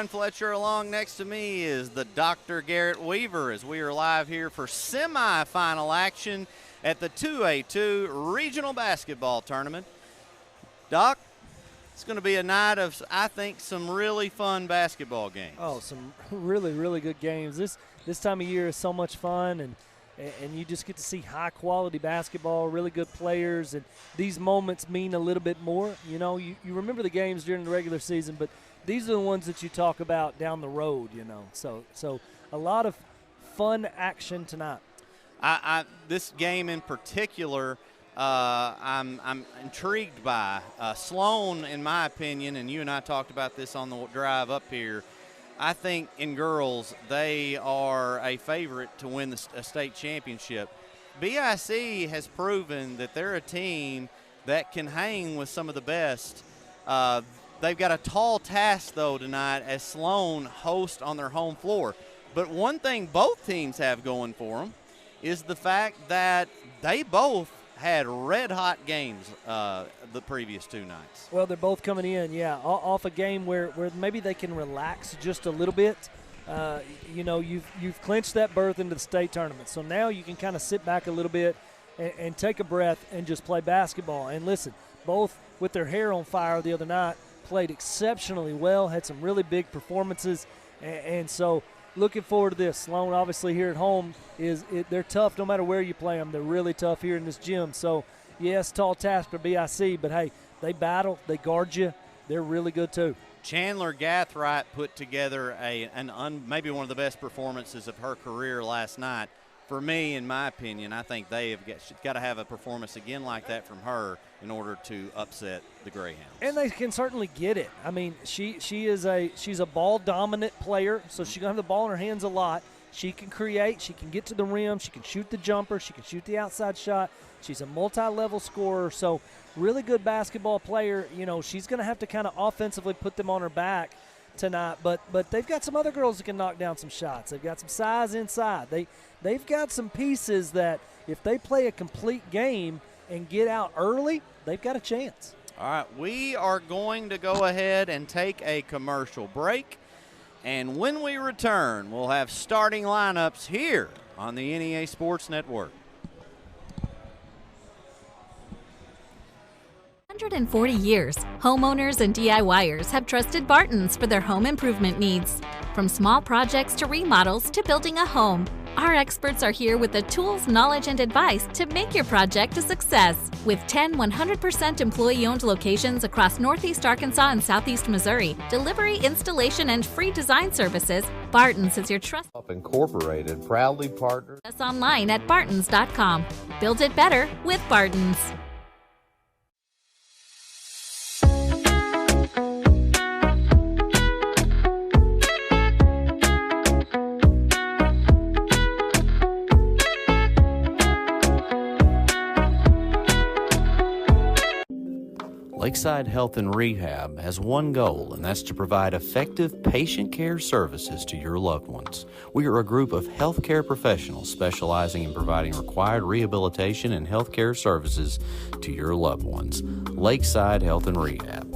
Brian Fletcher. Along next to me is the Dr. Garrett Weaver as we are live here for semifinal action at the 2A-2 Regional Basketball Tournament. Doc, it's going to be a night of, I think, some really fun basketball games. Oh, some really, really good games. This time of year is so much fun, and you just get to see high-quality basketball, really good players, and these moments mean a little bit more. You know, you remember the games during the regular season, but these are the ones that you talk about down the road, you know. So a lot of fun action tonight. This game in particular, I'm intrigued by. Sloan, in my opinion, and you and I talked about this on the drive up here, I think in girls they are a favorite to win a state championship. BIC has proven that they're a team that can hang with some of the best. They've got a tall task, though, tonight as Sloan host on their home floor. But one thing both teams have going for them is the fact that they both had red-hot games the previous two nights. Well, they're both coming in, yeah, off a game where maybe they can relax just a little bit. You know, you've clinched that berth into the state tournament, so now you can kind of sit back a little bit and take a breath and just play basketball. And listen, both with their hair on fire the other night, played exceptionally well, had some really big performances, and so looking forward to this. Sloan, obviously, here at home, they're tough no matter where you play them. They're really tough here in this gym. So, yes, tall task for BIC, but, hey, they battle, they guard you. They're really good, too. Chandler Gathright put together maybe one of the best performances of her career last night. For me, in my opinion, I think she's got to have a performance again like that from her in order to upset the Greyhounds. And they can certainly get it. I mean, she's a ball-dominant player, so she's going to have the ball in her hands a lot. She can create. She can get to the rim. She can shoot the jumper. She can shoot the outside shot. She's a multi-level scorer, so really good basketball player. You know, she's going to have to kind of offensively put them on her back tonight, but they've got some other girls that can knock down some shots. They've got some size inside. They've got some pieces that if they play a complete game and get out early, they've got a chance. All right, we are going to go ahead and take a commercial break, and when we return, we'll have starting lineups here on the NEA Sports Network. 140 years, homeowners and DIYers have trusted Barton's for their home improvement needs. From small projects to remodels to building a home, our experts are here with the tools, knowledge, and advice to make your project a success. With 10 100% employee-owned locations across Northeast Arkansas and Southeast Missouri, delivery, installation, and free design services, Barton's is your trusted. Incorporated proudly partners us online at bartons.com. Build it better with Barton's. Lakeside Health and Rehab has one goal, and that's to provide effective patient care services to your loved ones. We are a group of healthcare professionals specializing in providing required rehabilitation and healthcare services to your loved ones. Lakeside Health and Rehab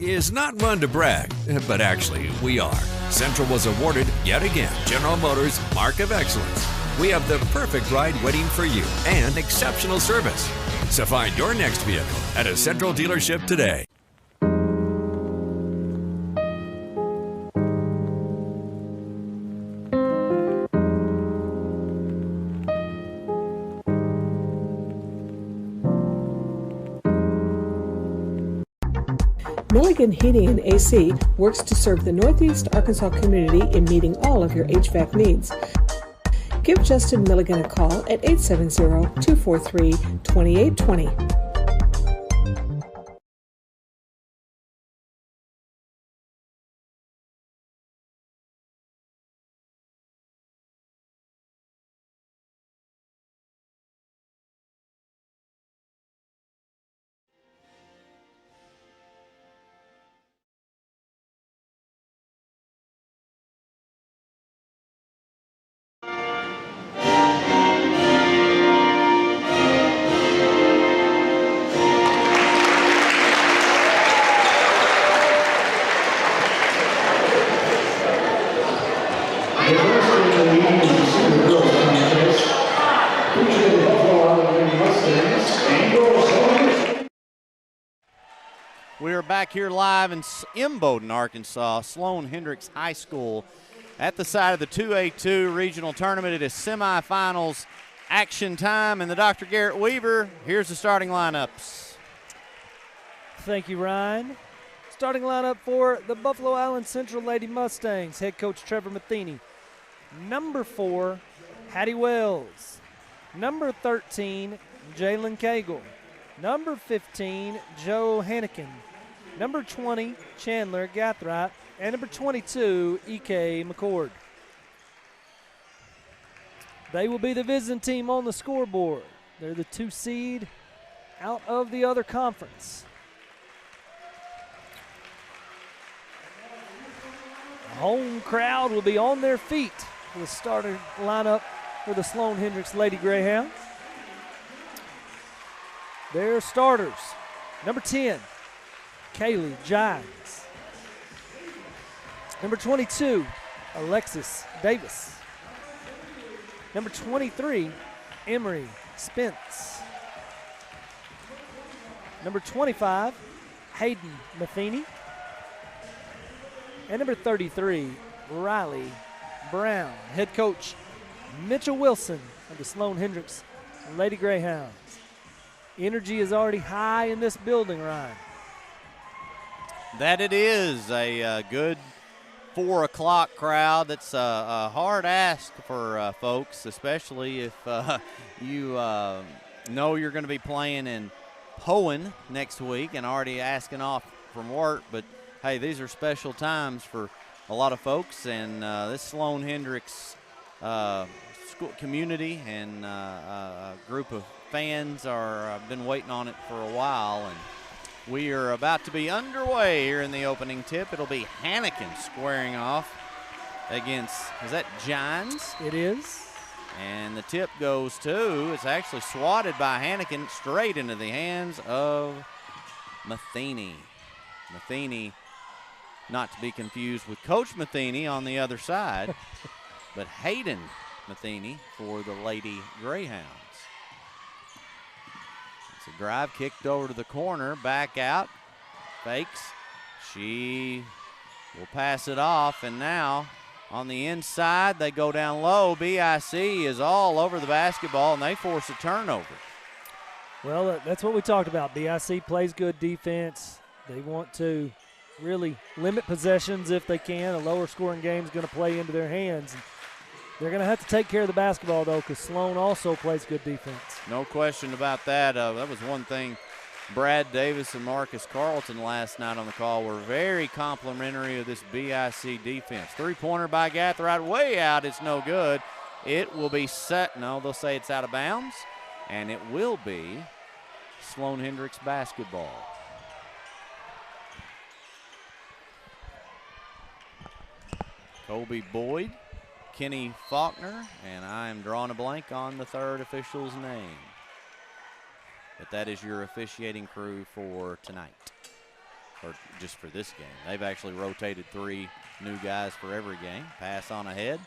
is not one to brag, but actually we are. Central was awarded yet again General Motors Mark of Excellence. We have the perfect ride waiting for you and exceptional service. So find your next vehicle at a Central dealership today. Milligan Heating and AC works to serve the Northeast Arkansas community in meeting all of your HVAC needs. Give Justin Milligan a call at 870-243-2820. back here live in Bowdoin, Arkansas, Sloan Hendrix High School at the side of the 2A-2 regional tournament. It is semifinals action time, and the Dr. Garrett Weaver, here's the starting lineups. Thank you, Ryan. Starting lineup for the Buffalo Island Central Lady Mustangs, head coach Trevor Matheny. Number 4, Hattie Wells. Number 13, Jalen Cagle. Number 15, Joe Hannikin. Number 20, Chandler Gathright. And number 22, E.K. McCord. They will be the visiting team on the scoreboard. They're the 2 seed out of the other conference. The home crowd will be on their feet for the starting lineup for the Sloan Hendrix Lady Greyhounds. Their starters, number 10, Kaylee Gines. Number 22, Alexis Davis. Number 23, Emery Spence. Number 25, Hayden Matheny. And number 33, Riley Brown. Head coach Mitchell Wilson of the Sloan Hendrix Lady Greyhounds. Energy is already high in this building, Ryan. That it is a good 4 o'clock crowd. That's a hard ask for folks, especially if you know you're going to be playing in Poen next week and already asking off from work. But, hey, these are special times for a lot of folks, and this Sloan Hendrix school community and group of fans are been waiting on it for a while, and we are about to be underway here in the opening tip. It'll be Hannikin squaring off against, is that Gines? It is. And the tip goes to, it's actually swatted by Hannikin straight into the hands of Matheny. Matheny, not to be confused with Coach Matheny on the other side, but Hayden Matheny for the Lady Greyhounds. It's a drive kicked over to the corner, back out, fakes. She will pass it off, and now on the inside they go down low. BIC is all over the basketball, and they force a turnover. Well, that's what we talked about. BIC plays good defense. They want to really limit possessions if they can. A lower scoring game is going to play into their hands. They're going to have to take care of the basketball, though, because Sloan also plays good defense. No question about that. That was one thing Brad Davis and Marcus Carlton last night on the call were very complimentary of this BIC defense. Three-pointer by Gathright, way out. It's no good. It will be set. No, they'll say it's out of bounds, and it will be Sloan Hendrix basketball. Colby Boyd, Kenny Faulkner, and I am drawing a blank on the third official's name. But that is your officiating crew for tonight, or just for this game. They've actually rotated 3 new guys for every game. Pass on ahead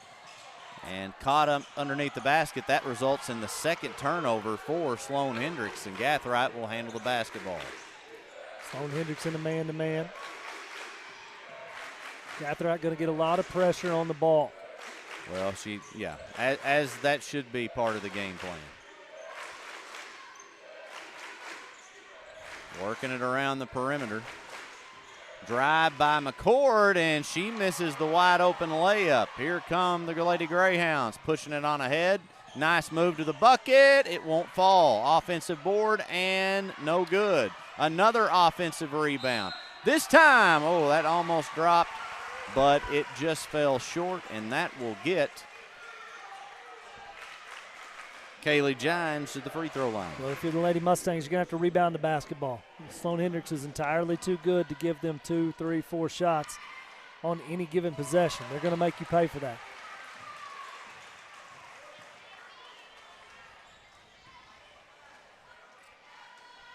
and caught up underneath the basket. That results in the second turnover for Sloan Hendrix, and Gathright will handle the basketball. Sloan Hendrix in a man-to-man. Gathright going to get a lot of pressure on the ball. Well, as that should be part of the game plan. Working it around the perimeter. Drive by McCord, and she misses the wide open layup. Here come the Lady Greyhounds, pushing it on ahead. Nice move to the bucket. It won't fall. Offensive board, and no good. Another offensive rebound. This time, oh, that almost dropped, but it just fell short, and that will get Kaylee Gines to the free throw line. Well, if you're the Lady Mustangs, you're going to have to rebound the basketball. Sloan Hendrix is entirely too good to give them 2, 3, 4 shots on any given possession. They're going to make you pay for that.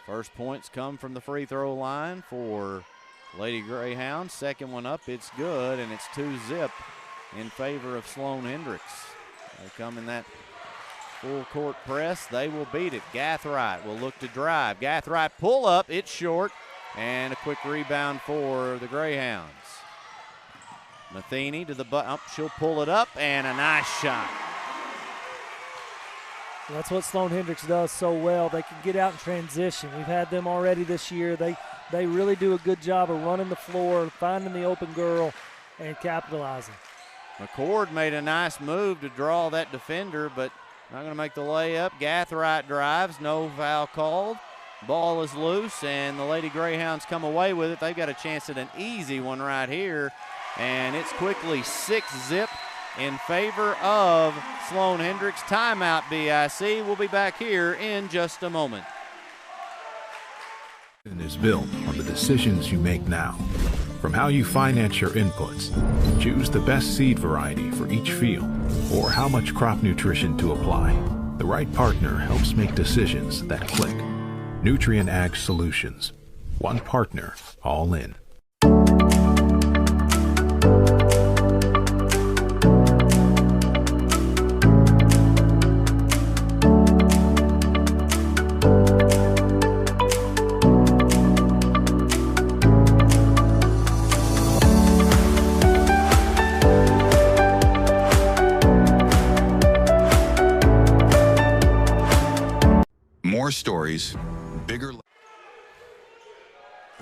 First points come from the free throw line for Lady Greyhounds. Second one up, it's good, and it's 2-zip in favor of Sloan Hendrix. They come in that full court press. They will beat it. Gathright will look to drive. Gathright pull up. It's short. And a quick rebound for the Greyhounds. Matheny to the butt. She'll pull it up, and a nice shot. That's what Sloan Hendrix does so well. They can get out in transition. We've had them already this year. They really do a good job of running the floor, finding the open girl, and capitalizing. McCord made a nice move to draw that defender, but not going to make the layup. Gathright drives, no foul called. Ball is loose, and the Lady Greyhounds come away with it. They've got a chance at an easy one right here, and it's quickly 6-zip in favor of Sloan Hendrix. Timeout, BIC. We'll be back here in just a moment. Is built on the decisions you make now. From how you finance your inputs, choose the best seed variety for each field, or how much crop nutrition to apply. The right partner helps make decisions that click. Nutrient Ag Solutions. One partner, all in. More stories, bigger.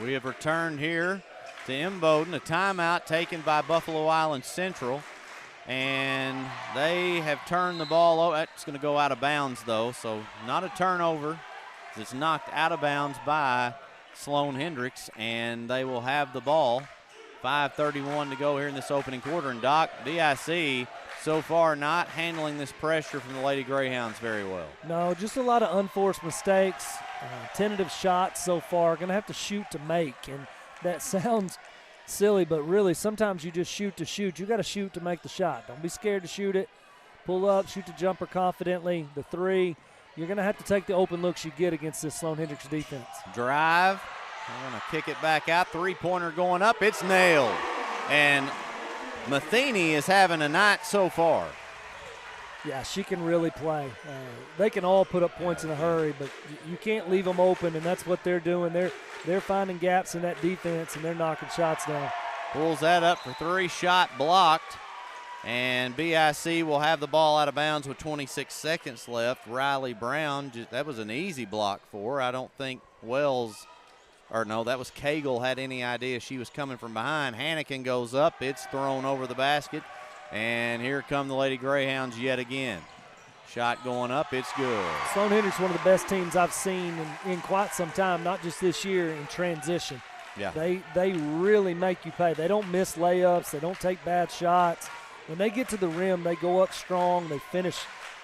We have returned here to Imboden, a timeout taken by Buffalo Island Central, and they have turned the ball over. That's going to go out of bounds, though, so not a turnover. It's knocked out of bounds by Sloan Hendrix, and they will have the ball. 5:31 to go here in this opening quarter, and Doc, BIC so far not handling this pressure from the Lady Greyhounds very well. No, just a lot of unforced mistakes, tentative shots so far. Going to have to shoot to make, and that sounds silly, but really sometimes you just shoot to shoot. You got to shoot to make the shot. Don't be scared to shoot it. Pull up, shoot the jumper confidently. The three, you're going to have to take the open looks you get against this Sloan Hendrix defense. Drive. They're going to kick it back out. Three-pointer going up. It's nailed. And Matheny is having a night so far. Yeah, she can really play. They can all put up points in a hurry, but you can't leave them open, and that's what they're doing. They're finding gaps in that defense, and they're knocking shots down. Pulls that up for three, shot blocked, and BIC will have the ball out of bounds with 26 seconds left. Riley Brown, that was an easy block for her. I don't think Wells – or no, that was Cagle, had any idea she was coming from behind. Hannikin goes up. It's thrown over the basket. And here come the Lady Greyhounds yet again. Shot going up. It's good. Sloan Hendrix, one of the best teams I've seen in quite some time, not just this year, in transition. Yeah. They really make you pay. They don't miss layups. They don't take bad shots. When they get to the rim, they go up strong. They finish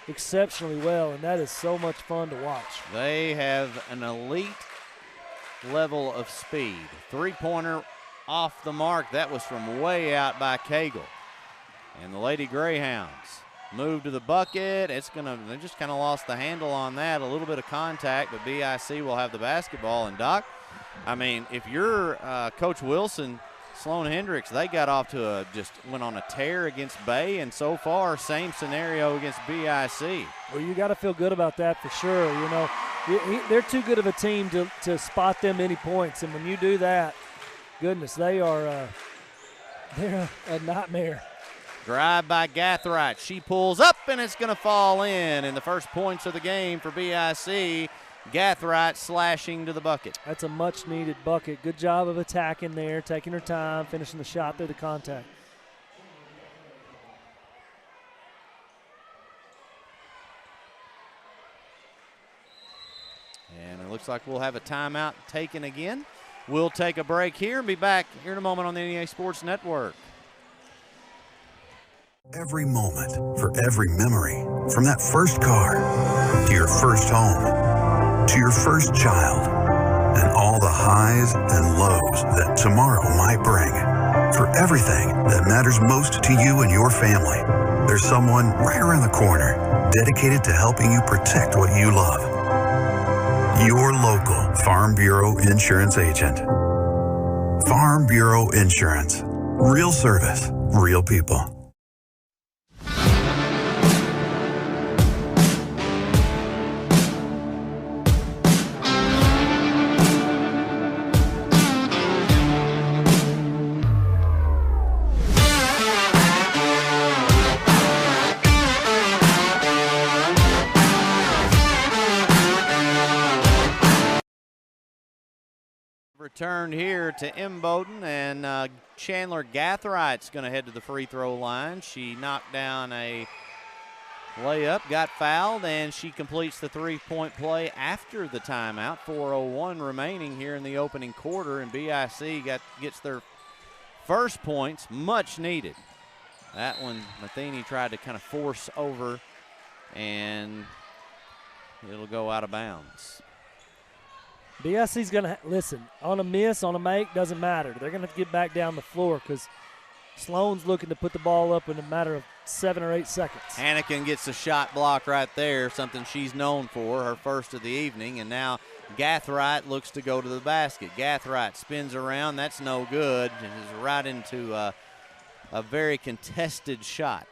exceptionally well, and that is so much fun to watch. They have an elite level of speed. Three-pointer off the mark. That was from way out by Cagle. And the Lady Greyhounds move to the bucket. They just kind of lost the handle on that. A little bit of contact, but BIC will have the basketball. And Doc, I mean, if you're Coach Wilson, Sloan Hendrix, they got off to went on a tear against Bay, and so far, same scenario against BIC. Well, you got to feel good about that for sure. You know, they're too good of a team to spot them any points, and when you do that, goodness, they're a nightmare. Drive by Gathright. She pulls up, and it's going to fall in. And the first points of the game for BIC. Gathright slashing to the bucket. That's a much-needed bucket. Good job of attacking there, taking her time, finishing the shot through the contact. And it looks like we'll have a timeout taken again. We'll take a break here and be back here in a moment on the NEA Sports Network. Every moment, for every memory, from that first car to your first home, to your first child, and all the highs and lows that tomorrow might bring. For everything that matters most to you and your family, there's someone right around the corner dedicated to helping you protect what you love. Your local Farm Bureau Insurance agent. Farm Bureau Insurance. Real service, real people. returned here to Imboden, and Chandler Gathrigh's going to head to the free throw line. She knocked down a layup, got fouled, and she completes the three-point play after the timeout. 4:01 remaining here in the opening quarter, and BIC gets their first points, much needed. That one, Matheny tried to kind of force over, and it'll go out of bounds. BIC's going to, listen, on a miss, on a make, doesn't matter. They're going to get back down the floor because Sloan's looking to put the ball up in a matter of 7 or 8 seconds. Hannigan gets a shot block right there, something she's known for, her first of the evening, and now Gathright looks to go to the basket. Gathright spins around, that's no good, and is right into a very contested shot.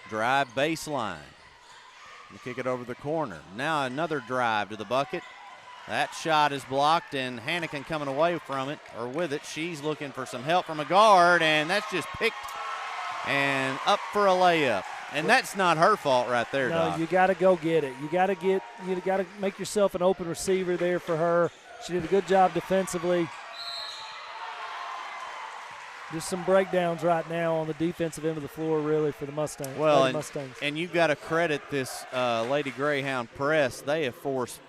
Drive baseline. And kick it over the corner. Now another drive to the bucket. That shot is blocked, and Hannigan coming away from it, or with it. She's looking for some help from a guard, and that's just picked and up for a layup. And that's not her fault right there, No, Doc. you got to go get it. You got to make yourself an open receiver there for her. She did a good job defensively. Just some breakdowns right now on the defensive end of the floor, really, for the Mustangs. Well, Mustangs. and you've got to credit this Lady Greyhound press. They have forced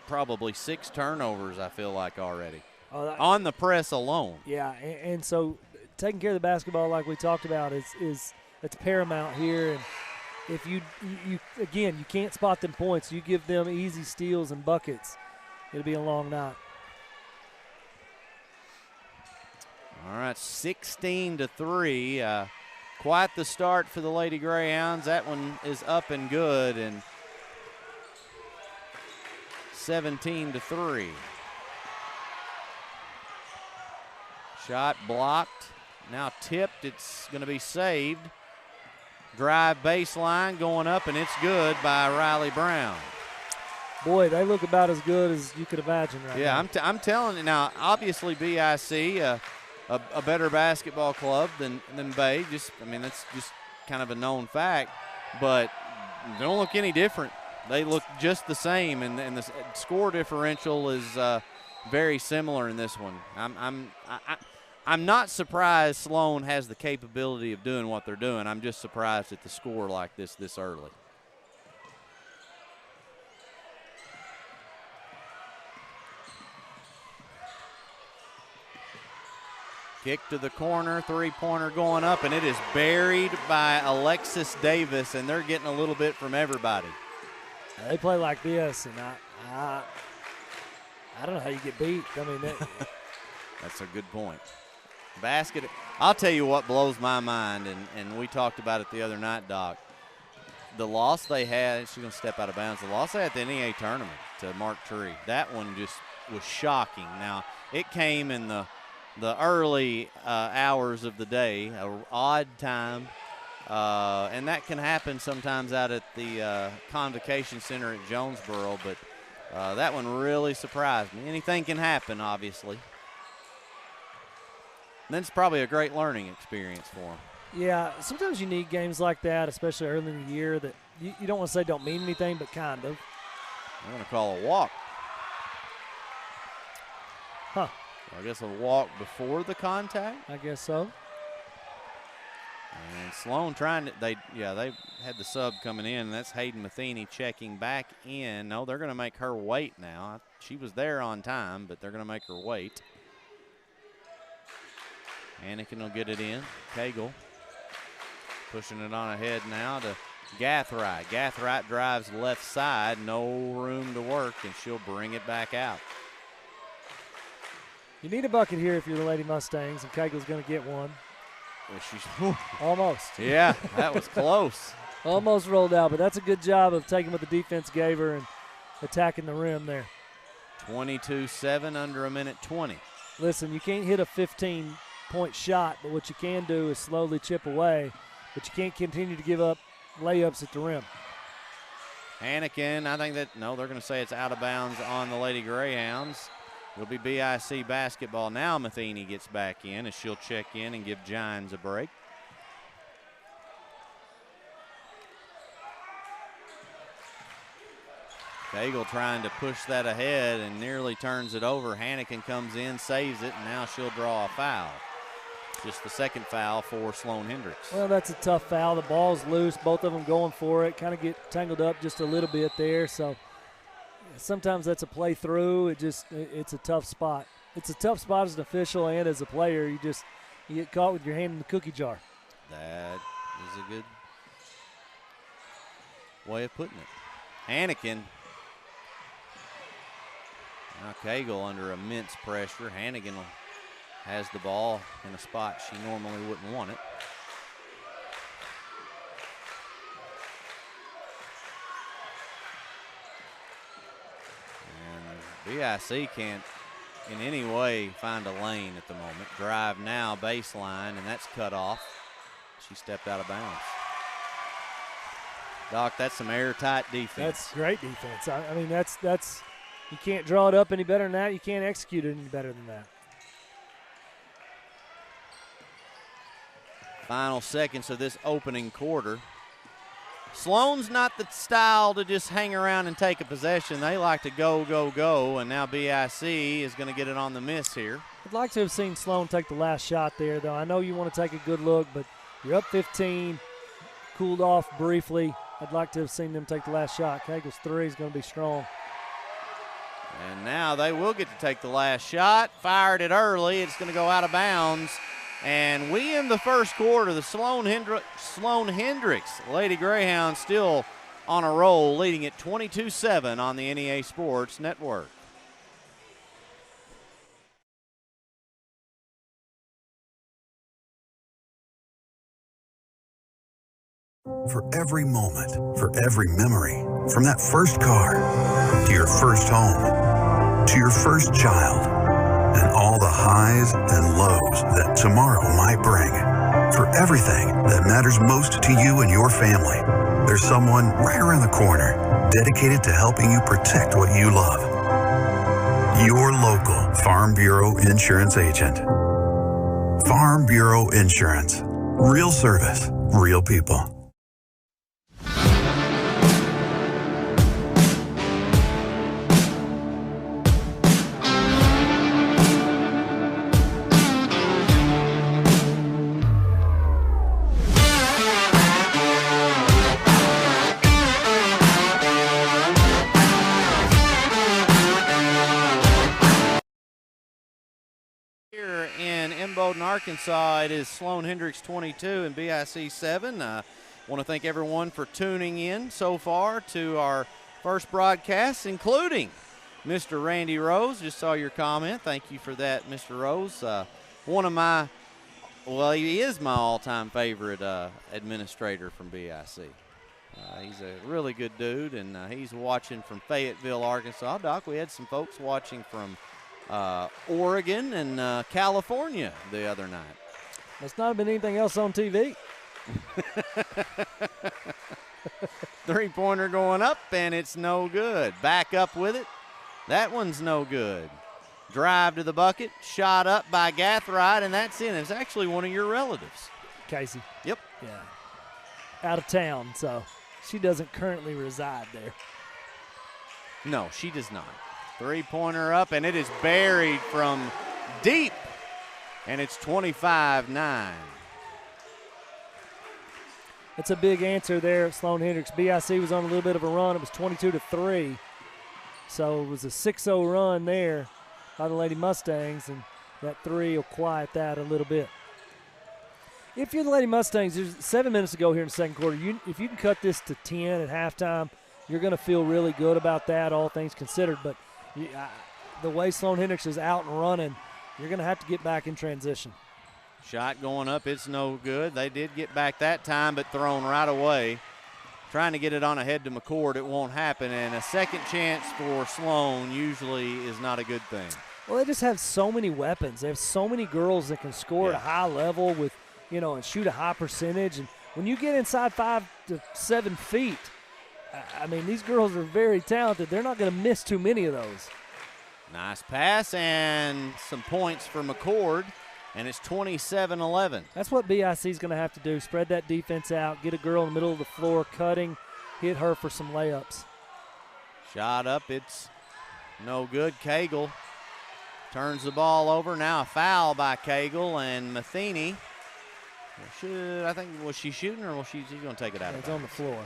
probably 6 turnovers, I feel like, already, on the press alone. Yeah, and so taking care of the basketball, like we talked about, is it's paramount here. And if you again, you can't spot them points. You give them easy steals and buckets, it'll be a long night. All right, 16-3. Quite the start for the Lady Greyhounds. That one is up and good, and 17-3. Shot blocked. Now tipped. It's going to be saved. Drive baseline going up, and it's good by Riley Brown. Boy, they look about as good as you could imagine right now. Yeah, I'm telling you now. Obviously, BIC. A better basketball club than Bay. That's just kind of a known fact. But they don't look any different. They look just the same, and the score differential is very similar in this one. I'm not surprised Sloan has the capability of doing what they're doing. I'm just surprised at the score like this early. Kick to the corner, three-pointer going up, and it is buried by Alexis Davis, and they're getting a little bit from everybody. They play like this, and I don't know how you get beat. That's a good point. Basket. I'll tell you what blows my mind, and we talked about it the other night, Doc. The loss they had, she's going to step out of bounds, the loss they had at the NEA tournament to Mark Tree, that one just was shocking. Now, it came in the early hours of the day, an odd time, and that can happen sometimes out at the Convocation Center at Jonesboro, but that one really surprised me. Anything can happen, obviously. And then it's probably a great learning experience for them. Yeah, sometimes you need games like that, especially early in the year, that you don't want to say don't mean anything, but kind of. I'm going to call a walk. Huh. I guess a walk before the contact. I guess so. And Sloan trying to, they had the sub coming in, and that's Hayden Matheny checking back in. No, they're going to make her wait now. She was there on time, but they're going to make her wait. Anakin will get it in. Cagle pushing it on ahead now to Gathright. Gathright drives left side, no room to work, and she'll bring it back out. You need a bucket here if you're the Lady Mustangs, and Cagle's going to get one. Well, almost. Yeah, that was close. Almost rolled out, but that's a good job of taking what the defense gave her and attacking the rim there. 22-7, under a minute 20. Listen, you can't hit a 15-point shot, but what you can do is slowly chip away, but you can't continue to give up layups at the rim. Hannigan, I think that, no, they're going to say it's out of bounds on the Lady Greyhounds. It'll be BIC basketball. Now Matheny gets back in as she'll check in and give Gines a break. Cagle trying to push that ahead and nearly turns it over. Hannigan comes in, saves it, and now she'll draw a foul. Just the second foul for Sloan Hendrix. Well, that's a tough foul. The ball's loose, both of them going for it. Kind of get tangled up just a little bit there. So sometimes that's a play through. It's a tough spot. It's a tough spot as an official and as a player. You get caught with your hand in the cookie jar. That is a good way of putting it. Hannigan. Now Cagle under immense pressure. Hannigan has the ball in a spot she normally wouldn't want it. And BIC can't in any way find a lane at the moment. Drive now, baseline, and that's cut off. She stepped out of bounds. Doc, that's some airtight defense. That's great defense. I mean, that's you can't draw it up any better than that. You can't execute it any better than that. Final seconds of this opening quarter. Sloan's not the style to just hang around and take a possession. They like to go, go, go, and now BIC is going to get it on the miss here. I'd like to have seen Sloan take the last shot there, though. I know you want to take a good look, but you're up 15, cooled off briefly. I'd like to have seen them take the last shot. Cagle's three is going to be strong. And now they will get to take the last shot. Fired it early. It's going to go out of bounds. And we end the first quarter. The Sloan Hendrix Lady Greyhounds still on a roll, leading at 22-7 on the NEA Sports Network. For every moment, for every memory, from that first car to your first home, to your first child, and all the highs and lows that tomorrow might bring. For everything that matters most to you and your family, there's someone right around the corner dedicated to helping you protect what you love. Your local Farm Bureau insurance agent. Farm Bureau Insurance. Real service, real people. Bowdoin, Arkansas, it is Sloan Hendrix 22 and BIC 7. I want to thank everyone for tuning in so far to our first broadcast, including Mr. Randy Rose. Just saw your comment. Thank you for that, Mr. Rose. One of my, well, he is my all-time favorite administrator from BIC. He's a really good dude, and he's watching from Fayetteville, Arkansas. Doc, we had some folks watching from Oregon and California the other night. Must not have been anything else on TV. Three-pointer going up, and it's no good. Back up with it. That one's no good. Drive to the bucket, shot up by Gathright, and that's in. It's actually one of your relatives. Casey. Yep. Yeah. Out of town, so she doesn't currently reside there. No, she does not. Three-pointer up, and it is buried from deep, and it's 25-9. That's a big answer there at Sloan Hendrix. BIC was on a little bit of a run. It was 22-3, so it was a 6-0 run there by the Lady Mustangs, and that three will quiet that a little bit. If you're the Lady Mustangs, there's 7 minutes to go here in the second quarter. If you can cut this to 10 at halftime, you're going to feel really good about that, all things considered. But the way Sloan Hendrix is out and running, you're going to have to get back in transition. Shot going up, it's no good. They did get back that time, but thrown right away. Trying to get it on ahead to McCord, it won't happen. And a second chance for Sloan usually is not a good thing. Well, they just have so many weapons. They have so many girls that can score at a high level with, and shoot a high percentage. And when you get inside 5 to 7 feet, I mean, these girls are very talented. They're not going to miss too many of those. Nice pass and some points for McCord, and it's 27-11. That's what BIC is going to have to do, spread that defense out, get a girl in the middle of the floor cutting, hit her for some layups. Shot up, it's no good. Cagle turns the ball over. Now a foul by Cagle, and Matheny should, I think, was she shooting or was she's going to take it out of bounds? It's on the floor.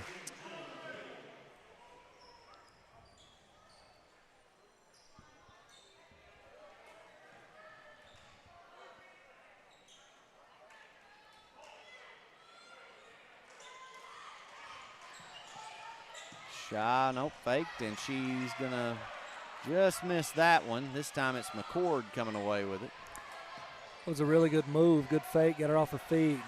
Shy, nope, faked, and she's going to just miss that one. This time it's McCord coming away with it. It was a really good move, good fake, got her off her feet, and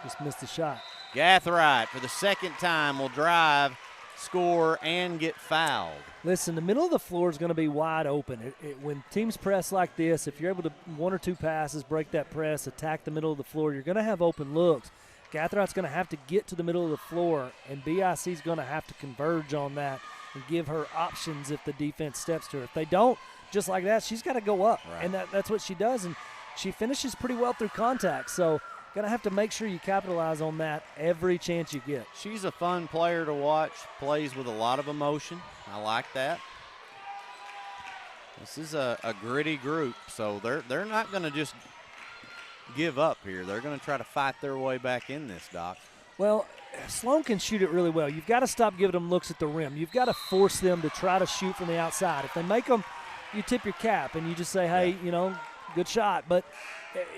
just missed the shot. Gathright, for the second time, will drive, score, and get fouled. Listen, the middle of the floor is going to be wide open. When teams press like this, if you're able to 1 or 2 passes, break that press, attack the middle of the floor, you're going to have open looks. Gathright's going to have to get to the middle of the floor, and BIC's going to have to converge on that and give her options if the defense steps to her. If they don't, just like that, she's got to go up, right. And that's what she does, and she finishes pretty well through contact. So going to have to make sure you capitalize on that every chance you get. She's a fun player to watch, plays with a lot of emotion. I like that. This is a gritty group, so they're not going to just give up here. They're going to try to fight their way back in this, Doc. Well, Sloan can shoot it really well. You've got to stop giving them looks at the rim. You've got to force them to try to shoot from the outside. If they make them, you tip your cap and you just say, hey, you know, good shot. But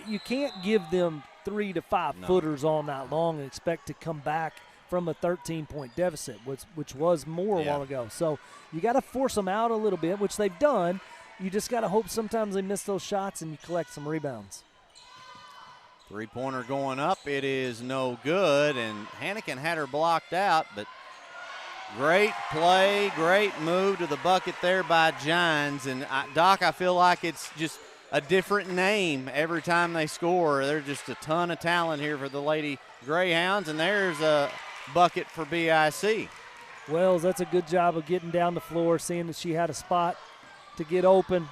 you can't give them 3 to 5 footers all night long and expect to come back from a 13-point deficit, which was more a while ago. So you got to force them out a little bit, which they've done. You just got to hope sometimes they miss those shots and you collect some rebounds. Three-pointer going up. It is no good, and Hannigan had her blocked out, but great play, great move to the bucket there by Gines. And, Doc, I feel like it's just a different name every time they score. There's just a ton of talent here for the Lady Greyhounds, and there's a bucket for BIC. Wells, that's a good job of getting down the floor, seeing that she had a spot to get open,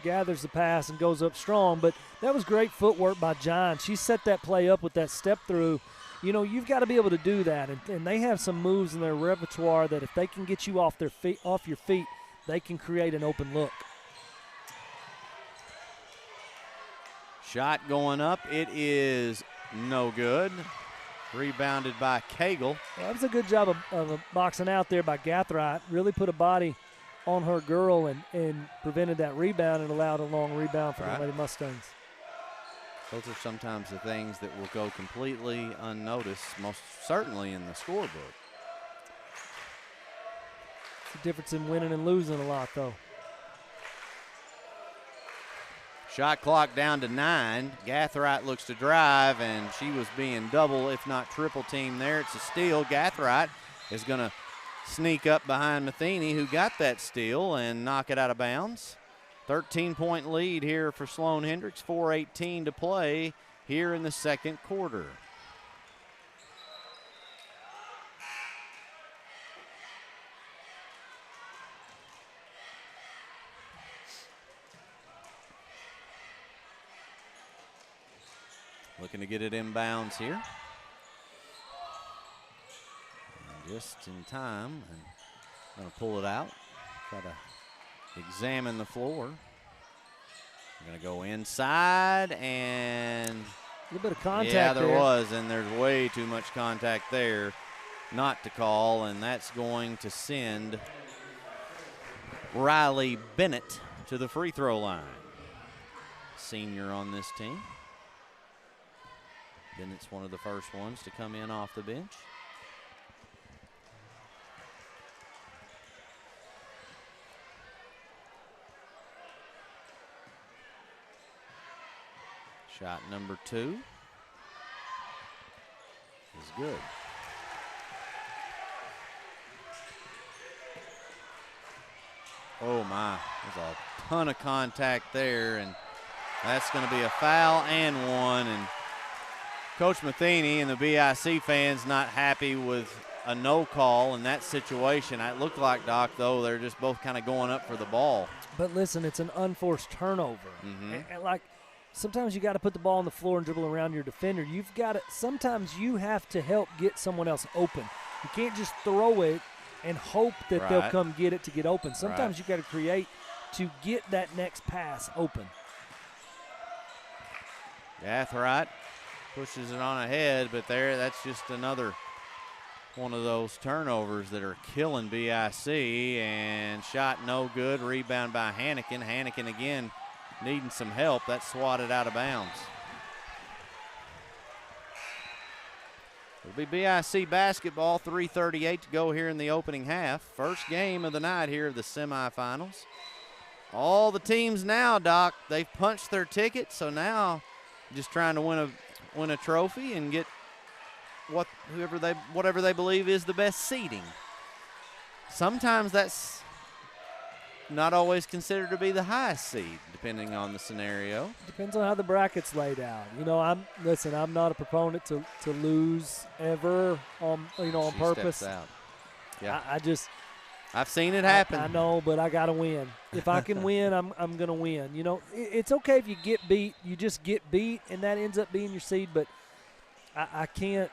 gathers the pass and goes up strong. But that was great footwork by John. She set that play up with that step through. You know, you've got to be able to do that, and they have some moves in their repertoire that if they can get you off your feet, they can create an open look. Shot going up. It is no good. Rebounded by Cagle. Well, that was a good job of boxing out there by Gathright. Really put a body on her girl and prevented that rebound and allowed a long rebound for the Lady Mustangs. Those are sometimes the things that will go completely unnoticed, most certainly in the scorebook. It's the difference in winning and losing a lot, though. Shot clock down to 9. Gathright looks to drive, and she was being double, if not triple teamed there. It's a steal. Gathright is going to sneak up behind Matheny, who got that steal, and knock it out of bounds. 13-point lead here for Sloan Hendrix. 4:18 to play here in the second quarter. Looking to get it inbounds here. And just in time, and going to pull it out. Try to examine the floor. We're going to go inside, and a little bit of contact. Yeah, there was, and there's way too much contact there not to call, and that's going to send Riley Bennett to the free throw line. Senior on this team. Bennett's one of the first ones to come in off the bench. Shot number 2 is good. Oh my, there's a ton of contact there, and that's going to be a foul and one. And Coach Matheny and the BIC fans not happy with a no call in that situation. It looked like, Doc, though, they're just both kind of going up for the ball. But listen, it's an unforced turnover. And like, sometimes you got to put the ball on the floor and dribble around your defender. You've got to, sometimes you have to help get someone else open. You can't just throw it and hope that Right. they'll come get it to get open. Sometimes Right. you got to create to get that next pass open. Gathright pushes it on ahead, but that's just another one of those turnovers that are killing BIC, and shot no good. Rebound by Hannikin. Hannikin again needing some help. That's swatted out of bounds. It'll be BIC basketball, 3:38 to go here in the opening half. First game of the night here of the semifinals. All the teams now, Doc, they've punched their ticket, so now just trying to win a trophy and get whatever they believe is the best seeding. Sometimes that's not always considered to be the highest seed, depending on the scenario. Depends on how the bracket's laid out. You know, I'm not a proponent to lose ever on She purpose. steps out. Yeah, I've seen it happen. I know, but I got to win. If I can win, I'm going to win. You know, it's okay if you get beat. You just get beat, and that ends up being your seed. But I can't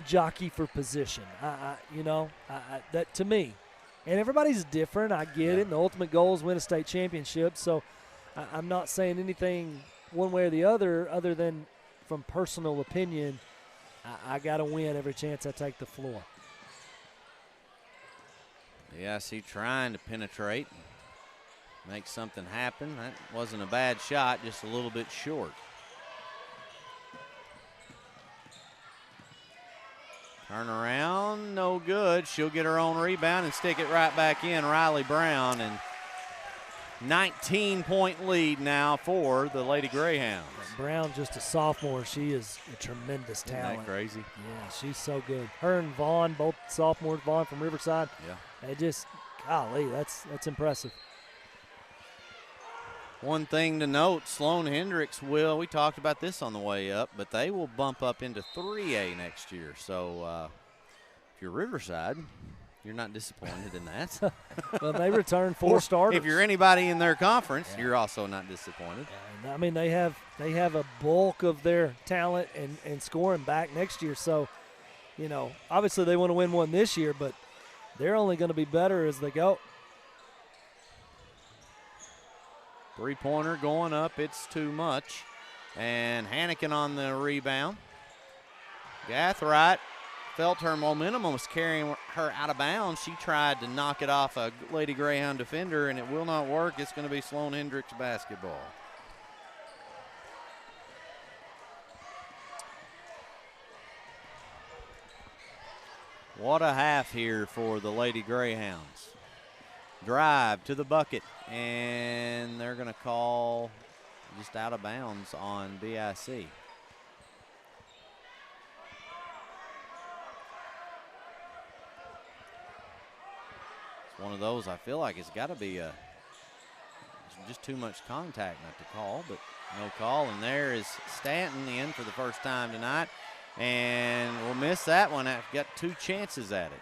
jockey for position. That to me, and everybody's different. I get it. And the ultimate goal is win a state championship. So I'm not saying anything one way or the other than from personal opinion. I got to win every chance I take the floor. Yeah, I see trying to penetrate, make something happen. That wasn't a bad shot, just a little bit short. Turn around, no good. She'll get her own rebound and stick it right back in. Riley Brown, and 19-point lead now for the Lady Greyhounds. Brown, just a sophomore. She is a tremendous talent. Isn't that crazy? Yeah, she's so good. Her and Vaughn, both sophomores. Vaughn from Riverside. Yeah. They just, golly, that's impressive. One thing to note, Sloan Hendrix we talked about this on the way up, but they will bump up into 3A next year. So if you're Riverside, you're not disappointed in that. Well, they return 4 starters. If you're anybody in their conference, you're also not disappointed. And, I mean, they have a bulk of their talent and scoring back next year. So, you know, obviously they want to win one this year, but they're only going to be better as they go. Three-pointer going up, it's too much. And Hannikin on the rebound. Gathright felt her momentum was carrying her out of bounds. She tried to knock it off a Lady Greyhound defender, and it will not work. It's going to be Sloan Hendrix basketball. What a half here for the Lady Greyhounds. Drive to the bucket, and they're going to call just out of bounds on BIC. It's one of those, I feel like it's got to be just too much contact not to call, but no call. And there is Stanton in for the first time tonight, and we'll miss that one. I've got 2 chances at it.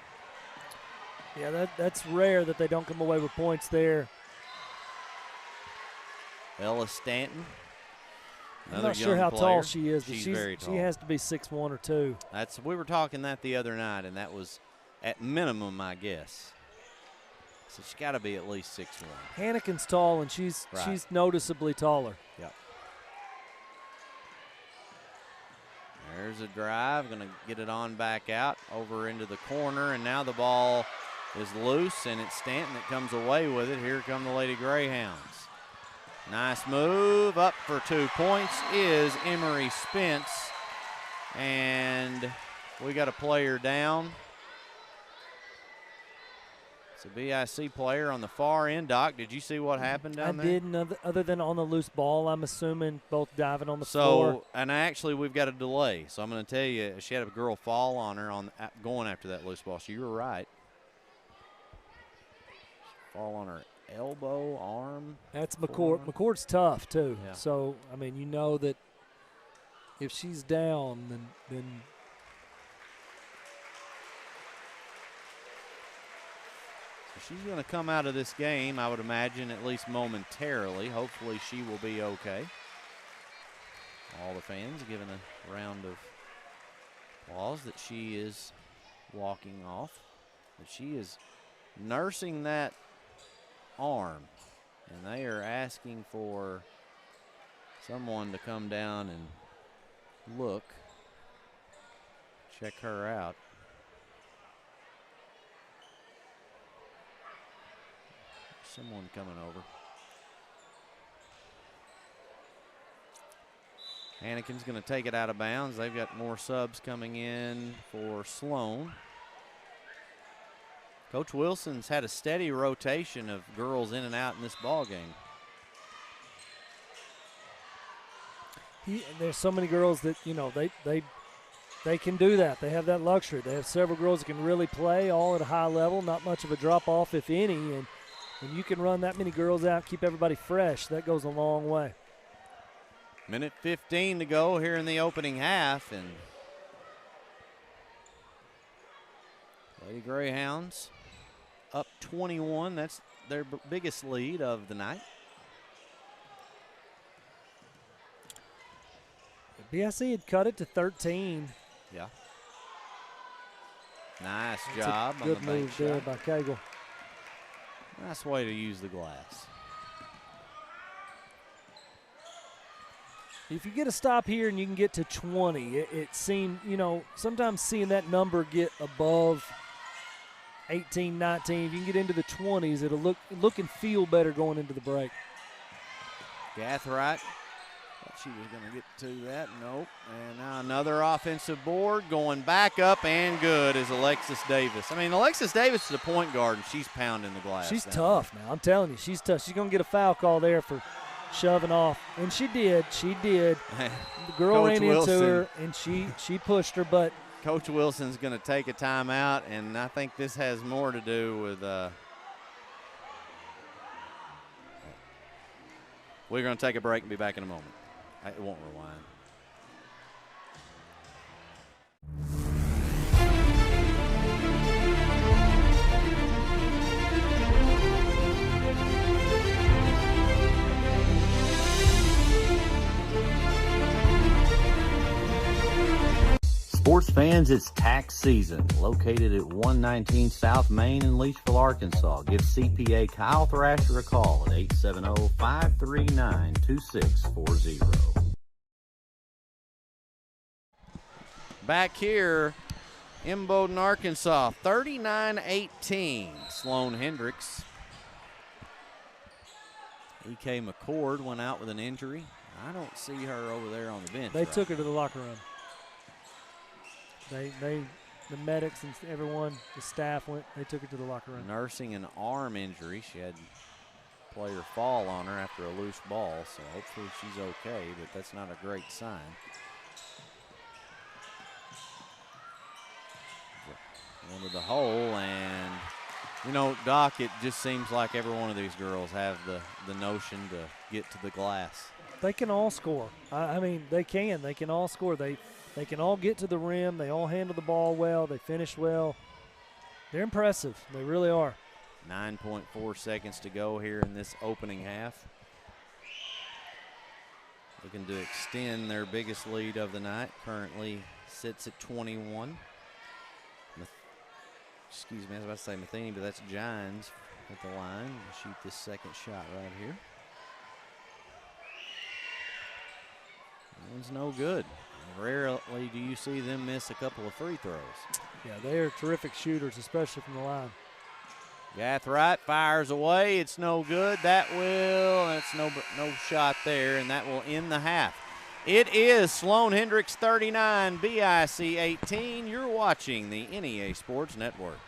Yeah, that's rare that they don't come away with points there. Ella Stanton. I'm not sure how tall she is, but she's very tall. She has to be 6'1" or 2. We were talking that the other night, and that was at minimum, I guess. So she's got to be at least 6'1". Hannikin's tall, and she's noticeably taller. Yep. There's a drive, going to get it on back out over into the corner, and now the ball is loose, and it's Stanton that comes away with it. Here come the Lady Greyhounds. Nice move. Up for 2 points is Emery Spence, and we got a player down. It's a BIC player on the far end. Doc, did you see what happened down there? I didn't, other than on the loose ball, I'm assuming both diving on the floor. And actually we've got a delay, so I'm going to tell you, she had a girl fall on her going after that loose ball. So you were right. Fall on her elbow, arm. That's McCord. McCord's tough too. Yeah. So I mean, you know that if she's down, then so she's going to come out of this game, I would imagine, at least momentarily. Hopefully she will be okay. All the fans giving a round of applause that she is walking off. But she is nursing that arm, and they are asking for someone to come down and look, check her out. Someone coming over. Hannikin's going to take it out of bounds. They've got more subs coming in for Sloan. Coach Wilson's had a steady rotation of girls in and out in this ball game. There's so many girls that, you know, they can do that. They have that luxury. They have several girls that can really play all at a high level, not much of a drop-off, if any. And when you can run that many girls out, keep everybody fresh, that goes a long way. Minute 15 to go here in the opening half, and Lady Greyhounds up 21. That's their biggest lead of the night. BIC had cut it to 13. Yeah. Nice job on the good move there by Cagle. Nice way to use the glass. If you get a stop here and you can get to 20, it seemed, you know, sometimes seeing that number get above 18, 19, if you can get into the 20s, it'll look and feel better going into the break. Gathright, thought she was going to get to that. Nope. And now another offensive board going back up and good is Alexis Davis. I mean, Alexis Davis is a point guard, and she's pounding the glass. She's tough now. I'm telling you, she's tough. She's going to get a foul call there for shoving off. And she did. The girl Coach ran Wilson, into her, and she pushed her, but Coach Wilson's going to take a timeout, and I think this has more to do with we're going to take a break and be back in a moment. It won't rewind. Sports fans, it's tax season. Located at 119 South Main in Leachville, Arkansas. Give CPA Kyle Thrasher a call at 870-539-2640. Back here in Bowdoin, Arkansas, 39-18. Sloan Hendrix. E.K. McCord went out with an injury. I don't see her over there on the bench. they took her to the locker room. The medics and everyone, the staff they took her to the locker room. Nursing an arm injury. She had a player fall on her after a loose ball, so hopefully she's okay, but that's not a great sign. Into the hole, and you know, Doc, it just seems like every one of these girls have the notion to get to the glass. They can all score. I mean, they can all score. They can all get to the rim. They all handle the ball well. They finish well. They're impressive. They really are. 9.4 seconds to go here in this opening half. Looking to extend their biggest lead of the night. Currently sits at 21. Excuse me, I was about to say Matheny, but that's Gines at the line. We'll shoot this second shot right here. That one's no good. Rarely do you see them miss a couple of free throws. Yeah, they are terrific shooters, especially from the line. Gathright fires away. It's no good. That's no shot there, and that will end the half. It is Sloan Hendrix 39, BIC 18. You're watching the NEA Sports Network.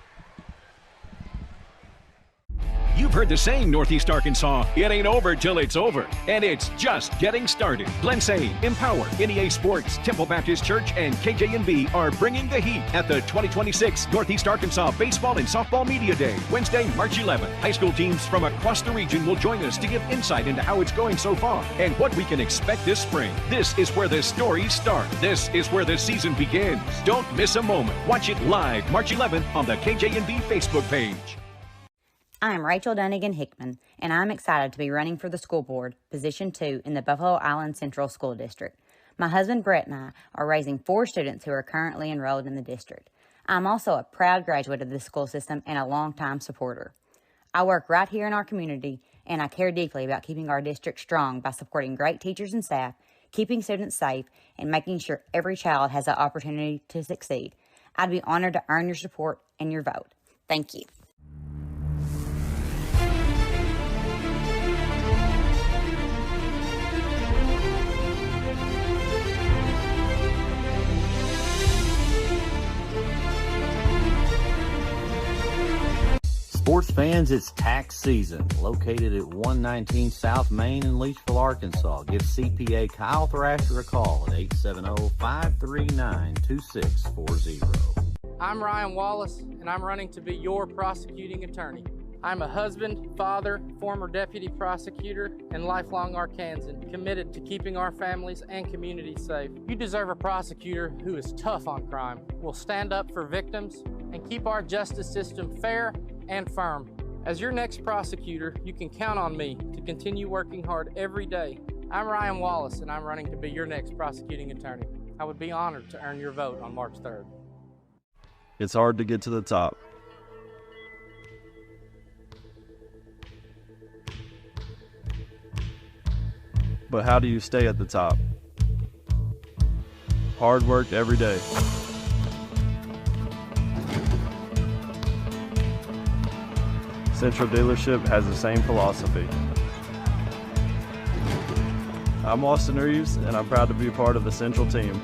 You've heard the saying, Northeast Arkansas, it ain't over till it's over. And it's just getting started. Glensay, Empower, NEA Sports, Temple Baptist Church, and KJNB are bringing the heat at the 2026 Northeast Arkansas Baseball and Softball Media Day, Wednesday, March 11th. High school teams from across the region will join us to give insight into how it's going so far and what we can expect this spring. This is where the stories start. This is where the season begins. Don't miss a moment. Watch it live March 11th on the KJNB Facebook page. I'm Rachel Dunnigan Hickman, and I'm excited to be running for the school board, Position 2 in the Buffalo Island Central School District. My husband Brett and I are raising 4 students who are currently enrolled in the district. I'm also a proud graduate of this school system and a longtime supporter. I work right here in our community, and I care deeply about keeping our district strong by supporting great teachers and staff, keeping students safe, and making sure every child has the opportunity to succeed. I'd be honored to earn your support and your vote. Thank you. Sports fans, it's tax season. Located at 119 South Main in Leachville, Arkansas. Give CPA Kyle Thrasher a call at 870-539-2640. I'm Ryan Wallace, and I'm running to be your prosecuting attorney. I'm a husband, father, former deputy prosecutor, and lifelong Arkansan, committed to keeping our families and communities safe. You deserve a prosecutor who is tough on crime, will stand up for victims, and keep our justice system fair and firm. As your next prosecutor, you can count on me to continue working hard every day. I'm Ryan Wallace, and I'm running to be your next prosecuting attorney. I would be honored to earn your vote on March 3rd. It's hard to get to the top. But how do you stay at the top? Hard work every day. Central Dealership has the same philosophy. I'm Austin Reeves, and I'm proud to be a part of the Central team.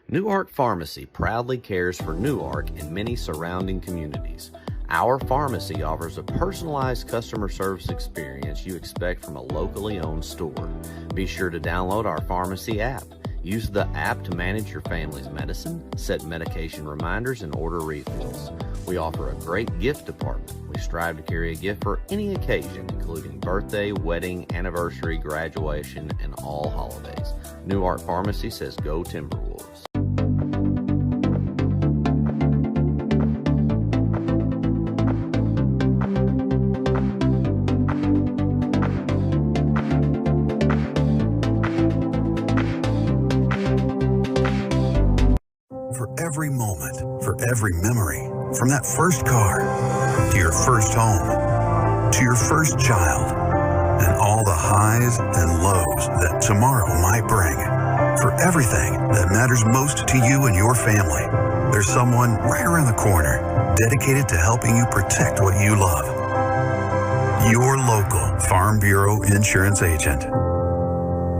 Newark Pharmacy proudly cares for Newark and many surrounding communities. Our pharmacy offers a personalized customer service experience you expect from a locally owned store. Be sure to download our pharmacy app. Use the app to manage your family's medicine, set medication reminders, and order refills. We offer a great gift department. We strive to carry a gift for any occasion, including birthday, wedding, anniversary, graduation, and all holidays. Newark Pharmacy says go Timberwolves. Every moment, for every memory, from that first car, to your first home, to your first child, and all the highs and lows that tomorrow might bring. For everything that matters most to you and your family, there's someone right around the corner dedicated to helping you protect what you love. Your local Farm Bureau insurance agent.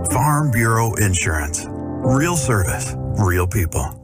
Farm Bureau Insurance. Real service, real people.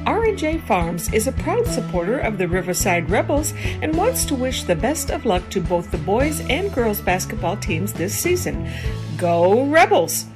R&J Farms is a proud supporter of the Riverside Rebels and wants to wish the best of luck to both the boys and girls basketball teams this season. Go Rebels!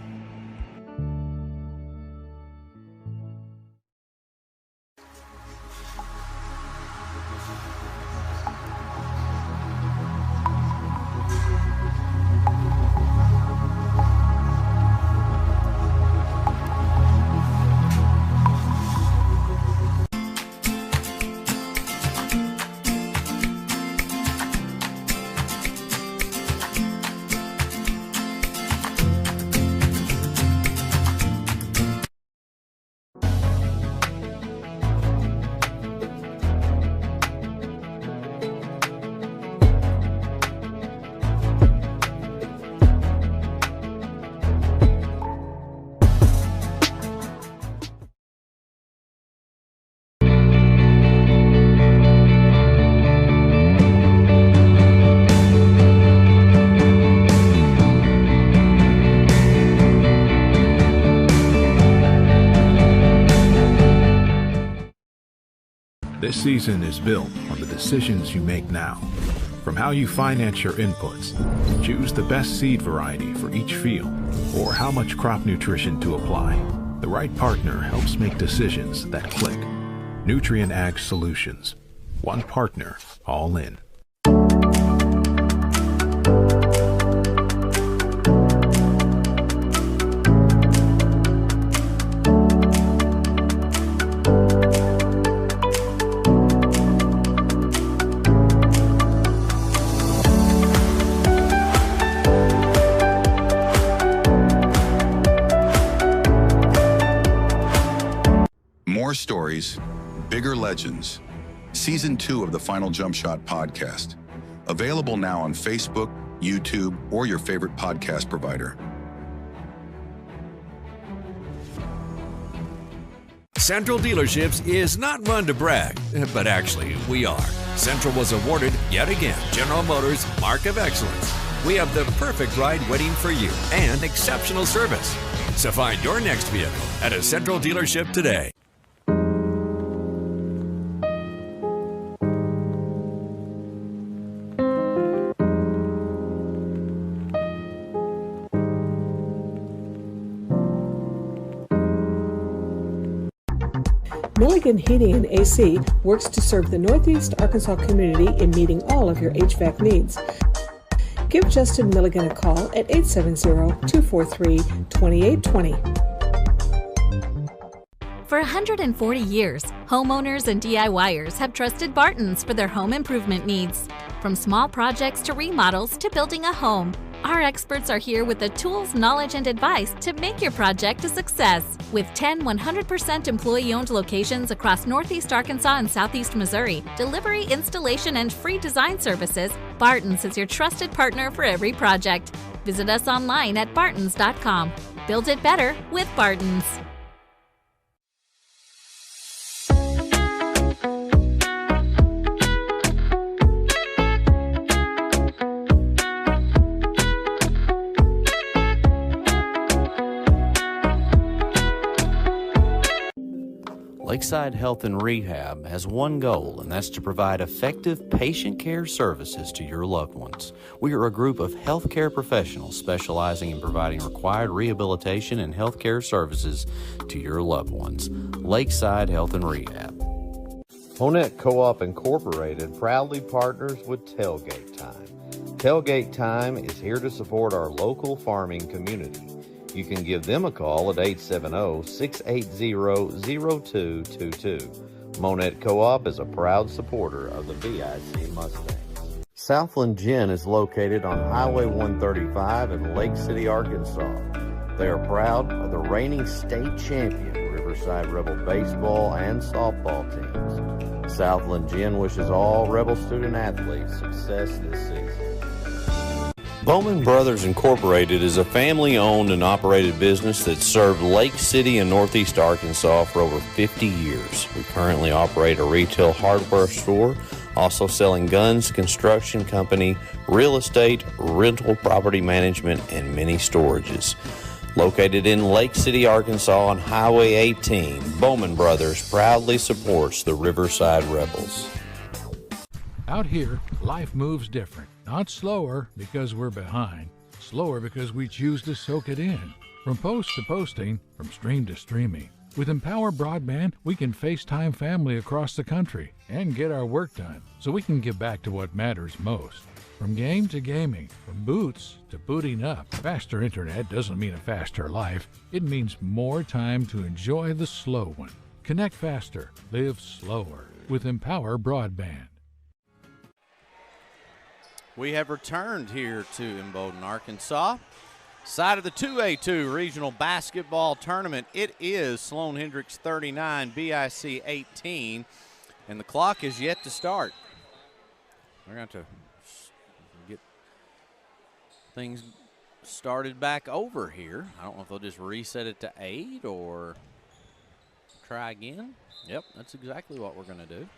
This season is built on the decisions you make now. From how you finance your inputs, choose the best seed variety for each field, or how much crop nutrition to apply. The right partner helps make decisions that click. Nutrient Ag Solutions. One partner, all in. More stories, bigger legends. Season 2 of the Final Jump Shot podcast. Available now on Facebook, YouTube, or your favorite podcast provider. Central Dealerships is not one to brag, but actually we are. Central was awarded, yet again, General Motors Mark of Excellence. We have the perfect ride waiting for you and exceptional service. So find your next vehicle at a Central dealership today. Milligan Heating and AC works to serve the Northeast Arkansas community in meeting all of your HVAC needs. Give Justin Milligan a call at 870-243-2820. For 140 years, homeowners and DIYers have trusted Barton's for their home improvement needs. From small projects to remodels to building a home, our experts are here with the tools, knowledge, and advice to make your project a success. With 10 100% employee-owned locations across Northeast Arkansas and Southeast Missouri, delivery, installation, and free design services, Barton's is your trusted partner for every project. Visit us online at bartons.com. Build it better with Barton's. Lakeside Health and Rehab has one goal, and that's to provide effective patient care services to your loved ones. We are a group of healthcare professionals specializing in providing required rehabilitation and healthcare services to your loved ones. Lakeside Health and Rehab. Honett Co-op Incorporated proudly partners with Tailgate Time. Tailgate Time is here to support our local farming community. You can give them a call at 870-680-0222. Monette Co-op is a proud supporter of the BIC Mustangs. Southland Gin is located on Highway 135 in Lake City, Arkansas. They are proud of the reigning state champion Riverside Rebel baseball and softball teams. Southland Gin wishes all Rebel student athletes success this season. Bowman Brothers Incorporated is a family-owned and operated business that served Lake City and Northeast Arkansas for over 50 years. We currently operate a retail hardware store, also selling guns, construction company, real estate, rental property management, and many storages. Located in Lake City, Arkansas on Highway 18, Bowman Brothers proudly supports the Riverside Rebels. Out here, life moves different. Not slower because we're behind. Slower because we choose to soak it in. From post to posting, from stream to streaming. With Empower Broadband, we can FaceTime family across the country and get our work done so we can get back to what matters most. From game to gaming, from boots to booting up, faster internet doesn't mean a faster life. It means more time to enjoy the slow one. Connect faster, live slower with Empower Broadband. We have returned here to Imboden, Arkansas. Side of the 2A-2 regional basketball tournament. It is Sloan Hendrix 39, BIC 18, and the clock is yet to start. We're going to get things started back over here. I don't know if they'll just reset it to 8 or try again. Yep, that's exactly what we're going to do. And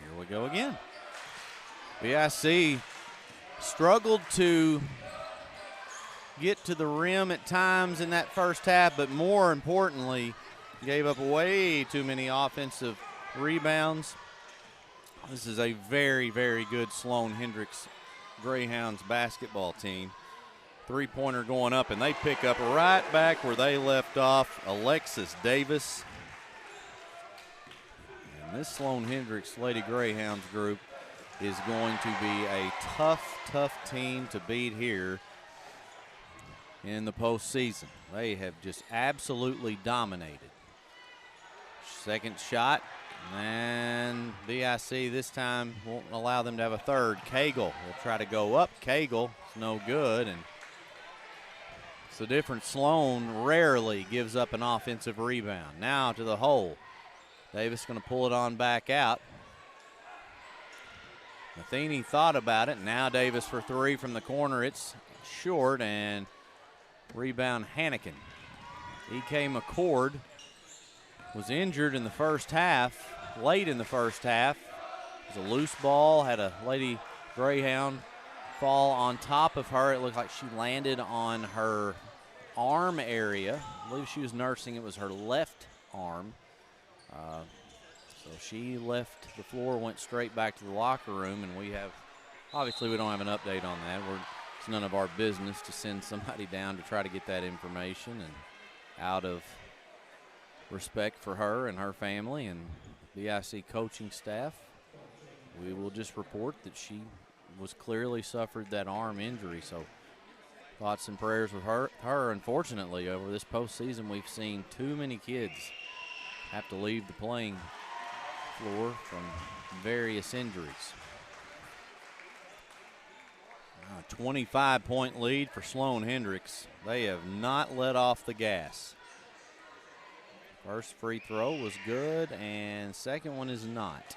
here we go again. BIC struggled to get to the rim at times in that first half, but more importantly, gave up way too many offensive rebounds. This is a very, very good Sloan Hendrix Greyhounds basketball team. Three-pointer going up, and they pick up right back where they left off. Alexis Davis. And this Sloan Hendrix Lady Greyhounds group is going to be a tough, tough team to beat here in the postseason. They have just absolutely dominated. Second shot, and BIC this time won't allow them to have a third. Cagle will try to go up. Cagle is no good, and it's the difference. Sloan rarely gives up an offensive rebound. Now to the hole. Davis going to pull it on back out. Matheny thought about it. Now Davis for three from the corner. It's short, and rebound Hannikin. E.K. McCord was injured in the first half, late in the first half. It was a loose ball, had a Lady Greyhound fall on top of her. It looked like she landed on her arm area. I believe she was nursing. It was her left arm. So she left the floor, went straight back to the locker room, and obviously we don't have an update on that. It's none of our business to send somebody down to try to get that information, and out of respect for her and her family and BIC coaching staff, we will just report that she was clearly suffered that arm injury. So thoughts and prayers with her. Unfortunately, over this postseason, we've seen too many kids have to leave the playing floor from various injuries. 25-point lead for Sloan Hendrix. They have not let off the gas. First free throw was good, and second one is not.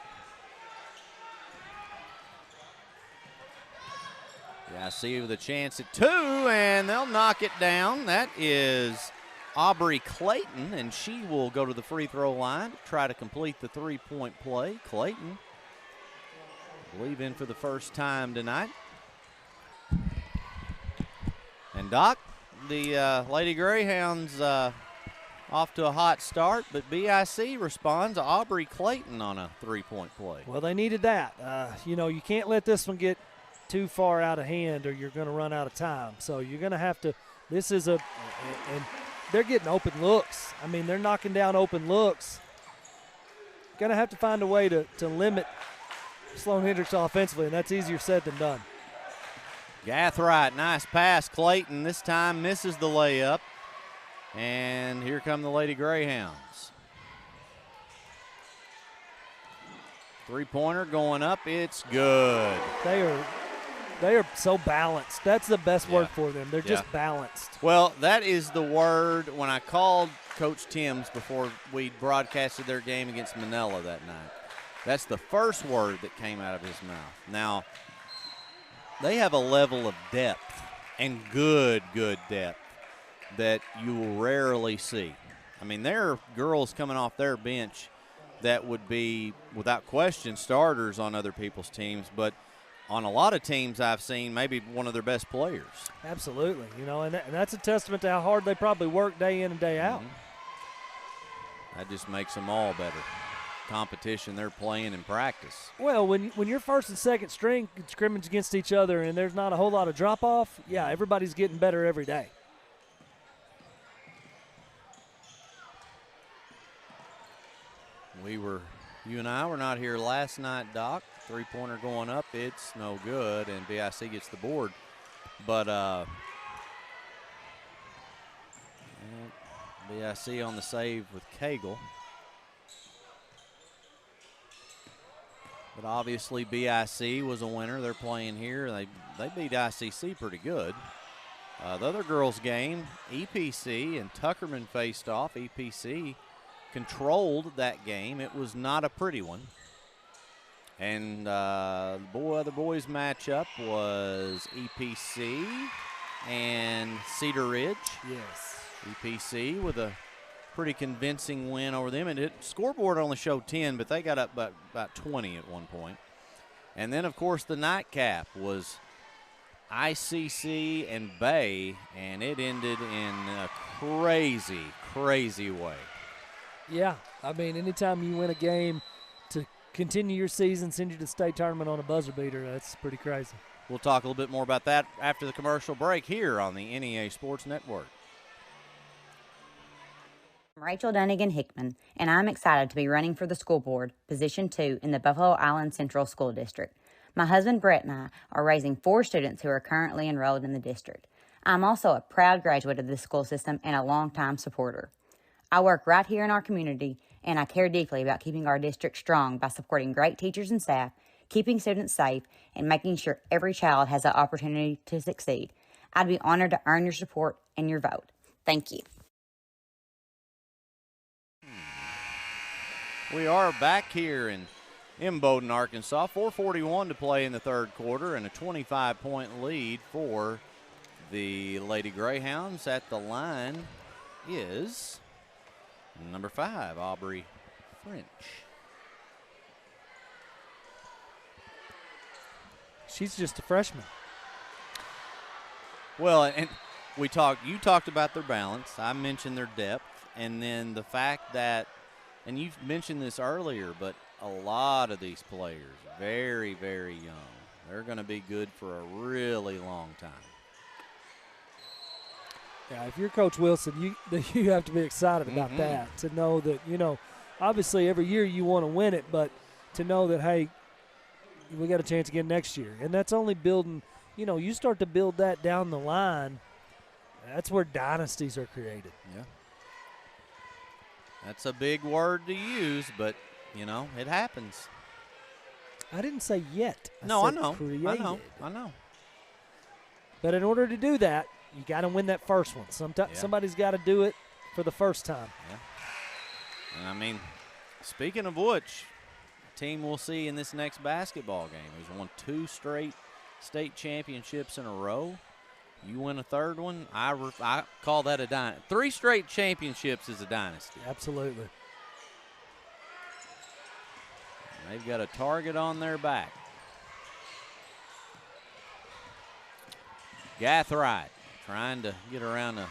Yeah, I see with a chance at two, and they'll knock it down. That is Aubrey Clayton, and she will go to the free throw line to try to complete the three-point play. Clayton, I believe, in for the first time tonight. And Doc, the Lady Greyhounds off to a hot start, but BIC responds to Aubrey Clayton on a three-point play. Well, they needed that. You can't let this one get too far out of hand or you're going to run out of time. So you're going to have to – and they're getting open looks. I mean, they're knocking down open looks. Going to have to find a way to limit Sloan Hendrix offensively, and that's easier said than done. Gathright, nice pass. Clayton this time misses the layup. And here come the Lady Greyhounds. Three-pointer going up. It's good. They are so balanced. That's the best word for them. They're just balanced. Well, that is the word when I called Coach Timms before we broadcasted their game against Manila that night. That's the first word that came out of his mouth. Now, they have a level of depth, and good depth, that you will rarely see. I mean, there are girls coming off their bench that would be, without question, starters on other people's teams, but on a lot of teams I've seen, maybe one of their best players. Absolutely. And that's a testament to how hard they probably work day in and day out. That just makes them all better. Competition they're playing in practice. Well, when you're first and second string scrimmage against each other and there's not a whole lot of drop-off, everybody's getting better every day. You and I were not here last night, Doc. Three-pointer going up, it's no good, and BIC gets the board. But BIC on the save with Cagle. But obviously BIC was a winner. They're playing here. They beat ICC pretty good. The other girls' game, EPC and Tuckerman faced off. EPC controlled that game. It was not a pretty one. And the boys' matchup was EPC and Cedar Ridge. Yes. EPC with a pretty convincing win over them. And scoreboard only showed 10, but they got up about 20 at one point. And then, of course, the nightcap was ICC and Bay, and it ended in a crazy, crazy way. Yeah, I mean, anytime you win a game continue your season, send you to the state tournament on a buzzer beater. That's pretty crazy. We'll talk a little bit more about that after the commercial break here on the NEA Sports Network. I'm Rachel Dunnigan Hickman, and I'm excited to be running for the school board, Position 2 in the Buffalo Island Central School District. My husband Brett and I are raising 4 students who are currently enrolled in the district. I'm also a proud graduate of the school system and a longtime supporter. I work right here in our community, and I care deeply about keeping our district strong by supporting great teachers and staff, keeping students safe, and making sure every child has the opportunity to succeed. I'd be honored to earn your support and your vote. Thank you. We are back here in Bowdoin, Arkansas. 4:41 to play in the third quarter, and a 25-point lead for the Lady Greyhounds. At the line is number 5, Aubrey French. She's just a freshman. Well, and you talked about their balance. I mentioned their depth, and then the fact that, and you've mentioned this earlier, but a lot of these players, very, very young. They're going to be good for a really long time. Yeah, if you're Coach Wilson, you have to be excited about that, to know that, obviously every year you want to win it, but to know that, hey, we got a chance again next year. And that's only building, you start to build that down the line, that's where dynasties are created. Yeah. That's a big word to use, but, it happens. I didn't say yet. I know. Created. I know. But in order to do that, you got to win that first one. Somebody's got to do it for the first time. Yeah. And, speaking of which, the team we'll see in this next basketball game who's won 2 straight state championships in a row. You win a third one, I call that a dynasty. 3 straight championships is a dynasty. Absolutely. They've got a target on their back. Gathright trying to get around a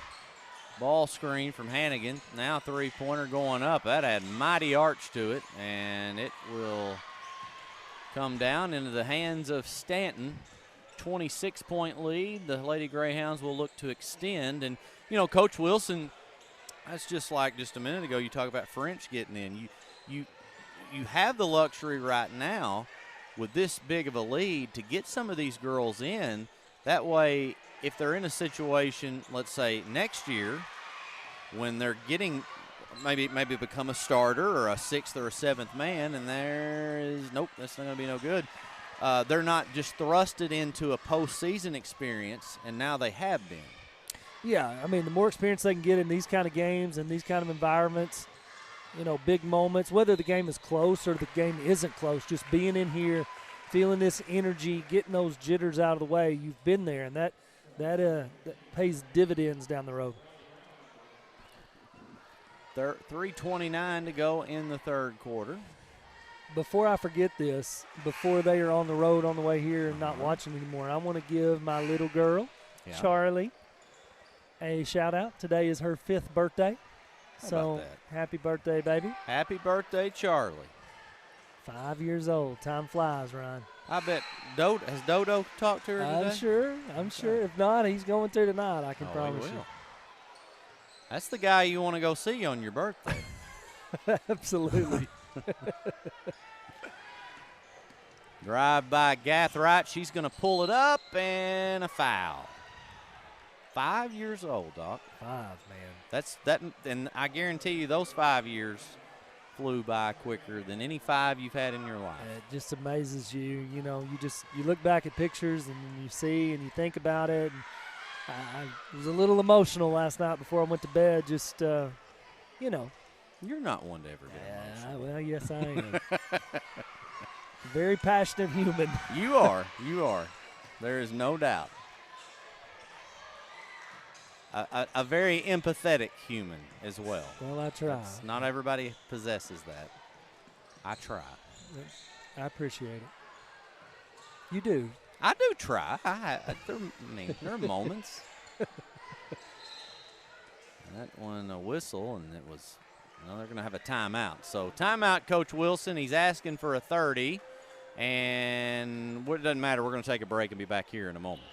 ball screen from Hannigan. Now 3-pointer going up. That had mighty arch to it, and it will come down into the hands of Stanton. 26-point lead. The Lady Greyhounds will look to extend. And, Coach Wilson, that's just like just a minute ago you talk about French getting in. You have the luxury right now with this big of a lead to get some of these girls in. That way, if they're in a situation, let's say next year, when they're getting maybe become a starter or a 6th or a 7th man, and that's not going to be no good. They're not just thrusted into a postseason experience, and now they have been. Yeah, the more experience they can get in these kind of games and these kind of environments, big moments, whether the game is close or the game isn't close, just being in here, feeling this energy, getting those jitters out of the way, you've been there, and that pays dividends down the road. 3:29 to go in the third quarter. Before I forget this, before they are on the road on the way here and not watching anymore, I want to give my little girl, Charlie, a shout-out. Today is her 5th birthday. So happy birthday, baby. Happy birthday, Charlie. 5 years old. Time flies, Ryan. I bet has Dodo talked to her today? I'm sure. If not, he's going to tonight, I can promise you. That's the guy you want to go see on your birthday. Absolutely. Drive by Gathright. She's going to pull it up, and a foul. 5 years old, Doc. 5, man. That's that, and I guarantee you those 5 years flew by quicker than any 5 you've had in your life. It just amazes you. You look back at pictures and you see and you think about it. And I was a little emotional last night before I went to bed. Just, You're not one to ever get emotional. Well, yes, I am. Very passionate human. You are. There is no doubt. A very empathetic human as well. Well, I try. Not everybody possesses that. I try. I appreciate it. You do. I do try. There are moments. That one, a whistle, and it was Well, they're going to have a timeout. So timeout, Coach Wilson. He's asking for a 30. And it doesn't matter. We're going to take a break and be back here in a moment.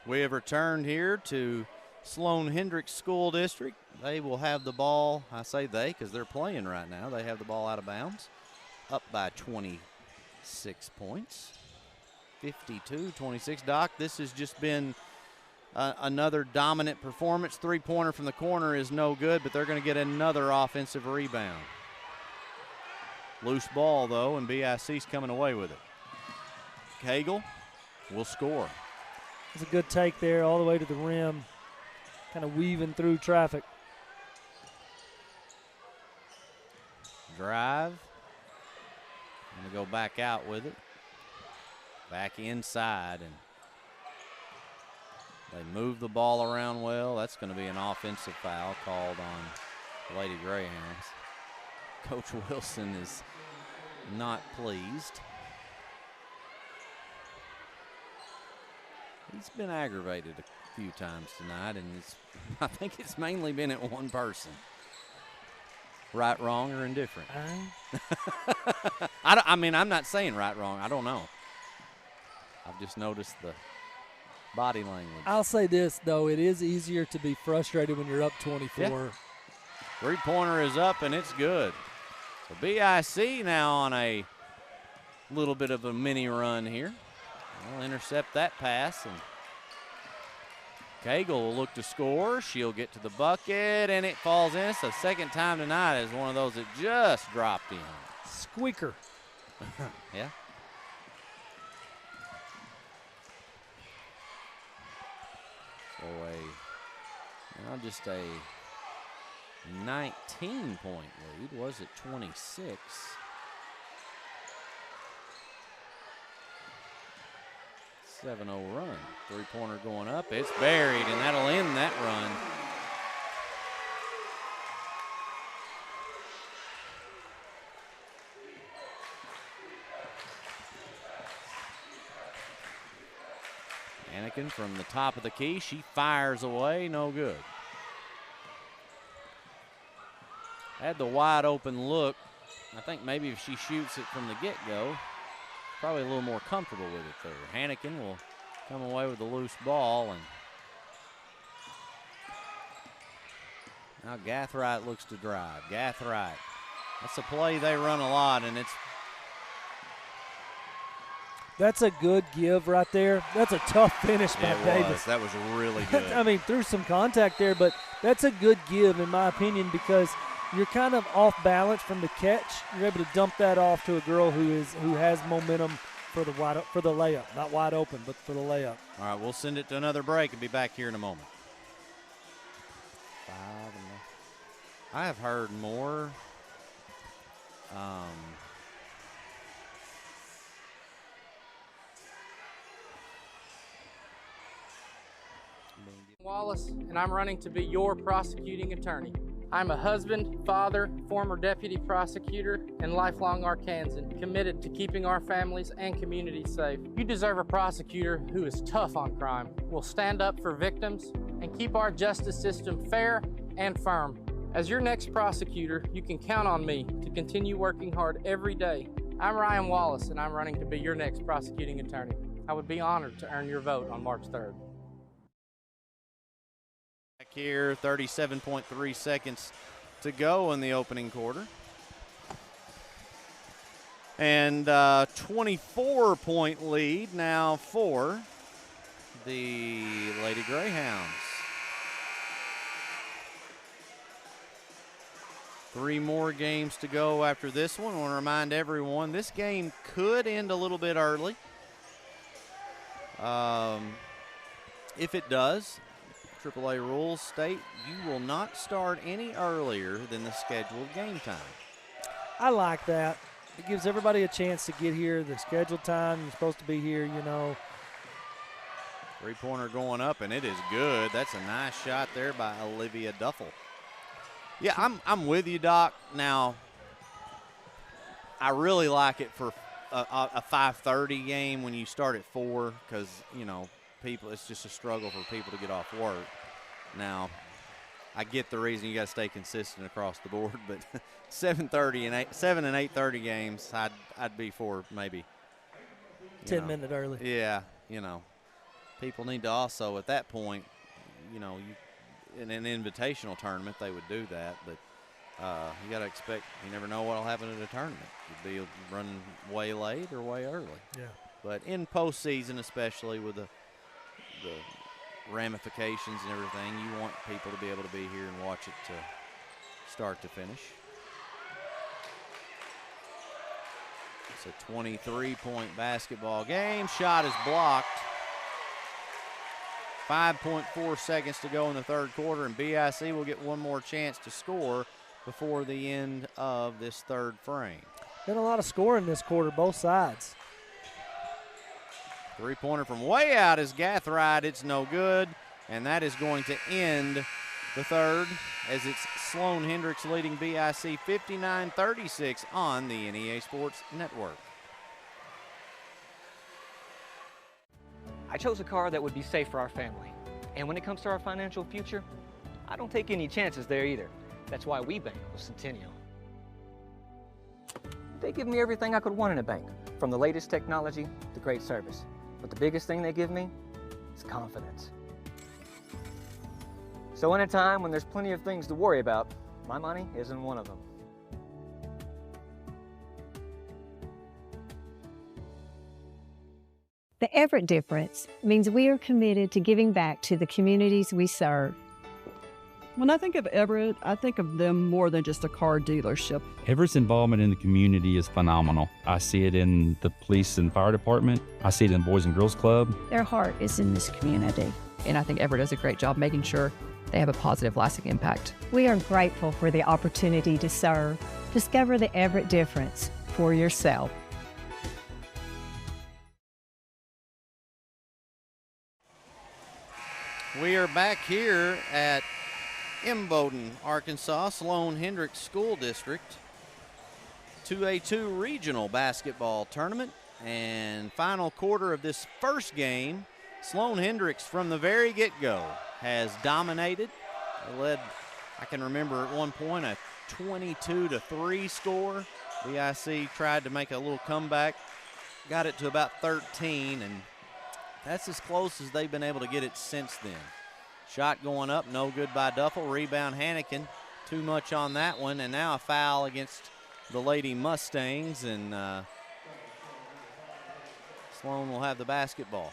We have returned here to Sloan Hendrix School District. They will have the ball. I say they because they're playing right now. They have the ball out of bounds, up by 26 points, 52-26. Doc, this has just been another dominant performance. Three-pointer from the corner is no good, but they're going to get another offensive rebound. Loose ball, though, and BIC's coming away with it. Cagle will score. It's a good take there all the way to the rim, kind of weaving through traffic. Drive. Going to go back out with it. Back inside, and they move the ball around well. That's going to be an offensive foul called on the Lady Greyhounds. Coach Wilson is not pleased. He's been aggravated a few times tonight, and I think it's mainly been at one person. Right, wrong, or indifferent? I mean, I'm not saying right, wrong. I don't know. I've just noticed the body language. I'll say this, though. It is easier to be frustrated when you're up 24. Yeah. Three-pointer is up, and it's good. So BIC now on a little bit of a mini run here. We'll intercept that pass, and Cagle will look to score. She'll get to the bucket, and it falls in. It's the second time tonight is one of those that just dropped in. Squeaker. Yeah. So just a 19-point lead. Was it 26? 7-0 run. Three-pointer going up. It's buried, and that'll end that run. Anakin from the top of the key. She fires away. No good. Had the wide open look. I think maybe if she shoots it from the get-go, probably a little more comfortable with it there. Hannikin will come away with the loose ball, and now Gathright looks to drive. Gathright, that's a play they run a lot, and that's a good give right there. That's a tough finish by Davis. That was really good. I mean, threw some contact there, but that's a good give in my opinion because you're kind of off balance from the catch. You're able to dump that off to a girl who has momentum for the layup. Not wide open, but for the layup. All right, we'll send it to another break and be back here in a moment. I have heard more Wallace, and I'm running to be your prosecuting attorney. I'm a husband, father, former deputy prosecutor, and lifelong Arkansan, committed to keeping our families and communities safe. You deserve a prosecutor who is tough on crime, will stand up for victims, and keep our justice system fair and firm. As your next prosecutor, you can count on me to continue working hard every day. I'm Ryan Wallace, and I'm running to be your next prosecuting attorney. I would be honored to earn your vote on March 3rd. here. 37.3 seconds to go in the opening quarter. And 24-point lead now for the Lady Greyhounds. 3 more games to go after this one. I want to remind everyone this game could end a little bit early. If it does, AAA rules state you will not start any earlier than the scheduled game time. I like that. It gives everybody a chance to get here. The scheduled time, you're supposed to be here, you know. 3-pointer going up, and it is good. That's a nice shot there by Olivia Duffel. Yeah, I'm with you, Doc. Now, I really like it for a 5:30 game when you start at 4 because, you know, it's just a struggle for people to get off work. Now, I get the reason you got to stay consistent across the board, but 7:30 and 7 and 8:30 games, I'd be for maybe 10 minutes early. Yeah, you know, people need to also at that point, you know, in an invitational tournament they would do that, but you got to expect you never know what'll happen at a tournament. You'd be running way late or way early. Yeah. But in postseason, especially with the ramifications and everything, you want people to be able to be here and watch it to start to finish. It's a 23-point basketball game. Shot is blocked. 5.4 seconds to go in the third quarter, and BIC will get one more chance to score before the end of this third frame. Been a lot of scoring this quarter, both sides. 3-pointer from way out is Gathright. It's no good, and that is going to end the third as it's Sloan Hendrix leading BIC 59-36 on the NEA Sports Network. I chose a car that would be safe for our family. And when it comes to our financial future, I don't take any chances there either. That's why we bank with Centennial. They give me everything I could want in a bank, from the latest technology to great service. But the biggest thing they give me is confidence. So in a time when there's plenty of things to worry about, my money isn't one of them. The Everett difference means we are committed to giving back to the communities we serve. When I think of Everett, I think of them more than just a car dealership. Everett's involvement in the community is phenomenal. I see it in the police and fire department. I see it in the Boys and Girls Club. Their heart is in this community. And I think Everett does a great job making sure they have a positive, lasting impact. We are grateful for the opportunity to serve. Discover the Everett difference for yourself. We are back here at Imboden, Arkansas, Sloan Hendrix School District, 2A-2 regional basketball tournament, and final quarter of this first game. Sloan Hendrix from the very get-go has dominated. They led, I can remember at one point, a 22-3 score. BIC tried to make a little comeback, got it to about 13, and that's as close as they've been able to get it since then. Shot going up, no good by Duffel. Rebound Hannikin, too much on that one. And now a foul against the Lady Mustangs, and Sloan will have the basketball.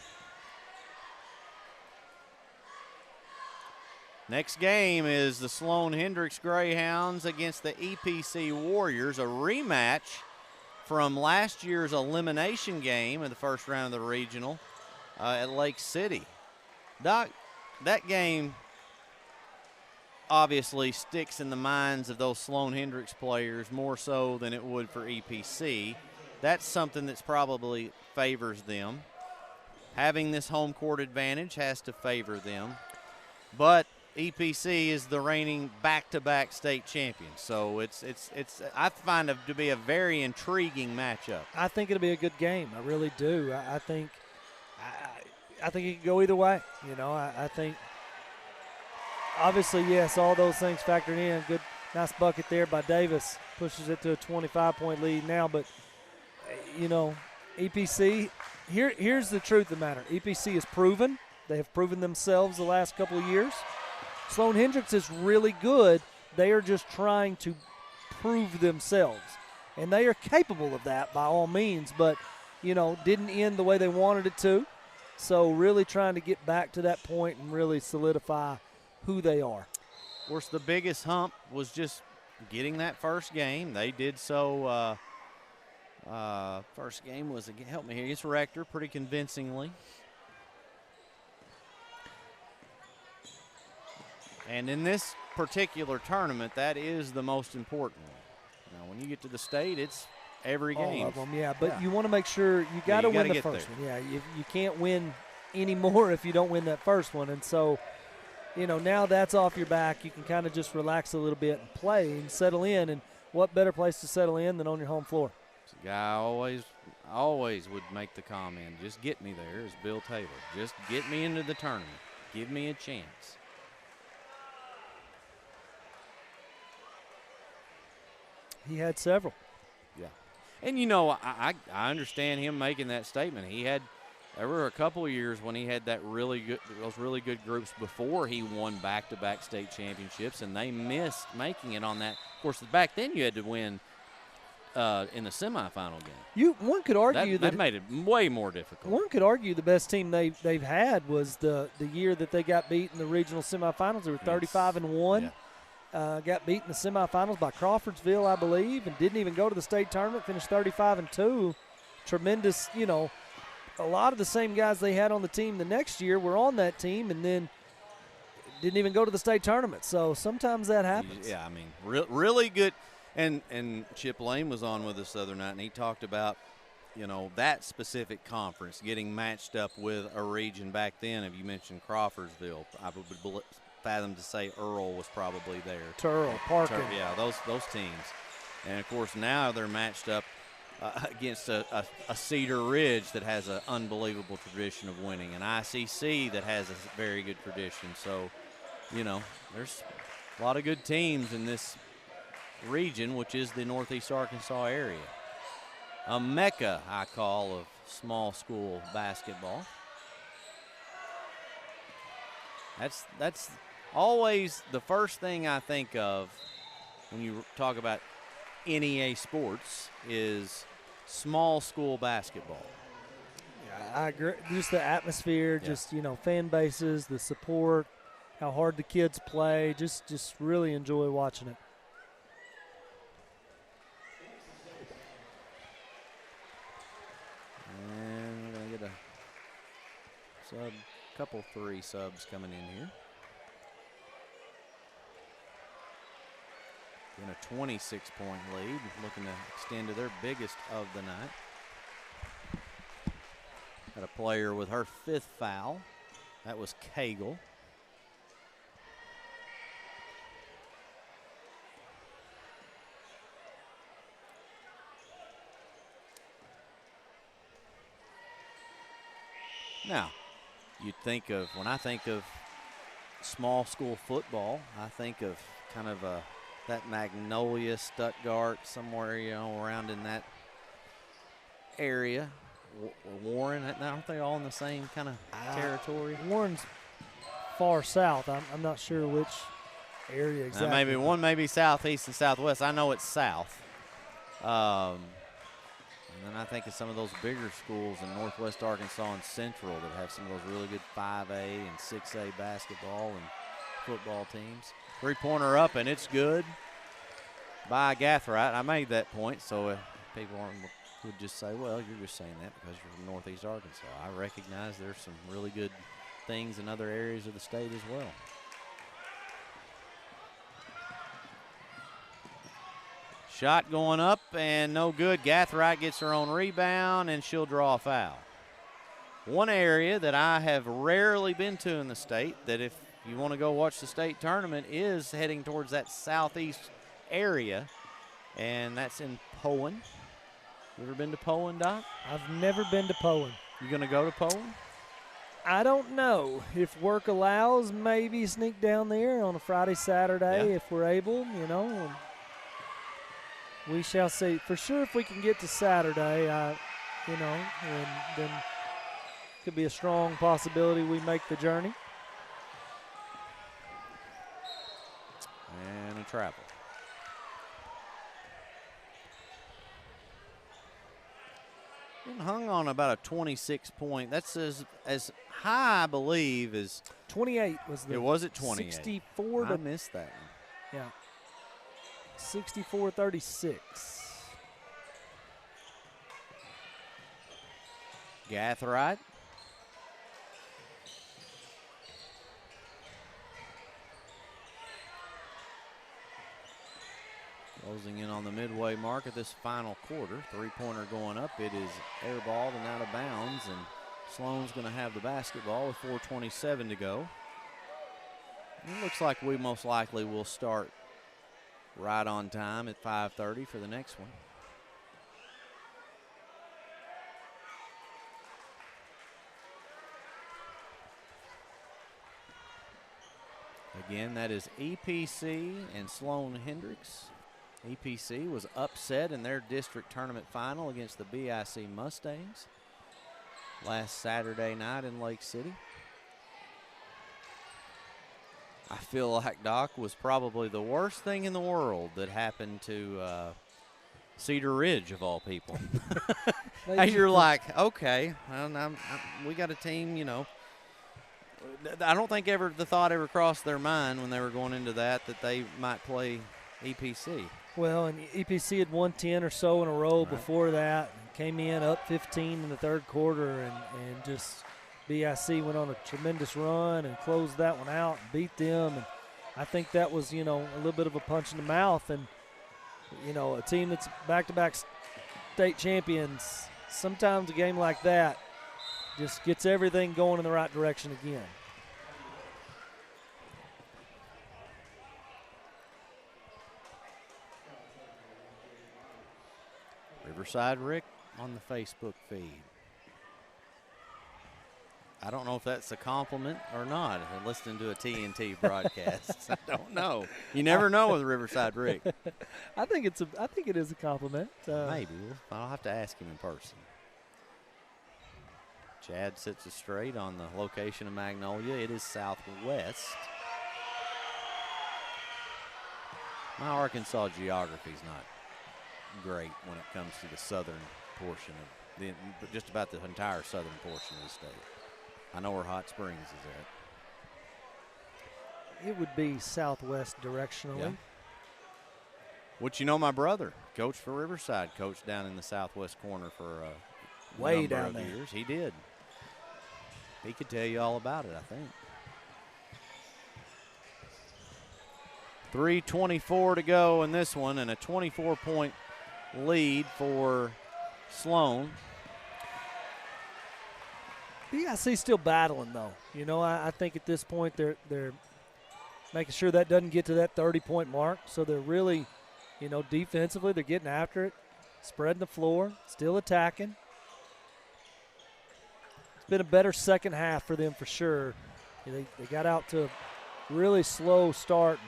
Next game is the Sloan Hendrix Greyhounds against the EPC Warriors, a rematch from last year's elimination game in the first round of the regional at Lake City. Doc, that game obviously sticks in the minds of those Sloan Hendrix players more so than it would for EPC. That's something that's probably favors them. Having this home court advantage has to favor them. But EPC is the reigning back-to-back state champion. So it's I find it to be a very intriguing matchup. I think it'll be a good game. I really do. I think it can go either way. You know, I think obviously, yes, all those things factored in. Good, nice bucket there by Davis. Pushes it to a 25-point lead now. But, you know, EPC, here's the truth of the matter. EPC is proven. They have proven themselves the last couple of years. Sloan Hendrix is really good. They are just trying to prove themselves. And they are capable of that by all means, but, didn't end the way they wanted it to. So really trying to get back to that point and really solidify who they are. Of course, the biggest hump was just getting that first game. They did so. First game was, help me here, against Rector pretty convincingly. And in this particular tournament, that is the most important one. Now, when you get to the state, it's every game. All of them, yeah. But you want to make sure you got to win the first one. Yeah, you can't win any more if you don't win that first one. And so, now that's off your back. You can kind of just relax a little bit and play and settle in. And what better place to settle in than on your home floor? The guy always would make the comment, just get me there, is Bill Taylor. Just get me into the tournament. Give me a chance. He had several. Yeah. And, I understand him making that statement. There were a couple of years when he had those really good groups before he won back-to-back state championships, and they missed making it on that. Of course, back then you had to win in the semifinal game. One could argue that made it way more difficult. One could argue the best team they've had was the year that they got beat in the regional semifinals. They were 35-1. Yeah. Got beat in the semifinals by Crawfordsville, I believe, and didn't even go to the state tournament. Finished 35-2. Tremendous, a lot of the same guys they had on the team the next year were on that team, and then didn't even go to the state tournament. So sometimes that happens. Yeah, I mean, really good. And Chip Lane was on with us the other night, and he talked about, that specific conference getting matched up with a region back then. If you mentioned Crawfordsville, I would fathom to say Earl was probably there. Turl, Parkin. Yeah, those teams. And, of course, now they're matched up against a Cedar Ridge that has an unbelievable tradition of winning, an ICC that has a very good tradition. So, there's a lot of good teams in this region, which is the Northeast Arkansas area. A mecca, I call, of small school basketball. That's always the first thing I think of when you talk about NEA sports is small school basketball. Yeah, I agree. Just the atmosphere, just fan bases, the support, how hard the kids play. Just really enjoy watching it. And we're gonna get a couple 3 subs coming in here. In a 26-point lead, looking to extend to their biggest of the night. Got a player with her 5th foul. That was Cagle. Now, when I think of small school football, I think of kind of that Magnolia, Stuttgart, somewhere, around in that area. Warren, aren't they all in the same kind of territory? Warren's far south. I'm not sure which area exactly. Maybe southeast and southwest. I know it's south. And then I think of some of those bigger schools in Northwest Arkansas and Central that have some of those really good 5A and 6A basketball and football teams. 3-pointer up, and it's good by Gathright. I made that point, so people would just say, well, you're just saying that because you're from Northeast Arkansas. I recognize there's some really good things in other areas of the state as well. Shot going up and no good. Gathright gets her own rebound, and she'll draw a foul. One area that I have rarely been to in the state that if you want to go watch the state tournament is heading towards that southeast area, and that's in Poen. You ever been to Poen, Doc? I've never been to Poen. You going to go to Poen? I don't know. If work allows, maybe sneak down there on a Friday, Saturday if we're able, We shall see. For sure, if we can get to Saturday, and then could be a strong possibility we make the journey. And a travel. Been hung on about a 26-point. That's as high, I believe, as 28 was the. It was at 28. 64 I missed that one. Yeah. 64-36. Gathright. Closing in on the midway mark of this final quarter. Three-pointer going up. It is airballed and out of bounds, and Sloan's going to have the basketball with 4:27 to go. It looks like we most likely will start right on time at 5:30 for the next one. Again, that is EPC and Sloan Hendrix. EPC was upset in their district tournament final against the BIC Mustangs last Saturday night in Lake City. I feel like, Doc, was probably the worst thing in the world that happened to Cedar Ridge, of all people. Hey, you're like, okay, well, we got a team, you know. I don't think the thought ever crossed their mind when they were going into that they might play EPC. Well, and EPC had won 10 or so in a row before that. And came in up 15 in the third quarter, and just BIC went on a tremendous run and closed that one out and beat them. And I think that was, you know, a little bit of a punch in the mouth. And, you know, a team that's back-to-back state champions, sometimes a game like that just gets everything going in the right direction again. Riverside Rick on the Facebook feed. I don't know if that's a compliment or not. Listening to a TNT broadcast, I don't know. You never know with Riverside Rick. I think it is a compliment. Maybe I'll have to ask him in person. Chad sits us straight on the location of Magnolia. It is southwest. My Arkansas geography is not great when it comes to the southern portion of just about the entire southern portion of the state. I know where Hot Springs is at. It would be southwest directionally. Yeah. Which, you know, my brother coached for Riverside, coached down in the southwest corner for a way number down of there. years. He did. He could tell you all about it, I think. 3:24 to go in this one, and a 24-point lead for Sloan. BIC still battling, though. You know, I think at this point they're making sure that doesn't get to that 30-point mark. So they're really, you know, defensively they're getting after it, spreading the floor, still attacking. It's been a better second half for them for sure. They got out to a really slow start,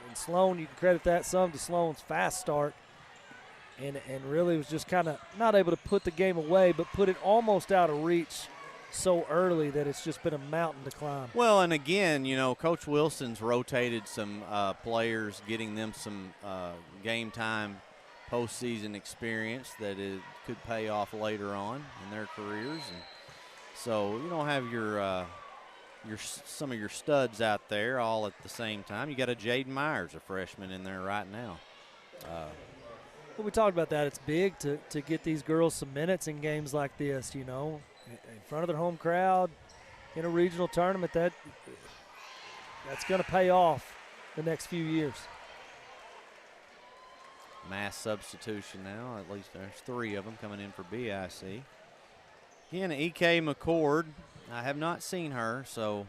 and Sloan, you can credit that some to Sloan's fast start. And really was just kind of not able to put the game away, but put it almost out of reach so early that it's just been a mountain to climb. Well, and again, you know, Coach Wilson's rotated some players, getting them some game time postseason experience that could pay off later on in their careers. And so you don't have some of your studs out there all at the same time. You got a Jaden Myers, a freshman, in there right now. Well, we talked about that. It's big to get these girls some minutes in games like this, you know, in front of their home crowd in a regional tournament. That's going to pay off the next few years. Mass substitution now. At least there's 3 of them coming in for BIC. Again, E.K. McCord. I have not seen her, so,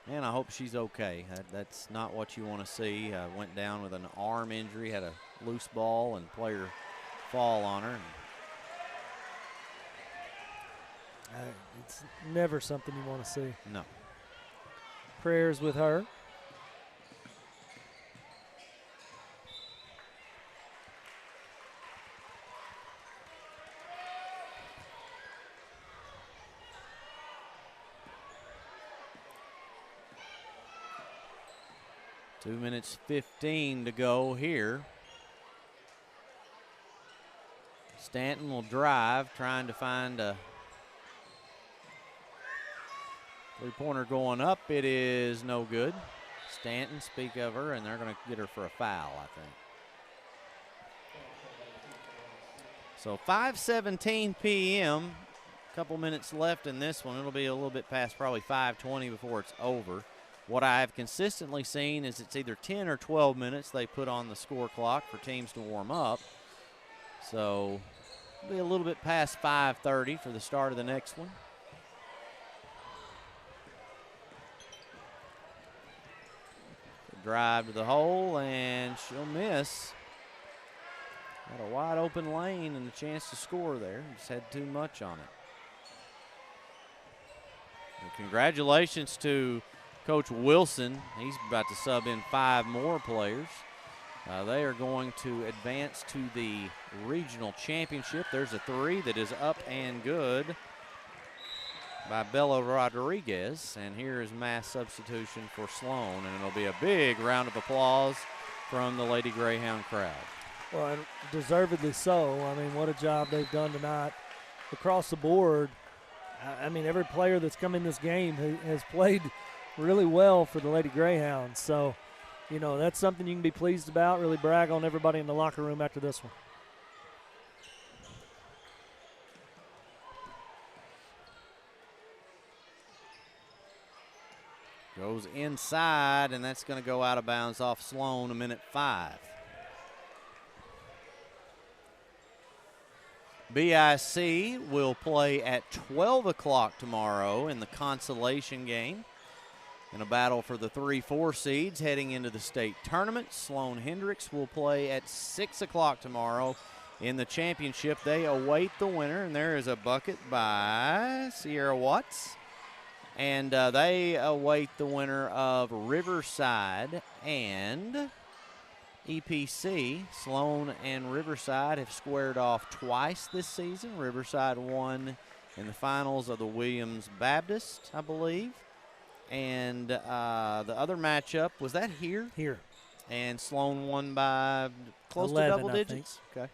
man, I hope she's okay. That's not what you want to see. Went down with an arm injury, had a loose ball and player fall on her. It's never something you want to see. No. Prayers with her. 2 minutes 15 to go here. Stanton will drive, trying to find a three-pointer going up. It is no good. Stanton, speak of her, and they're going to get her for a foul, I think. So 5:17 p.m., a couple minutes left in this one. It'll be a little bit past probably 5:20 before it's over. What I have consistently seen is it's either 10 or 12 minutes they put on the score clock for teams to warm up. So it'll be a little bit past 5:30 for the start of the next one. Drive to the hole, and she'll miss. Got a wide open lane and a chance to score there. Just had too much on it. And congratulations to Coach Wilson. He's about to sub in 5 more players. They are going to advance to the regional championship. There's a 3 that is up and good by Bella Rodriguez. And here is mass substitution for Sloan. And it'll be a big round of applause from the Lady Greyhound crowd. Well, and deservedly so. I mean, what a job they've done tonight across the board. I mean, every player that's come in this game has played really well for the Lady Greyhounds. So, you know, that's something you can be pleased about, really brag on everybody in the locker room after this one. Goes inside, and that's going to go out of bounds off Sloan, a minute 5. BIC will play at 12 o'clock tomorrow in the consolation game in a battle for the 3-4 seeds heading into the state tournament. Sloan Hendrix will play at 6 o'clock tomorrow in the championship. They await the winner, and there is a bucket by Sierra Watts. And they await the winner of Riverside and EPC. Sloan and Riverside have squared off twice this season. Riverside won in the finals of the Williams Baptist, I believe. And the other matchup, was that here? Here. And Sloan won by close 11, to double digits. Okay.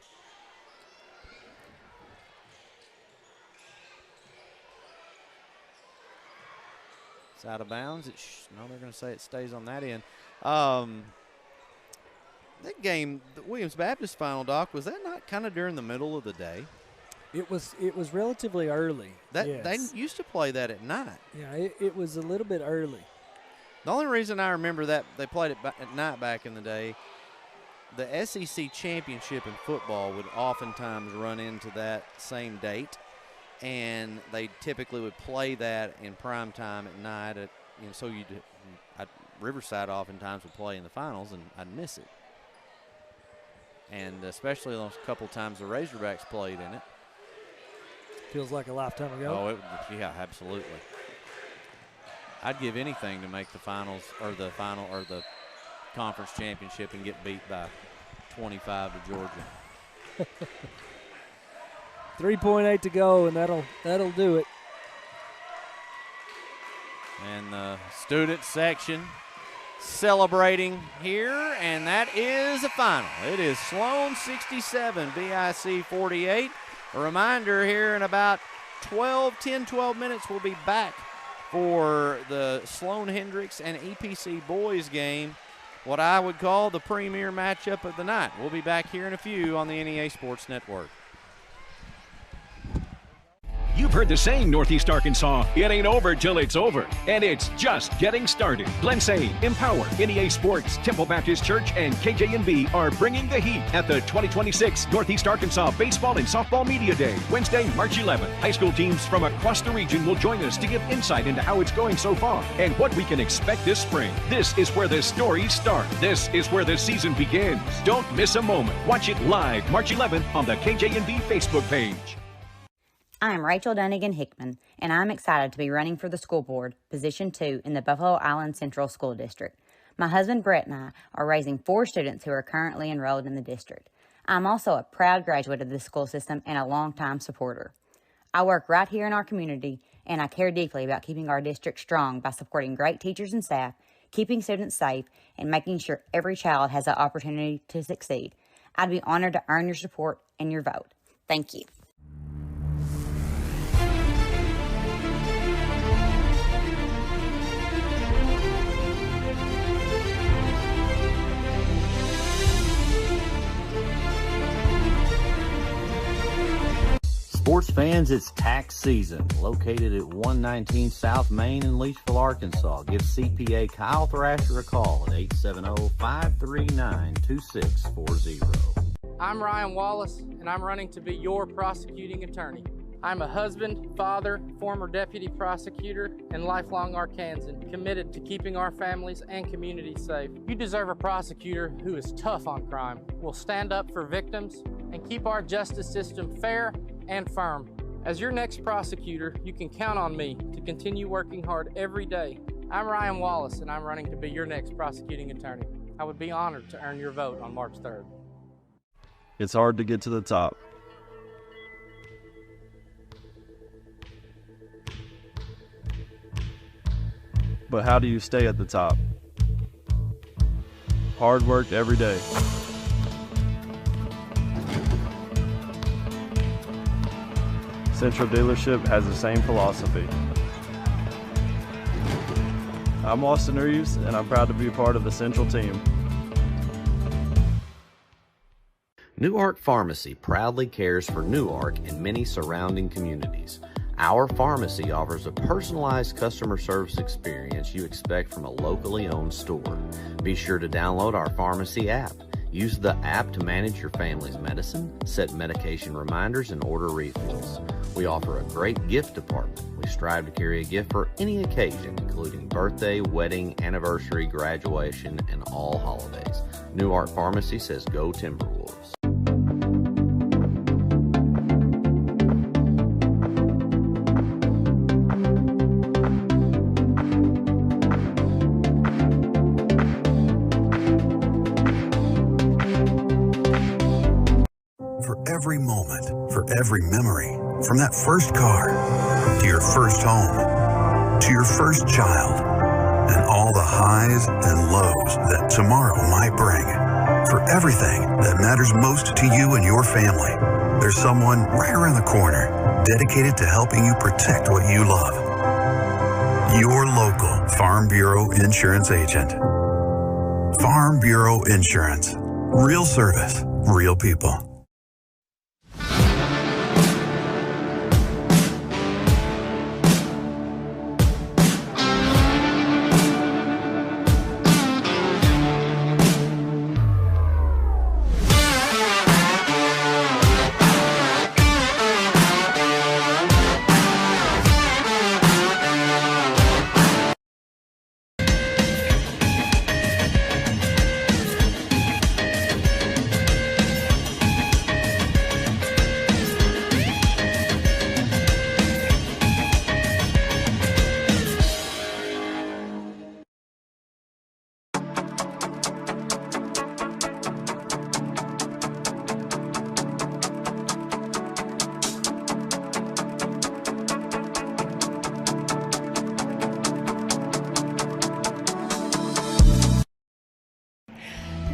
It's out of bounds. No, they're going to say it stays on that end. That game, the Williams Baptist final, Doc, was that not kind of during the middle of the day? It was relatively early. They used to play that at night. Yeah, it was a little bit early. The only reason I remember that they played it at night back in the day, the SEC championship in football would oftentimes run into that same date, and they typically would play that in prime time at night. Riverside oftentimes would play in the finals, and I'd miss it. And especially those couple times the Razorbacks played in it. Feels like a lifetime ago. Oh, yeah, absolutely. I'd give anything to make the finals or the conference championship and get beat by 25 to Georgia. 3.8 to go, and that'll do it. And the student section celebrating here, and that is a final. It is Sloan 67, BIC 48. A reminder here in about 10-12 minutes we'll be back for the Sloan Hendrix and EPC boys game, what I would call the premier matchup of the night. We'll be back here in a few on the NEA Sports Network. You've heard the saying, Northeast Arkansas, it ain't over till it's over. And it's just getting started. Glensay, Empower, NEA Sports, Temple Baptist Church, and KJNB are bringing the heat at the 2026 Northeast Arkansas Baseball and Softball Media Day, Wednesday, March 11th. High school teams from across the region will join us to give insight into how it's going so far and what we can expect this spring. This is where the stories start. This is where the season begins. Don't miss a moment. Watch it live March 11th on the KJNB Facebook page. I'm Rachel Dunnigan Hickman, and I'm excited to be running for the school board, Position 2 in the Buffalo Island Central School District. My husband Brett and I are raising 4 students who are currently enrolled in the district. I'm also a proud graduate of the school system and a longtime supporter. I work right here in our community, and I care deeply about keeping our district strong by supporting great teachers and staff, keeping students safe, and making sure every child has the opportunity to succeed. I'd be honored to earn your support and your vote. Thank you. Sports fans, it's tax season. Located at 119 South Main in Leachville, Arkansas. Give CPA Kyle Thrasher a call at 870-539-2640. I'm Ryan Wallace, and I'm running to be your prosecuting attorney. I'm a husband, father, former deputy prosecutor, and lifelong Arkansan, committed to keeping our families and communities safe. You deserve a prosecutor who is tough on crime, will stand up for victims, and keep our justice system fair and firm. As your next prosecutor, you can count on me to continue working hard every day. I'm Ryan Wallace, and I'm running to be your next prosecuting attorney. I would be honored to earn your vote on March 3rd. It's hard to get to the top. But how do you stay at the top? Hard work every day. Central Dealership has the same philosophy. I'm Austin Reeves, and I'm proud to be a part of the Central team. Newark Pharmacy proudly cares for Newark and many surrounding communities. Our pharmacy offers a personalized customer service experience you expect from a locally owned store. Be sure to download our pharmacy app. Use the app to manage your family's medicine, set medication reminders, and order refills. We offer a great gift department. We strive to carry a gift for any occasion, including birthday, wedding, anniversary, graduation, and all holidays. Newark Pharmacy says go Timberwolves. Every moment, for every memory, from that first car, to your first home, to your first child, and all the highs and lows that tomorrow might bring. For everything that matters most to you and your family, there's someone right around the corner dedicated to helping you protect what you love. Your local Farm Bureau Insurance agent. Farm Bureau Insurance. Real service, real people.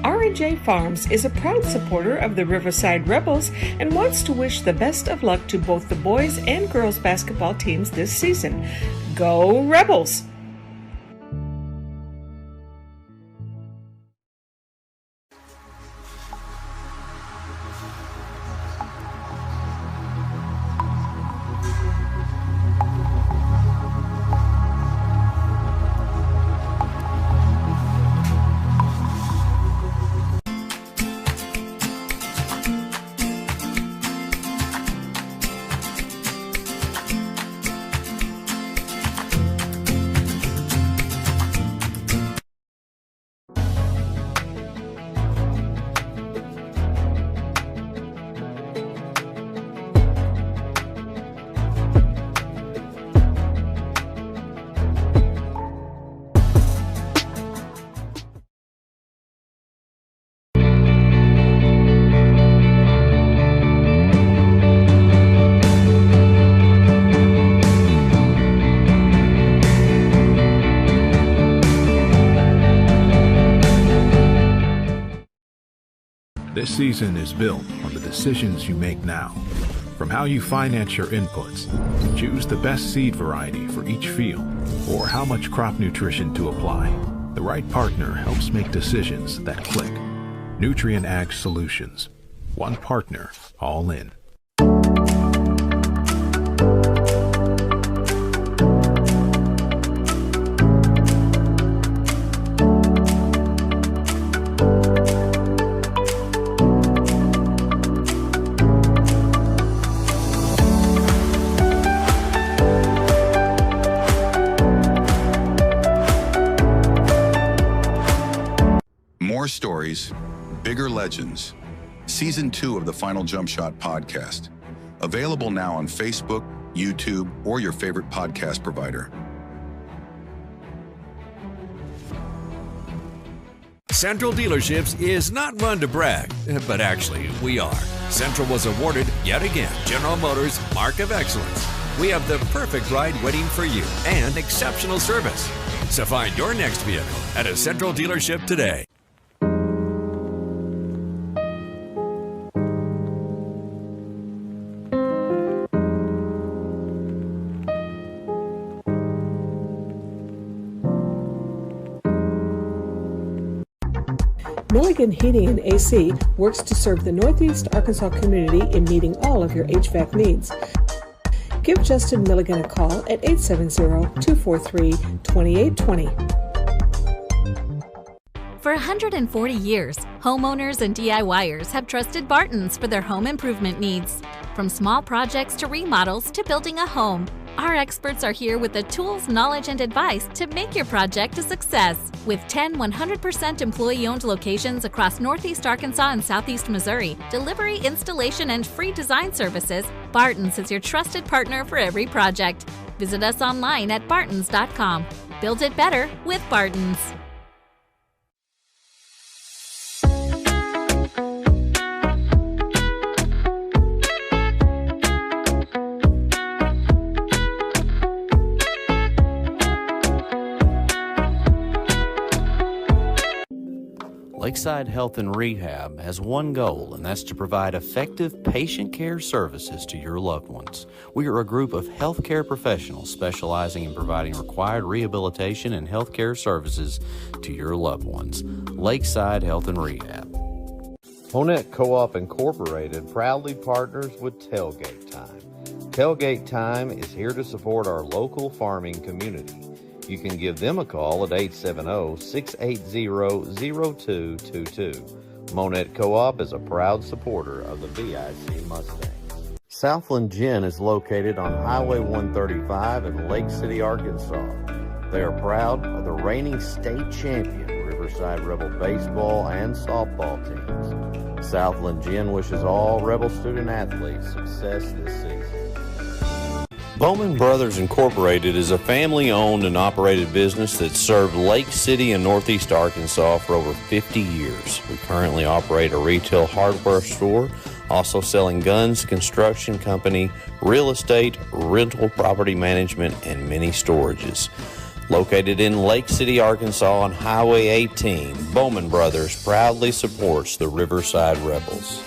R&J Farms is a proud supporter of the Riverside Rebels and wants to wish the best of luck to both the boys and girls basketball teams this season. Go Rebels! This season is built on the decisions you make now. From how you finance your inputs, choose the best seed variety for each field, or how much crop nutrition to apply. The right partner helps make decisions that click. Nutrient Ag Solutions. One partner, all in. More stories, bigger legends. Season 2 of the Final Jump Shot podcast. Available now on Facebook, YouTube, or your favorite podcast provider. Central Dealerships is not run to brag, but actually we are. Central was awarded, yet again, General Motors Mark of Excellence. We have the perfect ride waiting for you and exceptional service. So find your next vehicle at a Central dealership today. Milligan Heating and AC works to serve the Northeast Arkansas community in meeting all of your HVAC needs. Give Justin Milligan a call at 870-243-2820. For 140 years, homeowners and DIYers have trusted Barton's for their home improvement needs. From small projects to remodels to building a home, our experts are here with the tools, knowledge, and advice to make your project a success. With 10 100% employee-owned locations across Northeast Arkansas and Southeast Missouri, delivery, installation, and free design services, Barton's is your trusted partner for every project. Visit us online at bartons.com. Build it better with Barton's. Lakeside Health and Rehab has one goal, and that's to provide effective patient care services to your loved ones. We are a group of healthcare professionals specializing in providing required rehabilitation and healthcare services to your loved ones. Lakeside Health and Rehab. Honett Co-op Incorporated proudly partners with Tailgate Time. Tailgate Time is here to support our local farming community. You can give them a call at 870-680-0222. Monette Co-op is a proud supporter of the BIC Mustangs. Southland Gin is located on Highway 135 in Lake City, Arkansas. They are proud of the reigning state champion Riverside Rebel baseball and softball teams. Southland Gin wishes all Rebel student athletes success this season. Bowman Brothers Incorporated is a family-owned and operated business that served Lake City and Northeast Arkansas for over 50 years. We currently operate a retail hardware store, also selling guns, construction company, real estate, rental property management, and many storages. Located in Lake City, Arkansas on Highway 18, Bowman Brothers proudly supports the Riverside Rebels.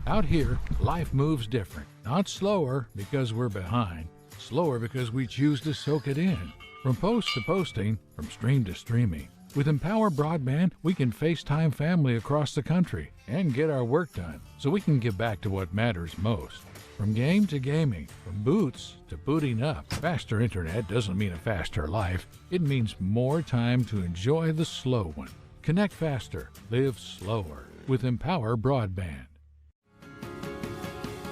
Out here, life moves different. Not slower because we're behind. Slower because we choose to soak it in. From post to posting, from stream to streaming. With Empower Broadband, we can FaceTime family across the country and get our work done so we can get back to what matters most. From game to gaming, from boots to booting up. Faster internet doesn't mean a faster life. It means more time to enjoy the slow one. Connect faster, live slower with Empower Broadband.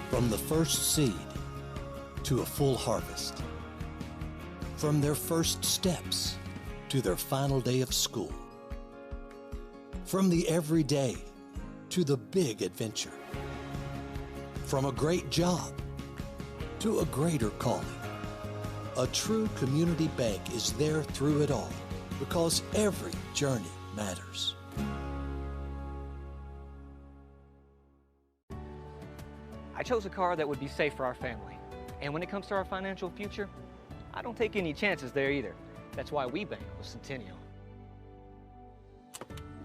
From the first seed to a full harvest. From their first steps to their final day of school. From the everyday to the big adventure. From a great job to a greater calling. A true community bank is there through it all because every journey matters. I chose a car that would be safe for our family. And when it comes to our financial future, I don't take any chances there either. That's why we bank with Centennial.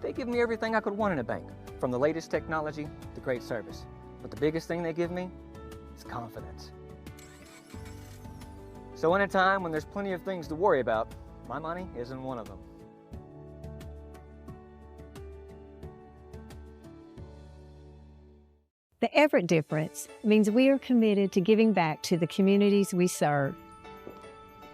They give me everything I could want in a bank, from the latest technology to great service. But the biggest thing they give me is confidence. So in a time when there's plenty of things to worry about, my money isn't one of them. The Everett difference means we are committed to giving back to the communities we serve.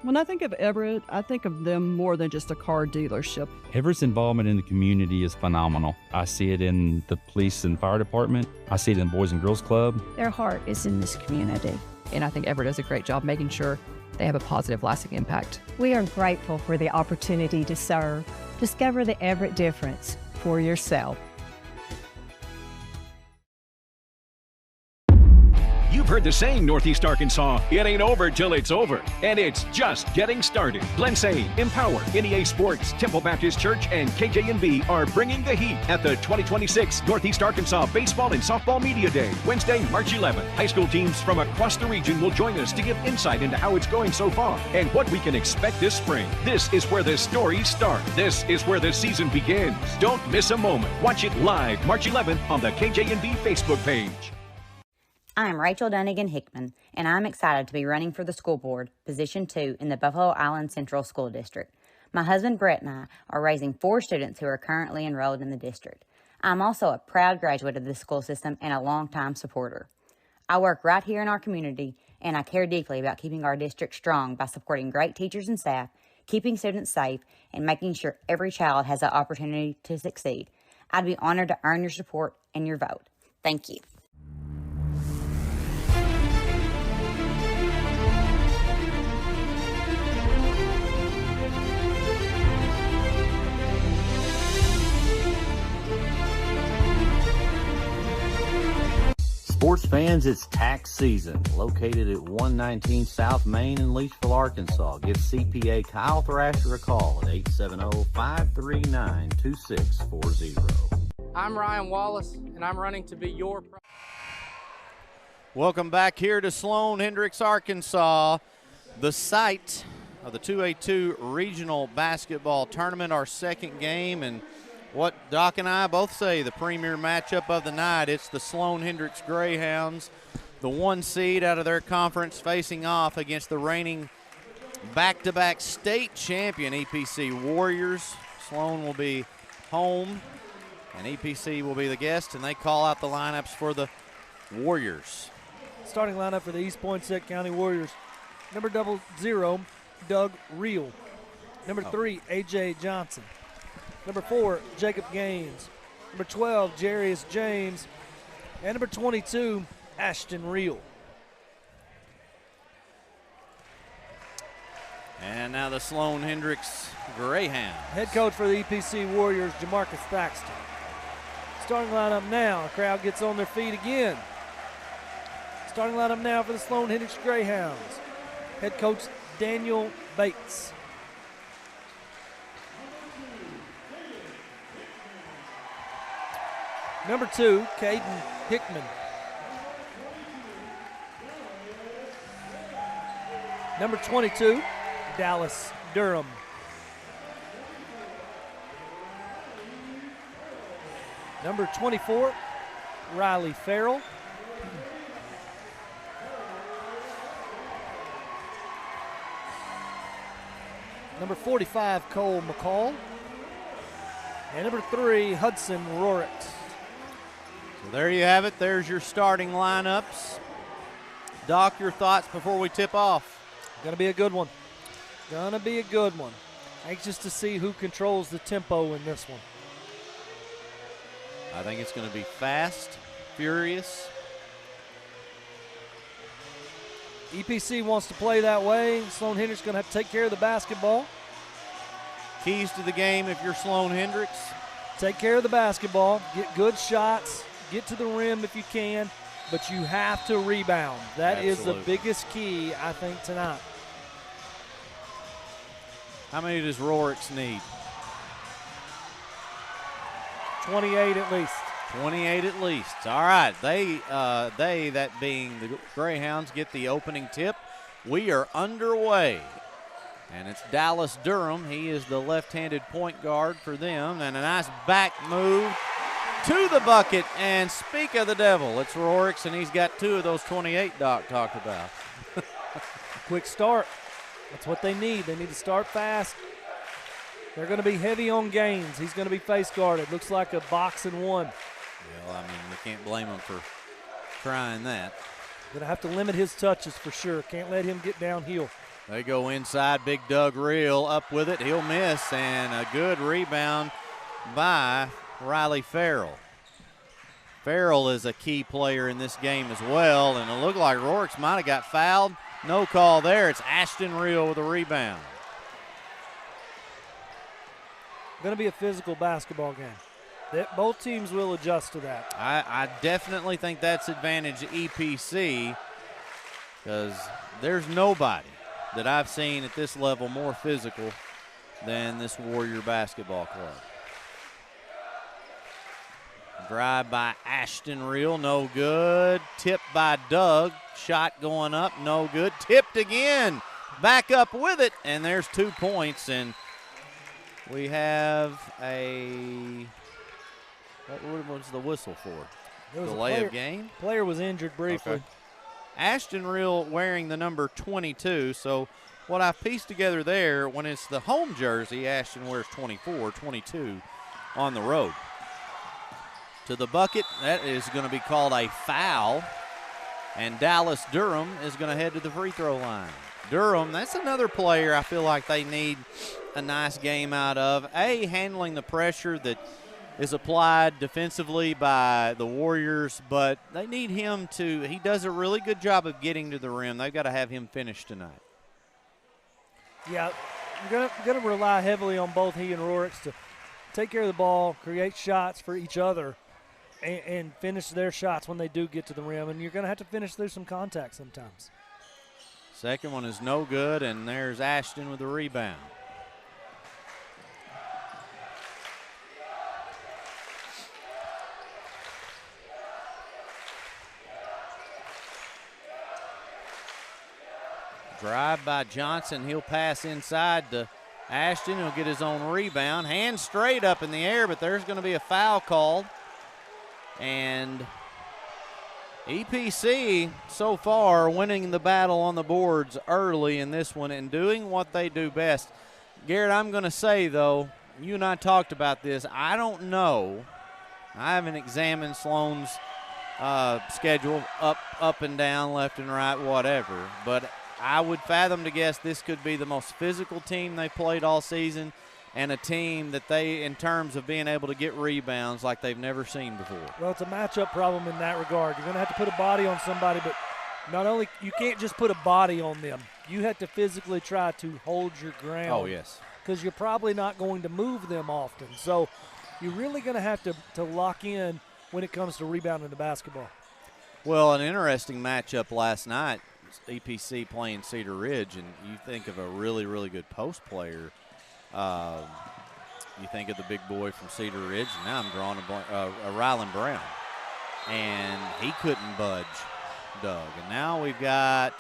When I think of Everett, I think of them more than just a car dealership. Everett's involvement in the community is phenomenal. I see it in the police and fire department. I see it in the Boys and Girls Club. Their heart is in this community. And I think Everett does a great job making sure they have a positive, lasting impact. We are grateful for the opportunity to serve. Discover the Everett difference for yourself. You've heard the saying, Northeast Arkansas, it ain't over till it's over. And it's just getting started. Glensay, Empower, NEA Sports, Temple Baptist Church, and KJNB are bringing the heat at the 2026 Northeast Arkansas Baseball and Softball Media Day, Wednesday, March 11th. High school teams from across the region will join us to give insight into how it's going so far and what we can expect this spring. This is where the stories start. This is where the season begins. Don't miss a moment. Watch it live March 11th on the KJNB Facebook page. I'm Rachel Dunnigan Hickman, and I'm excited to be running for the school board, Position 2 in the Buffalo Island Central School District. My husband Brett and I are raising 4 students who are currently enrolled in the district. I'm also a proud graduate of this school system and a longtime supporter. I work right here in our community, and I care deeply about keeping our district strong by supporting great teachers and staff, keeping students safe, and making sure every child has the opportunity to succeed. I'd be honored to earn your support and your vote. Thank you. Sports fans, it's tax season. Located at 119 South Main in Leachville, Arkansas. Give CPA Kyle Thrasher a call at 870-539-2640. I'm Ryan Wallace, and I'm running to be your... Welcome back here to Sloan, Hendrix, Arkansas, the site of the 2A-2 Regional Basketball Tournament, our second game, and what Doc and I both say, the premier matchup of the night. It's the Sloan Hendrix Greyhounds, the 1 seed out of their conference, facing off against the reigning back-to-back state champion EPC Warriors. Sloan will be home, and EPC will be the guest, and they call out the lineups for the Warriors. Starting lineup for the East Poinsett County Warriors. Number 00, Doug Reel. Number 3, A.J. Johnson. Number 4, Jacob Gaines. Number 12, Jarius James. And number 22, Ashton Reel. And now the Sloan Hendrix Greyhounds. Head coach for the EPC Warriors, Jamarcus Thaxton. Starting lineup now. The crowd gets on their feet again. Starting lineup now for the Sloan Hendrix Greyhounds. Head coach Daniel Bates. Number 2, Caden Hickman. Number 22, Dallas Durham. Number 24, Riley Farrell. Number 45, Cole McCall. And number 3, Hudson Rorick. So there you have it. There's your starting lineups. Doc, your thoughts before we tip off? Gonna be a good one. Gonna be a good one. Anxious to see who controls the tempo in this one. I think it's going to be fast, furious. EPC wants to play that way. Sloan Hendrix going to have to take care of the basketball. Keys to the game if you're Sloan Hendrix. Take care of the basketball. Get good shots. Get to the rim if you can. But you have to rebound. That is the biggest key, I think, tonight. How many does Rorick need? 28 at least. 28 at least. All right. They, that being the Greyhounds, get the opening tip. We are underway. And it's Dallas Durham. He is the left-handed point guard for them. And a nice back move to the bucket, and speak of the devil, it's Rorix, and he's got 2 of those 28 Doc talked about. Quick start. That's what they need. They need to start fast. They're going to be heavy on Gaines. He's going to be face guarded. Looks like a box and one. Well, I mean, we can't blame him for trying that. Going to have to limit his touches for sure. Can't let him get downhill. They go inside. Big Doug Reel up with it. He'll miss, and a good rebound by Riley Farrell. Farrell is a key player in this game as well, and it looked like Rorix might have got fouled. No call there. It's Ashton Reel with a rebound. Going to be a physical basketball game. Both teams will adjust to that. I definitely think that's advantage EPC, because there's nobody that I've seen at this level more physical than this Warrior basketball club. Drive by Ashton Reel, no good. Tipped by Doug, shot going up, no good. Tipped again, back up with it, and there's 2 points, and we have a, what was the whistle for? Delay of game? Player was injured briefly. Okay. Ashton Reel wearing the number 22, so what I pieced together there, when it's the home jersey, Ashton wears 24, 22 on the road. To the bucket, that is going to be called a foul, and Dallas Durham is going to head to the free throw line. Durham, that's another player I feel like they need a nice game out of. Handling the pressure that is applied defensively by the Warriors, but they need him to, he does a really good job of getting to the rim. They've got to have him finish tonight. Yeah, you're going to rely heavily on both he and Rorix to take care of the ball, create shots for each other, and finish their shots when they do get to the rim, and you're going to have to finish through some contact sometimes. Second one is no good, and there's Ashton with the rebound. Drive by Johnson. He'll pass inside to Ashton. He'll get his own rebound. Hands straight up in the air, but there's going to be a foul called. And EPC so far winning the battle on the boards early in this one and doing what they do best. Garrett, I'm going to say, though, you and I talked about this. I don't know. I haven't examined Sloan's schedule up and down, left and right, whatever. But I would fathom to guess this could be the most physical team they played all season, and a team that they, in terms of being able to get rebounds like they've never seen before. Well, it's a matchup problem in that regard. You're going to have to put a body on somebody, but not only, you can't just put a body on them. You have to physically try to hold your ground. Oh, yes. Because you're probably not going to move them often. So you're really going to have to lock in when it comes to rebounding the basketball. Well, an interesting matchup last night, EPC playing Cedar Ridge, and you think of a really, really good post player. You think of the big boy from Cedar Ridge, and now I'm drawing a Rylan Brown. And he couldn't budge Doug. And now we've got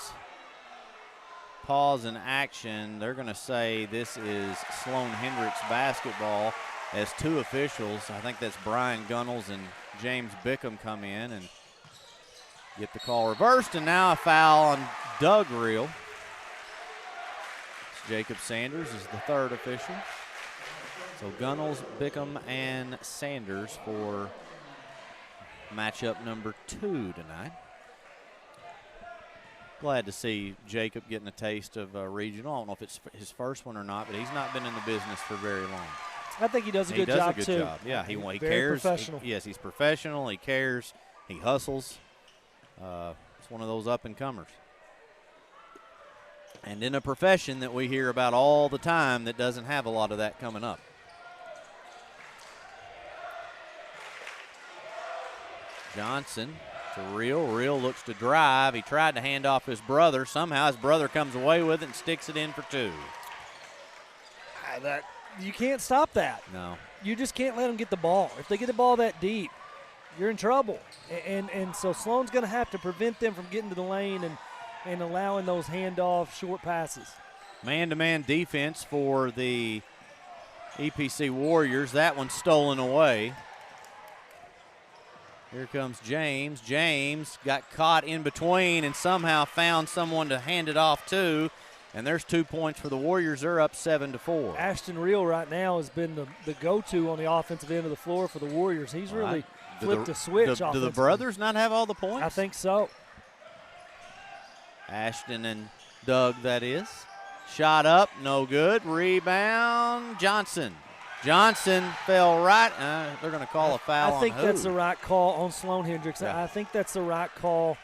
pause in action. They're going to say this is Sloan Hendrix basketball as 2 officials, I think that's Brian Gunnels and James Bickham, come in and get the call reversed. And now a foul on Doug Reel. Jacob Sanders is the 3rd official. So Gunnels, Bickham, and Sanders for matchup number 2 tonight. Glad to see Jacob getting a taste of regional. I don't know if it's his first one or not, but he's not been in the business for very long. I think he does a good job, too. He does a good job. Yeah, he Very cares. Professional. Yes, he's professional. He cares. He hustles. It's one of those up-and-comers. And in a profession that we hear about all the time that doesn't have a lot of that coming up. Johnson to Reel. Reel looks to drive. He tried to hand off his brother. Somehow his brother comes away with it and sticks it in for 2. You can't stop that. No. You just can't let them get the ball. If they get the ball that deep, you're in trouble. And so Sloan's going to have to prevent them from getting to the lane and allowing those handoff short passes. Man-to-man defense for the EPC Warriors. That one's stolen away. Here comes James. James got caught in between and somehow found someone to hand it off to. And there's 2 points for the Warriors. They're up 7-4. Ashton Reel right now has been the go-to on the offensive end of the floor for the Warriors. He's really flipped a switch. Do the brothers not have all the points? I think so. Ashton and Doug, that is. Shot up, no good. Rebound, Johnson. Johnson fell right. They're going to call a foul. I think on that's who? the right call on Sloan Hendrix. Yeah. I think that's the right call.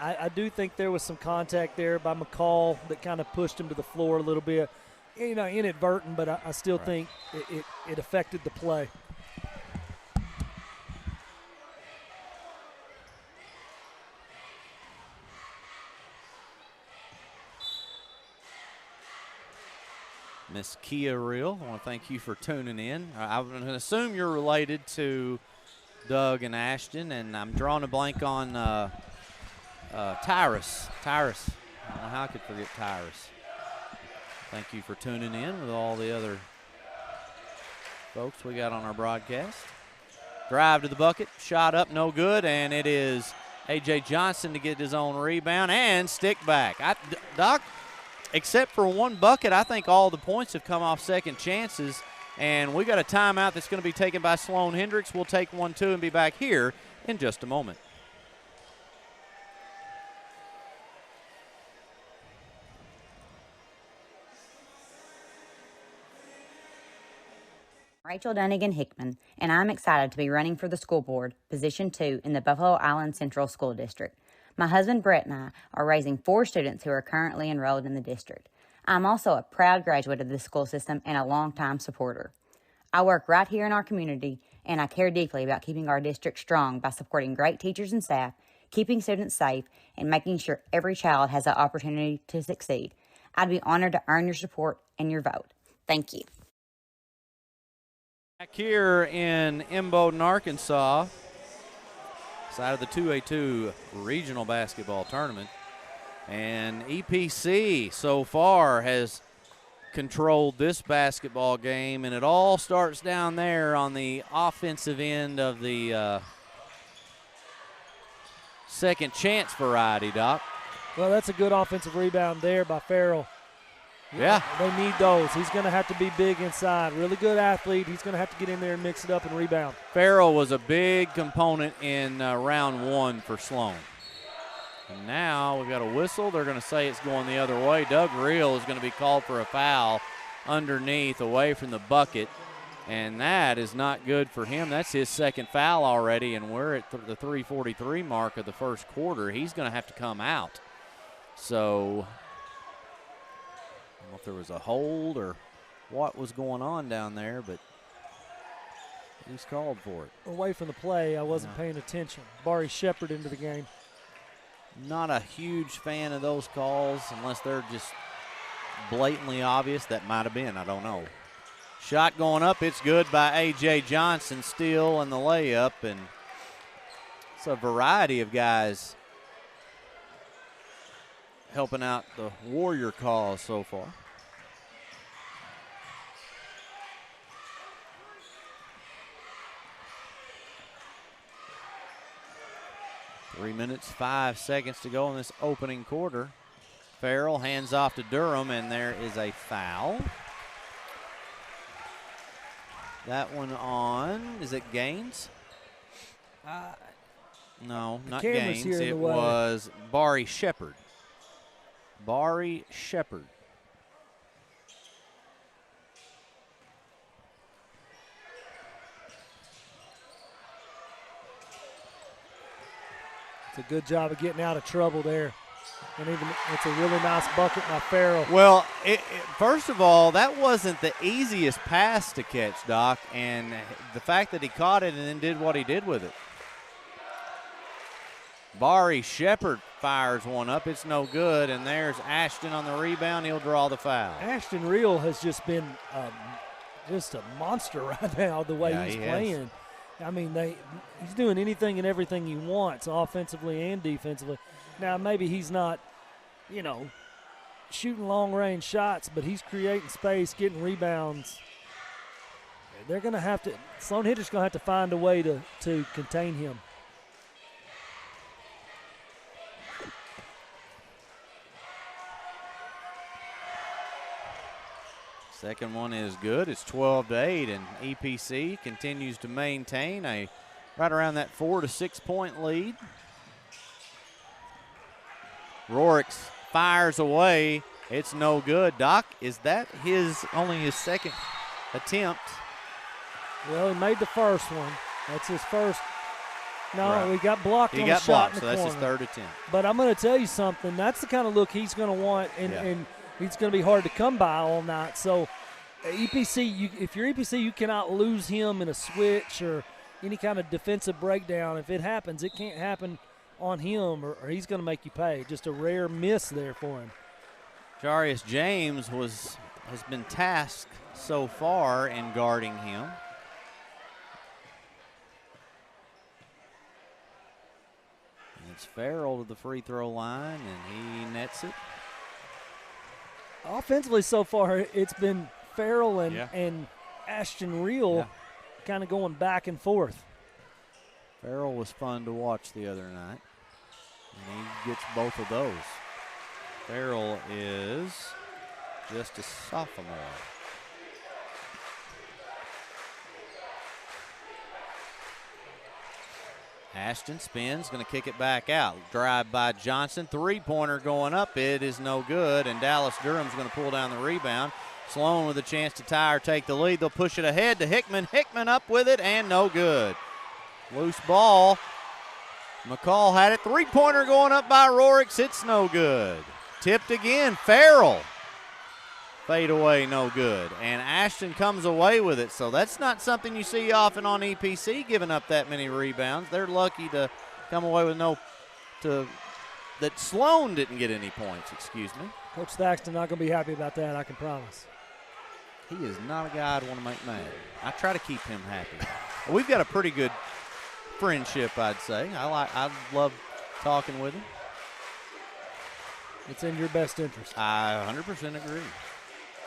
I do think there was some contact there by McCall that kind of pushed him to the floor a little bit. You know, inadvertent, but I still think it affected the play. Miss Kia Reel, I want to thank you for tuning in. I'm going to assume you're related to Doug and Ashton, and I'm drawing a blank on Tyrus. Tyrus. I don't know how I could forget Tyrus. Thank you for tuning in with all the other folks we got on our broadcast. Drive to the bucket, shot up, no good, and it is A.J. Johnson to get his own rebound and stick back. Doc, except for one bucket, I think all the points have come off second chances, and we got a timeout that's going to be taken by Sloan Hendrix. We'll take 1-2 and be back here in just a moment. Rachel Dunnigan Hickman, and I'm excited to be running for the school board, Position 2 in the Buffalo Island Central School District. My husband Brett and I are raising 4 students who are currently enrolled in the district. I'm also a proud graduate of this school system and a longtime supporter. I work right here in our community, and I care deeply about keeping our district strong by supporting great teachers and staff, keeping students safe, and making sure every child has the opportunity to succeed. I'd be honored to earn your support and your vote. Thank you. Back here in Imboden, Arkansas, side of the 2A-2 regional basketball tournament. And EPC so far has controlled this basketball game, and it all starts down there on the offensive end of the second chance variety, Doc. Well, that's a good offensive rebound there by Farrell. Yeah. They need those. He's going to have to be big inside. Really good athlete. He's going to have to get in there and mix it up and rebound. Farrell was a big component in round 1 for Sloan. And now we've got a whistle. They're going to say it's going the other way. Doug Reel is going to be called for a foul underneath, away from the bucket. And that is not good for him. That's his second foul already, and we're at the 3:43 mark of the first quarter. He's going to have to come out. So I don't know if there was a hold or what was going on down there, but he's called for it. Away from the play, I wasn't paying attention. Barry Shepard into the game. Not a huge fan of those calls unless they're just blatantly obvious. That might have been, I don't know. Shot going up, it's good by A.J. Johnson, steal and the layup, and it's a variety of guys helping out the Warrior cause so far. Three minutes, 5 seconds to go in this opening quarter. Farrell hands off to Durham, and there is a foul. That one on, is it Gaines? No, not Gaines. It was Barry Shepard. Barry Shepard. It's a good job of getting out of trouble there. And even it's a really nice bucket by Farrell. Well, first of all, that wasn't the easiest pass to catch, Doc, and the fact that he caught it and then did what he did with it. Barry Shepard fires one up. It's no good, and there's Ashton on the rebound. He'll draw the foul. Ashton Reel has just been just a monster right now, the way he's playing. I mean, he's doing anything and everything he wants, offensively and defensively. Now, maybe he's not, shooting long-range shots, but he's creating space, getting rebounds. They're going to have to – Sloan Hendrix going to have to find a way to contain him. Second one is good. It's 12-8, and EPC continues to maintain a right around that 4 to 6 point lead. Rorix fires away. It's no good. Doc, is that only his second attempt? Well, he made the first one. That's his first. No, Right. he got blocked He on got a shot blocked, in the so that's his corner. third attempt. But I'm going to tell you something. That's the kind of look he's going to want, and he's going to be hard to come by all night. So EPC, if you're EPC, you cannot lose him in a switch or any kind of defensive breakdown. If it happens, it can't happen on him, or he's going to make you pay. Just a rare miss there for him. Jarius James has been tasked so far in guarding him. And it's Farrell to the free throw line, and he nets it. Offensively so far, it's been Farrell and Ashton Reel kind of going back and forth. Farrell was fun to watch the other night, and he gets both of those. Farrell is just a sophomore. Ashton spins, going to kick it back out. Drive by Johnson, three-pointer going up. It is no good, and Dallas Durham's going to pull down the rebound. Sloan with a chance to tie or take the lead. They'll push it ahead to Hickman. Hickman up with it, and no good. Loose ball. McCall had it. Three-pointer going up by Rorix. It's no good. Tipped again. Farrell. Fade away, no good. And Ashton comes away with it. So that's not something you see often on EPC, giving up that many rebounds. They're lucky to come away with that Sloan didn't get any points, excuse me. Coach Thaxton not going to be happy about that, I can promise. He is not a guy I'd want to make mad. I try to keep him happy. We've got a pretty good friendship, I'd say. I love talking with him. It's in your best interest. I 100% agree.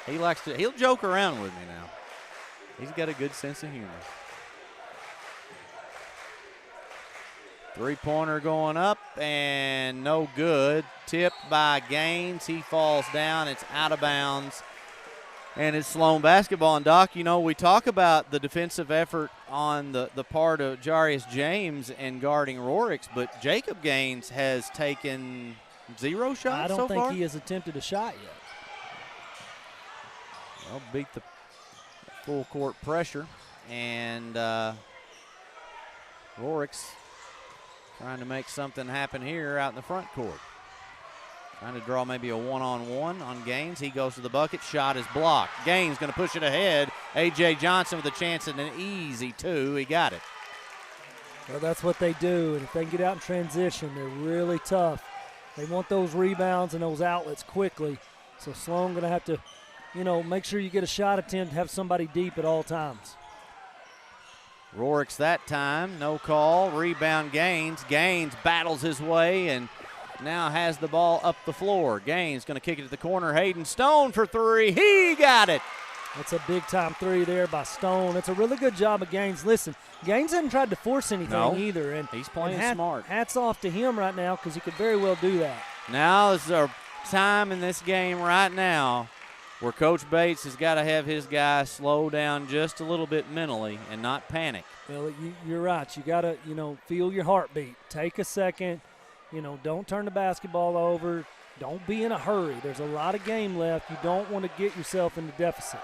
He'll joke around with me now. He's got a good sense of humor. Three-pointer going up and no good. Tipped by Gaines. He falls down. It's out of bounds. And it's Sloan basketball. And, Doc, we talk about the defensive effort on the part of Jarius James and guarding Rorix, but Jacob Gaines has taken 0 shots so far. I don't think he has attempted a shot yet. Well, beat the full court pressure, and Rorix trying to make something happen here out in the front court. Trying to draw maybe a one-on-one on Gaines. He goes to the bucket. Shot is blocked. Gaines going to push it ahead. A.J. Johnson with a chance at an easy 2. He got it. Well, that's what they do, and if they can get out in transition, they're really tough. They want those rebounds and those outlets quickly. So Sloan going to have to, make sure you get a shot attempt, have somebody deep at all times. Rorix that time, no call. Rebound Gaines. Gaines battles his way and now has the ball up the floor. Gaines going to kick it to the corner. Hayden Stone for 3. He got it. That's a big-time 3 there by Stone. It's a really good job of Gaines. Listen, Gaines hasn't tried to force anything either. And he's playing smart. Hats off to him right now because he could very well do that. Now is our time in this game right now where Coach Bates has got to have his guys slow down just a little bit mentally and not panic. Well, you're right. You got to, feel your heartbeat. Take a second. Don't turn the basketball over. Don't be in a hurry. There's a lot of game left. You don't want to get yourself into deficit.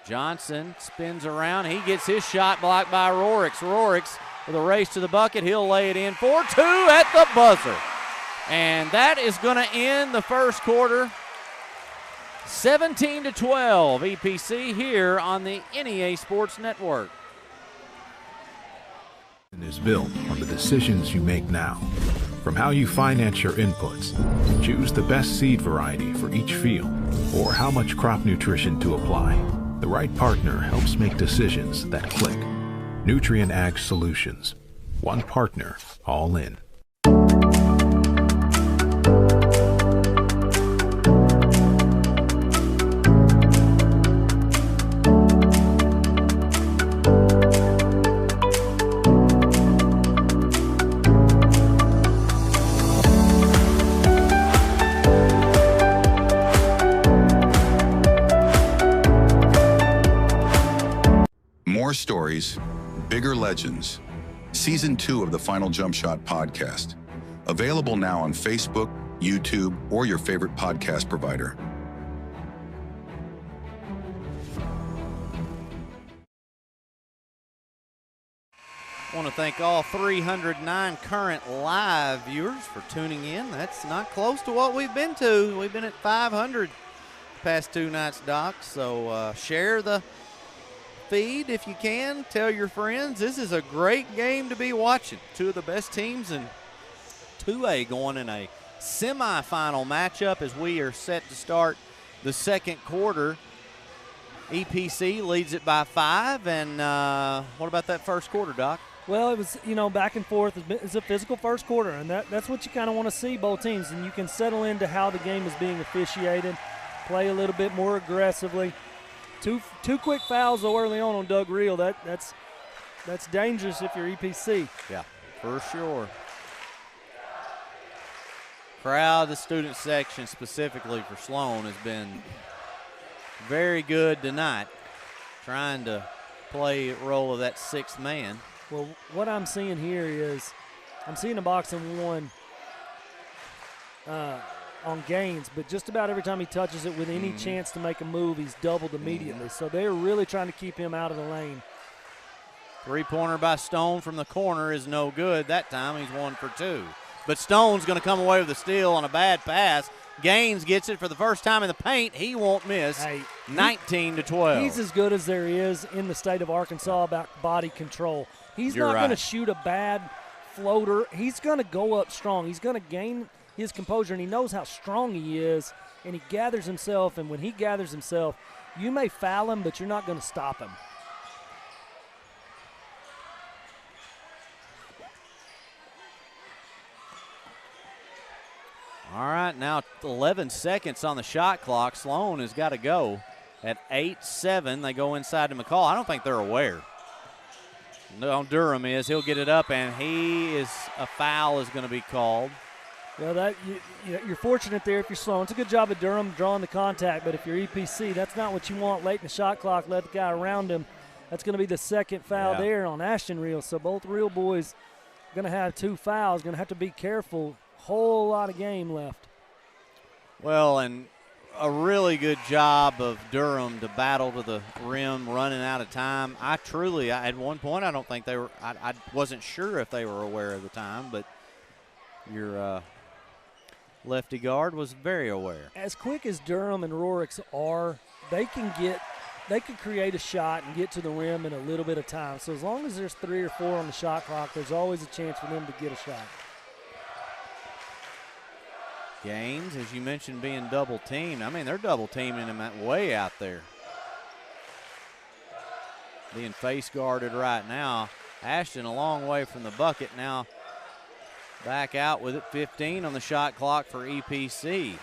Johnson spins around. He gets his shot blocked by Rorix. Rorix with a race to the bucket. He'll lay it in for 2 at the buzzer. And that is going to end the first quarter. 17-12 EPC here on the NEA Sports Network. Is built on the decisions you make now. From how you finance your inputs, choose the best seed variety for each field, or how much crop nutrition to apply. The right partner helps make decisions that click. Nutrient Ag Solutions. One partner, all in. stories, bigger legends. Season 2 of the Final Jump Shot podcast. Available now on Facebook, YouTube, or your favorite podcast provider. I want to thank all 309 current live viewers for tuning in. That's not close to what we've been to. We've been at 500 the past 2 nights, Doc. So share the feed if you can. Tell your friends. This is a great game to be watching. 2 of the best teams in 2A going in a semifinal matchup as we are set to start the second quarter. EPC leads it by 5. And what about that first quarter, Doc? Well, it was, back and forth. It's a physical first quarter, and that's what you kind of want to see, both teams. And you can settle into how the game is being officiated, play a little bit more aggressively. Two quick fouls, though, early on Doug Reel. That's dangerous if you're EPC. Yeah, for sure. Crowd, the student section specifically for Sloan, has been very good tonight, trying to play a role of that 6th man. Well, what I'm seeing here is I'm seeing a box and 1 on Gaines, but just about every time he touches it with any chance to make a move, he's doubled immediately. So they're really trying to keep him out of the lane. 3-pointer by Stone from the corner is no good. That time he's 1 for 2. But Stone's going to come away with a steal on a bad pass. Gaines gets it for the first time in the paint. He won't miss. 19-12. He's as good as there is in the state of Arkansas about body control. He's not going to shoot a bad floater. He's going to go up strong. He's going to gain his composure, and he knows how strong he is, and he gathers himself. And when he gathers himself, you may foul him, but you're not going to stop him. All right, now 11 seconds on the shot clock. Sloan has got to go at 8-7. They go inside to McCall. I don't think they're aware. No, Durham is. He'll get it up, and a foul is going to be called. Well, you're fortunate there if you're Sloan. It's a good job of Durham drawing the contact, but if you're EPC, that's not what you want late in the shot clock. Let the guy around him. That's going to be the second foul there on Ashton Reel. So both Reel boys are going to have 2 fouls. Going to have to be careful. Whole lot of game left. Well, and a really good job of Durham to battle to the rim, running out of time. At one point, I don't think they were, I wasn't sure if they were aware of the time, but your lefty guard was very aware. As quick as Durham and Rorix are, they can create a shot and get to the rim in a little bit of time. So as long as there's 3 or 4 on the shot clock, there's always a chance for them to get a shot. Gaines, as you mentioned, being double teamed. I mean, they're double teaming him way out there. Being face guarded right now. Ashton a long way from the bucket. Now back out with it. 15 on the shot clock for EPC.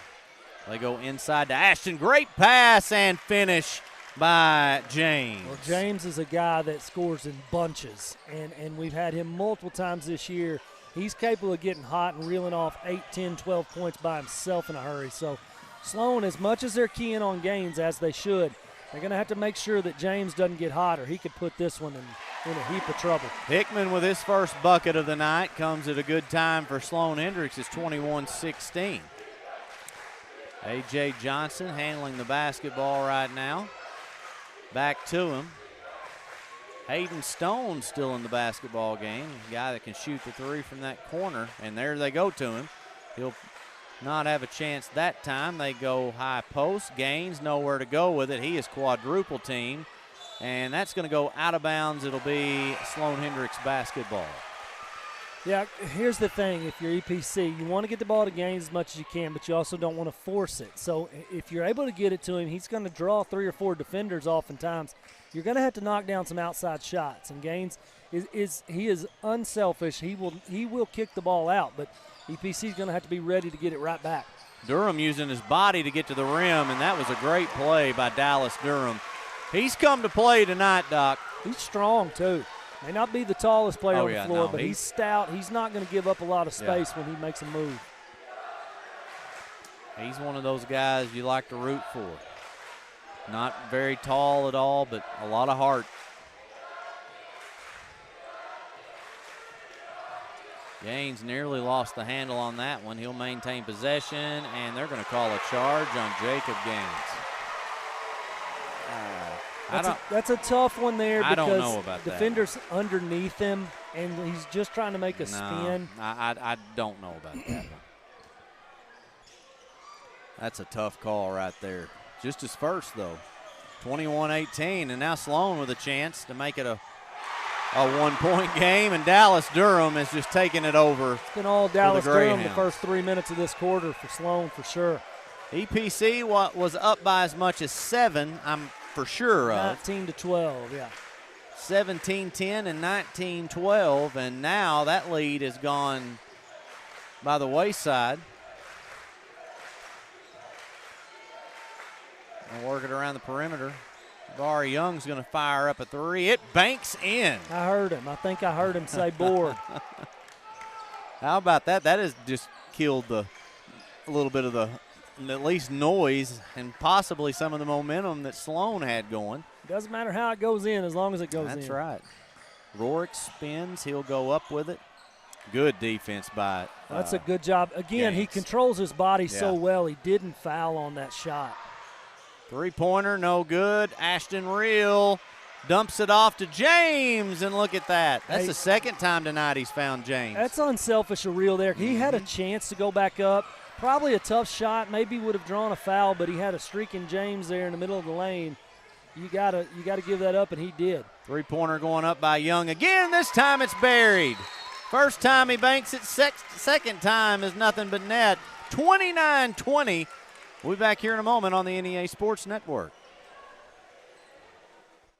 They go inside to Ashton. Great pass and finish by James. Well, James is a guy that scores in bunches, and we've had him multiple times this year. He's capable of getting hot and reeling off 8, 10, 12 points by himself in a hurry. So Sloan, as much as they're keying on Gaines, as they should, they're going to have to make sure that James doesn't get hot, or he could put this one in a heap of trouble. Hickman with his first bucket of the night comes at a good time for Sloan. Hendrix is 21-16. A.J. Johnson handling the basketball right now. Back to him. Hayden Stone still in the basketball game, a guy that can shoot the 3 from that corner, and there they go to him. He'll not have a chance that time. They go high post. Gaines nowhere to go with it. He is quadruple teamed, and that's going to go out of bounds. It'll be Sloan Hendrix basketball. Yeah, here's the thing. If you're EPC, you want to get the ball to Gaines as much as you can, but you also don't want to force it. So if you're able to get it to him, he's going to draw 3 or 4 defenders oftentimes. You're going to have to knock down some outside shots. And Gaines is unselfish. He will kick the ball out, but EPC is going to have to be ready to get it right back. Durham using his body to get to the rim, and that was a great play by Dallas Durham. He's come to play tonight, Doc. He's strong, too. May not be the tallest player on the floor, but he's stout. He's not going to give up a lot of space when he makes a move. He's one of those guys you like to root for. Not very tall at all, but a lot of heart. Gaines nearly lost the handle on that one. He'll maintain possession, and they're going to call a charge on Jacob Gaines. That's a tough one there because I don't know about defender's underneath him, and he's just trying to make a spin. I don't know about that one. That's a tough call right there. Just his first, though. 21-18, and now Sloan with a chance to make it a one-point game, and Dallas Durham has just taken it over. It's been all Dallas the Durham the first 3 minutes of this quarter for Sloan for sure. EPC was up by as much as 7, I'm for sure of. 19-12, yeah. 17-10 and 19-12, and now that lead has gone by the wayside. And work it around the perimeter. Vari Young's going to fire up a 3. It banks in. I heard him. I think I heard him say board. How about that? That has just killed a little bit of the at least noise and possibly some of the momentum that Sloan had going. Doesn't matter how it goes in as long as it goes in. That's right. Rourke spins. He'll go up with it. Good defense by That's a good job. Again, Gaines. he controls his body so well. He didn't foul on that shot. Three-pointer, no good. Ashton Reel dumps it off to James, and look at that. That's the second time tonight he's found James. That's unselfish of Reel there. He had a chance to go back up. Probably a tough shot. Maybe would have drawn a foul, but he had a streaking James there in the middle of the lane. You gotta give that up, and he did. Three-pointer going up by Young again. This time it's buried. First time he banks it. Second time is nothing but net. 29-20. We'll be back here in a moment on the NEA Sports Network.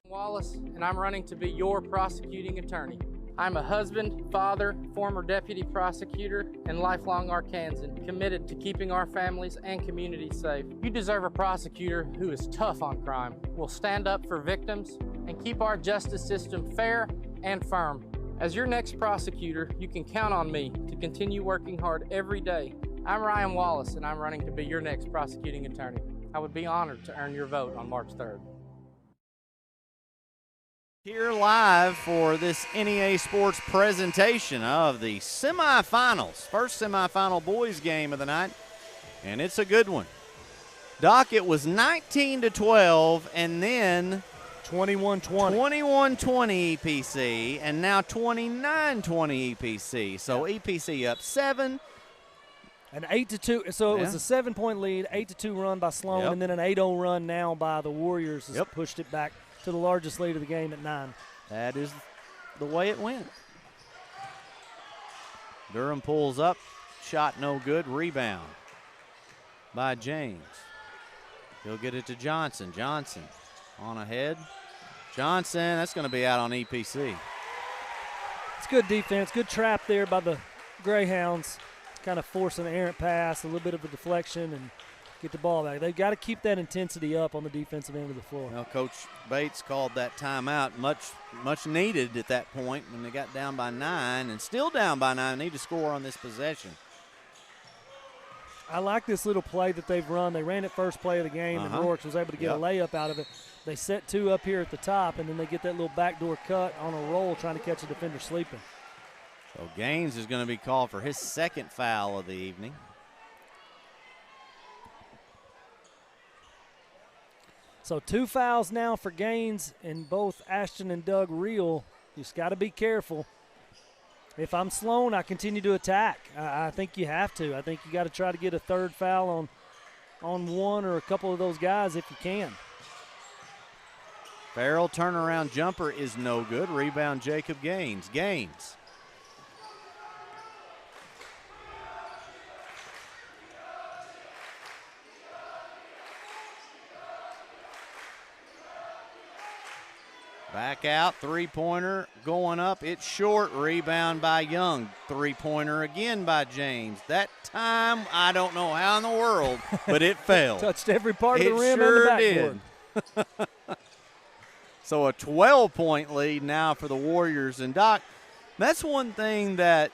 Wallace, and I'm running to be your prosecuting attorney. I'm a husband, father, former deputy prosecutor, and lifelong Arkansan, committed to keeping our families and communities safe. You deserve a prosecutor who is tough on crime, will stand up for victims, and keep our justice system fair and firm. As your next prosecutor, you can count on me to continue working hard every day. I'm Ryan Wallace, and I'm running to be your next prosecuting attorney. I would be honored to earn your vote on March 3rd. Here live for this NEA Sports presentation of the semifinals. First semifinal boys game of the night, and it's a good one. Doc, it was 19-12, and then 21-20. 21-20 EPC, and now 29-20 EPC. So EPC up 7. An 8-2, so it was a 7-point lead, 8-2 run by Sloan, and then an 8-0 run now by the Warriors has pushed it back to the largest lead of the game at 9. That is the way it went. Durham pulls up, shot no good, rebound by James. He'll get it to Johnson. Johnson on ahead. Johnson, that's going to be out on EPC. It's good defense, good trap there by the Greyhounds. Kind of force an errant pass, a little bit of a deflection, and get the ball back. They've got to keep that intensity up on the defensive end of the floor. Well, Coach Bates called that timeout, much needed at that point when they got down by 9, and still down by 9. Need to score on this possession. I like this little play that they've run. They ran it first play of the game, and Rourke was able to get a layup out of it. They set 2 up here at the top, and then they get that little backdoor cut on a roll trying to catch a defender sleeping. So Gaines is going to be called for his second foul of the evening. So 2 fouls now for Gaines, and both Ashton and Doug Reel. You just got to be careful. If I'm Sloan, I continue to attack. I think you have to. I think you got to try to get a third foul on one or a couple of those guys if you can. Farrell turnaround jumper is no good. Rebound Jacob Gaines. Gaines. Back out, three-pointer going up. It's short. Rebound by Young. Three-pointer again by James. That time, I don't know how in the world, but it fell. Touched every part of the rim sure and the backboard. Did. So a 12-point lead now for the Warriors. And, Doc, that's one thing that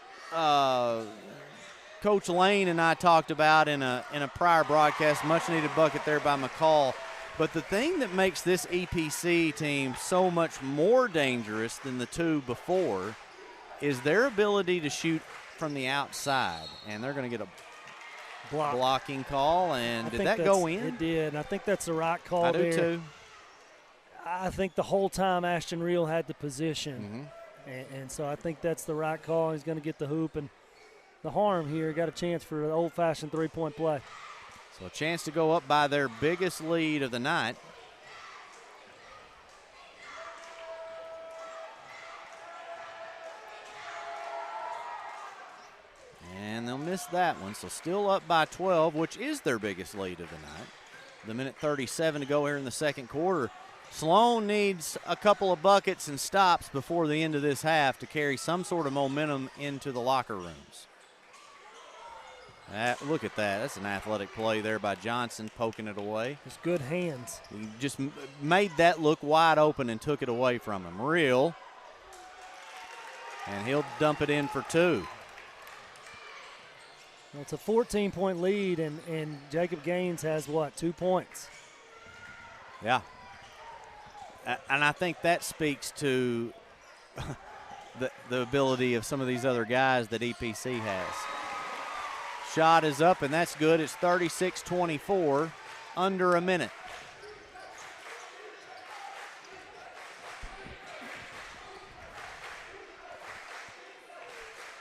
Coach Lane and I talked about in a prior broadcast. Much-needed bucket there by McCall. But the thing that makes this EPC team so much more dangerous than the 2 before is their ability to shoot from the outside, and they're going to get a blocking call. And did that go in? It did. And I think that's the right call. I do there. too. I think the whole time Ashton Reel had the position, and so I think that's the right call. He's going to get the hoop, and the Harm here got a chance for an old-fashioned three-point play. So a chance to go up by their biggest lead of the night. And they'll miss that one. So still up by 12, which is their biggest lead of the night. The minute 37 to go here in the second quarter. Sloan needs a couple of buckets and stops before the end of this half to carry some sort of momentum into the locker rooms. Look at that. That's an athletic play there by Johnson, poking it away. It's good hands. He just made that look wide open and took it away from him. Reel. And he'll dump it in for two. Well, it's a 14-point lead, and Jacob Gaines has, 2 points? Yeah. And I think that speaks to the ability of some of these other guys that EPC has. Shot is up, and that's good. It's 36-24, under a minute.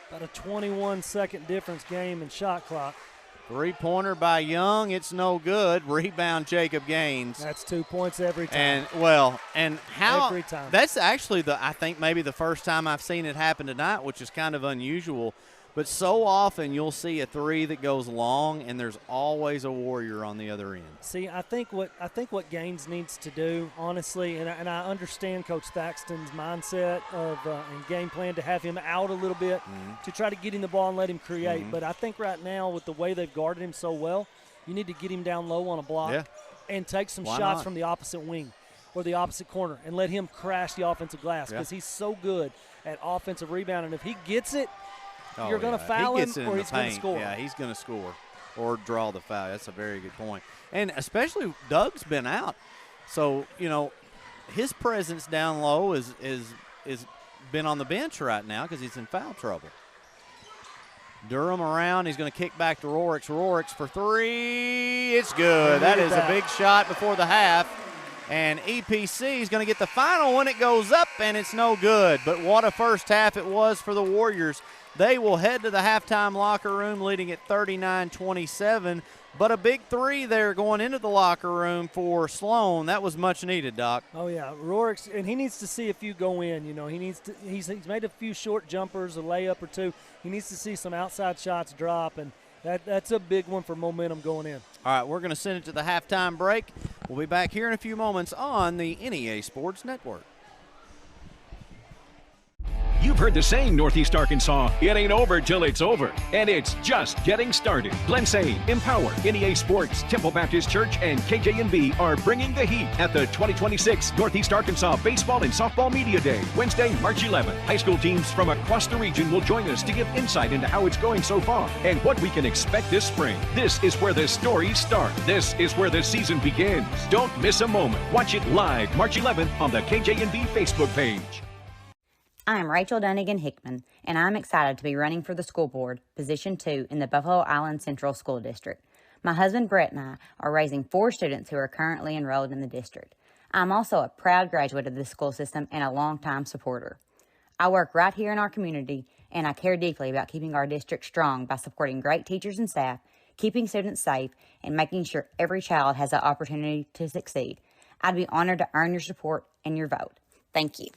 About a 21-second difference game in shot clock. Three-pointer by Young. It's no good. Rebound, Jacob Gaines. That's 2 points every time. And how every time. That's actually I think maybe the first time I've seen it happen tonight, which is kind of unusual. But so often you'll see a three that goes long, and there's always a Warrior on the other end. See, I think what Gaines needs to do, honestly, and I understand Coach Thaxton's mindset of and game plan to have him out a little bit to try to get him the ball and let him create. But I think right now with the way they've guarded him so well, you need to get him down low on a block and take some shots from the opposite wing or the opposite corner and let him crash the offensive glass because he's so good at offensive rebounding. If he gets it, you're going to foul him or he's going to score. Yeah, he's going to score or draw the foul. That's a very good point. And especially Doug's been out. So, his presence down low is been on the bench right now because he's in foul trouble. Durham around. He's going to kick back to Rorix. Rorix for three. It's good. That is a big shot before the half. And EPC is going to get the final one. It goes up, and it's no good. But what a first half it was for the Warriors. They will head to the halftime locker room leading at 39-27. But a big three there going into the locker room for Sloan. That was much needed, Doc. Oh, yeah. Rorix, and he needs to see a few go in. He's made a few short jumpers, a layup or two. He needs to see some outside shots drop, and that's a big one for momentum going in. All right, we're going to send it to the halftime break. We'll be back here in a few moments on the NEA Sports Network. You've heard the saying, Northeast Arkansas, it ain't over till it's over. And it's just getting started. Glensay, Empower, NEA Sports, Temple Baptist Church, and KJNB are bringing the heat at the 2026 Northeast Arkansas Baseball and Softball Media Day, Wednesday, March 11th. High school teams from across the region will join us to give insight into how it's going so far and what we can expect this spring. This is where the stories start. This is where the season begins. Don't miss a moment. Watch it live March 11th on the KJNB Facebook page. I'm Rachel Dunnigan Hickman, and I'm excited to be running for the school board, Position 2 in the Buffalo Island Central School District. My husband Brett and I are raising 4 students who are currently enrolled in the district. I'm also a proud graduate of this school system and a longtime supporter. I work right here in our community, and I care deeply about keeping our district strong by supporting great teachers and staff, keeping students safe, and making sure every child has the opportunity to succeed. I'd be honored to earn your support and your vote. Thank you.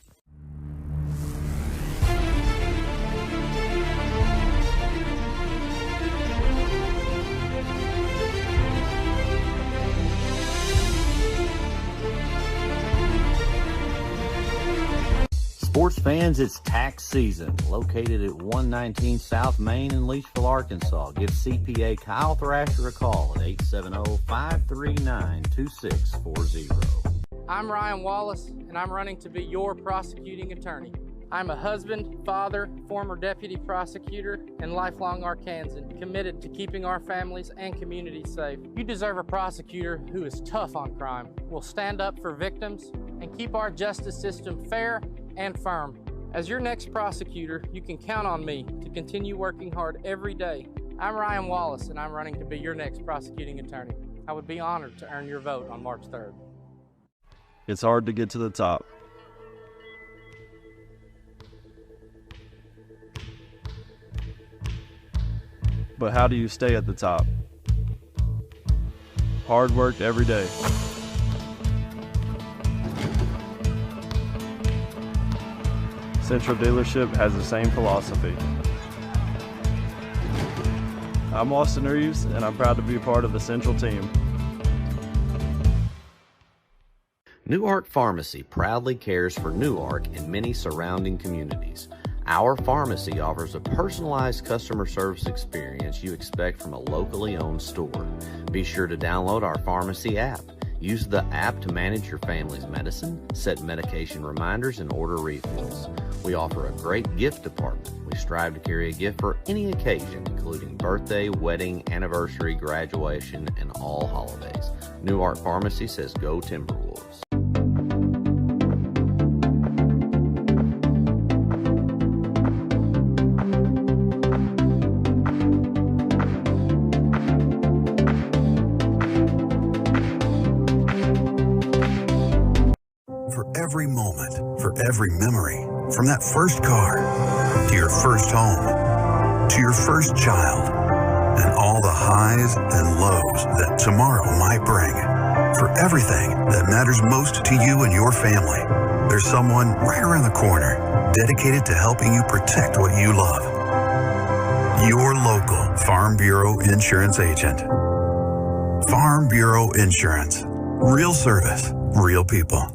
Sports fans, it's tax season. Located at 119 South Main in Leachville, Arkansas. Give CPA Kyle Thrasher a call at 870-539-2640. I'm Ryan Wallace, and I'm running to be your prosecuting attorney. I'm a husband, father, former deputy prosecutor, and lifelong Arkansan, committed to keeping our families and communities safe. You deserve a prosecutor who is tough on crime, will stand up for victims, and keep our justice system fair and firm. As your next prosecutor, you can count on me to continue working hard every day. I'm Ryan Wallace, and I'm running to be your next prosecuting attorney. I would be honored to earn your vote on March 3rd. It's hard to get to the top. But how do you stay at the top? Hard work every day. Central Dealership has the same philosophy. I'm Austin Reeves, and I'm proud to be a part of the Central team. Newark Pharmacy proudly cares for Newark and many surrounding communities. Our pharmacy offers a personalized customer service experience you expect from a locally owned store. Be sure to download our pharmacy app. Use the app to manage your family's medicine, set medication reminders, and order refills. We offer a great gift department. We strive to carry a gift for any occasion, including birthday, wedding, anniversary, graduation, and all holidays. Newark Pharmacy says go Timberwolves. Every moment, for every memory, from that first car, to your first home, to your first child, and all the highs and lows that tomorrow might bring. For everything that matters most to you and your family, there's someone right around the corner dedicated to helping you protect what you love. Your local Farm Bureau insurance agent. Farm Bureau Insurance. Real service, real people.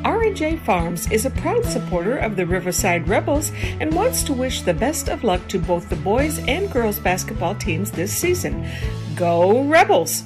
R&J Farms is a proud supporter of the Riverside Rebels and wants to wish the best of luck to both the boys and girls basketball teams this season. Go Rebels!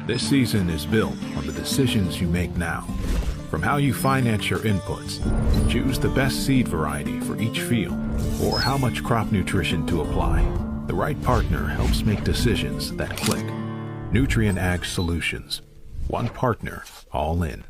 This season is built on the decisions you make now. From how you finance your inputs, choose the best seed variety for each field, or how much crop nutrition to apply. The right partner helps make decisions that click. Nutrient Ag Solutions. One partner, all in.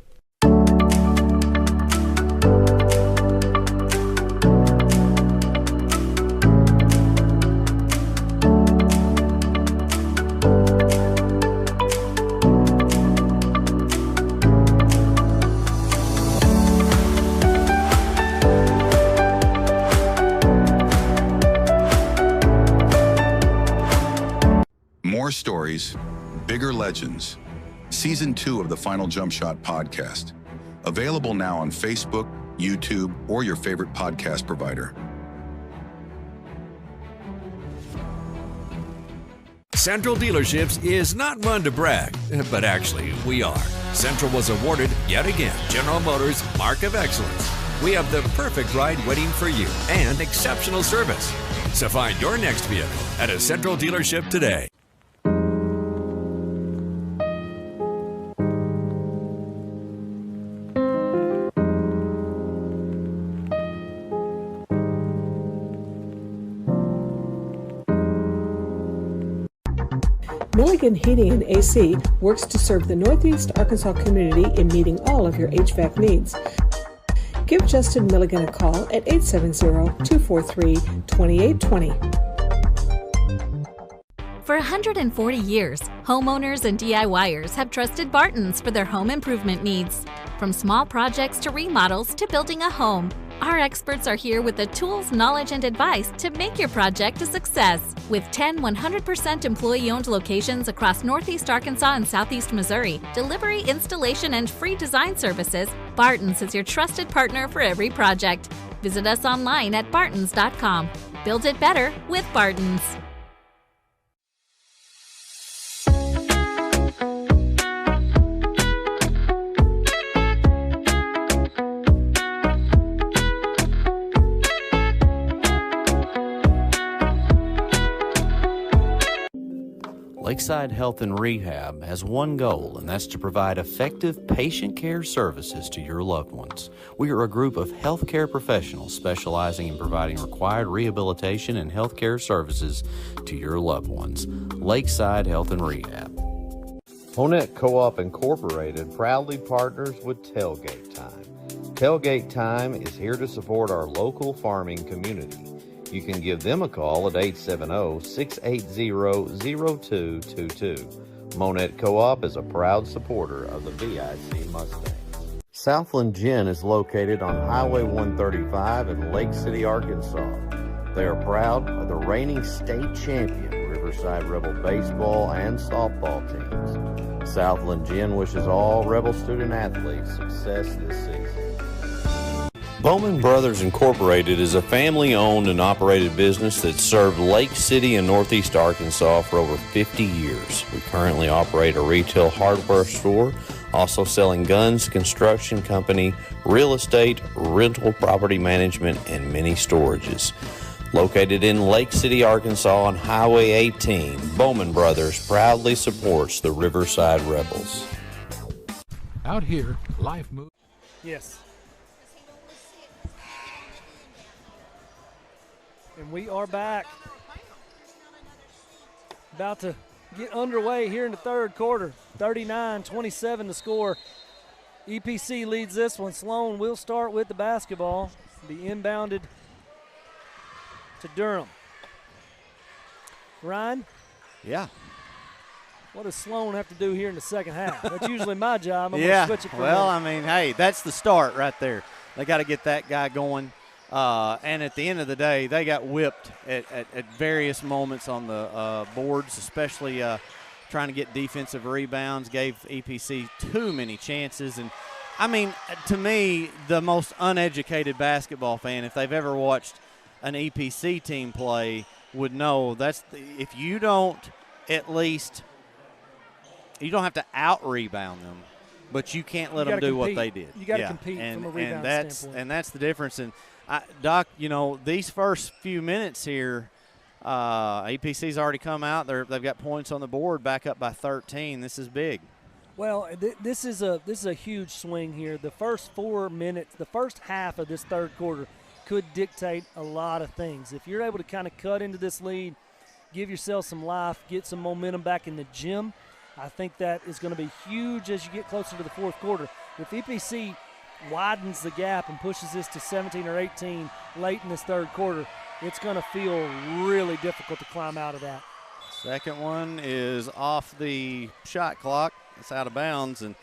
More stories, bigger legends. Season 2 of the Final Jump Shot podcast. Available now on Facebook, YouTube, or your favorite podcast provider. Central Dealerships is not one to brag, but actually we are. Central was awarded, yet again, General Motors Mark of Excellence. We have the perfect ride waiting for you and exceptional service. So find your next vehicle at a Central dealership today. Milligan Heating and AC works to serve the Northeast Arkansas community in meeting all of your HVAC needs. Give Justin Milligan a call at 870-243-2820. For 140 years, homeowners and DIYers have trusted Barton's for their home improvement needs. From small projects to remodels to building a home, our experts are here with the tools, knowledge, and advice to make your project a success. With 10 100% employee-owned locations across Northeast Arkansas and Southeast Missouri, delivery, installation, and free design services, Barton's is your trusted partner for every project. Visit us online at bartons.com. Build it better with Barton's. Lakeside Health and Rehab has one goal, and that's to provide effective patient care services to your loved ones. We are a group of healthcare professionals specializing in providing required rehabilitation and healthcare services to your loved ones. Lakeside Health and Rehab. Honett Co-op Incorporated proudly partners with Tailgate Time. Tailgate Time is here to support our local farming community. You can give them a call at 870-680-0222. Monette Co-op is a proud supporter of the VIC Mustangs. Southland Gin is located on Highway 135 in Lake City, Arkansas. They are proud of the reigning state champion Riverside Rebel baseball and softball teams. Southland Gin wishes all Rebel student athletes success this season. Bowman Brothers Incorporated is a family-owned and operated business that served Lake City and Northeast Arkansas for over 50 years. We currently operate a retail hardware store, also selling guns, construction company, real estate, rental property management, and many storages. Located in Lake City, Arkansas on Highway 18, Bowman Brothers proudly supports the Riverside Rebels. Out here, life moves. Yes. And we are back. About to get underway here in the third quarter. 39-27 to score. EPC leads this one. Sloan will start with the basketball. Be inbounded to Durham. Ryan? Yeah. What does Sloan have to do here in the second half? That's usually my job. I'm yeah. going to switch it for Well, a I mean, hey, that's the start right there. They got to get that guy going. And at the end of the day, they got whipped at various moments on the boards, especially trying to get defensive rebounds, gave EPC too many chances. And, I mean, to me, the most uneducated basketball fan, if they've ever watched an EPC team play, would know if you don't at least – you don't have to out-rebound them, but you can't let them do what they did. You got to compete from a rebound standpoint. And that's the difference. And Doc, you know, these first few minutes here, EPC's already come out. They've got points on the board, back up by 13. This is big. Well, this is a huge swing here. The first 4 minutes, the first half of this third quarter could dictate a lot of things. If you're able to kind of cut into this lead, give yourself some life, get some momentum back in the gym, I think that is going to be huge as you get closer to the fourth quarter. If EPC widens the gap and pushes this to 17 or 18 late in this third quarter, it's going to feel really difficult to climb out of that. Second one is off the shot clock. It's out of bounds, and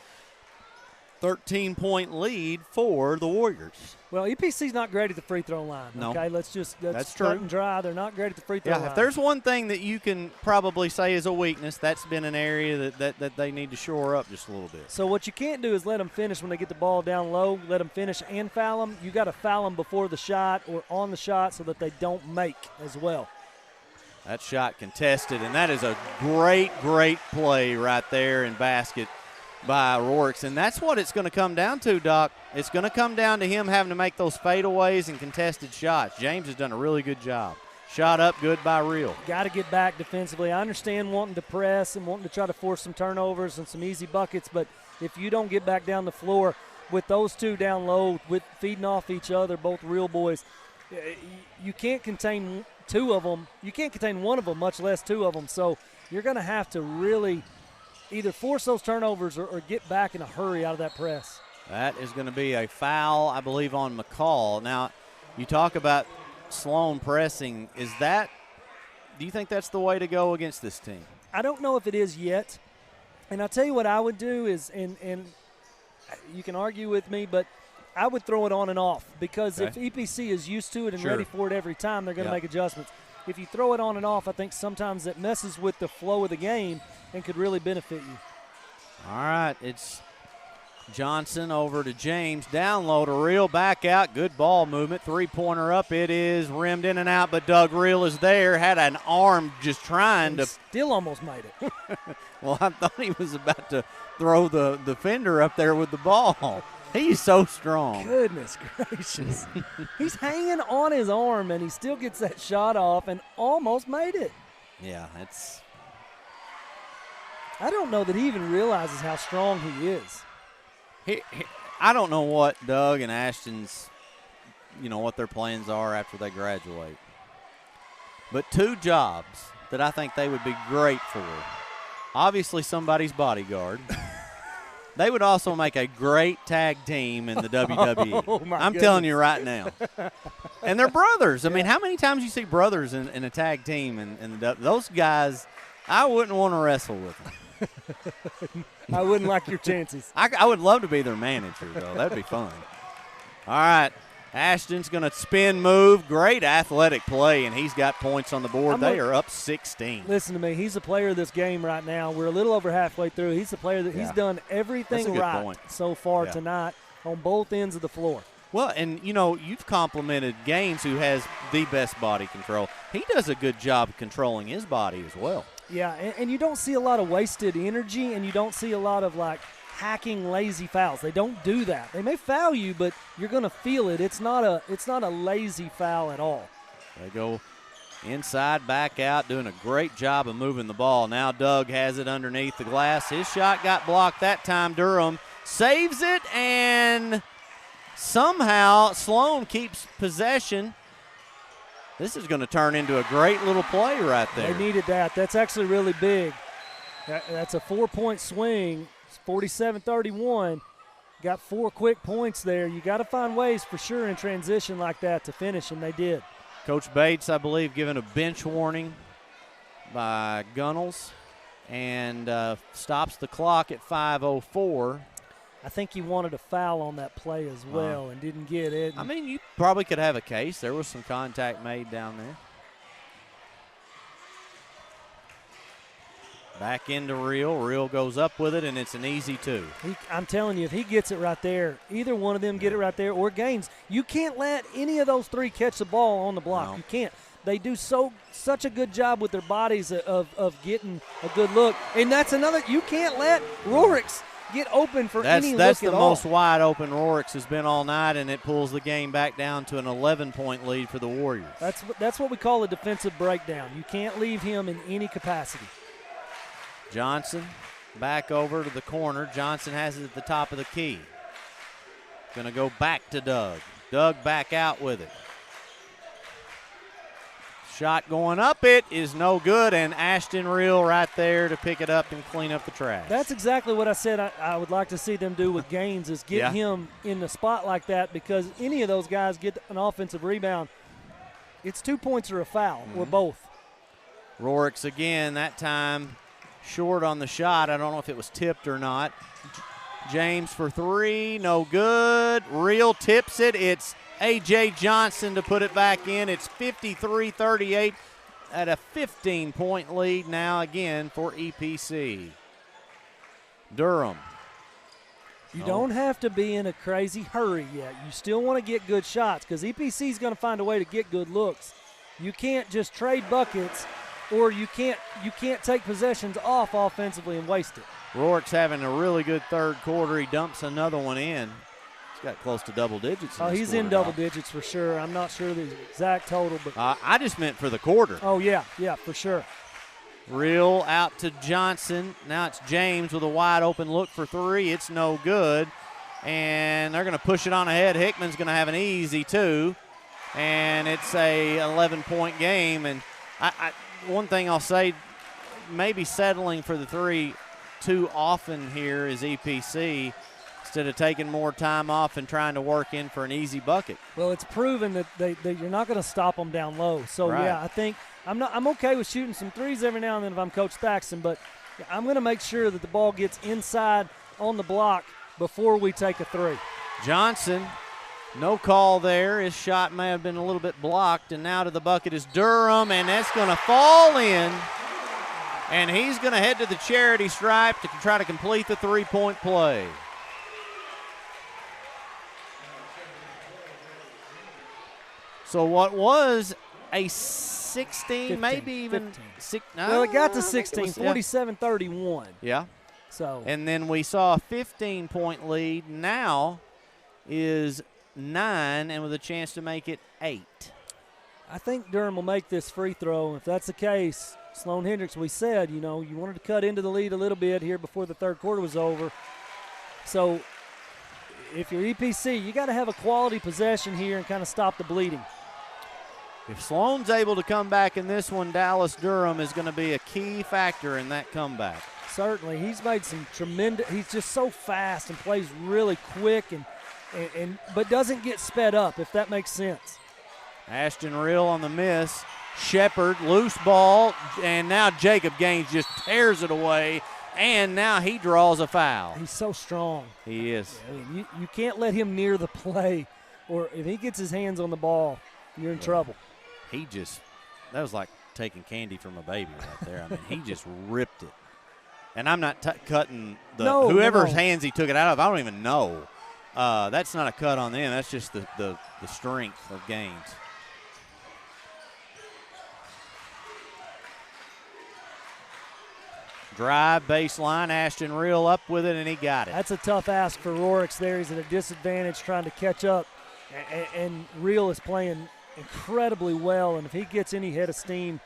13-point lead for the Warriors. Well, EPC's not great at the free throw line. No. Okay, let's That's cut true. and dry. They're not great at the free throw line. Yeah, if there's one thing that you can probably say is a weakness, that's been an area that they need to shore up just a little bit. So what you can't do is let them finish when they get the ball down low. Let them finish and foul them. You got to foul them before the shot or on the shot so that they don't make as well. That shot contested, and that is a great, great play right there in basket by Rorix. And that's what it's going to come down to, Doc. It's going to come down to him having to make those fadeaways and contested shots. James has done a really good job. Shot up good by Real. Got to get back defensively. I understand wanting to press and wanting to try to force some turnovers and some easy buckets, but if you don't get back down the floor with those two down low, with feeding off each other, both Real boys, you can't contain two of them. You can't contain one of them, much less two of them. So you're going to have to really either force those turnovers or get back in a hurry out of that press. That is going to be a foul, I believe, on McCall. Now, you talk about Sloan pressing. Do you think that's the way to go against this team? I don't know if it is yet. And I'll tell you what I would do is, and you can argue with me, but I would throw it on and off because if EPC is used to it and ready for it every time, they're going to make adjustments. If you throw it on and off, I think sometimes it messes with the flow of the game and could really benefit you. All right, it's Johnson over to James. Down low to Real, back out. Good ball movement. Three-pointer up. It is rimmed in and out, but Doug Real is there. Had an arm just trying to. Still almost made it. Well, I thought he was about to throw the defender up there with the ball. He's so strong. Goodness gracious. He's hanging on his arm, and he still gets that shot off and almost made it. Yeah, it's. I don't know that he even realizes how strong he is. I don't know what Doug and Ashton's, what their plans are after they graduate. But two jobs that I think they would be great for. Obviously, somebody's bodyguard. They would also make a great tag team in the WWE. Oh, I'm telling you right now. And they're brothers. I mean, how many times you see brothers in a tag team? And those guys, I wouldn't want to wrestle with them. I wouldn't like your chances. I would love to be their manager, though. That'd be fun. All right. Ashton's going to spin move. Great athletic play, and he's got points on the board. They are up 16. Listen to me. He's the player of this game right now. We're a little over halfway through. He's the player that he's done everything right so far tonight on both ends of the floor. Well, and, you've complimented Gaines, who has the best body control. He does a good job of controlling his body as well. Yeah, and you don't see a lot of wasted energy, and you don't see a lot of, hacking lazy fouls. They don't do that. They may foul you, but you're going to feel it. It's not a lazy foul at all. They go inside, back out, doing a great job of moving the ball. Now Doug has it underneath the glass. His shot got blocked that time. Durham saves it, and somehow Sloan keeps possession. This is going to turn into a great little play right there. They needed that. That's actually really big. That's a 4-point swing. 47-31. Got 4 quick points there. You got to find ways for sure in transition like that to finish, and they did. Coach Bates, I believe, given a bench warning by Gunnels and stops the clock at 5:04. I think he wanted a foul on that play as well and didn't get it. I mean, you probably could have a case. There was some contact made down there. Back into Real. Real goes up with it, and it's an easy 2. I'm telling you, if he gets it right there, either one of them get it right there or Gaines, you can't let any of those 3 catch the ball on the block. No. You can't. They do such a good job with their bodies of getting a good look. And that's another – you can't let Rorix get open for any look at all. That's the most wide open Rorix has been all night, and it pulls the game back down to an 11-point lead for the Warriors. That's what we call a defensive breakdown. You can't leave him in any capacity. Johnson back over to the corner. Johnson has it at the top of the key. Going to go back to Doug. Doug back out with it. Shot going up. It is no good, and Ashton Real right there to pick it up and clean up the trash. That's exactly what I said I would like to see them do with Gaines is get him in the spot like that, because any of those guys get an offensive rebound, it's 2 points or a foul or both. Rorix again, that time short on the shot. I don't know if it was tipped or not. James for three, no good. Real tips it. It's A.J. Johnson to put it back in. It's 53-38 at a 15-point lead now again for EPC. Durham. You don't have to be in a crazy hurry yet. You still want to get good shots because EPC is going to find a way to get good looks. You can't just trade buckets, or you can't take possessions off offensively and waste it. Rourke's having a really good third quarter. He dumps another one in. He's got close to double digits. He's in double digits for sure. I'm not sure the exact total, but I just meant for the quarter. Oh yeah, for sure. Real out to Johnson. Now it's James with a wide open look for three. It's no good. And they're going to push it on ahead. Hickman's going to have an easy two. And it's a 11-point game. And one thing I'll say, maybe settling for the three too often here is EPC instead of taking more time off and trying to work in for an easy bucket. Well, it's proven that you're not going to stop them down low. So, right. Yeah, I think I'm okay with shooting some threes every now and then if I'm Coach Thaxton, but I'm going to make sure that the ball gets inside on the block before we take a three. Johnson, no call there. His shot may have been a little bit blocked, and now to the bucket is Durham, and that's going to fall in. And he's going to head to the charity stripe to try to complete the three-point play. So what was a 16, 15, maybe even 15. Six, Well, it got to 16, was, 47-31. Yeah. So. And then we saw a 15-point lead. Now is 9, and with a chance to make it 8. I think Durham will make this free throw. If that's the case, Sloan Hendrix, we said, you wanted to cut into the lead a little bit here before the third quarter was over. So if you're EPC, you got to have a quality possession here and kind of stop the bleeding. If Sloan's able to come back in this one, Dallas Durham is going to be a key factor in that comeback. Certainly. He's made some tremendous – he's just so fast and plays really quick but doesn't get sped up, if that makes sense. Ashton Reel on the miss. Shepard, loose ball, and now Jacob Gaines just tears it away, and now he draws a foul. He's so strong. He is. I mean, you can't let him near the play, or if he gets his hands on the ball, you're in trouble. That was like taking candy from a baby right there. I mean, he just ripped it. And I'm not cutting whoever's hands he took it out of. I don't even know. That's not a cut on them. That's just the strength of Gaines. Drive, baseline, Ashton Reel up with it, and he got it. That's a tough ask for Rourke there. He's at a disadvantage trying to catch up, and Reel is playing incredibly well, and if he gets any head of steam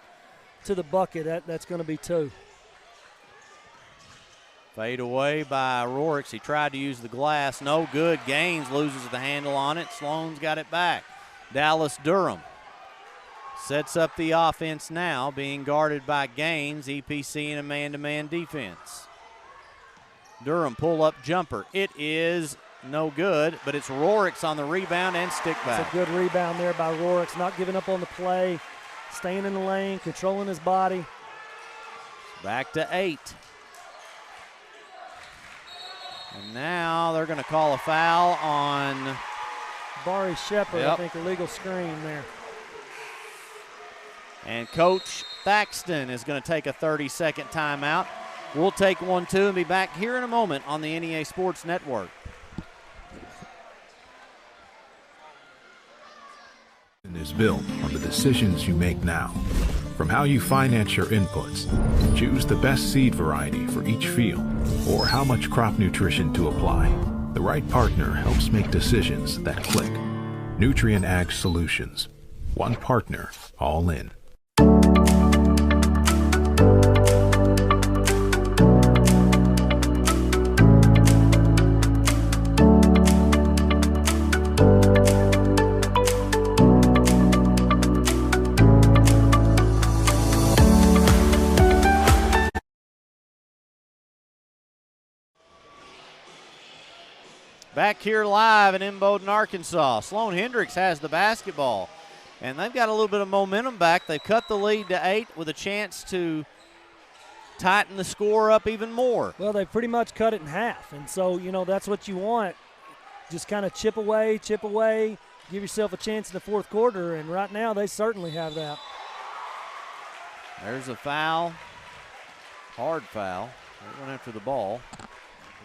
to the bucket, that's going to be 2. Fade away by Rourke. He tried to use the glass. No good. Gaines loses the handle on it. Sloan's got it back. Dallas Durham sets up the offense now, being guarded by Gaines. EPC in a man-to-man defense. Durham pull-up jumper. It is no good, but it's Rourke on the rebound and stick back. It's a good rebound there by Rourke, not giving up on the play, staying in the lane, controlling his body. Back to 8. And now they're going to call a foul on Bari Shepard. Yep. I think illegal screen there. And Coach Thaxton is going to take a 30-second timeout. We'll take one, too, and be back here in a moment on the NEA Sports Network. Is built on the decisions you make now. From how you finance your inputs, choose the best seed variety for each field, or how much crop nutrition to apply. The right partner helps make decisions that click. Nutrient Ag Solutions. One partner, all in. Back here live in Imboden, Arkansas. Sloan Hendrix has the basketball, and they've got a little bit of momentum back. They've cut the lead to 8 with a chance to tighten the score up even more. Well, they pretty much cut it in half, and so, that's what you want. Just kind of chip away, give yourself a chance in the fourth quarter, and right now they certainly have that. There's a foul, hard foul. They went after the ball.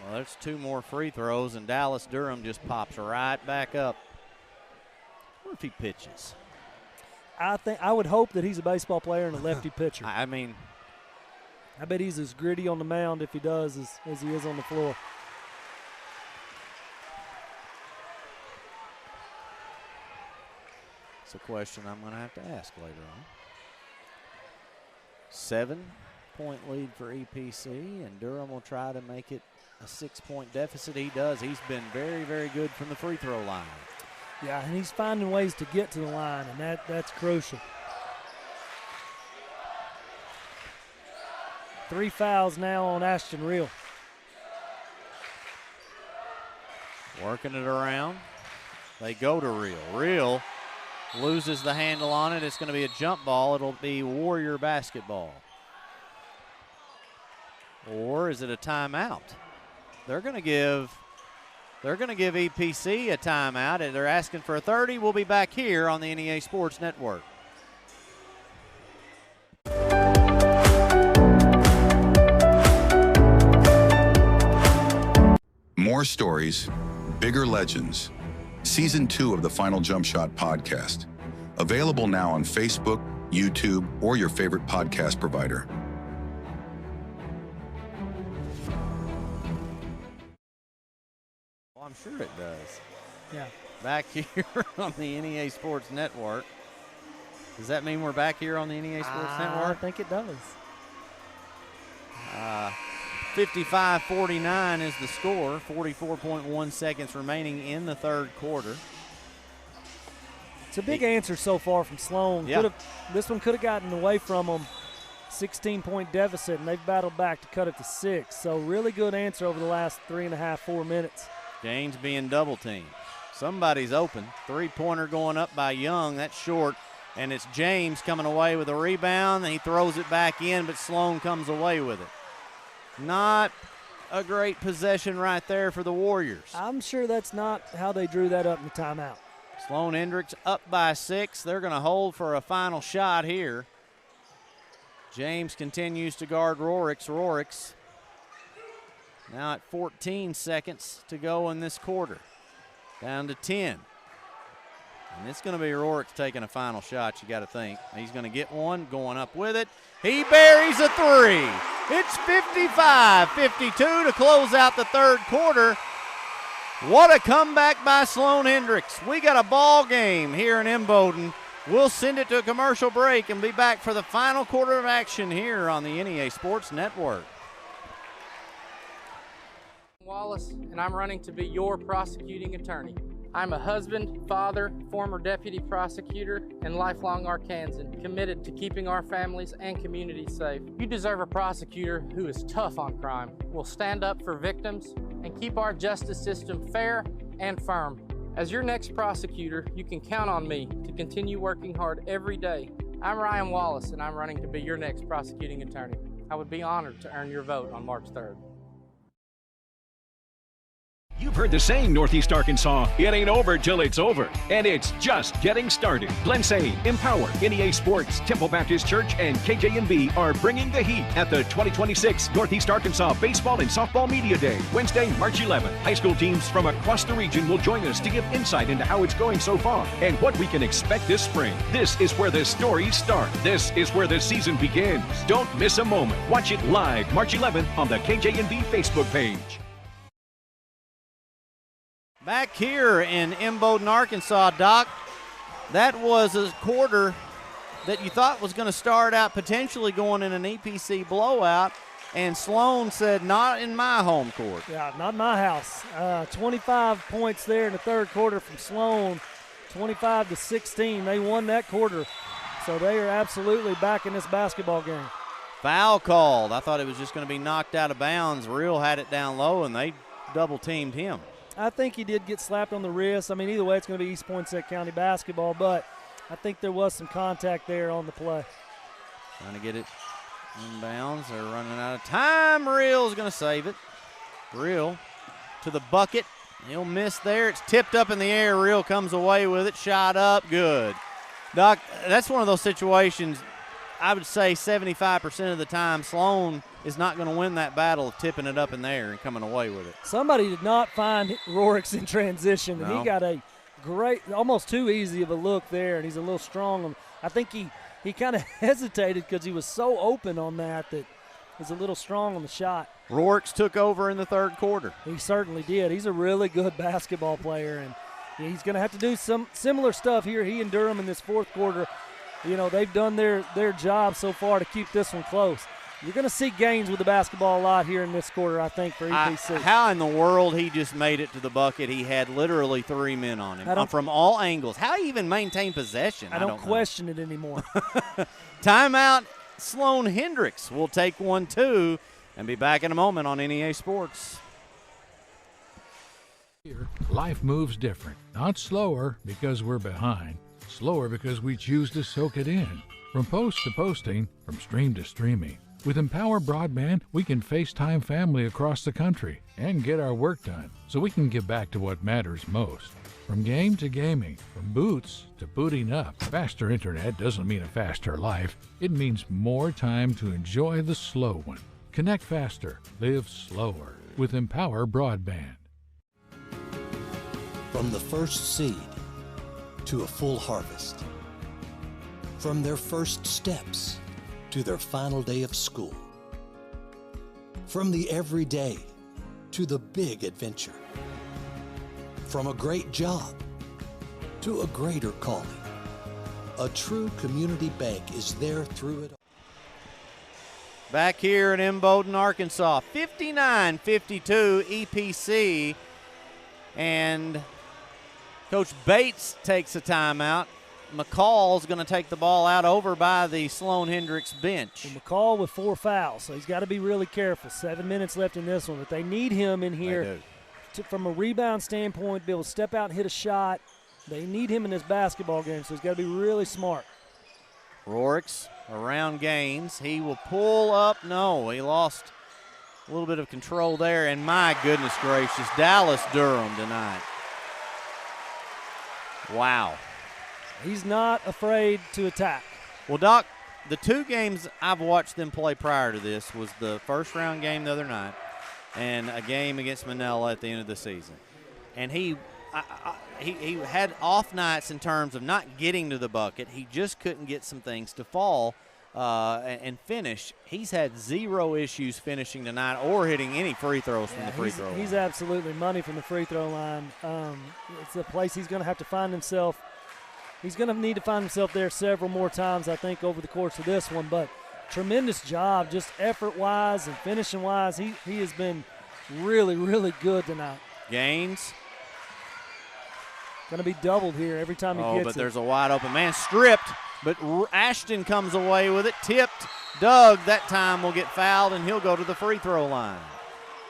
Well, there's 2 more free throws, and Dallas Durham just pops right back up. What if he pitches? I would hope that he's a baseball player and a lefty pitcher. I mean, I bet he's as gritty on the mound if he does as he is on the floor. It's a question I'm going to have to ask later on. 7-point lead for EPC, and Durham will try to make it a 6-point deficit. He does. He's been very, very good from the free throw line. Yeah, and he's finding ways to get to the line, and that's crucial. 3 fouls now on Ashton Reel. Working it around. They go to Reel. Reel loses the handle on it. It's going to be a jump ball. It'll be Warrior basketball. Or is it a timeout? They're going to give EPC a timeout. They're asking for a 30. We'll be back here on the NEA Sports Network. More stories, bigger legends. Season 2 of the Final Jump Shot podcast. Available now on Facebook, YouTube, or your favorite podcast provider. Well, I'm sure it does. Yeah. Back here on the NEA Sports Network. Does that mean we're back here on the NEA Sports Network? I think it does. 55-49 is the score. 44.1 seconds remaining in the third quarter. It's a big answer so far from Sloan. Yeah. This one could have gotten away from them. 16-point deficit, and they've battled back to cut it to 6. So really good answer over the last 3.5, 4 minutes. Gaines being double teamed. Somebody's open. 3-pointer going up by Young. That's short. And it's James coming away with a rebound. And he throws it back in, but Sloan comes away with it. Not a great possession right there for the Warriors. I'm sure that's not how they drew that up in the timeout. Sloan Hendrix up by 6. They're going to hold for a final shot here. James continues to guard Rorix. Rorix now at 14 seconds to go in this quarter. Down to 10. And it's going to be Rorix taking a final shot, you got to think. He's going to get one, going up with it. He buries a 3. It's 55-52 to close out the third quarter. What a comeback by Sloan Hendrix. We got a ball game here in Imboden. We'll send it to a commercial break and be back for the final quarter of action here on the NEA Sports Network. Wallace, and I'm running to be your prosecuting attorney. I'm a husband, father, former deputy prosecutor, and lifelong Arkansan, committed to keeping our families and communities safe. You deserve a prosecutor who is tough on crime, will stand up for victims, and keep our justice system fair and firm. As your next prosecutor, you can count on me to continue working hard every day. I'm Ryan Wallace, and I'm running to be your next prosecuting attorney. I would be honored to earn your vote on March 3rd. You've heard the saying, Northeast Arkansas, it ain't over till it's over. And it's just getting started. Glensay, Empower, NEA Sports, Temple Baptist Church, and KJNB are bringing the heat at the 2026 Northeast Arkansas Baseball and Softball Media Day, Wednesday, March 11th. High school teams from across the region will join us to give insight into how it's going so far and what we can expect this spring. This is where the stories start. This is where the season begins. Don't miss a moment. Watch it live March 11th on the KJNB Facebook page. Back here in Imboden, Arkansas, Doc, that was a quarter that you thought was going to start out potentially going in an EPC blowout, and Sloan said, not in my home court. Yeah, not my house. 25 points there in the third quarter from Sloan, 25-16. They won that quarter, so they are absolutely back in this basketball game. Foul called. I thought it was just going to be knocked out of bounds. Real had it down low, and they double-teamed him. I think he did get slapped on the wrist. I mean, either way, it's going to be East Poinsett County basketball, but I think there was some contact there on the play. Trying to get it Inbounds. They're running out of time. Reel's going to save it. Reel to the bucket. He'll miss there. It's tipped up in the air. Reel comes away with it. Shot up. Good. Doc, that's one of those situations, I would say 75% of the time, Sloan is not going to win that battle of tipping it up in the air and coming away with it. Somebody did not find Rorix in transition, and he got a great, almost too easy of a look there, and he's a little strong. I think he kind of hesitated because he was so open on that was a little strong on the shot. Rorix took over in the third quarter. He certainly did. He's a really good basketball player, and he's going to have to do some similar stuff here. He and Durham in this fourth quarter, they've done their job so far to keep this one close. You're going to see Gaines with the basketball a lot here in this quarter, I think, for EPC. How in the world he just made it to the bucket? He had literally 3 men on him from all angles. How he even maintained possession? I don't question it anymore. Timeout. Sloan Hendrix will take 1-2 and be back in a moment on NEA Sports. Here, life moves different. Not slower because we're behind. Slower because we choose to soak it in. From post to posting, from stream to streaming. With Empower Broadband, we can FaceTime family across the country and get our work done so we can get back to what matters most. From game to gaming, from boots to booting up. Faster internet doesn't mean a faster life. It means more time to enjoy the slow one. Connect faster, live slower with Empower Broadband. From the first seed to a full harvest. From their first steps to their final day of school. From the everyday to the big adventure. From a great job to a greater calling. A true community bank is there through it all. Back here in Imboden, Arkansas, 59-52 EPC. And Coach Bates takes a timeout. McCall's going to take the ball out over by the Sloan Hendrix bench. And McCall with 4 fouls, so he's got to be really careful. 7 minutes left in this one, but they need him in here from a rebound standpoint, be able to step out and hit a shot. They need him in this basketball game, so he's got to be really smart. Rorix around Gaines. He will pull up. No, he lost a little bit of control there, and my goodness gracious, Dallas Durham tonight. Wow. He's not afraid to attack. Well, Doc, the 2 games I've watched them play prior to this was the first round game the other night and a game against Manila at the end of the season. And he had off nights in terms of not getting to the bucket. He just couldn't get some things to fall and finish. He's had 0 issues finishing tonight or hitting any free throws from the free throw line. He's absolutely money from the free throw line. It's a place he's going to have to find himself. He's going to need to find himself there several more times, I think, over the course of this one. But tremendous job, just effort-wise and finishing-wise. He has been really, really good tonight. Gaines. Going to be doubled here every time he gets it. Oh, but there's a wide-open man. Stripped, but Ashton comes away with it. Tipped. Doug, that time, will get fouled, and he'll go to the free throw line.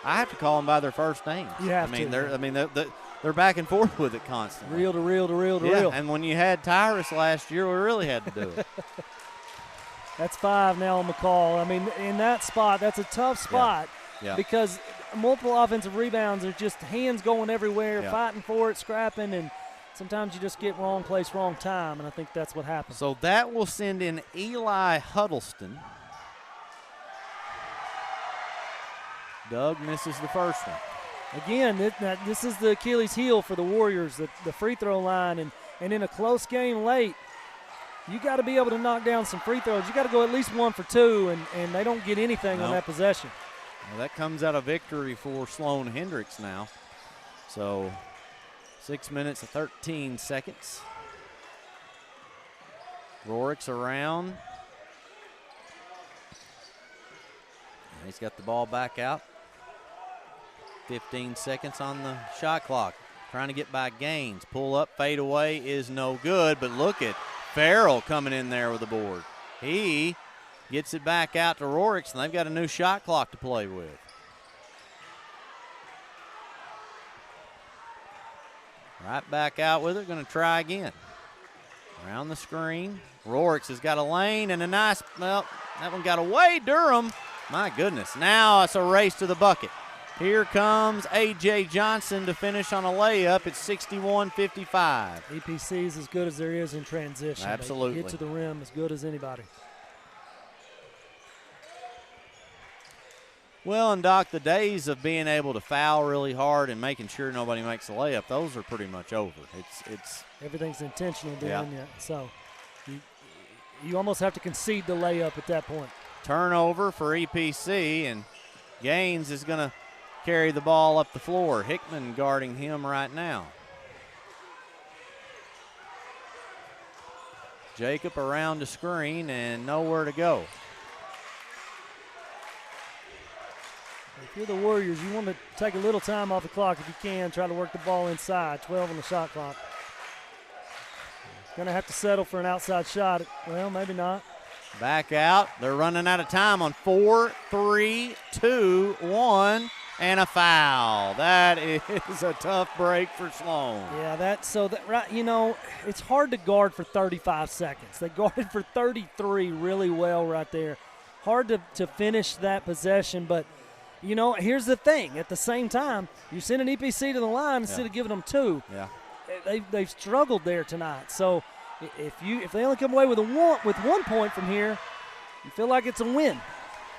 I have to call them by their first names. You have to. They're back and forth with it constantly. Reel to reel to reel to reel. And when you had Tyrus last year, we really had to do it. That's 5 now on McCall. I mean, in that spot, that's a tough spot because multiple offensive rebounds are just hands going everywhere, fighting for it, scrapping, and sometimes you just get wrong place, wrong time, and I think that's what happens. So that will send in Eli Huddleston. Doug misses the first one. Again, this is the Achilles heel for the Warriors, the free throw line, and in a close game late, you got to be able to knock down some free throws. You got to go at least 1 for 2, and they don't get anything on that possession. Well, that comes out of victory for Sloan Hendrix now. So 6 minutes and 13 seconds. Rorix around. He's got the ball back out. 15 seconds on the shot clock. Trying to get by Gaines. Pull up, fade away is no good, but look at Farrell coming in there with the board. He gets it back out to Rorix, and they've got a new shot clock to play with. Right back out with it, going to try again. Around the screen. Rorix has got a lane and a nice, well, That one got away. Durham, my goodness. Now it's a race to the bucket. Here comes A.J. Johnson to finish on a layup. It's 61-55. EPC is as good as there is in transition. Absolutely. They get to the rim as good as anybody. Well, and Doc, the days of being able to foul really hard and making sure nobody makes a layup, those are pretty much over. It's everything's intentional then, yeah. So you almost have to concede the layup at that point. Turnover for EPC, and Gaines is going to carry the ball up the floor. Hickman guarding him right now. Jacob around the screen and nowhere to go. If you're the Warriors, you want to take a little time off the clock if you can, try to work the ball inside. 12 on the shot clock. Going to have to settle for an outside shot. Well, maybe not. Back out. They're running out of time on 4, 3, 2, 1, and a foul. That is a tough break for Sloan. Yeah, it's hard to guard for 35 seconds. They guarded for 33 really well right there. Hard to finish that possession, but here's the thing. At the same time, you're sending EPC to the line instead of giving them 2. Yeah. They've struggled there tonight. So if they only come away with 1 point from here, you feel like it's a win.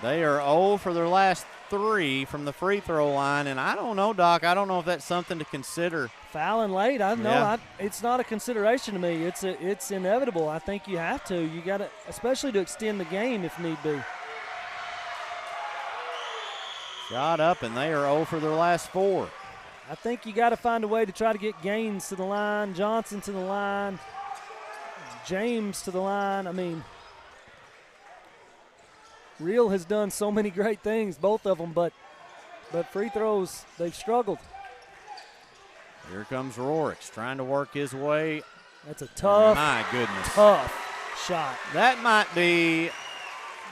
They are 0 for their last 3 from the free throw line, and I don't know, Doc. I don't know if that's something to consider. Fouling late, it's not a consideration to me. It's inevitable. I think you have to. You got to, especially to extend the game if need be. Shot up, and they are 0 for their last 4. I think you got to find a way to try to get Gaines to the line, Johnson to the line, James to the line. I mean, Real has done so many great things, both of them, but free throws, they've struggled. Here comes Rorix trying to work his way. That's a tough shot. That might be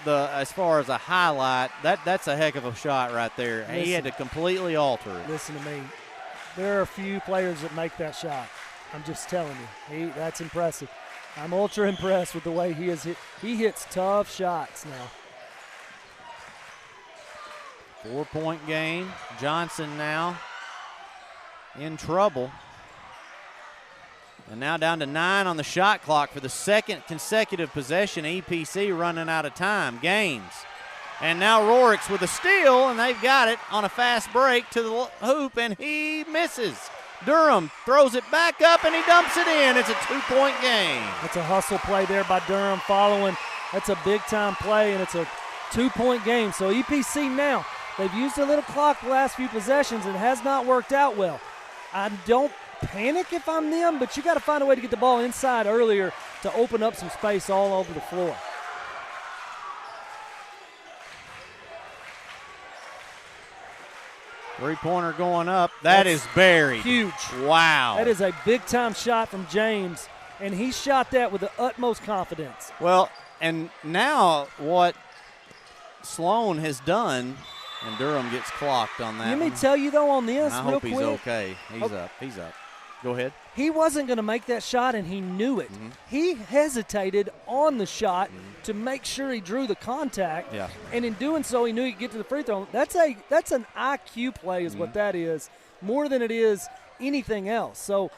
as far as a highlight, that's a heck of a shot right there. He had to completely alter it. Listen to me. There are a few players that make that shot. I'm just telling you. That's impressive. I'm ultra impressed with the way he has hit. He hits tough shots now. 4-point game. Johnson now in trouble. And now down to 9 on the shot clock for the second consecutive possession. EPC running out of time. Gaines. And now Rorix with a steal, and they've got it on a fast break to the hoop, and he misses. Durham throws it back up, and he dumps it in. It's a 2-point game. That's a hustle play there by Durham following. That's a big-time play, and it's a 2-point game. So EPC now, they've used a little clock the last few possessions, and it has not worked out well. I don't panic if I'm them, but you got to find a way to get the ball inside earlier to open up some space all over the floor. Three-pointer going up. That is buried. Huge. Wow. That is a big-time shot from James, and he shot that with the utmost confidence. Well, and now what Sloan has done, and Durham gets clocked on that. Let me tell you, though, on this, I real hope quick. he's okay. He's up. Go ahead. He wasn't going to make that shot, and he knew it. Mm-hmm. He hesitated on the shot to make sure he drew the contact. Yeah. And in doing so, he knew he'd get to the free throw. That's an IQ play is what that is, more than it is anything else. So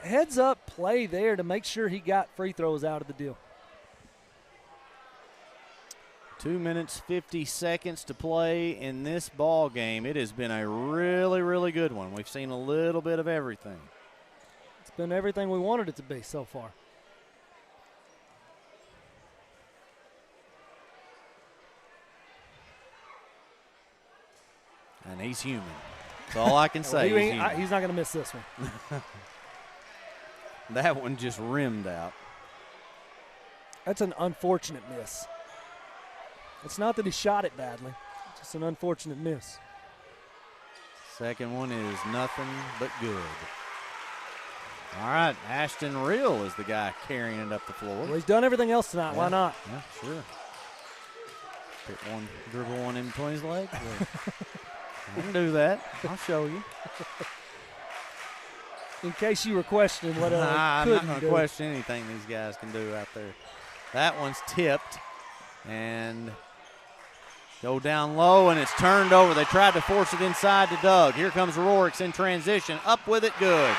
heads-up play there to make sure he got free throws out of the deal. 2 minutes, 50 seconds to play in this ball game. It has been a really, really good one. We've seen a little bit of everything. It's been everything we wanted it to be so far. And he's human. That's all I can say. He's not going to miss this one. That one just rimmed out. That's an unfortunate miss. It's not that he shot it badly. It's just an unfortunate miss. Second one is nothing but good. All right, Ashton Real is the guy carrying it up the floor. Well, he's done everything else tonight. Why not? Yeah, sure. Dribble one in between his legs. I can do that. I'll show you. In case you were questioning what I'm couldn't not going do. to question anything these guys can do out there. That one's tipped. And go down low, and it's turned over. They tried to force it inside to Doug. Here comes Rorix in transition. Up with it, good.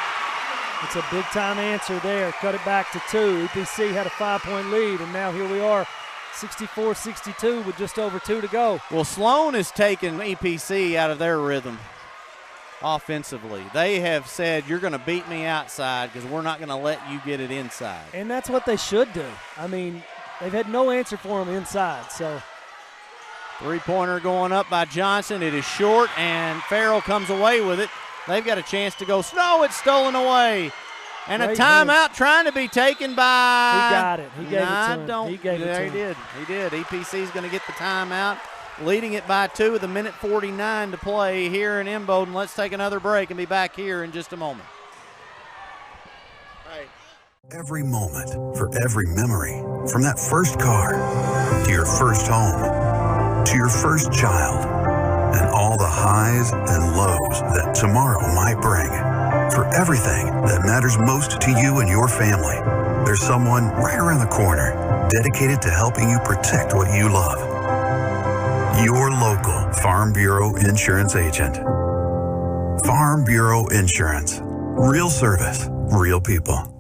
It's a big-time answer there. Cut it back to 2. EPC had a 5-point lead, and now here we are, 64-62 with just over 2 to go. Well, Sloan has taken EPC out of their rhythm offensively. They have said, you're going to beat me outside because we're not going to let you get it inside. And that's what they should do. I mean, they've had no answer for them inside, so. Three-pointer going up by Johnson. It is short, and Farrell comes away with it. They've got a chance to go. No, it's stolen away. And a timeout trying to be taken by. He got it. He gave it to him. He gave it to him. He did. EPC's going to get the timeout, leading it by 2 with a minute 49 to play here in Imboden. Let's take another break and be back here in just a moment. Every moment, for every memory, from that first car to your first home to your first child, and all the highs and lows that tomorrow might bring. For everything that matters most to you and your family, there's someone right around the corner dedicated to helping you protect what you love. Your local Farm Bureau insurance agent. Farm Bureau Insurance. Real service, real people.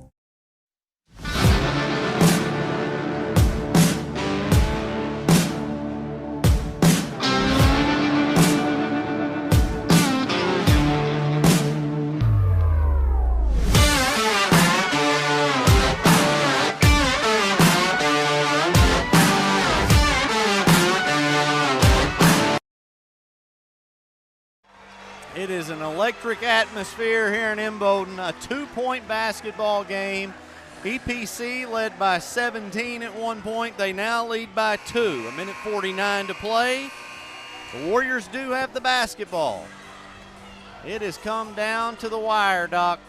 It is an electric atmosphere here in Imboden, a 2-point basketball game. EPC led by 17 at one point. They now lead by 2. A minute 49 to play. The Warriors do have the basketball. It has come down to the wire, Doc.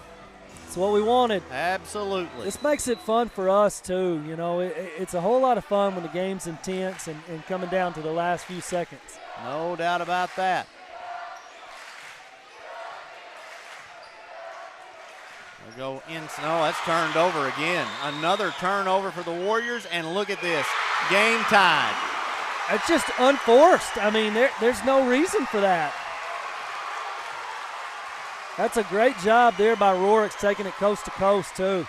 That's what we wanted. Absolutely. This makes it fun for us, too. You know, it's a whole lot of fun when the game's intense and coming down to the last few seconds. No doubt about that. Go in. No, that's turned over again. Another turnover for the Warriors, and look at this. Game tied. It's just unforced. I mean, there's no reason for that. That's a great job there by Rorix, taking it coast to coast, too.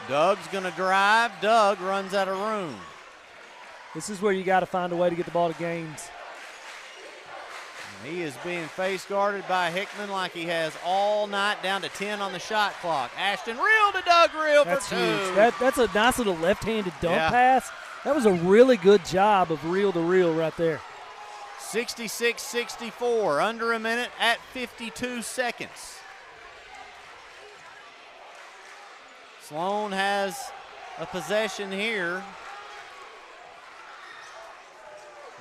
Doug's going to drive. Doug runs out of room. This is where you got to find a way to get the ball to Gaines. He is being face guarded by Hickman like he has all night, down to 10 on the shot clock. Ashton reel to Doug Reel for 2. Huge. That's a nice little left-handed dunk pass. That was a really good job of reel to reel right there. 66-64, under a minute at 52 seconds. Sloan has a possession here.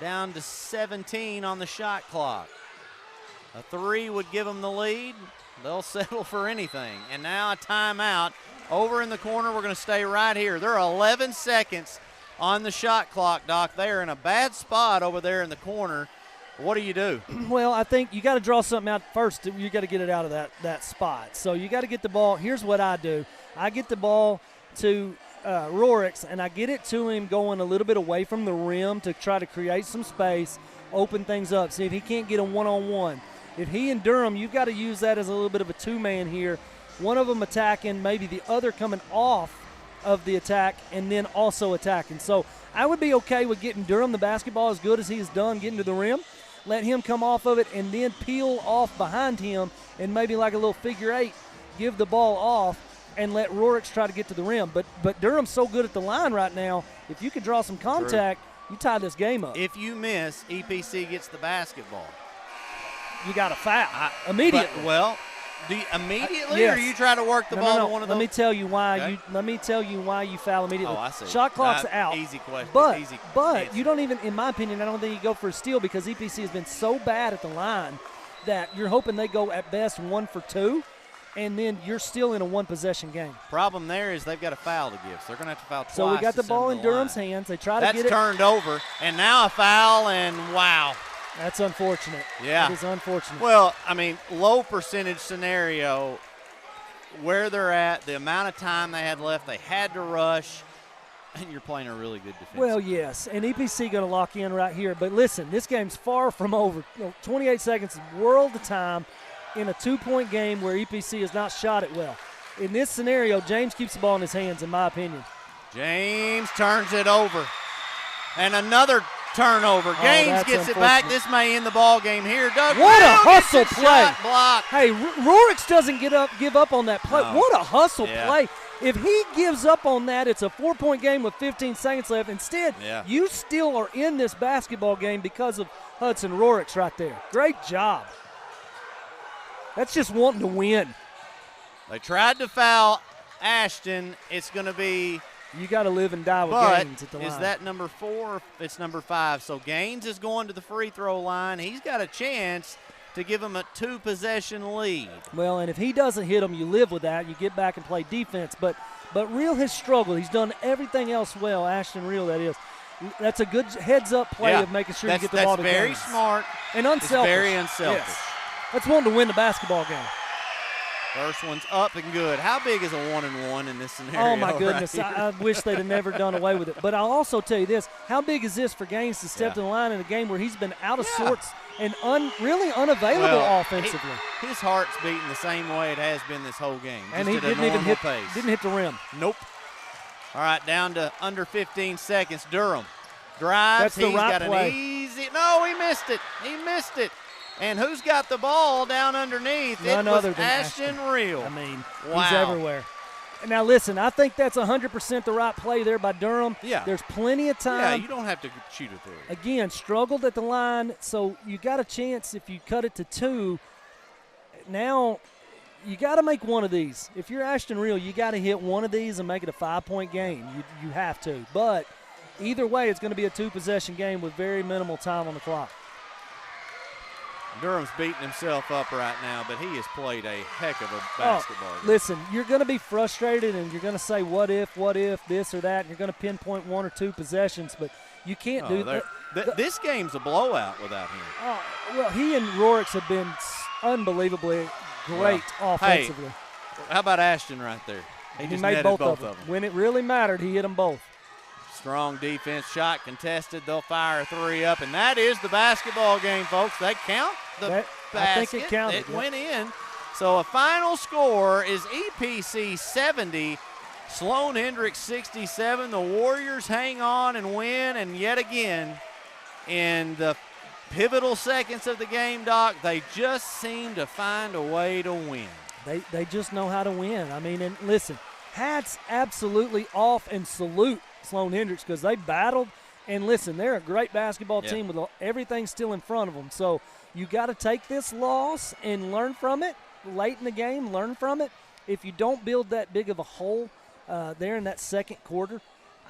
Down to 17 on the shot clock. A 3 would give them the lead. They'll settle for anything. And now a timeout. Over in the corner, we're going to stay right here. There are 11 seconds on the shot clock, Doc. They are in a bad spot over there in the corner. What do you do? Well, I think you got to draw something out first. You got to get it out of that spot. So you got to get the ball. Here's what I do. I get the ball to Rorix, and I get it to him going a little bit away from the rim to try to create some space, open things up, see if he can't get a one-on-one. If he and Durham, you've got to use that as a little bit of a two-man here. One of them attacking, maybe the other coming off of the attack and then also attacking. So I would be okay with getting Durham the basketball as good as he has done getting to the rim. Let him come off of it and then peel off behind him and maybe like a little figure 8, give the ball off and let Rorix try to get to the rim. But Durham's so good at the line right now, if you could draw some contact, you tie this game up. If you miss, EPC gets the basketball. You got to foul immediately. Do you immediately, yes. or you try to work the ball to one of those? Let me tell you why. Let me tell you why you foul immediately. Oh, I see. Shot clock's out. Easy question. But you don't even, in my opinion, I don't think you go for a steal because EPC has been so bad at the line that you're hoping they go at best 1 for 2, and then you're still in a one-possession game. Problem there is they've got a foul to give, so they're going to have to foul twice. So we got the ball in Durham's hands. They try to get it. That's turned over, and now a foul, and wow. That's unfortunate. Yeah. That is unfortunate. Well, I mean, low percentage scenario, where they're at, the amount of time they had left, they had to rush, and you're playing a really good defense. Well, yes, and EPC going to lock in right here. But listen, this game's far from over. 28 seconds is world of time in a 2-point game where EPC has not shot it well. In this scenario, James keeps the ball in his hands, in my opinion. James turns it over. And another turnover. Gaines gets it back. This may end the ball game here. Doug, what a hustle play. Block. Hey, Rorix doesn't give up on that play. No. What a hustle play. If he gives up on that, it's a 4-point game with 15 seconds left. Instead, you still are in this basketball game because of Hudson Rorix right there. Great job. That's just wanting to win. They tried to foul Ashton. It's going to be – you got to live and die with Gaines at the line. Is that number 4? It's number 5. So Gaines is going to the free throw line. He's got a chance to give him a 2-possession lead. Well, and if he doesn't hit him, you live with that. You get back and play defense. But Real has struggled. He's done everything else well, Ashton Real, that is. That's a good heads-up play of making sure you get the ball to Gaines. That's very smart. And unselfish. It's very unselfish. Yes. That's wanting to win the basketball game. First one's up and good. How big is a 1-and-1 in this scenario? Oh, my goodness. Right? I wish they'd have never done away with it. But I'll also tell you this. How big is this for Gaines to step to the line in a game where he's been out of sorts and really unavailable offensively? His heart's beating the same way it has been this whole game. And he didn't even hit the rim. Nope. All right, down to under 15 seconds. Durham drives. That's the right play. An easy – no, he missed it. He missed it. And who's got the ball down underneath? None other than Ashton Real. I mean, wow. He's everywhere. Now, listen, I think that's 100% the right play there by Durham. Yeah. There's plenty of time. Yeah, you don't have to shoot it through. Again, struggled at the line, so you got a chance if you cut it to 2. Now, you got to make one of these. If you're Ashton Real, you got to hit one of these and make it a 5-point game. You have to. But either way, it's going to be a 2-possession game with very minimal time on the clock. Durham's beating himself up right now, but he has played a heck of a basketball game. Listen, you're going to be frustrated and you're going to say, what if, this or that, and you're going to pinpoint 1 or 2 possessions, but you can't do that. This game's a blowout without him. Well, he and Rorix have been unbelievably great offensively. Hey, how about Ashton right there? He just made netted both of them. When it really mattered, he hit them both. Strong defense, shot contested. They'll fire a 3 up, and that is the basketball game, folks. They count the basket. I think it counted. It went in. So a final score is EPC 70, Sloan Hendrix 67. The Warriors hang on and win, and yet again, in the pivotal seconds of the game, Doc, they just seem to find a way to win. They just know how to win. I mean, and listen, hats absolutely off and salute Sloan Hendrix because they battled. And listen, they're a great basketball team with everything still in front of them. So you got to take this loss and learn from it late in the game, learn from it. If you don't build that big of a hole there in that second quarter,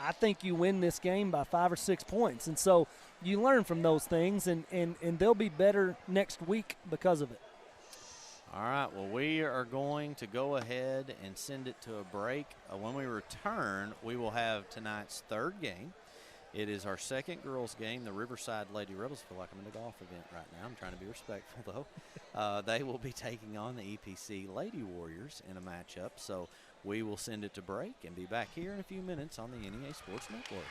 I think you win this game by 5 or 6 points. And so you learn from those things, and they'll be better next week because of it. All right, well, we are going to go ahead and send it to a break. When we return, we will have tonight's third game. It is our second girls game. The Riverside Lady Rebels feel like I'm in a golf event right now. I'm trying to be respectful, though. They will be taking on the EPC Lady Warriors in a matchup. So we will send it to break and be back here in a few minutes on the NEA Sports Network.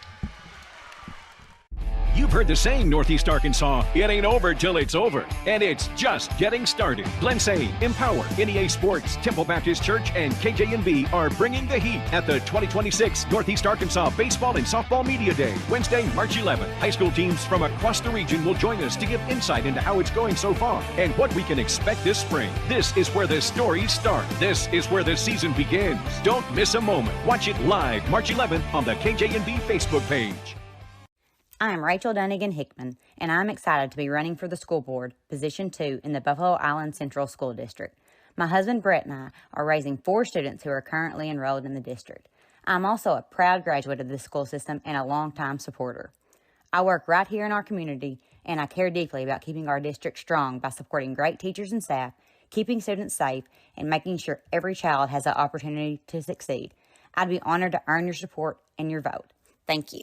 You've heard the saying, Northeast Arkansas, it ain't over till it's over. And it's just getting started. Glensay, Empower, NEA Sports, Temple Baptist Church, and KJNB are bringing the heat at the 2026 Northeast Arkansas Baseball and Softball Media Day, Wednesday, March 11th. High school teams from across the region will join us to give insight into how it's going so far and what we can expect this spring. This is where the stories start. This is where the season begins. Don't miss a moment. Watch it live March 11th on the KJNB Facebook page. I am Rachel Dunnigan Hickman, and I'm excited to be running for the school board, Position 2 in the Buffalo Island Central School District. My husband Brett and I are raising 4 students who are currently enrolled in the district. I'm also a proud graduate of the school system and a longtime supporter. I work right here in our community, and I care deeply about keeping our district strong by supporting great teachers and staff, keeping students safe, and making sure every child has the opportunity to succeed. I'd be honored to earn your support and your vote. Thank you.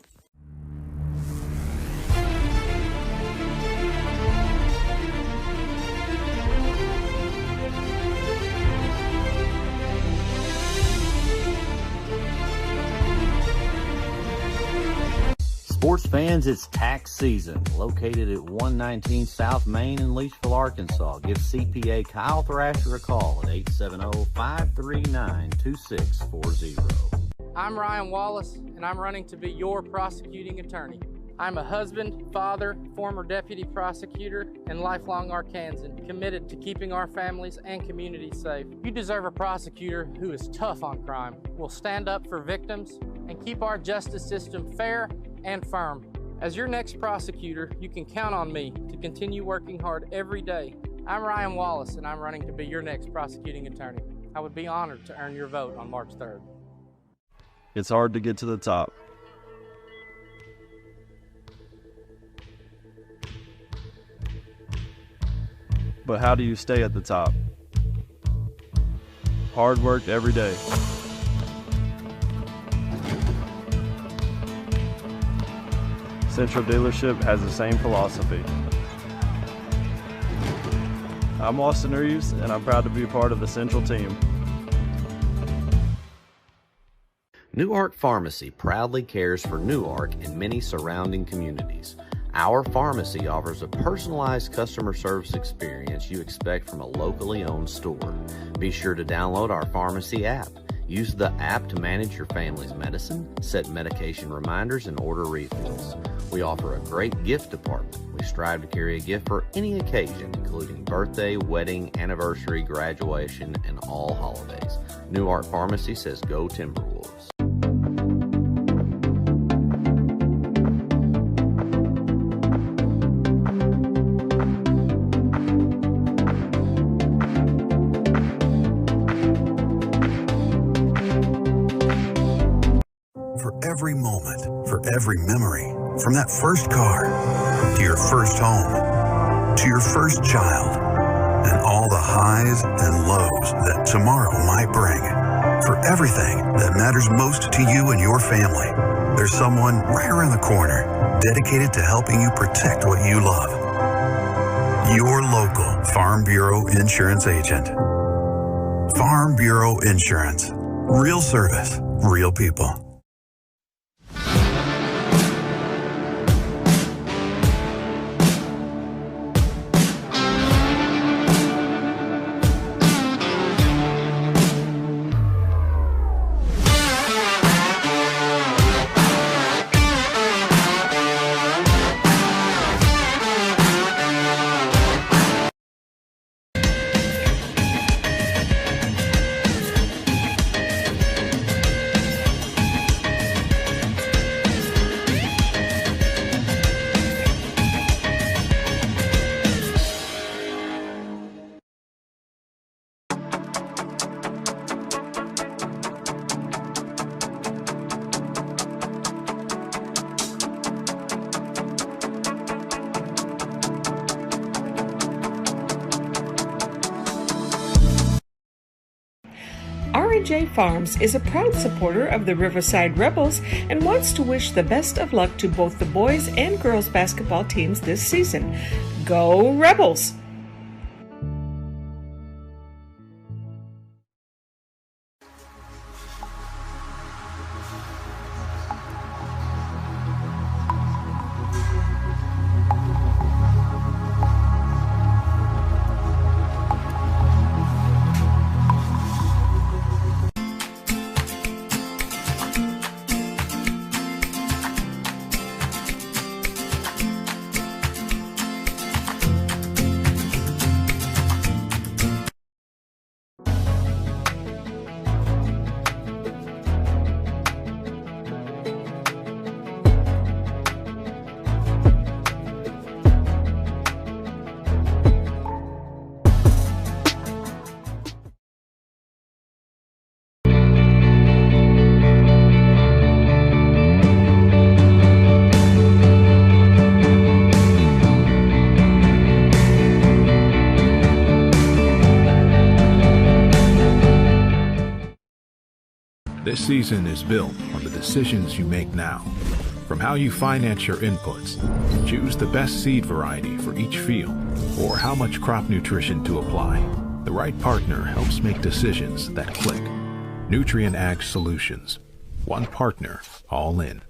Sports fans, it's tax season. Located at 119 South Main in Leachville, Arkansas. Give CPA Kyle Thrasher a call at 870-539-2640. I'm Ryan Wallace, and I'm running to be your prosecuting attorney. I'm a husband, father, former deputy prosecutor, and lifelong Arkansan, committed to keeping our families and communities safe. You deserve a prosecutor who is tough on crime, will stand up for victims, and keep our justice system fair and firm. As your next prosecutor, you can count on me to continue working hard every day. I'm Ryan Wallace, and I'm running to be your next prosecuting attorney. I would be honored to earn your vote on March 3rd. It's hard to get to the top. But how do you stay at the top? Hard work every day. Central Dealership has the same philosophy. I'm Austin Reeves, and I'm proud to be part of the Central team. Newark Pharmacy proudly cares for Newark and many surrounding communities. Our pharmacy offers a personalized customer service experience you expect from a locally owned store. Be sure to download our pharmacy app. Use the app to manage your family's medicine, set medication reminders, and order refills. We offer a great gift department. We strive to carry a gift for any occasion, including birthday, wedding, anniversary, graduation, and all holidays. Newark Pharmacy says go Timberwolves. Every moment, for every memory, from that first car, to your first home, to your first child, and all the highs and lows that tomorrow might bring. For everything that matters most to you and your family, there's someone right around the corner dedicated to helping you protect what you love. Your local Farm Bureau insurance agent. Farm Bureau Insurance. Real service, real people. R&J Farms is a proud supporter of the Riverside Rebels and wants to wish the best of luck to both the boys and girls basketball teams this season. Go Rebels! This season is built on the decisions you make now. From how you finance your inputs, choose the best seed variety for each field, or how much crop nutrition to apply. The right partner helps make decisions that click. Nutrient Ag Solutions. One partner, all in.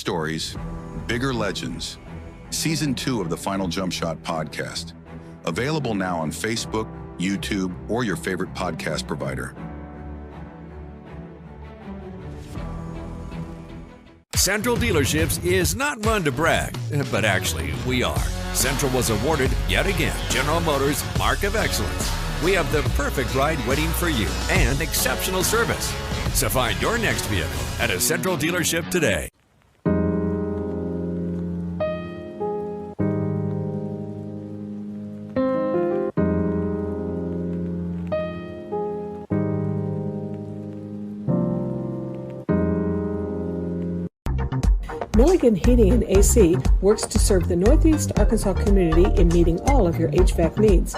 stories, bigger legends. Season 2 of the Final Jump Shot podcast. Available now on Facebook, YouTube, or your favorite podcast provider. Central Dealerships is not run to brag, but actually, we are. Central was awarded, yet again, General Motors Mark of Excellence. We have the perfect ride waiting for you and exceptional service. So find your next vehicle at a Central dealership today. Milligan Heating and AC works to serve the Northeast Arkansas community in meeting all of your HVAC needs.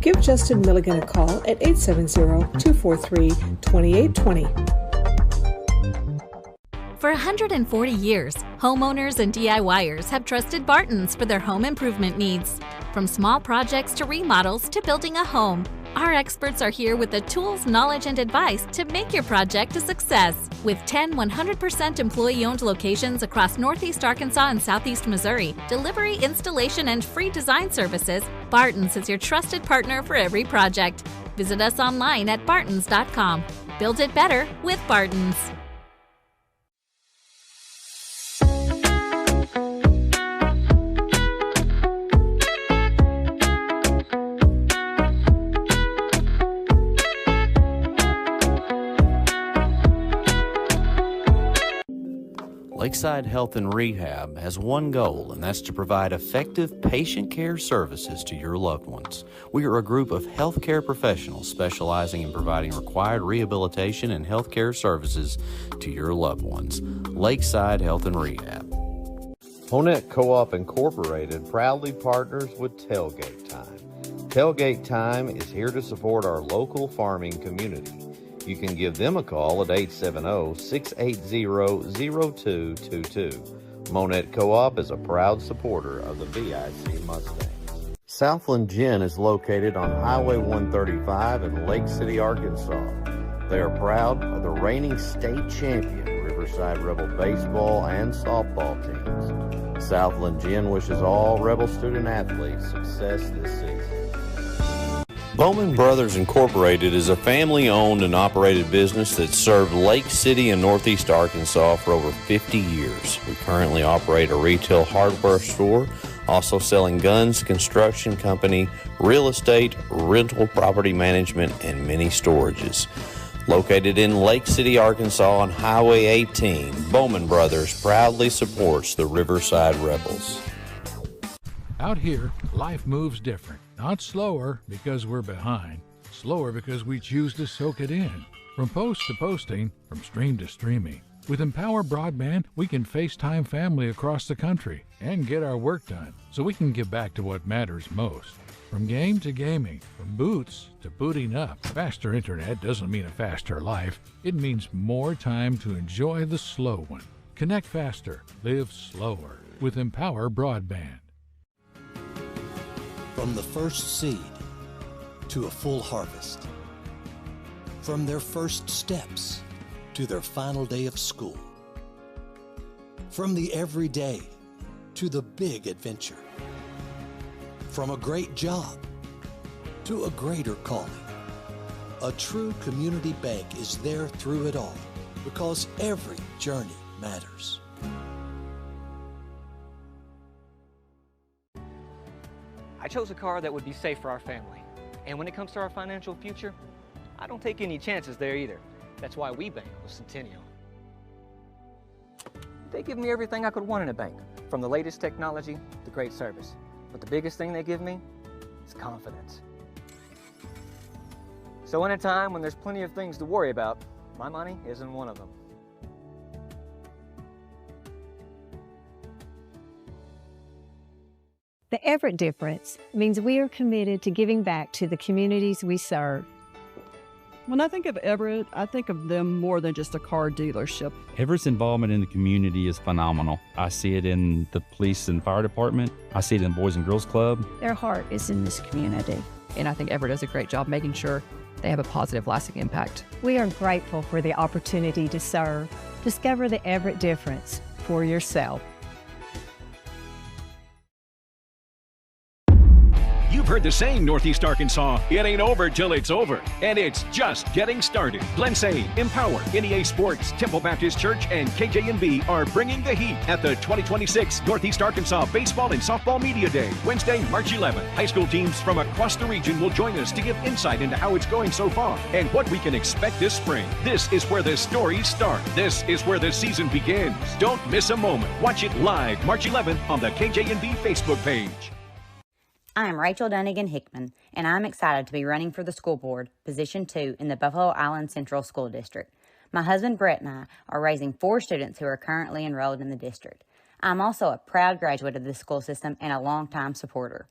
Give Justin Milligan a call at 870-243-2820. For 140 years, homeowners and DIYers have trusted Barton's for their home improvement needs. From small projects to remodels to building a home, our experts are here with the tools, knowledge, and advice to make your project a success. With 10 100% employee-owned locations across Northeast Arkansas and Southeast Missouri, delivery, installation, and free design services, Barton's is your trusted partner for every project. Visit us online at bartons.com. Build it better with Barton's. Lakeside Health and Rehab has one goal, and that's to provide effective patient care services to your loved ones. We are a group of healthcare professionals specializing in providing required rehabilitation and healthcare services to your loved ones. Lakeside Health and Rehab. Honett Co-op Incorporated proudly partners with Tailgate Time. Tailgate Time is here to support our local farming community. You can give them a call at 870-680-0222. Monette Co-op is a proud supporter of the BIC Mustangs. Southland Gin is located on Highway 135 in Lake City, Arkansas. They are proud of the reigning state champion Riverside Rebel baseball and softball teams. Southland Gin wishes all Rebel student athletes success this season. Bowman Brothers Incorporated is a family-owned and operated business that served Lake City and Northeast Arkansas for over 50 years. We currently operate a retail hardware store, also selling guns, construction company, real estate, rental property management, and many storages. Located in Lake City, Arkansas on Highway 18, Bowman Brothers proudly supports the Riverside Rebels. Out here, life moves different. Not slower because we're behind. Slower because we choose to soak it in. From post to posting, from stream to streaming. With Empower Broadband, we can FaceTime family across the country and get our work done so we can get back to what matters most. From game to gaming, from boots to booting up. Faster internet doesn't mean a faster life. It means more time to enjoy the slow one. Connect faster, live slower with Empower Broadband. From the first seed to a full harvest. From their first steps to their final day of school. From the everyday to the big adventure. From a great job to a greater calling. A true community bank is there through it all because every journey matters. I chose a car that would be safe for our family. And when it comes to our financial future, I don't take any chances there either. That's why we bank with Centennial. They give me everything I could want in a bank, from the latest technology to great service. But the biggest thing they give me is confidence. So in a time when there's plenty of things to worry about, my money isn't one of them. The Everett difference means we are committed to giving back to the communities we serve. When I think of Everett, I think of them more than just a car dealership. Everett's involvement in the community is phenomenal. I see it in the police and fire department. I see it in the Boys and Girls Club. Their heart is in this community. And I think Everett does a great job making sure they have a positive, lasting impact. We are grateful for the opportunity to serve. Discover the Everett difference for yourself. You've heard the saying, Northeast Arkansas, it ain't over till it's over. And it's just getting started. Glensay, Empower, NEA Sports, Temple Baptist Church, and KJNB are bringing the heat at the 2026 Northeast Arkansas Baseball and Softball Media Day, Wednesday, March 11th. High school teams from across the region will join us to give insight into how it's going so far and what we can expect this spring. This is where the stories start. This is where the season begins. Don't miss a moment. Watch it live March 11th on the KJNB Facebook page. I am Rachel Dunnigan Hickman, and I'm excited to be running for the school board, Position 2 in the Buffalo Island Central School District. My husband Brett and I are raising 4 students who are currently enrolled in the district. I'm also a proud graduate of this school system and a longtime supporter.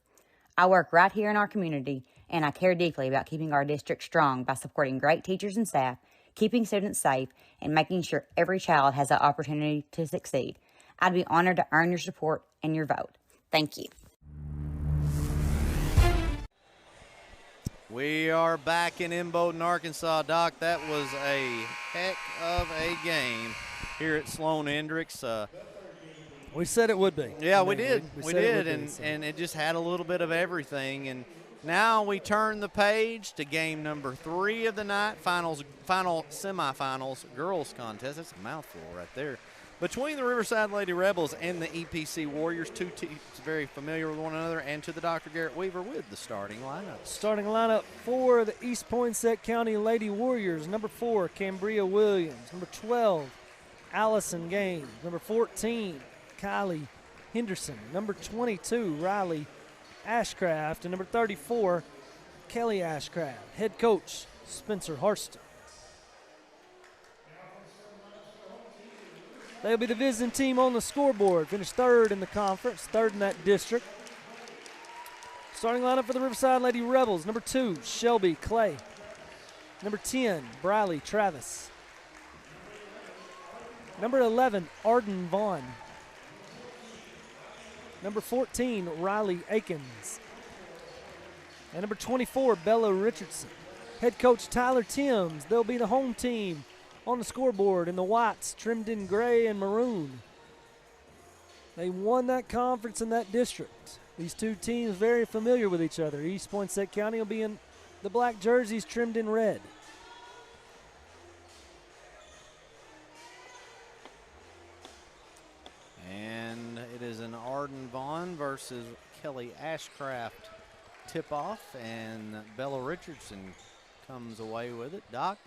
I work right here in our community, and I care deeply about keeping our district strong by supporting great teachers and staff, keeping students safe, and making sure every child has the opportunity to succeed. I'd be honored to earn your support and your vote. Thank you. We are back in Imboden, Arkansas. Doc, that was a heck of a game here at Sloan Hendrix. We said it would be. Yeah, we did. We did, so. and it just had a little bit of everything. And now we turn the page to game number 3 of the night, final semifinals girls contest. That's a mouthful right there. Between the Riverside Lady Rebels and the EPC Warriors, 2 teams very familiar with one another, and to the Dr. Garrett Weaver with the starting lineup. Starting lineup for the East Poinsett County Lady Warriors. Number 4, Cambria Williams. Number 12, Allison Gaines. Number 14, Kylie Henderson. Number 22, Riley Ashcraft. And number 34, Kelly Ashcraft. Head coach, Spencer Harston. They'll be the visiting team on the scoreboard. Finished 3rd in the conference, 3rd in that district. Starting lineup for the Riverside Lady Rebels. Number 2, Shelby Clay. Number 10, Briley Travis. Number 11, Arden Vaughn. Number 14, Riley Akins. And number 24, Bella Richardson. Head coach Tyler Timms. They'll be the home team on the scoreboard in the whites trimmed in gray and maroon. They won that conference in that district. These 2 teams very familiar with each other. East Poinsett County will be in the black jerseys trimmed in red. And it is an Arden Vaughn versus Kelly Ashcraft tip-off, and Bella Richardson comes away with it. Doc?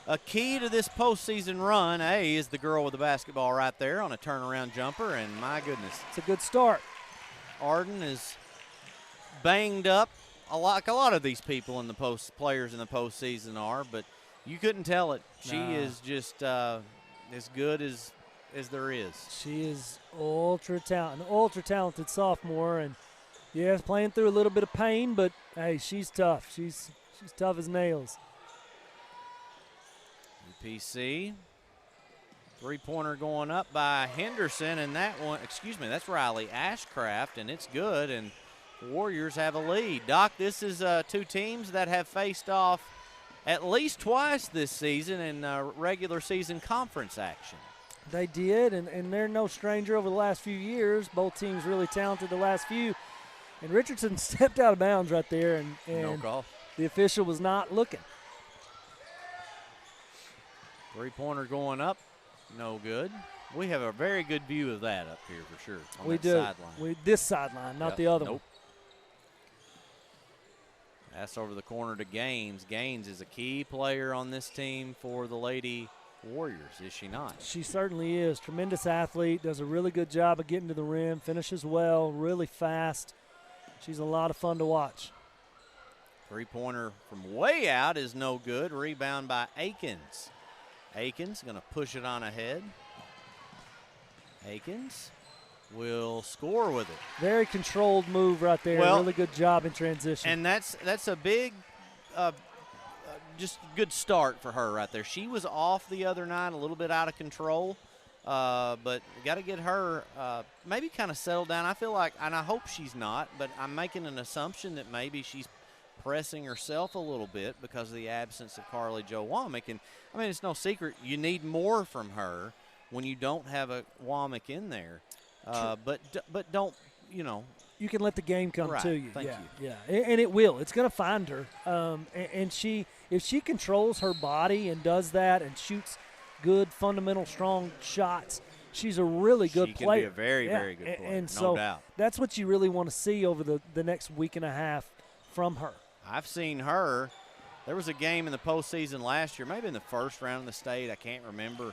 A key to this postseason run, is the girl with the basketball right there on a turnaround jumper, and my goodness. It's a good start. Arden is banged up, like a lot of these people in the players in the postseason are, but you couldn't tell it. She is just as good as there is. She is ultra talented sophomore, and yes, playing through a little bit of pain, but hey, she's tough. She's tough as nails. UPC, 3-pointer going up by Henderson, and that's Riley Ashcraft, and it's good, and the Warriors have a lead. Doc, this is 2 teams that have faced off at least twice this season in regular season conference action. They did, and they're no stranger over the last few years. Both teams really talented the last few, and Richardson stepped out of bounds right there, and no call. The official was not looking. 3-pointer going up, no good. We have a very good view of that up here for sure. We do. This sideline, not the other one. Pass over the corner to Gaines. Gaines is a key player on this team for the Lady Warriors, is she not? She certainly is. Tremendous athlete, does a really good job of getting to the rim, finishes well, really fast. She's a lot of fun to watch. 3-pointer from way out is no good. Rebound by Akins. Akins going to push it on ahead. Akins will score with it. Very controlled move right there. Really good job in transition. And that's a big, just good start for her right there. She was off the other night, a little bit out of control, but got to get her maybe kind of settled down. I feel like, and I hope she's not, but I'm making an assumption that maybe she's pressing herself a little bit because of the absence of Carly Jo Womack. And, I mean, it's no secret you need more from her. when you don't have a Womack in there. But don't, you know. You can let the game come right, to you. Thank you. Yeah, and it will. It's going to find her. And if she controls her body and does that and shoots good, fundamental, strong shots, she's a really good player. She can be a very, very good player, and no so doubt. That's what you really want to see over the next week and a half from her. I've seen her. There was a game in the postseason last year, maybe in the first round of the state. I can't remember.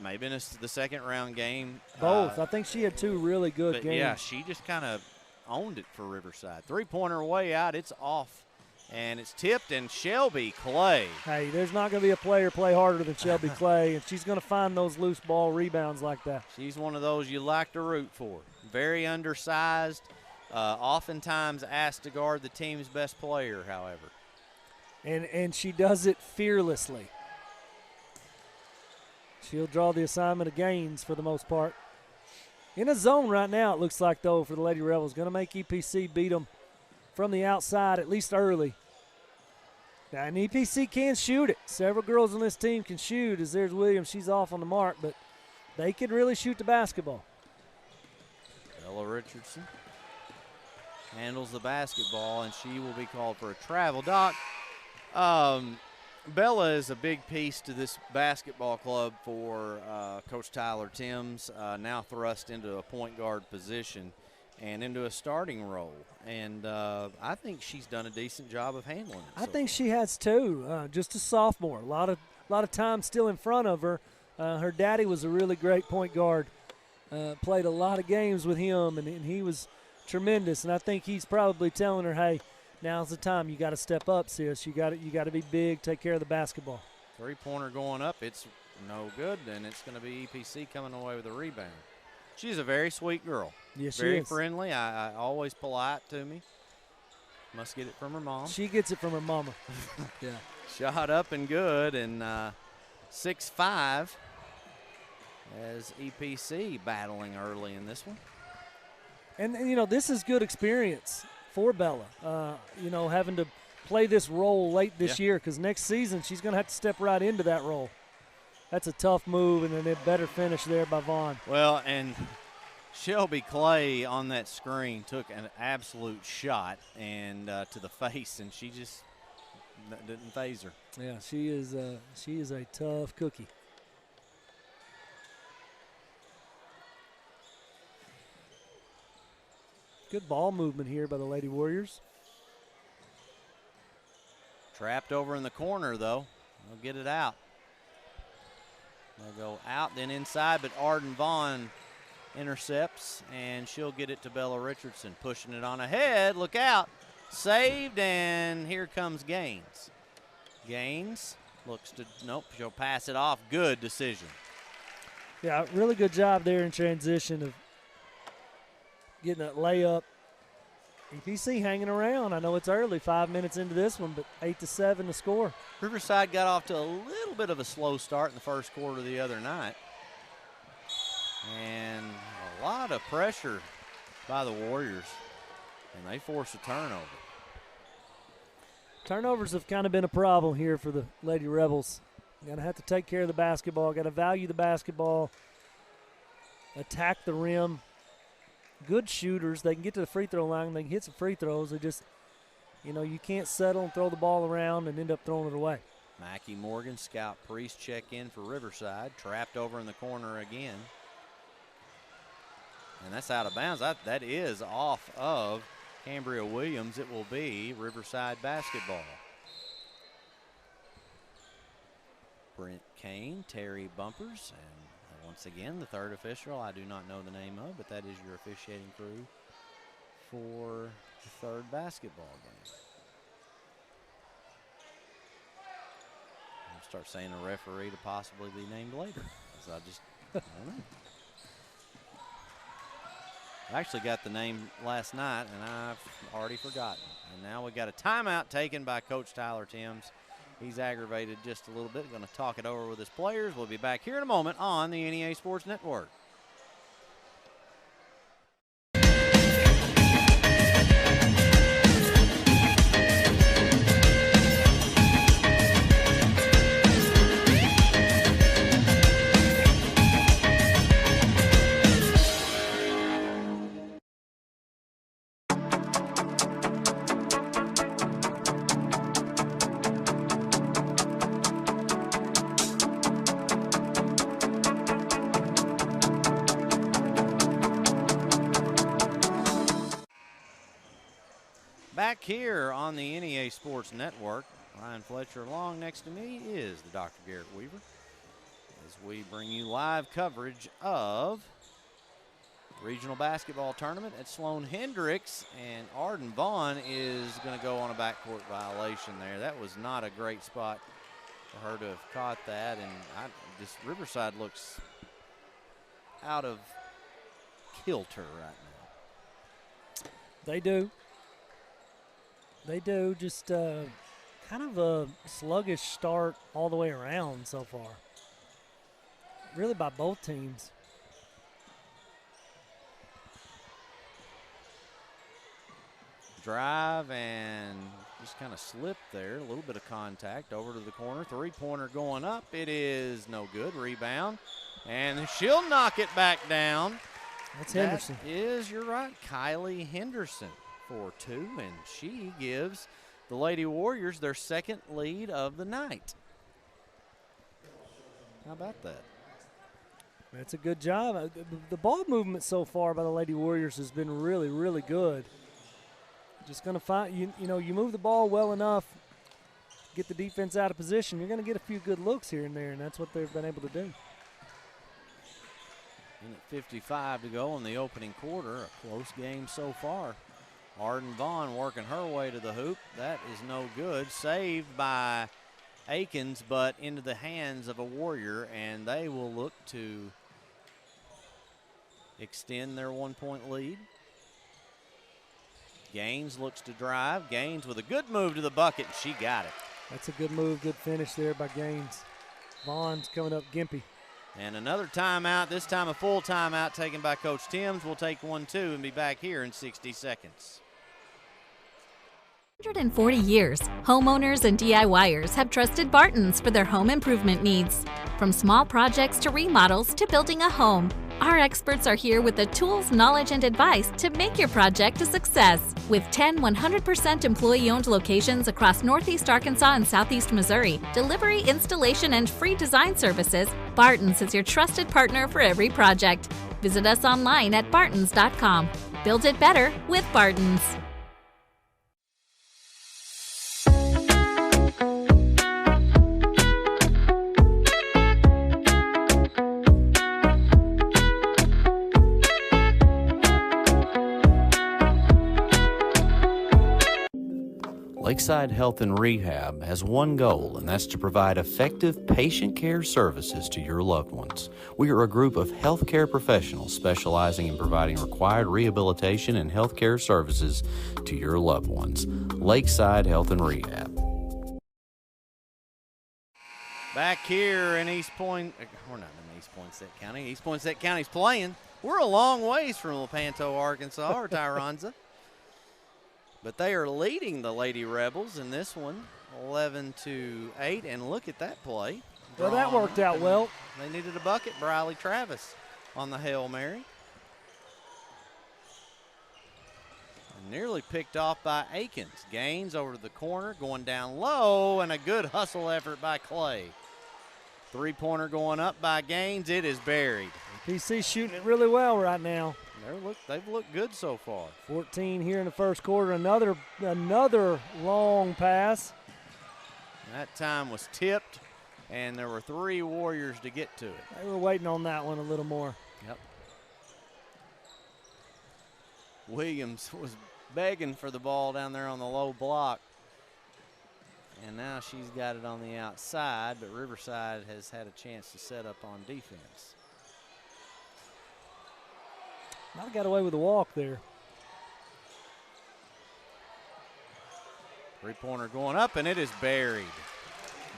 Maybe in the second round game. Both. I think she had 2 really good games. Yeah, she just kind of owned it for Riverside. 3-pointer way out. It's off, and it's tipped, and Shelby Clay. Hey, there's not going to be a player play harder than Shelby Clay, and she's going to find those loose ball rebounds like that. She's one of those you like to root for. Very undersized, oftentimes asked to guard the team's best player, however. And she does it fearlessly. She'll draw the assignment of Gaines for the most part. In a zone right now, it looks like, though, for the Lady Rebels. Going to make EPC beat them from the outside, at least early. Now, and EPC can shoot it. Several girls on this team can shoot, as there's Williams. She's off on the mark, but they could really shoot the basketball. Bella Richardson handles the basketball, and she will be called for a travel. Doc, Bella is a big piece to this basketball club for Coach Tyler Timms, now thrust into a point guard position and into a starting role. And I think she's done a decent job of handling it. I think she has too. Just a sophomore, a lot of time still in front of her. Her daddy was a really great point guard. Played a lot of games with him, and he was tremendous. And I think he's probably telling her, hey, now's the time. You got to step up, sis. You got to be big, take care of the basketball. 3-pointer going up. It's no good, and it's going to be EPC coming away with a rebound. She's a very sweet girl. Yes, she very is. Friendly. I always polite to me. Must get it from her mom. She gets it from her mama. Yeah. Shot up and good, and 6'5" as EPC battling early in this one. And you know, this is good experience for Bella, having to play this role late this year, because next season she's going to have to step right into that role. That's a tough move, and then a better finish there by Vaughn. Well, and Shelby Clay on that screen took an absolute shot and to the face, and she just didn't phase her. Yeah, she is a tough cookie. Good ball movement here by the Lady Warriors. Trapped over in the corner, though. They'll get it out. They'll go out, then inside, but Arden Vaughn intercepts, and she'll get it to Bella Richardson, pushing it on ahead. Look out. Saved, and here comes Gaines. Gaines looks to, nope, she'll pass it off. Good decision. Yeah, really good job there in transition of getting that layup. EPC hanging around. I know it's early, 5 minutes into this one, but 8-7 to score. Riverside got off to a little bit of a slow start in the first quarter the other night. And a lot of pressure by the Warriors, and they force a turnover. Turnovers have kind of been a problem here for the Lady Rebels. Got to have to take care of the basketball, got to value the basketball, attack the rim. Good shooters. They can get to the free throw line. They can hit some free throws. They just, you can't settle and throw the ball around and end up throwing it away. Mackie Morgan, Scout Priest check in for Riverside. Trapped over in the corner again. And that's out of bounds. That is off of Cambria Williams. It will be Riverside basketball. Brent Kane, Terry Bumpers, and once again, the third official I do not know the name of, but that is your officiating crew for the third basketball game. I'll start saying a referee to possibly be named later, because I don't know. I actually got the name last night, and I've already forgotten. And now we got a timeout taken by Coach Tyler Timms. He's aggravated just a little bit. Going to talk it over with his players. We'll be back here in a moment on the NEA Sports Network. Back here on the NEA Sports Network, Ryan Fletcher along next to me is the Dr. Garrett Weaver as we bring you live coverage of the regional basketball tournament at Sloan Hendrix, and Arden Vaughn is going to go on a backcourt violation there. That was not a great spot for her to have caught that, and this Riverside looks out of kilter right now. They do. They do. Just kind of a sluggish start all the way around so far. Really by both teams. Drive and just kind of slipped there. A little bit of contact over to the corner. Three-pointer going up. It is no good. Rebound. And she'll knock it back down. That's Henderson. That is, you're right, Kylie Henderson for 2, and she gives the Lady Warriors their second lead of the night. How about that? That's a good job. The ball movement so far by the Lady Warriors has been really, really good. Just going to find, you know, you move the ball well enough, get the defense out of position, you're going to get a few good looks here and there, and that's what they've been able to do. And at 55 to go in the opening quarter, a close game so far. Arden Vaughn working her way to the hoop. That is no good. Saved by Akins, but into the hands of a Warrior, and they will look to extend their 1-point lead. Gaines looks to drive. Gaines with a good move to the bucket, and she got it. That's a good move, good finish there by Gaines. Vaughn's coming up gimpy. And another timeout, this time a full timeout taken by Coach Timms. We'll take 1-2 and be back here in 60 seconds. 140 years, homeowners and DIYers have trusted Barton's for their home improvement needs. From small projects to remodels to building a home, our experts are here with the tools, knowledge, and advice to make your project a success. With 10 100% employee-owned locations across Northeast Arkansas and Southeast Missouri, delivery, installation, and free design services, Barton's is your trusted partner for every project. Visit us online at bartons.com. Build it better with Barton's. Lakeside Health and Rehab has one goal, and that's to provide effective patient care services to your loved ones. We are a group of healthcare professionals specializing in providing required rehabilitation and healthcare services to your loved ones. Lakeside Health and Rehab. Back here in East Point, we're not in East Poinsett County. East Poinsett County's playing. We're a long ways from Lepanto, Arkansas, or Tyronza. But they are leading the Lady Rebels in this one, 11-8, and look at that play. Well, that worked out well. They needed a bucket. Briley Travis on the Hail Mary. And nearly picked off by Akins. Gaines over to the corner, going down low, and a good hustle effort by Clay. Three-pointer going up by Gaines. It is buried. PC shooting it really well right now. They've looked good so far. 14 here in the first quarter. Another long pass. That time was tipped, and there were 3 Warriors to get to it. They were waiting on that one a little more. Yep. Williams was begging for the ball down there on the low block. And now she's got it on the outside, but Riverside has had a chance to set up on defense. Might have got away with a walk there. Three-pointer going up, and it is buried.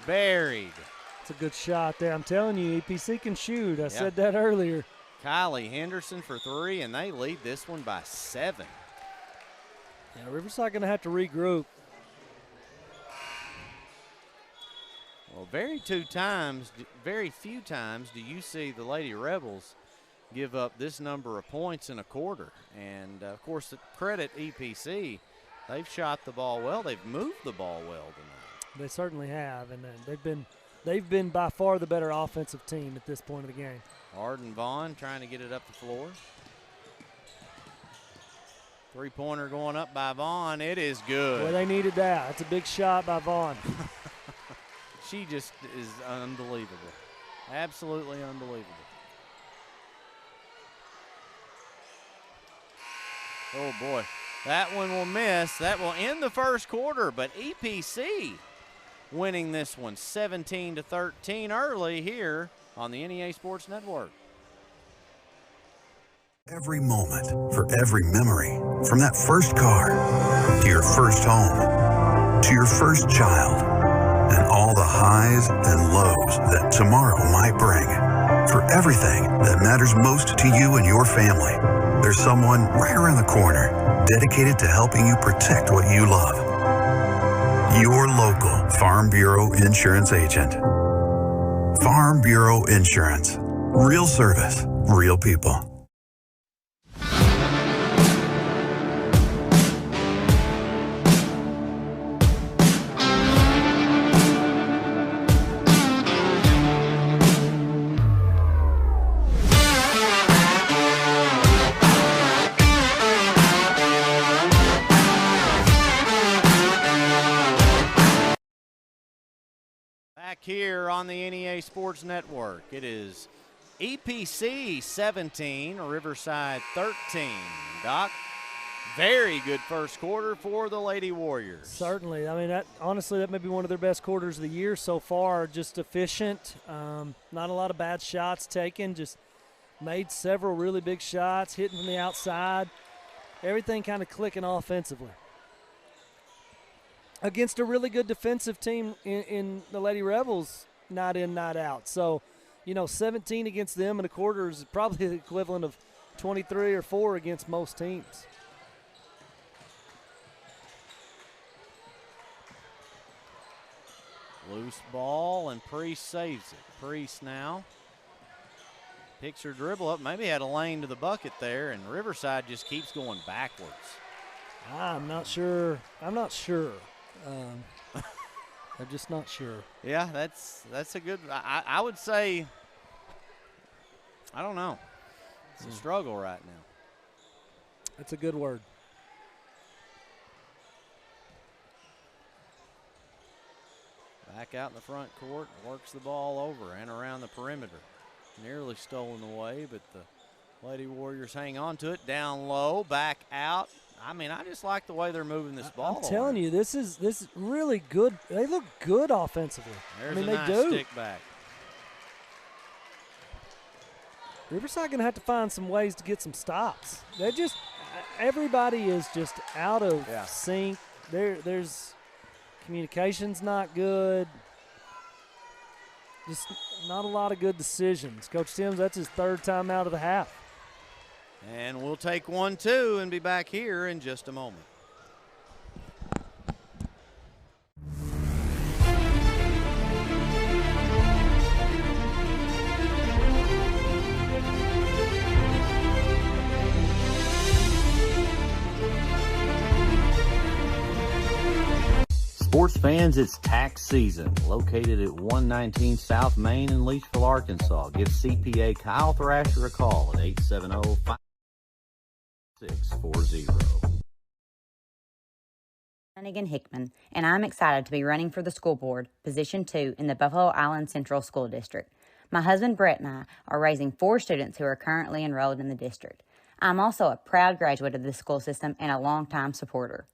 Buried. It's a good shot there. I'm telling you, EPC can shoot. I said that earlier. Kylie Henderson for 3, and they lead this one by 7. Yeah, Riverside going to have to regroup. Well, very few times do you see the Lady Rebels give up this number of points in a quarter. And, of course, credit EPC. They've shot the ball well. They've moved the ball well tonight. They certainly have, and they've been by far the better offensive team at this point of the game. Arden Vaughn trying to get it up the floor. Three-pointer going up by Vaughn. It is good. Well, they needed that. That's a big shot by Vaughn. She just is unbelievable. Absolutely unbelievable. Oh, boy. That one will miss. That will end the first quarter, but EPC winning this one 17-13 early here on the NEA Sports Network. Every moment, for every memory, from that first car to your first home to your first child and all the highs and lows that tomorrow might bring. For everything that matters most to you and your family, there's someone right around the corner dedicated to helping you protect what you love. Your local Farm Bureau insurance agent. Farm Bureau Insurance. Real service, real people. Here on the NEA Sports Network, it is EPC 17, Riverside 13. Doc, very good first quarter for the Lady Warriors. Certainly. I mean, honestly, that may be one of their best quarters of the year so far. Just efficient, not a lot of bad shots taken, just made several really big shots, hitting from the outside. Everything kind of clicking offensively. Against a really good defensive team in the Lady Rebels, night in, night out. So, 17 against them in a quarter is probably the equivalent of 23 or 4 against most teams. Loose ball, and Priest saves it. Priest now picks her dribble up. Maybe had a lane to the bucket there, and Riverside just keeps going backwards. I'm not sure. I'm just not sure. Yeah, that's a good. I would say. I don't know. It's a struggle right now. That's a good word. Back out in the front court, works the ball over and around the perimeter. Nearly stolen away, but the Lady Warriors hang on to it. Down low, back out. I mean, I just like the way they're moving this ball. I'm telling you, this is really good. They look good offensively. There's a nice they do. Stick back. Riverside going to have to find some ways to get some stops. Everybody is just out of sync. There's communication's not good. Just not a lot of good decisions. Coach Timms, that's his third time out of the half. And we'll take 1-2 and be back here in just a moment. Sports fans, it's tax season. Located at 119 South Main in Leachville, Arkansas. Give CPA Kyle Thrasher a call at 870-5640. Flanagan Hickman, and I'm excited to be running for the school board, Position 2 in the Buffalo Island Central School District. My husband Brett and I are raising 4 students who are currently enrolled in the district. I'm also a proud graduate of the school system and a longtime supporter.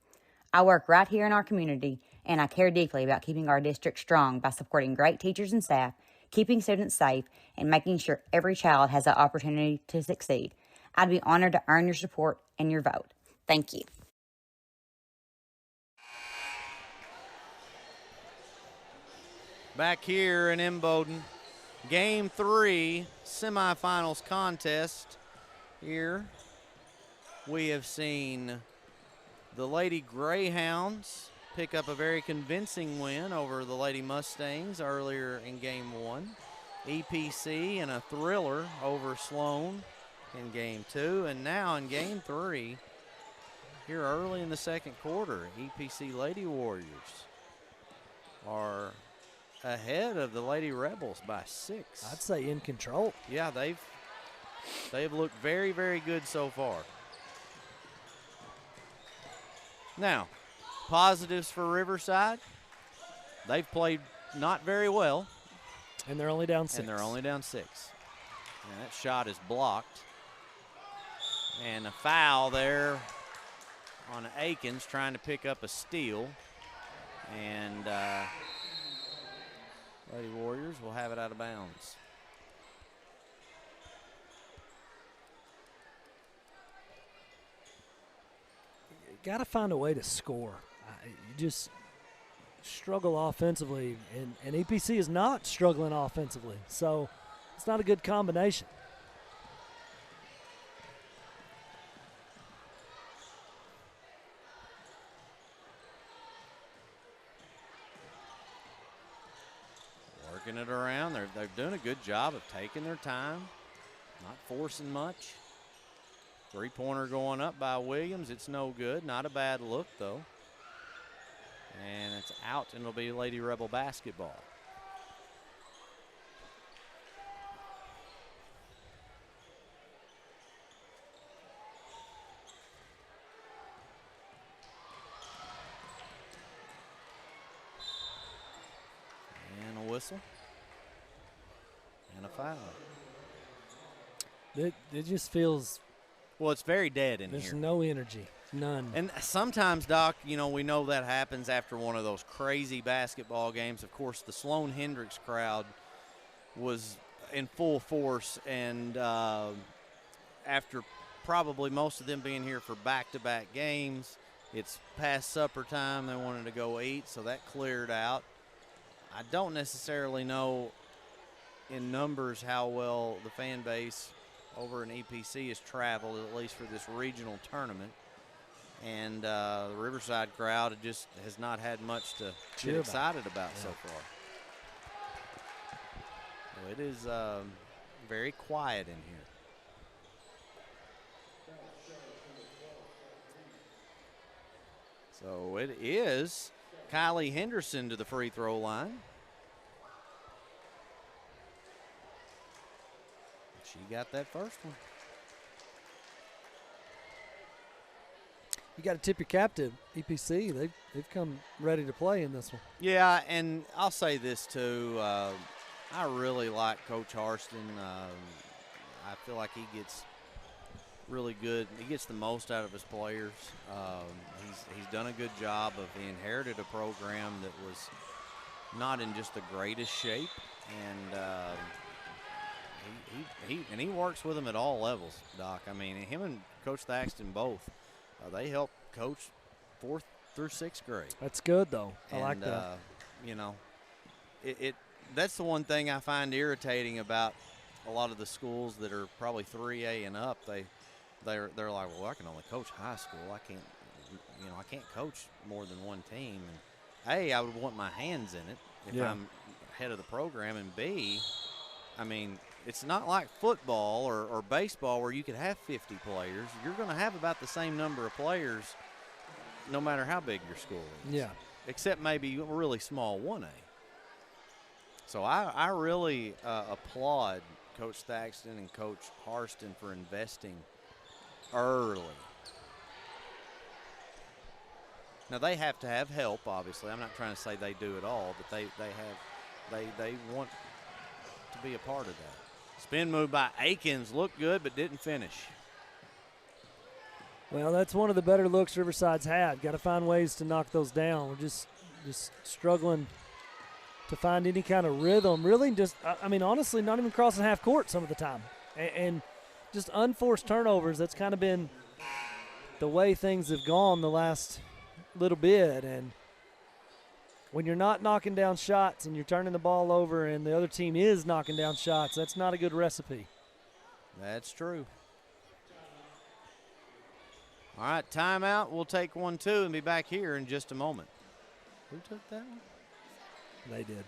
I work right here in our community, and I care deeply about keeping our district strong by supporting great teachers and staff, keeping students safe, and making sure every child has the opportunity to succeed. I'd be honored to earn your support and your vote. Thank you. Back here in Imboden, Game 3 semifinals contest. Here we have seen the Lady Greyhounds pick up a very convincing win over the Lady Mustangs earlier in Game 1. EPC in a thriller over Sloan in Game 2. And now in Game 3, here early in the second quarter, EPC Lady Warriors are ahead of the Lady Rebels by 6. I'd say in control. Yeah, they've looked very, very good so far. Now, positives for Riverside. They've played not very well. And they're only down 6. And that shot is blocked. And a foul there on Aikens trying to pick up a steal. And Lady Warriors will have it out of bounds. You got to find a way to score. You just struggle offensively, and EPC is not struggling offensively. So it's not a good combination. Working it around. They're doing a good job of taking their time, not forcing much. Three-pointer going up by Williams. It's no good. Not a bad look, though. And it's out, and it'll be Lady Rebel basketball. And a whistle. And a foul. It just feels... Well, it's very dead in There's here. There's no energy. None. And sometimes, Doc, we know that happens after one of those crazy basketball games. Of course, the Sloan Hendrix crowd was in full force, and after probably most of them being here for back-to-back games, it's past supper time. They wanted to go eat, so that cleared out. I don't necessarily know in numbers how well the fan base over in EPC has traveled, at least for this regional tournament. And the Riverside crowd just has not had much to get excited about so far. So it is very quiet in here. So it is Kylie Henderson to the free throw line. She got that first one. You got to tip your cap to EPC. They've come ready to play in this one. Yeah, and I'll say this too. I really like Coach Harston. I feel like he gets really good. He gets the most out of his players. He's done a good job of. He inherited a program that was not in just the greatest shape, and he works with them at all levels, Doc. I mean, him and Coach Thaxton both. They help coach 4th through 6th grade. That's good, though. I like that. That's the one thing I find irritating about a lot of the schools that are probably 3A and up. They're like, well, I can only coach high school. I can't coach more than one team. And A, I would want my hands in it if I'm head of the program, and B, I mean, it's not like football or baseball where you could have 50 players. You're going to have about the same number of players no matter how big your school is. Yeah. Except maybe a really small 1A. So I really applaud Coach Thaxton and Coach Harston for investing early. Now, they have to have help, obviously. I'm not trying to say they do it all, but they want to be a part of that. Spin move by Aikens, looked good but didn't finish. Well, that's one of the better looks Riverside's had. Got to find ways to knock those down. We're just struggling to find any kind of rhythm. Really, honestly, not even crossing half court some of the time. And just unforced turnovers. That's kind of been the way things have gone the last little bit. And when you're not knocking down shots and you're turning the ball over and the other team is knocking down shots, that's not a good recipe. That's true. All right, timeout. We'll take 1-2 and be back here in just a moment. Who took that one? They did.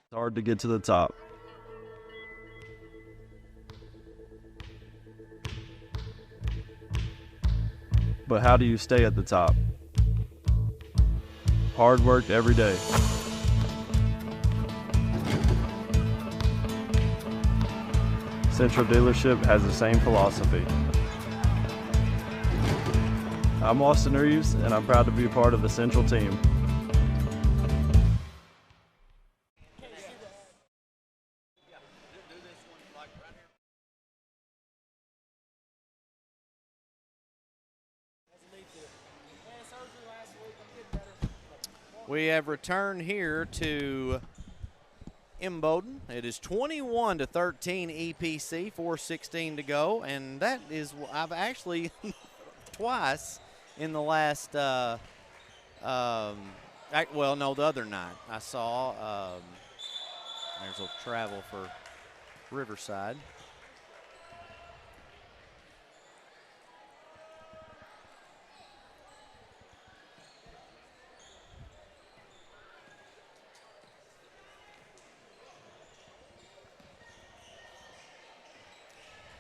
It's hard to get to the top. But how do you stay at the top? Hard work every day. Central dealership has the same philosophy. I'm Austin Reeves, and I'm proud to be a part of the Central team. We have returned here to Imboden. It is 21-13 EPC, 4:16 to go, and that is, I've actually twice in the last, well, no, the other night I saw, there's a travel for Riverside.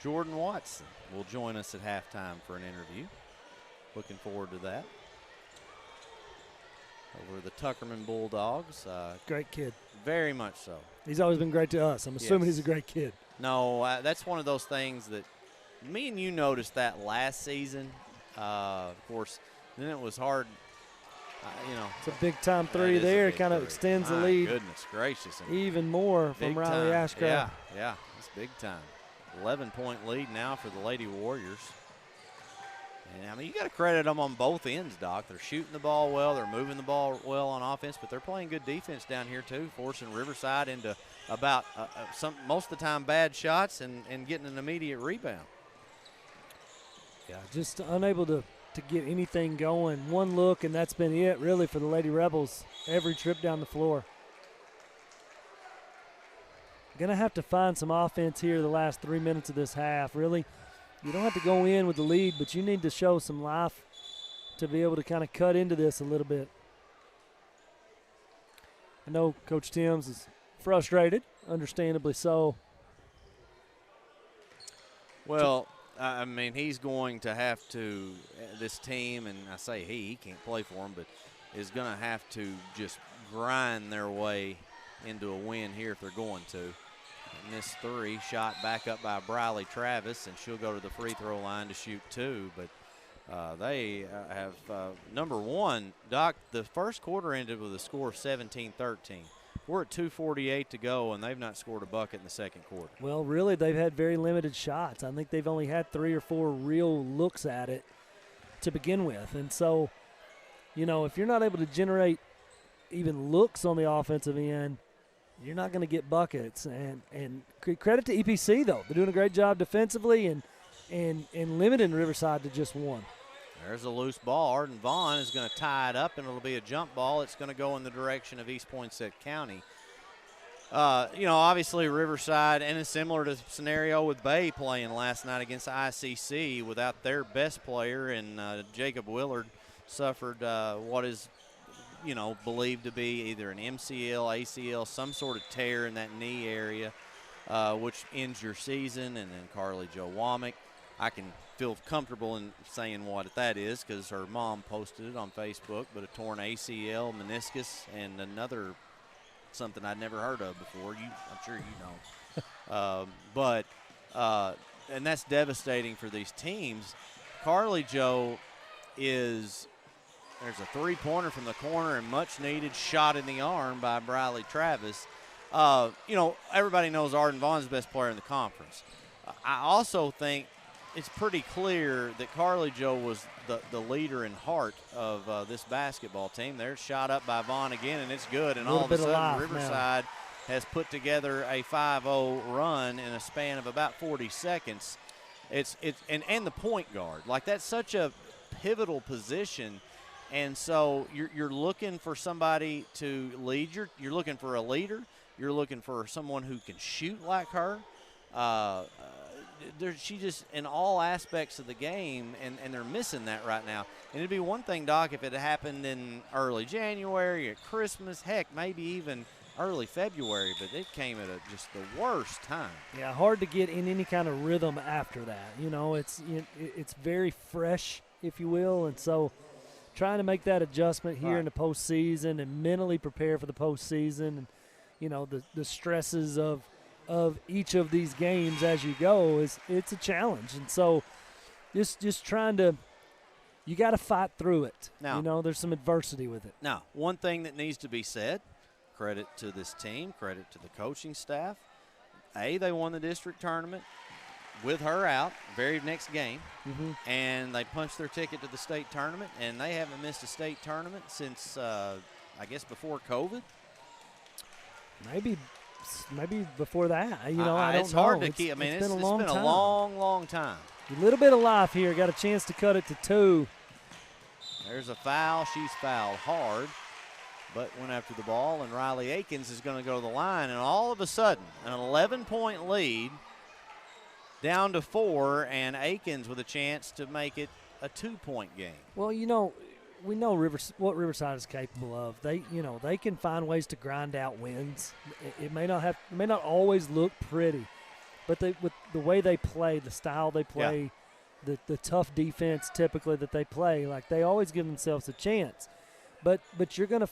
Jordan Watson will join us at halftime for an interview. Looking forward to that. Over the Tuckerman Bulldogs. Great kid. Very much so. He's always been great to us. I'm assuming he's a great kid. No, that's one of those things that me and you noticed that last season. Of course, then it was hard. It's a big-time three there. It kind of extends the lead. Goodness gracious. Even more from Riley Ashcraft. Yeah, it's big time. 11-point lead now for the Lady Warriors. And, I mean, you got to credit them on both ends, Doc. They're shooting the ball well. They're moving the ball well on offense, but they're playing good defense down here, too, forcing Riverside into about most of the time bad shots and getting an immediate rebound. Yeah, just unable to get anything going. One look, and that's been it, really, for the Lady Rebels every trip down the floor. Going to have to find some offense here the last 3 minutes of this half. Really, you don't have to go in with the lead, but you need to show some life to be able to kind of cut into this a little bit. I know Coach Timms is frustrated, understandably so. Well, I mean, he's going to have to, this team, and I say he can't play for him, but is going to have to just grind their way into a win here if they're going to. And this three shot back up by Briley Travis, and she'll go to the free throw line to shoot two. But they have, number one, Doc, the first quarter ended with a score of 17-13. We're at 2:48 to go, and they've not scored a bucket in the second quarter. Well, really, they've had very limited shots. I think they've only had 3 or 4 real looks at it to begin with. And so, if you're not able to generate even looks on the offensive end, you're not going to get buckets. And credit to EPC, though. They're doing a great job defensively and limiting Riverside to just one. There's a loose ball. Arden Vaughn is going to tie it up, and it'll be a jump ball. It's going to go in the direction of East Poinsett County. Obviously Riverside, and it's similar to the scenario with Bay playing last night against ICC without their best player, and Jacob Willard suffered what is believed to be either an MCL, ACL, some sort of tear in that knee area, which ends your season. And then Carly Jo Womack, I can feel comfortable in saying what that is because her mom posted it on Facebook, but a torn ACL, meniscus, and another something I'd never heard of before. I'm sure you know. And that's devastating for these teams. Carly Jo is – there's a three-pointer from the corner and much-needed shot in the arm by Briley Travis. Everybody knows Arden Vaughn's the best player in the conference. I also think it's pretty clear that Carly Jo was the leader and heart of this basketball team. They're shot up by Vaughn again, and it's good. And all of a sudden, Riverside has put together a 5-0 run in a span of about 40 seconds. And the point guard. Like, that's such a pivotal position. And so you're looking for somebody to lead. You're looking for a leader. You're looking for someone who can shoot like her. She just in all aspects of the game, and they're missing that right now. And it'd be one thing, Doc, if it happened in early January, at Christmas, heck, maybe even early February, but it came at just the worst time. Yeah, hard to get in any kind of rhythm after that. It's very fresh, if you will, and so – trying to make that adjustment here in the postseason and mentally prepare for the postseason, and the stresses of of each of these games as you go it's a challenge. And so just trying to – you got to fight through it. Now, there's some adversity with it. Now, one thing that needs to be said, credit to this team, credit to the coaching staff. They won the district tournament with her out, very next game, and they punched their ticket to the state tournament, and they haven't missed a state tournament since, I guess, before COVID. Maybe before that. I don't know. It's hard to keep. I mean, it's been a long time. A little bit of life here. Got a chance to cut it to 2. There's a foul. She's fouled hard, but went after the ball, and Riley Akins is going to go to the line, and all of a sudden, an 11-point lead down to 4, and Akins with a chance to make it a 2-point game. Well, we know what Riverside is capable of. They can find ways to grind out wins. It may not always look pretty, but with the way they play, the style they play, the tough defense typically that they play, like they always give themselves a chance. But you're gonna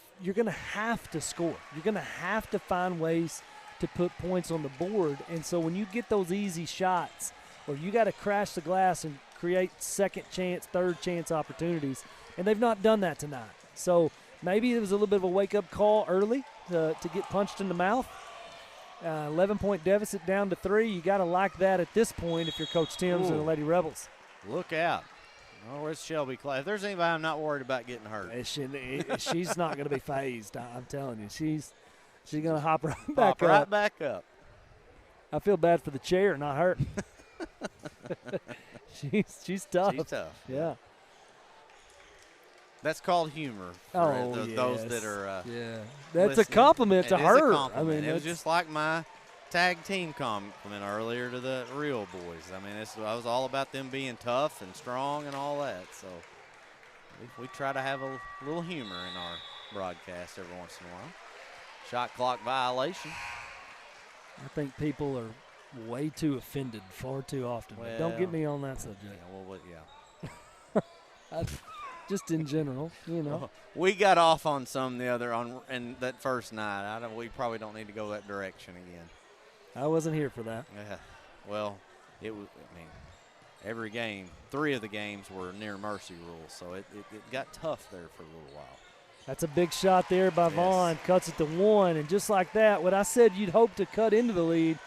have to score. You're gonna have to find ways to put points on the board. And so when you get those easy shots, or you got to crash the glass and create second chance, third chance opportunities, and they've not done that tonight. So maybe it was a little bit of a wake-up call early to get punched in the mouth. 11-point deficit down to 3. You got to like that at this point if you're Coach Timms and the Lady Rebels. Look out. Oh, where's Shelby Clay? If there's anybody I'm not worried about getting hurt. She's not going to be phased. I'm telling you. She's going to hop right back up. I feel bad for the chair, not her. She's tough. She's tough. Yeah. That's called humor for those that are That's listening. a compliment to her. Is a compliment. It was just like my tag team compliment earlier to the real boys. I mean, I was all about them being tough and strong and all that. So we try to have a little humor in our broadcast every once in a while. Shot clock violation. I think people are way too offended far too often. Well, don't get me on that subject. Just in general, We got off on some in that first night. We probably don't need to go that direction again. I wasn't here for that. Yeah. Well, it was. I mean, every game, 3 of the games were near mercy rules, so it got tough there for a little while. That's a big shot there by Vaughn. Cuts it to 1, and just like that, what I said you'd hope to cut into the lead,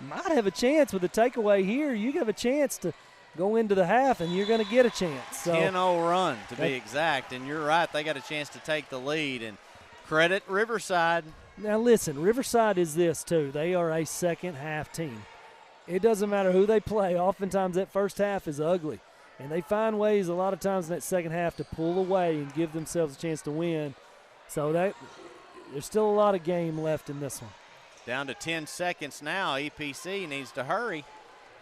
might have a chance with the takeaway here. You have a chance to go into the half, and you're going to get a chance. So 10-0 run, to be exact, and you're right. They got a chance to take the lead, and credit Riverside. Now, listen, Riverside is this, too. They are a second-half team. It doesn't matter who they play. Oftentimes that first half is ugly, and they find ways a lot of times in that second half to pull away and give themselves a chance to win. So there's still a lot of game left in this one. Down to 10 seconds now. EPC needs to hurry.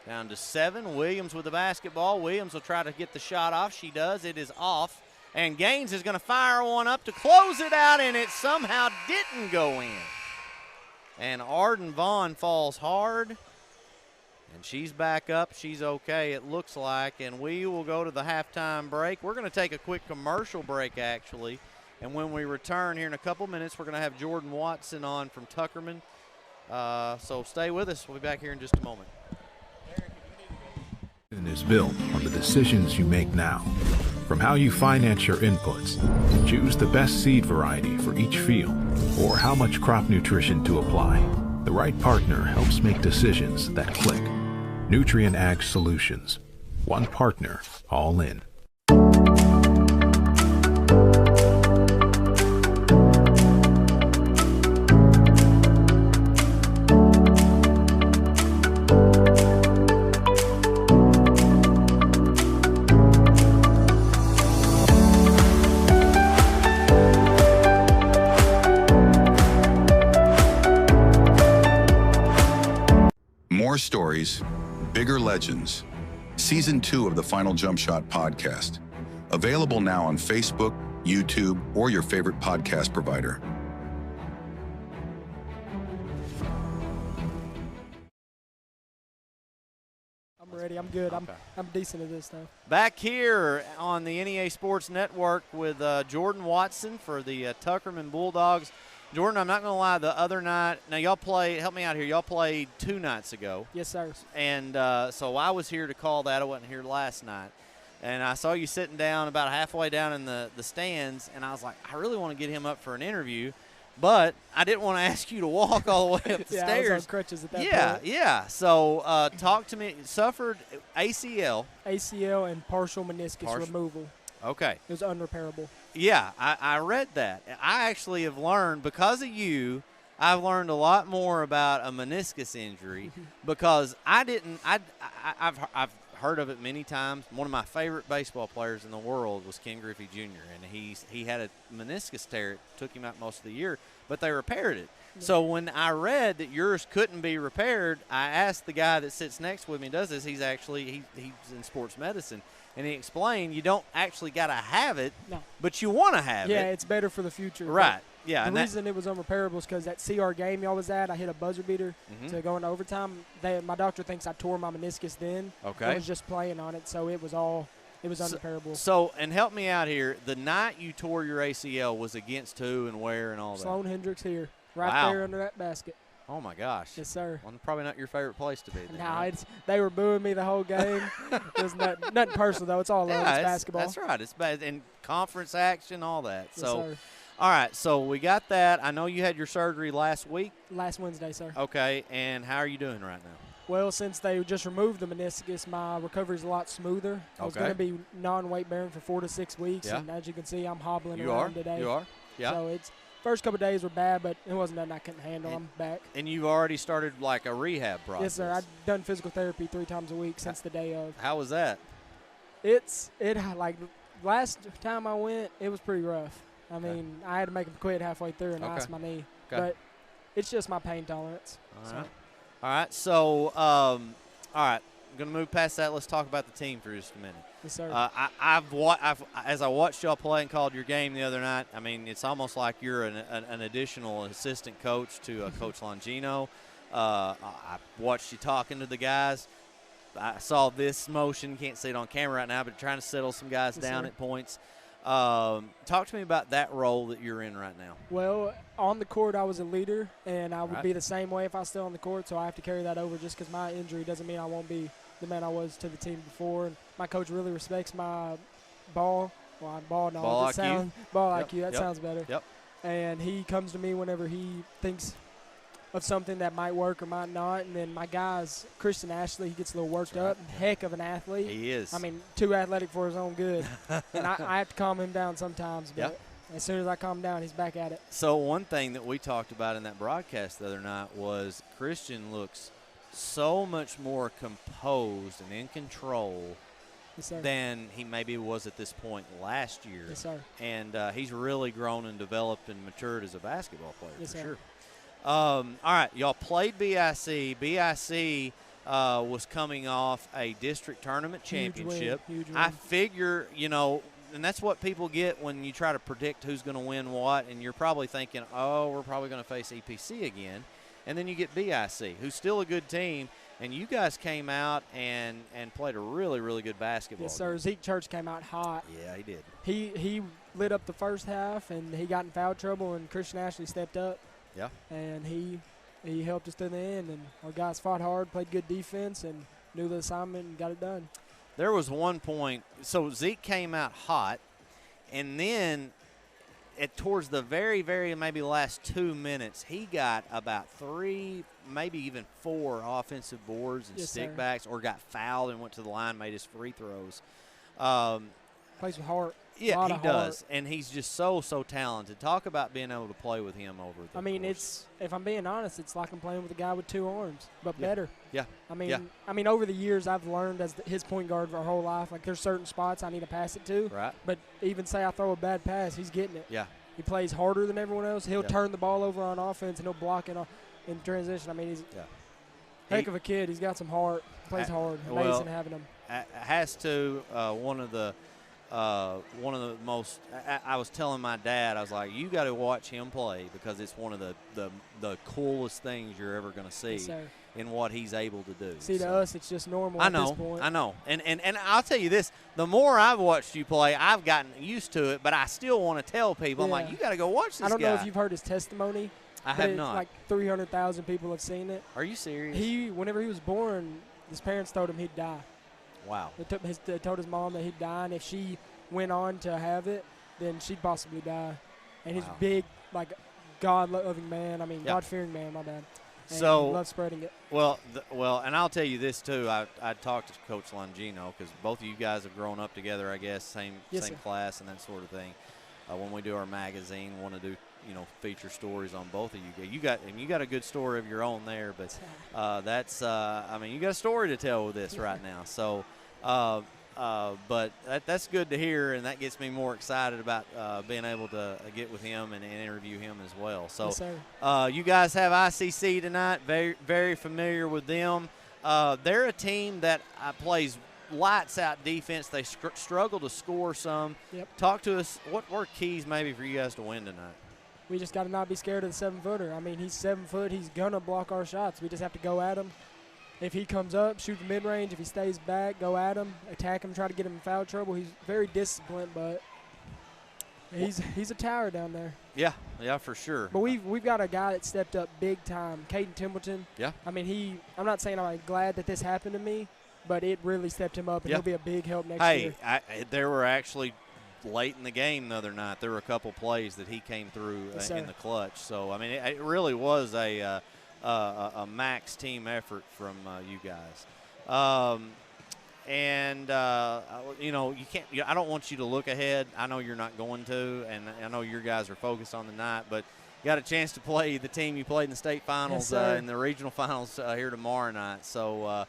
Down to 7. Williams with the basketball. Williams will try to get the shot off. She does. It is off. And Gaines is going to fire one up to close it out, and it somehow didn't go in. And Arden Vaughn falls hard. And she's back up. She's okay, it looks like. And we will go to the halftime break. We're going to take a quick commercial break, actually. And when we return here in a couple minutes, we're going to have Jordan Watson on from Tuckerman. So stay with us. We'll be back here in just a moment. Is built on the decisions you make now. From how you finance your inputs, choose the best seed variety for each field, or how much crop nutrition to apply. The right partner helps make decisions that click. Nutrient Ag Solutions. One partner, all in. More stories, bigger legends. Season 2 of the Final Jump Shot podcast. Available now on Facebook, YouTube, or your favorite podcast provider. I'm ready. I'm good. I'm decent at this stuff. Back here on the NEA Sports Network with Jordan Watson for the Tuckerman Bulldogs. Jordan, I'm not going to lie, the other night, now y'all played, help me out here, y'all played 2 nights ago. Yes, sir. And so I was here to call that. I wasn't here last night. And I saw you sitting down about halfway down in the stands, and I was like, I really want to get him up for an interview, but I didn't want to ask you to walk all the way up the yeah, stairs. I was on crutches at that point. Yeah. So talk to me. Suffered ACL. ACL and partial meniscus removal. Okay. It was unrepairable. Yeah, I read that. I actually have learned, because of you, I've learned a lot more about a meniscus injury because I've heard of it many times. One of my favorite baseball players in the world was Ken Griffey Jr., and he had a meniscus tear. It took him out most of the year, but they repaired it. So when I read that yours couldn't be repaired, I asked the guy that sits next with me and does this. He's in sports medicine. And he explained you don't actually got to have it, but you want to have it. Yeah, it's better for the future. Right. Yeah. The reason it was unrepairable is because that CR game y'all was at, I hit a buzzer beater to go into overtime. My doctor thinks I tore my meniscus then. Okay. I was just playing on it, so it was unrepairable. So, and help me out here. The night you tore your ACL was against who and where and all that? Sloan Hendrix here, right there under that basket. Oh, my gosh. Yes, sir. Well, probably not your favorite place to be. Then, right? They were booing me the whole game. It was nothing personal, though. It's all love. It's basketball. That's right. It's bad. And conference action, all that. Yes, so, sir. All right. So, we got that. I know you had your surgery last week. Last Wednesday, sir. Okay. And how are you doing right now? Well, since they just removed the meniscus, my recovery is a lot smoother. I was going to be non-weight bearing for 4 to 6 weeks. Yeah. And as you can see, I'm hobbling around today. You are? Yeah. So it's – first couple of days were bad, but it wasn't nothing I couldn't handle. I'm back. And you've already started like a rehab process. Yes, sir. I've done physical therapy 3 times a week since the day of. How was that? Like last time I went, it was pretty rough. I mean, I had to make them quit halfway through and ice my knee. But it's just my pain tolerance. All right. So, all right. I'm going to move past that. Let's talk about the team for just a minute. Yes, sir. As I watched y'all play and called your game the other night, I mean, it's almost like you're an additional assistant coach to Coach Longino. I watched you talking to the guys. I saw this motion. Can't see it on camera right now, but trying to settle some guys down at points. Talk to me about that role that you're in right now. Well, on the court, I was a leader, and I would be the same way if I was still on the court, so I have to carry that over. Just because my injury doesn't mean I won't be the man I was to the team before. And my coach really respects my ball. Well, I'm ball IQ. Ball IQ, that sounds better. Yep. And he comes to me whenever he thinks of something that might work or might not. And then my guys, Christian Ashley, he gets a little worked up. Heck of an athlete. He is. I mean, too athletic for his own good. And I have to calm him down sometimes. But as soon as I calm him down, he's back at it. So one thing that we talked about in that broadcast the other night was Christian looks so much more composed and in control than he maybe was at this point last year. Yes, sir. And he's really grown and developed and matured as a basketball player, yes, for sir. sure. All right, y'all played BIC. BIC was coming off a district tournament championship. Huge win. I figure, and that's what people get when you try to predict who's going to win what, and you're probably thinking, oh, we're probably going to face EPC again. And then you get BIC, who's still a good team, and you guys came out and played a really, really good basketball. Yes, sir. Zeke Church came out hot. Yeah, he did. He lit up the first half, and he got in foul trouble, and Christian Ashley stepped up. Yeah. And he helped us to the end, and our guys fought hard, played good defense, and knew the assignment and got it done. There was one point. So Zeke came out hot, and then towards the very, very maybe last 2 minutes, he got about 3, maybe even 4 offensive boards and stickbacks, or got fouled and went to the line, made his free throws. Plays with heart. Yeah, he does, and he's just so talented. Talk about being able to play with him over the course. If I'm being honest, it's like I'm playing with a guy with 2 arms, but better. Yeah. I mean, over the years, I've learned as his point guard for our whole life, like there's certain spots I need to pass it to. Right. But even say I throw a bad pass, he's getting it. Yeah. He plays harder than everyone else. He'll turn the ball over on offense, and he'll block it in transition. I mean, he's heck of a kid. He's got some heart. Plays hard. Amazing having him. Has to one of the most. I was telling my dad, I was like, you got to watch him play because it's one of the coolest things you're ever going to see. Yes, sir. in what he's able to do. See, to us, it's just normal I at know, this point. I know. And I'll tell you this, the more I've watched you play, I've gotten used to it, but I still want to tell people, I'm like, you got to go watch this guy. I don't know if you've heard his testimony. I have not. Like 300,000 people have seen it. Are you serious? Whenever he was born, his parents told him he'd die. Wow. They told his mom that he'd die, and if she went on to have it, then she'd possibly die. And he's big, like, God-loving man. I mean, God-fearing man, my bad. And so he loves spreading it. Well, and I'll tell you this too. I talked to Coach Longino because both of you guys have grown up together. I guess same class and that sort of thing. When we do our magazine, want to do feature stories on both of you. You got a good story of your own there, but that's I mean, you got a story to tell with this right now. So. But that's good to hear, and that gets me more excited about being able to get with him and interview him as well. So you guys have ICC tonight, very, very familiar with them. They're a team that plays lights-out defense. They struggle to score some. Yep. Talk to us. What were keys maybe for you guys to win tonight? We just got to not be scared of the 7-footer. I mean, he's 7 foot. He's going to block our shots. We just have to go at him. If he comes up, shoot the mid-range. If he stays back, go at him, attack him, try to get him in foul trouble. He's very disciplined, but he's a tower down there. Yeah, for sure. But we've got a guy that stepped up big time, Caden Templeton. Yeah. I mean, I'm not saying I'm glad that this happened to me, but it really stepped him up, and he'll be a big help next year. There were actually late in the game the other night, there were a couple plays that he came through in the clutch. So, I mean, it really was a max team effort from you guys. You can't. I don't want you to look ahead. I know you're not going to, and I know your guys are focused on the night. But you got a chance to play the team you played in the state finals and the regional finals here tomorrow night. So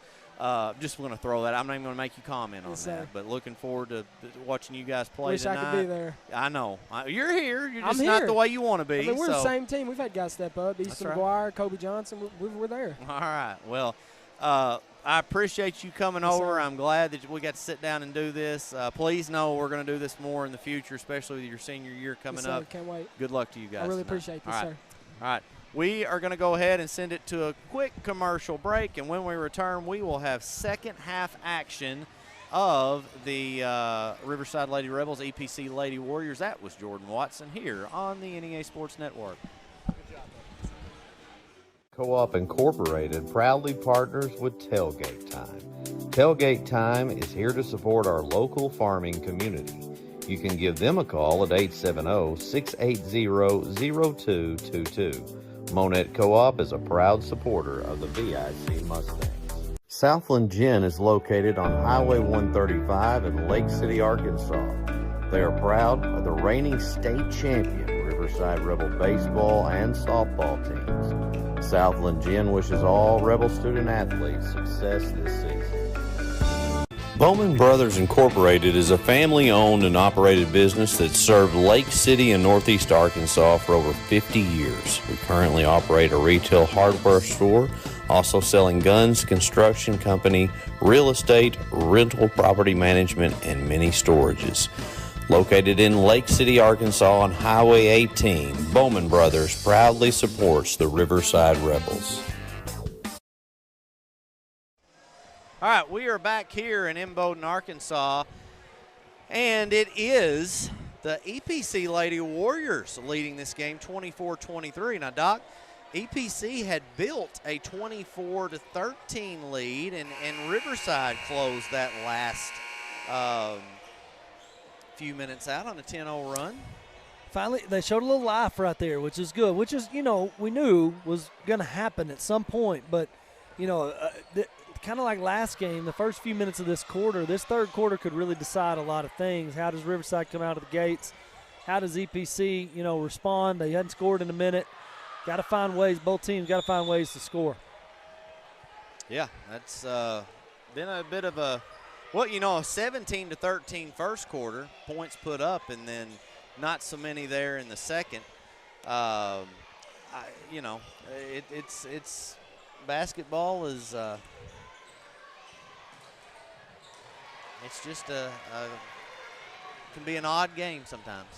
just want to throw that. I'm not even going to make you comment on that. But looking forward to watching you guys play tonight. Wish I could be there. I know. You're here. You're just I'm not here. the way you want to be. I mean, we're the same team. We've had guys step up. Easton McGuire, Kobe Johnson. We're there. All right. Well, I appreciate you coming over. I'm glad that we got to sit down and do this. Please know we're going to do this more in the future, especially with your senior year coming up. Can't wait. Good luck to you guys. I really tonight. appreciate this, sir. All right. We are going to go ahead and send it to a quick commercial break, and when we return, we will have second half action of the Riverside Lady Rebels, EPC Lady Warriors. That was Jordan Watson here on the NEA Sports Network. Co-op Incorporated proudly partners with Tailgate Time. Tailgate Time is here to support our local farming community. You can give them a call at 870-680-0222. Monette Co-op is a proud supporter of the VIC Mustangs. Southland Gin is located on Highway 135 in Lake City, Arkansas. They are proud of the reigning state champion Riverside Rebel baseball and softball teams. Southland Gin wishes all Rebel student athletes success this season. Bowman Brothers Incorporated is a family-owned and operated business that served Lake City and Northeast Arkansas for over 50 years. We currently operate a retail hardware store, also selling guns, construction company, real estate, rental property management, and many storages. Located in Lake City, Arkansas on Highway 18, Bowman Brothers proudly supports the Riverside Rebels. All right, we are back here in Imboden, Arkansas, and it is the EPC Lady Warriors leading this game 24-23. Now, Doc, EPC had built a 24-13 lead, and Riverside closed that last few minutes out on a 10-0 run. Finally, they showed a little life right there, which is good, which is, we knew was going to happen at some point, but, kind of like last game, the first few minutes of this third quarter could really decide a lot of things. How does Riverside come out of the gates? How does EPC, respond? They hadn't scored in a minute. Got to find ways. Both teams got to find ways to score. Yeah, that's been a bit of a, a 17-13 first quarter, points put up, and then not so many there in the second. It's basketball is it's just can be an odd game sometimes.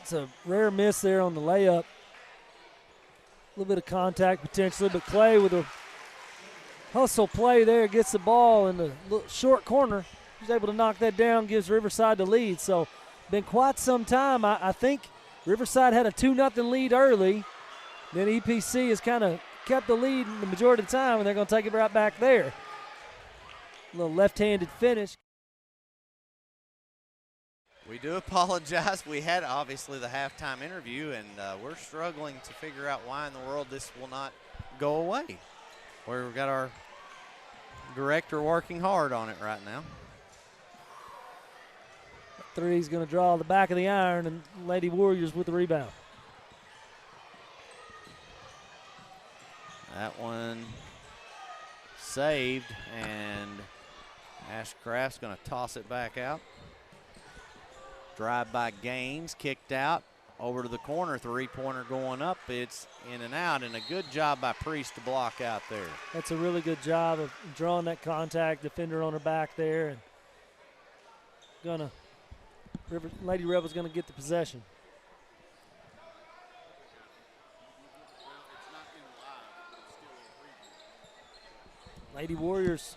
It's a rare miss there on the layup. little bit of contact potentially, but Clay with a hustle play there gets the ball in the short corner. He's able to knock that down, gives Riverside the lead. So been quite some time. I think Riverside had a 2-0 lead early. Then EPC has kind of kept the lead the majority of the time, and they're going to take it right back there. A little left-handed finish. We do apologize. We had obviously the halftime interview, and we're struggling to figure out why in the world this will not go away. We've got our director working hard on it right now. Three's going to draw the back of the iron, and Lady Warriors with the rebound. That one saved, and Ashcraft's going to toss it back out. Drive by Gaines, kicked out, over to the corner, three-pointer going up. It's in and out, and a good job by Priest to block out there. That's a really good job of drawing that contact, defender on her back there, and Lady Rebels going to get the possession. Lady Warriors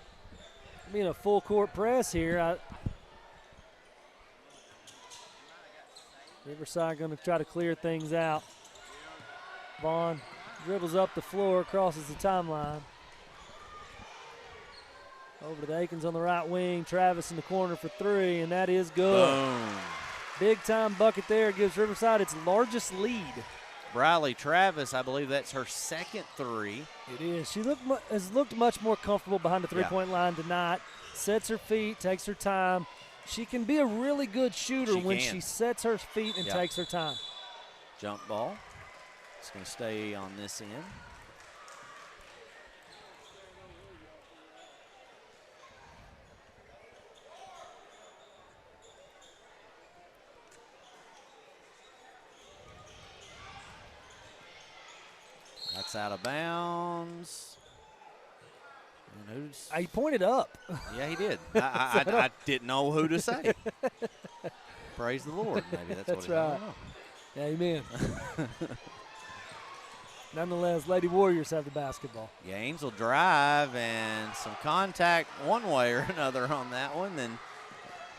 being a full court press here. Riverside going to try to clear things out. Vaughn dribbles up the floor, crosses the timeline. Over to Akins on the right wing. Travis in the corner for three, and that is good. Boom. Big time bucket there. Gives Riverside its largest lead. Briley Travis, I believe that's her second three. It is. She has looked much more comfortable behind the three-point line tonight. Sets her feet, takes her time. She can be a really good shooter when she sets her feet and takes her time. Jump ball. It's going to stay on this end. That's out of bounds. He pointed up. Yeah, he did. I didn't know who to say. Praise the Lord. Maybe that's what right. Amen. Nonetheless, Lady Warriors have the basketball. Gaines will drive, and some contact one way or another on that one. Then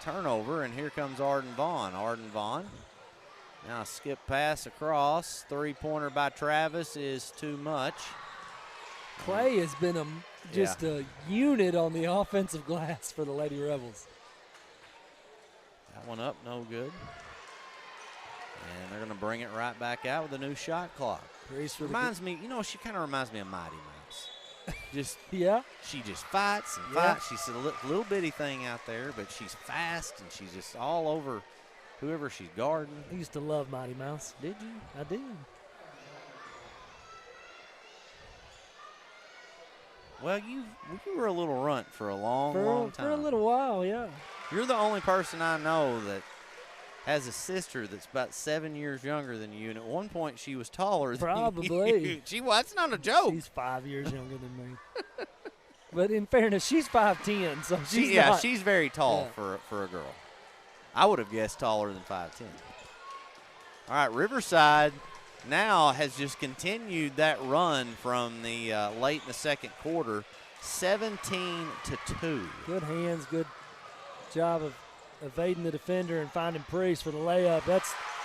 turnover, and here comes Arden Vaughn. Arden Vaughn. Now a skip pass across. Three-pointer by Travis is too much. Clay has been a unit on the offensive glass for the Lady Rebels. That one up, no good. And they're going to bring it right back out with a new shot clock. Reminds me, she kind of reminds me of Mighty Mouse. She just fights and fights. She's a little bitty thing out there, but she's fast and she's just all over whoever she's guarding. I used to love Mighty Mouse. Did you? I did. Well, you were a little runt for a long time. For a little while, yeah. You're the only person I know that has a sister that's about 7 years younger than you, and at one point she was taller than you. That's not a joke. She's 5 years younger than me. But in fairness, she's 5'10", so she's very tall for a girl. I would have guessed taller than 5'10". All right, Riverside now has just continued that run from the late in the second quarter, 17-2. Good hands, good job of evading the defender and finding Priest for the layup.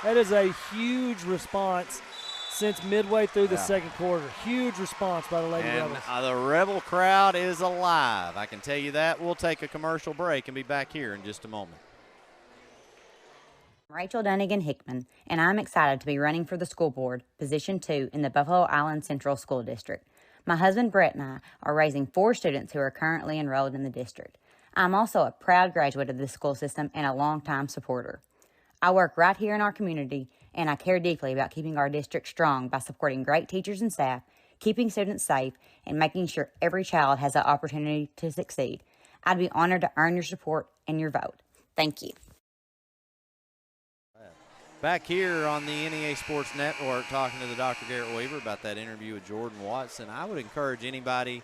That is a huge response since midway through the second quarter. Huge response by the Lady Rebels. The Rebel crowd is alive. I can tell you that. We'll take a commercial break and be back here in just a moment. Rachel Dunnigan Hickman, and I'm excited to be running for the school board, Position 2 in the Buffalo Island Central School District. My husband Brett and I are raising 4 students who are currently enrolled in the district. I'm also a proud graduate of this school system and a longtime supporter. I work right here in our community, and I care deeply about keeping our district strong by supporting great teachers and staff, keeping students safe, and making sure every child has the opportunity to succeed. I'd be honored to earn your support and your vote. Thank you. Back here on the NEA Sports Network talking to the Dr. Garrett Weaver about that interview with Jordan Watson. I would encourage anybody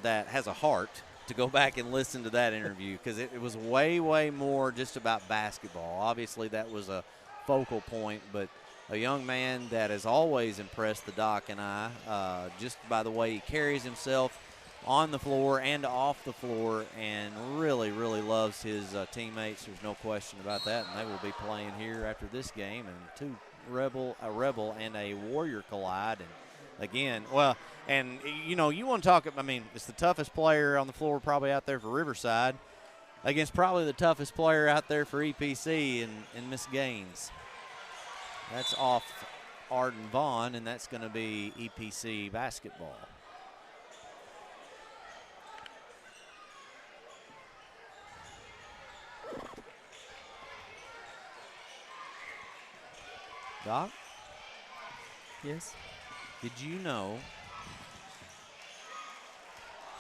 that has a heart to go back and listen to that interview because it was way, way more just about basketball. Obviously, that was a focal point, but a young man that has always impressed the Doc and I, just by the way he carries himself on the floor and off the floor, and really, really loves his teammates. There's no question about that, and they will be playing here after this game, and a Rebel and a Warrior collide. And again, well, and you know, you want to talk, I mean, it's the toughest player on the floor probably out there for Riverside against probably the toughest player out there for EPC and Miss Gaines. That's off Arden Vaughn, and that's going to be EPC basketball. Doc? Yes? Did you know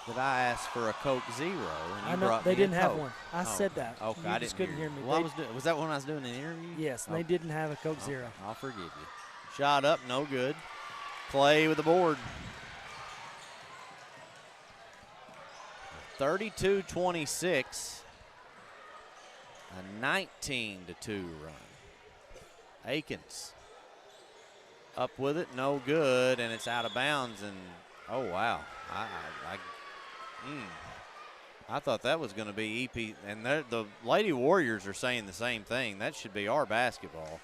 that I asked for a Coke Zero and you brought they me didn't a have Coke? one. I said that. Okay, You I just didn't couldn't hear me. Well, was that when I was doing the interview? Yes, and they didn't have a Coke Zero. I'll forgive you. Shot up, no good. Play with the board. 32-26. A 19-2 run. Akins up with it, no good, and it's out of bounds. And oh wow, I thought that was going to be EP, and the Lady Warriors are saying the same thing. That should be our basketball.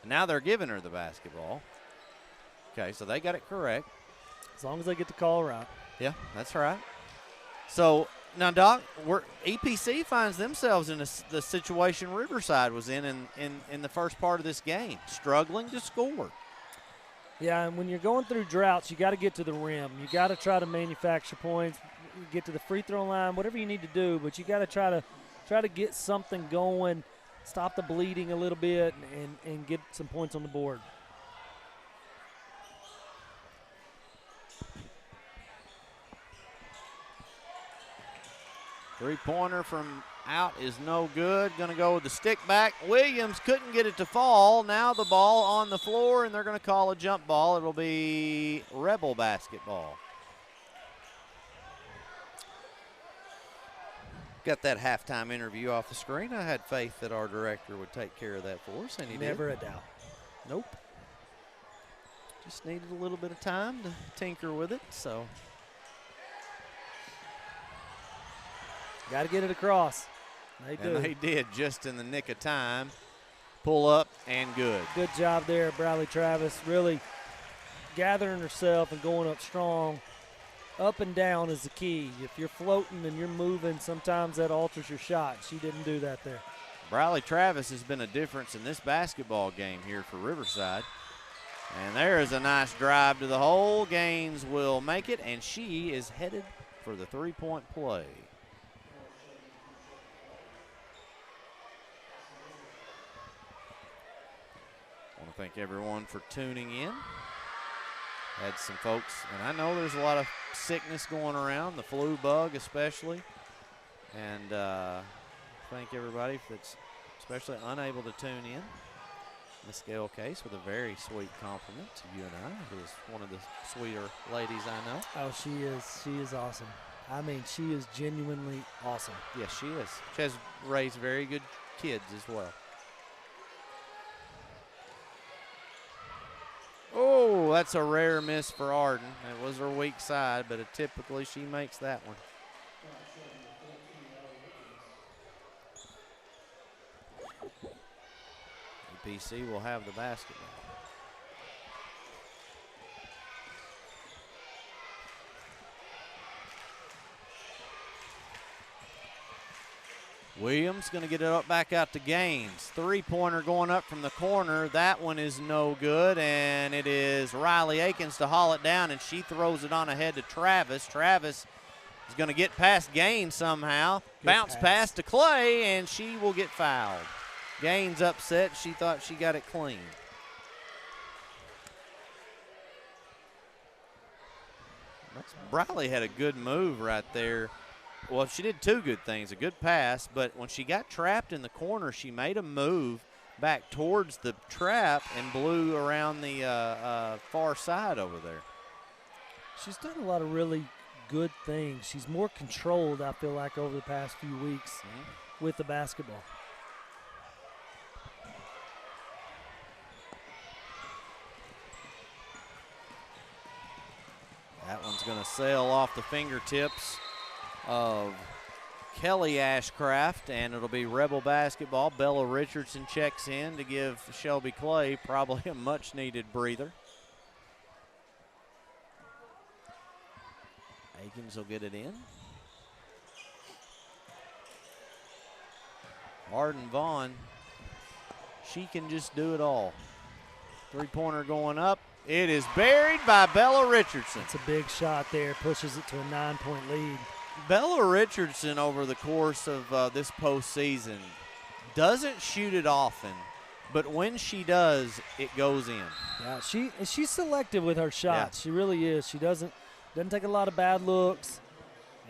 And now they're giving her the basketball. Okay, so they got it correct. As long as they get the call right. Yeah, that's right. So now, Doc, EPC finds themselves in the situation Riverside was in the first part of this game, struggling to score. Yeah, and when you're going through droughts, you got to get to the rim. You got to try to manufacture points, get to the free throw line, whatever you need to do. But you got to try to get something going, stop the bleeding a little bit, and get some points on the board. Three-pointer from out is no good. Going to go with the stick back. Williams couldn't get it to fall. Now the ball on the floor, and they're going to call a jump ball. It'll be Rebel basketball. Got that halftime interview off the screen. I had faith that our director would take care of that for us, and he did. Never a doubt. Nope. Just needed a little bit of time to tinker with it, so. Got to get it across. They do. And they did just in the nick of time. Pull up and good. Good job there, Bradley Travis. Really gathering herself and going up strong. Up and down is the key. If you're floating and you're moving, sometimes that alters your shot. She didn't do that there. Bradley Travis has been a difference in this basketball game here for Riverside. And there is a nice drive to the hole. Gaines will make it, and she is headed for the three-point play. I want to thank everyone for tuning in. Had some folks, and I know there's a lot of sickness going around, the flu bug especially. And thank everybody that's especially unable to tune in. Miss Gail Case with a very sweet compliment to you and I, who is one of the sweeter ladies I know. Oh, she is. She is awesome. I mean, she is genuinely awesome. Yes, she is. She has raised very good kids as well. Oh, that's a rare miss for Arden. It was her weak side, but typically she makes that one. EPC will have the basketball. Williams going to get it up back out to Gaines. Three-pointer going up from the corner. That one is no good, and it is Riley Akins to haul it down, and she throws it on ahead to Travis. Travis is going to get past Gaines somehow. Bounce pass to Clay, and she will get fouled. Gaines upset. She thought she got it clean. Riley had a good move right there. Well, she did two good things, a good pass, but when she got trapped in the corner, she made a move back towards the trap and blew around the far side over there. She's done a lot of really good things. She's more controlled, I feel like, over the past few weeks with the basketball. going to sail off the fingertips of Kelly Ashcraft, and it'll be Rebel basketball. Bella Richardson checks in to give Shelby Clay probably a much-needed breather. Akins will get it in. Arden Vaughn, she can just do it all. Three-pointer going up. It is buried by Bella Richardson. It's a big shot there, pushes it to a 9-point lead. Bella Richardson, over the course of this postseason, doesn't shoot it often, but when she does, it goes in. Yeah, she's selective with her shots. Yeah. She really is. She doesn't take a lot of bad looks,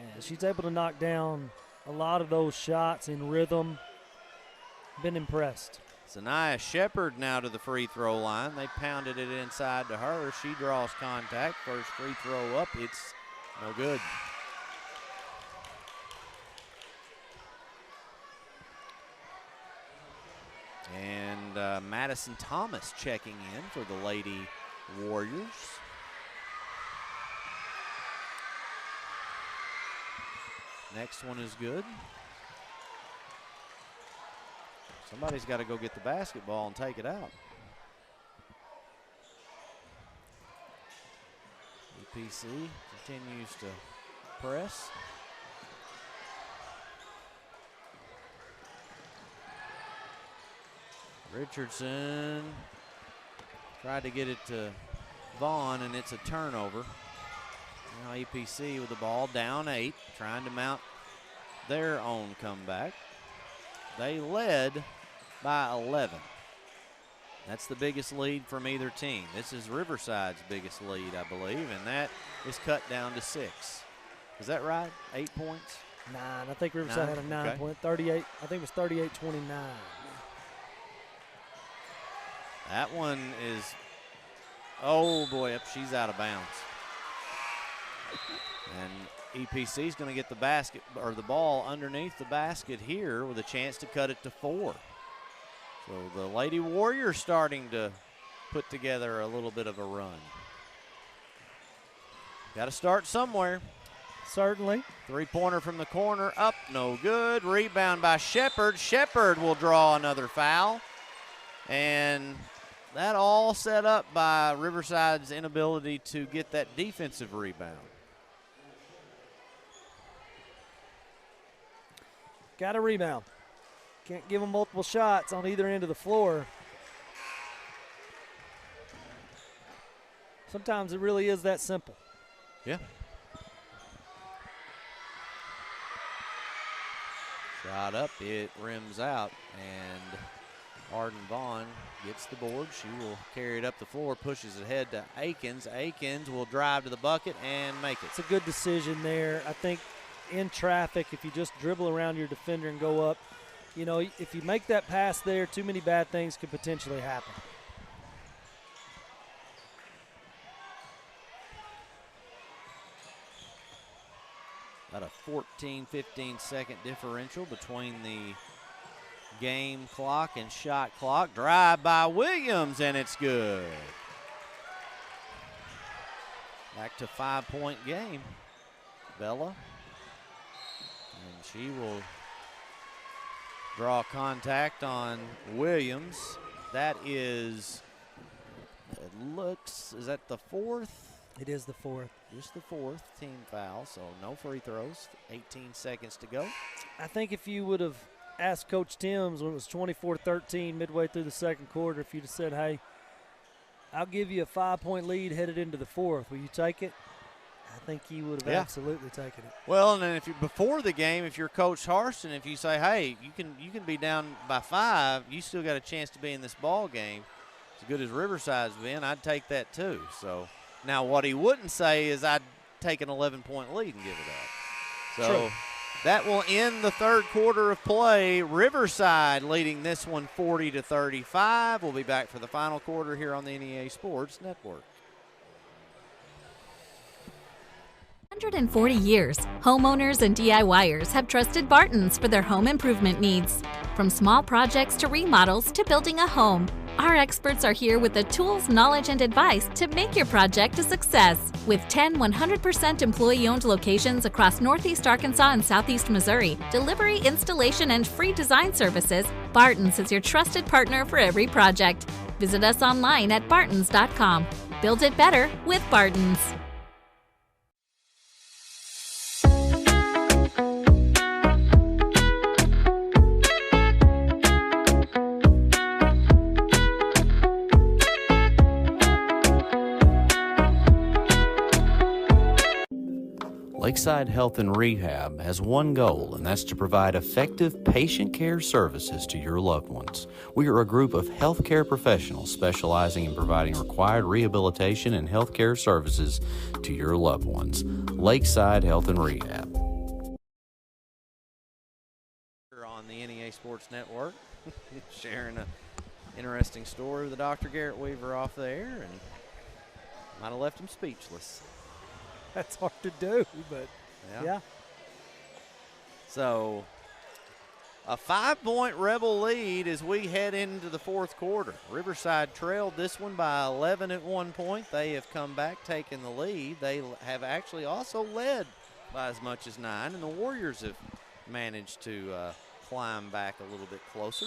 and she's able to knock down a lot of those shots in rhythm. Been impressed. Sanaya Shepard now to the free throw line. They pounded it inside to her. She draws contact. First free throw up. It's no good. And Madison Thomas checking in for the Lady Warriors. Next one is good. Somebody's got to go get the basketball and take it out. EPC continues to press. Richardson tried to get it to Vaughn, and it's a turnover. Now EPC with the ball, down 8, trying to mount their own comeback. They led by 11. That's the biggest lead from either team. This is Riverside's biggest lead, I believe, and that is cut down to 6. Is that right? 8 points? 9. I think Riverside had a 9-point, 38. I think it was 38-29. That one is, oh boy, yep, she's out of bounds. And EPC is going to get the basket, or the ball underneath the basket here with a chance to cut it to 4. So the Lady Warriors starting to put together a little bit of a run. Got to start somewhere. Certainly. Three-pointer from the corner, up, no good. Rebound by Shepard. Shepard will draw another foul. And that all set up by Riverside's inability to get that defensive rebound. Got a rebound. Can't give them multiple shots on either end of the floor. Sometimes it really is that simple. Yeah. Shot up, it rims out, and Arden Vaughn gets the board. She will carry it up the floor, pushes it ahead to Akins. Akins will drive to the bucket and make it. It's a good decision there. I think in traffic, if you just dribble around your defender and go up, you know, if you make that pass there, too many bad things could potentially happen. About a 14, 15-second differential between the game clock and shot clock. Drive by Williams, and it's good. Back to 5-point game. Bella. And she will draw contact on Williams. That is, it looks, is that the 4th? It is the 4th. Just the 4th team foul, so no free throws. 18 seconds to go. I think if you would have asked Coach Timms when it was 24-13 midway through the second quarter, if you'd have said, hey, I'll give you a 5-point lead headed into the 4th, will you take it? I think he would have absolutely taken it. Well, and then if you before the game, if you're Coach Harston, if you say, hey, you can be down by 5, you still got a chance to be in this ball game. As good as Riverside's been, I'd take that too. So now what he wouldn't say is I'd take an 11-point lead and give it up. So True. That will end the third quarter of play. Riverside leading this one 40-35. We'll be back for the final quarter here on the NEA Sports Network. 140 years, homeowners and DIYers have trusted Barton's for their home improvement needs. From small projects to remodels to building a home, Our experts are here with the tools, knowledge, and advice to make your project a success. With 10 100% employee-owned locations across Northeast Arkansas and Southeast Missouri, delivery, installation, and free design services, Barton's is your trusted partner for every project. Visit us online at bartons.com. Build it better with Barton's. Lakeside Health and Rehab has one goal, and that's to provide effective patient care services to your loved ones. We are a group of healthcare professionals specializing in providing required rehabilitation and healthcare services to your loved ones. Lakeside Health and Rehab. On the NEA Sports Network, sharing an interesting story with Dr. Garrett Weaver off the air, and might have left him speechless. That's hard to do, but yeah. So a 5-point Rebel lead as we head into the fourth quarter. Riverside trailed this one by 11 at one point. They have come back, taken the lead. They have actually also led by as much as 9, and the Warriors have managed to climb back a little bit closer.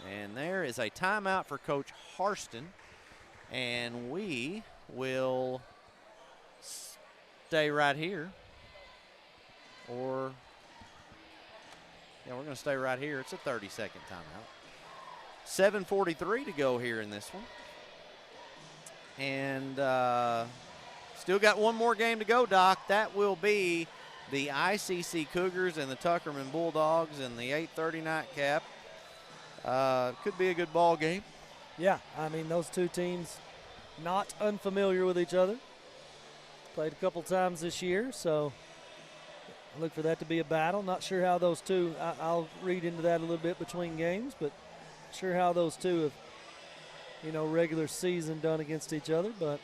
And there is a timeout for Coach Harston, and we will stay right here, or we're going to stay right here. It's a 30-second timeout. 7:43 to go here in this one, and still got one more game to go, Doc. That will be the ICC Cougars and the Tuckerman Bulldogs in the 8:30 nightcap. Could be a good ball game. Yeah, I mean, those two teams not unfamiliar with each other. Played a couple times this year, so I look for that to be a battle. Not sure how those two, I'll read into that a little bit between games, but sure how those two have, regular season done against each other. But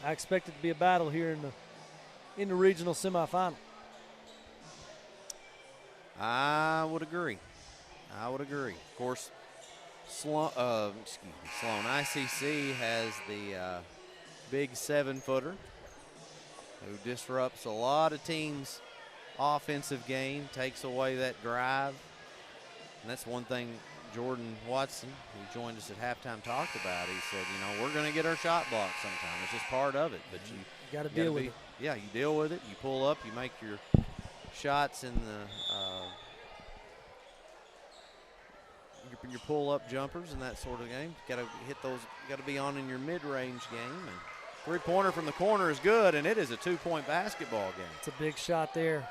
I expect it to be a battle here in the regional semifinal. I would agree. Of course, Sloan ICC has the big 7-footer who disrupts a lot of teams' offensive game, takes away that drive. And that's one thing Jordan Watson, who joined us at halftime, talked about. He said, we're going to get our shot blocked sometime. It's just part of it. But you got to deal with it. Yeah, you deal with it. You pull up. You make your shots in your pull-up jumpers and that sort of game. You got to hit those. You got to be on in your mid-range game. And three-pointer from the corner is good, and it is a 2-point basketball game. It's a big shot there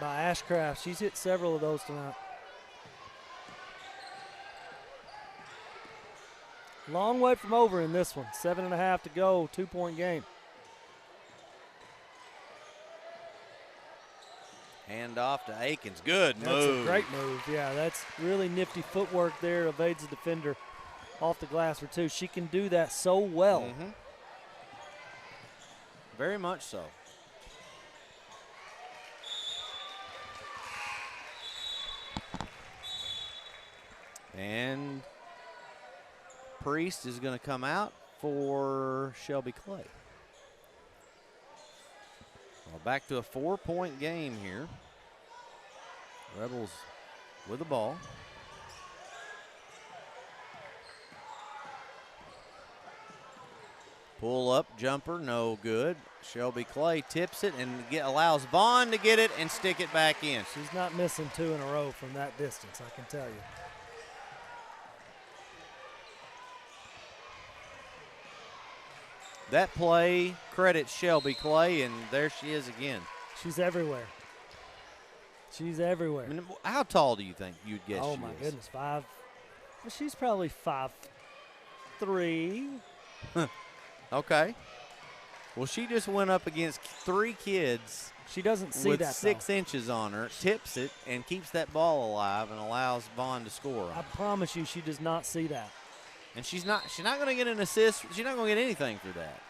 by Ashcraft. She's hit several of those tonight. Long way from over in this one. 7.5 to go, 2-point game. Hand off to Akins. Good move. That's a great move. Yeah, that's really nifty footwork there. Evades the defender off the glass for 2. She can do that so well. Mm-hmm. Very much so. And Priest is going to come out for Shelby Clay. Well, back to a 4-point game here. Rebels with the ball. Pull up jumper, no good. Shelby Clay tips it and allows Vaughn to get it and stick it back in. She's not missing 2 in a row from that distance, I can tell you. That play credits Shelby Clay, and there she is again. She's everywhere. She's everywhere. I mean, how tall do you think you'd guess she is? Oh, my goodness, 5. Well, she's probably 5'3". Okay. Well, she just went up against 3 kids. She doesn't see with that 6 inches on her, tips it, and keeps that ball alive and allows Vaughn to score. I promise you, she does not see that. And she's not going to get an assist. She's not going to get anything for that.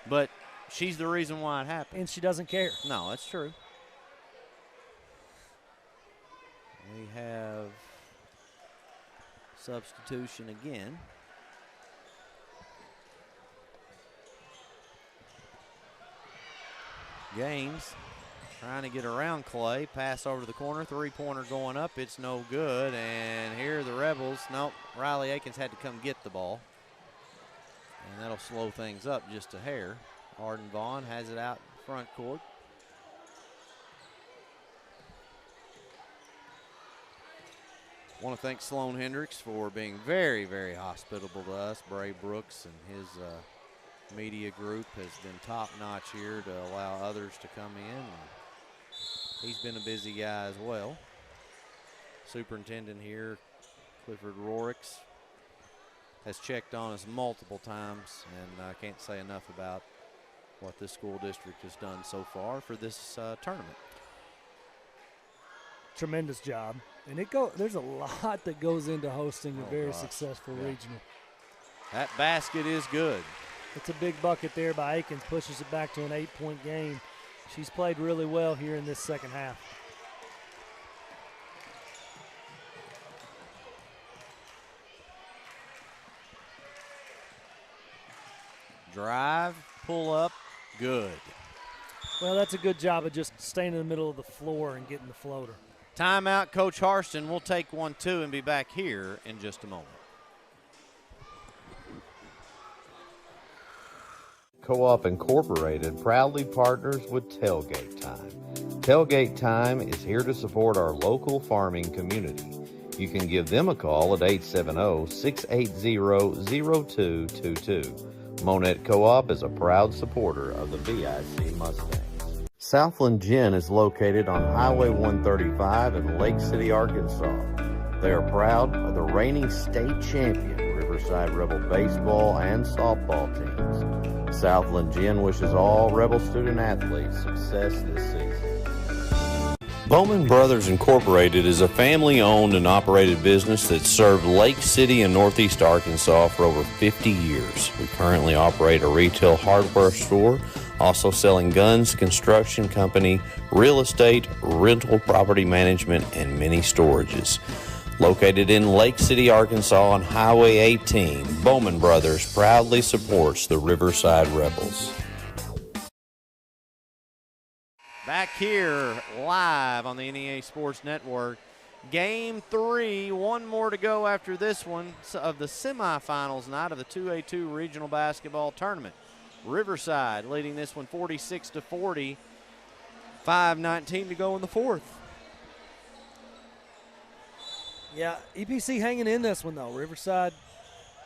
But she's the reason why it happened. And she doesn't care. No, that's true. We have Substitution again. Gaines trying to get around Clay. Pass over to the corner. Three-pointer going up. It's no good. And here the Rebels. Nope. Riley Akins had to come get the ball. And that'll slow things up just a hair. Arden Vaughn has it out front court. I want to thank Sloan Hendrix for being very, very hospitable to us. Bray Brooks and his media group has been top-notch here to allow others to come in. He's been a busy guy as well. Superintendent here, Clifford Rorix, has checked on us multiple times, and I can't say enough about what this school district has done so far for this tournament. Tremendous job. And there's a lot that goes into hosting a very successful regional. That basket is good. It's a big bucket there by Akins, pushes it back to an 8-point game. She's played really well here in this second half. Drive, pull up, good. Well, that's a good job of just staying in the middle of the floor and getting the floater. Timeout, Coach Harston. We'll take 1-2 and be back here in just a moment. Co-op Incorporated proudly partners with Tailgate Time. Tailgate Time is here to support our local farming community. You can give them a call at 870-680-0222. Monette Co-op is a proud supporter of the BIC Mustangs. Southland Gin is located on Highway 135 in Lake City, Arkansas. They are proud of the reigning state champion Riverside Rebel baseball and softball teams. Southland Gin wishes all Rebel student athletes success this season. Bowman Brothers Incorporated is a family-owned and operated business that served Lake City and Northeast Arkansas for over 50 years. We currently operate a retail hardware store, also selling guns, construction company, real estate, rental property management, and many storages. Located in Lake City, Arkansas on Highway 18, Bowman Brothers proudly supports the Riverside Rebels. Back here live on the NEA Sports Network. Game 3, one more to go after this one of the semifinals night of the 2A-2 regional basketball tournament. Riverside leading this one 46-40, 5:19 to go in the fourth. Yeah, EPC hanging in this one, though. Riverside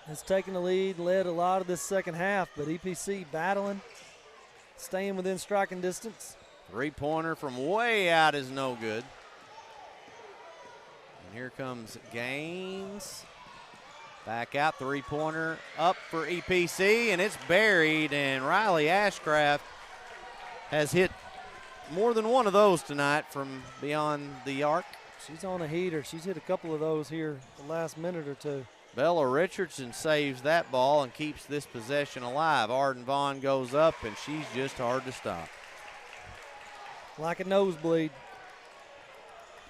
has taken the lead, led a lot of this second half, but EPC battling, staying within striking distance. Three-pointer from way out is no good. And here comes Gaines. Back out, three-pointer up for EPC, and it's buried, and Riley Ashcraft has hit more than one of those tonight from beyond the arc. She's on a heater. She's hit a couple of those here the last minute or two. Bella Richardson saves that ball and keeps this possession alive. Arden Vaughn goes up, and she's just hard to stop. Like a nosebleed.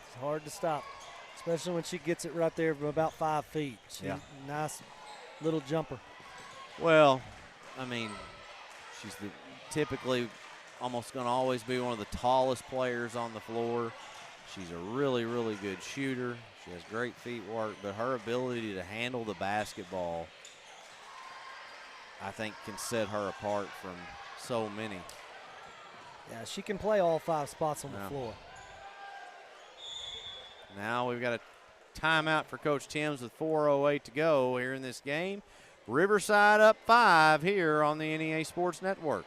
It's hard to stop, especially when she gets it right there from about 5 feet. She's a nice little jumper. Well, I mean, she's typically almost going to always be one of the tallest players on the floor. She's a really, really good shooter. She has great feet work, but her ability to handle the basketball, I think, can set her apart from so many. Yeah, she can play all 5 spots on the floor. Now we've got a timeout for Coach Timms with 4:08 to go here in this game. Riverside up 5 here on the NEA Sports Network.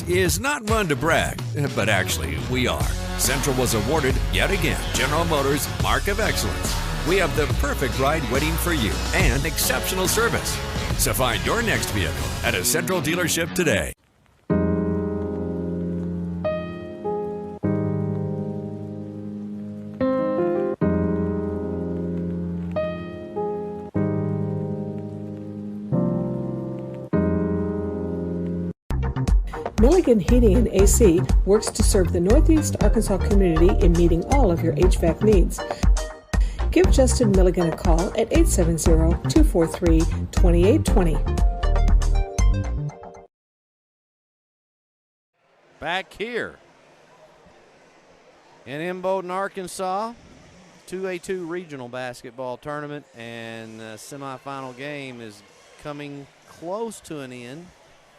Is not one to brag, but actually we are. Central was awarded, yet again, General Motors Mark of Excellence. We have the perfect ride waiting for you and exceptional service. So find your next vehicle at a Central dealership today. Milligan Heating and AC works to serve the Northeast Arkansas community in meeting all of your HVAC needs. Give Justin Milligan a call at 870-243-2820. Back here in Imboden, Arkansas, 2A-2 regional basketball tournament, and the semifinal game is coming close to an end.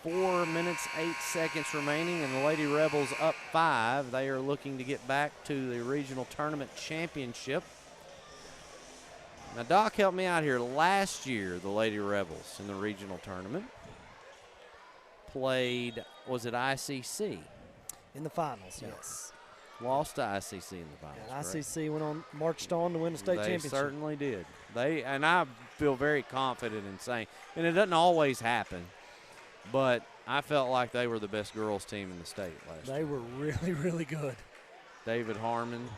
4 minutes, 8 seconds remaining, and the Lady Rebels up 5. They are looking to get back to the regional tournament championship. Now, Doc, help me out here. Last year, the Lady Rebels in the regional tournament played, was it ICC? In the finals, yes. Lost to ICC in the finals. And ICC marched on to win the state championship. They certainly did. And I feel very confident in saying, and it doesn't always happen, but I felt like they were the best girls team in the state last year. They were really, really good. David Harmon,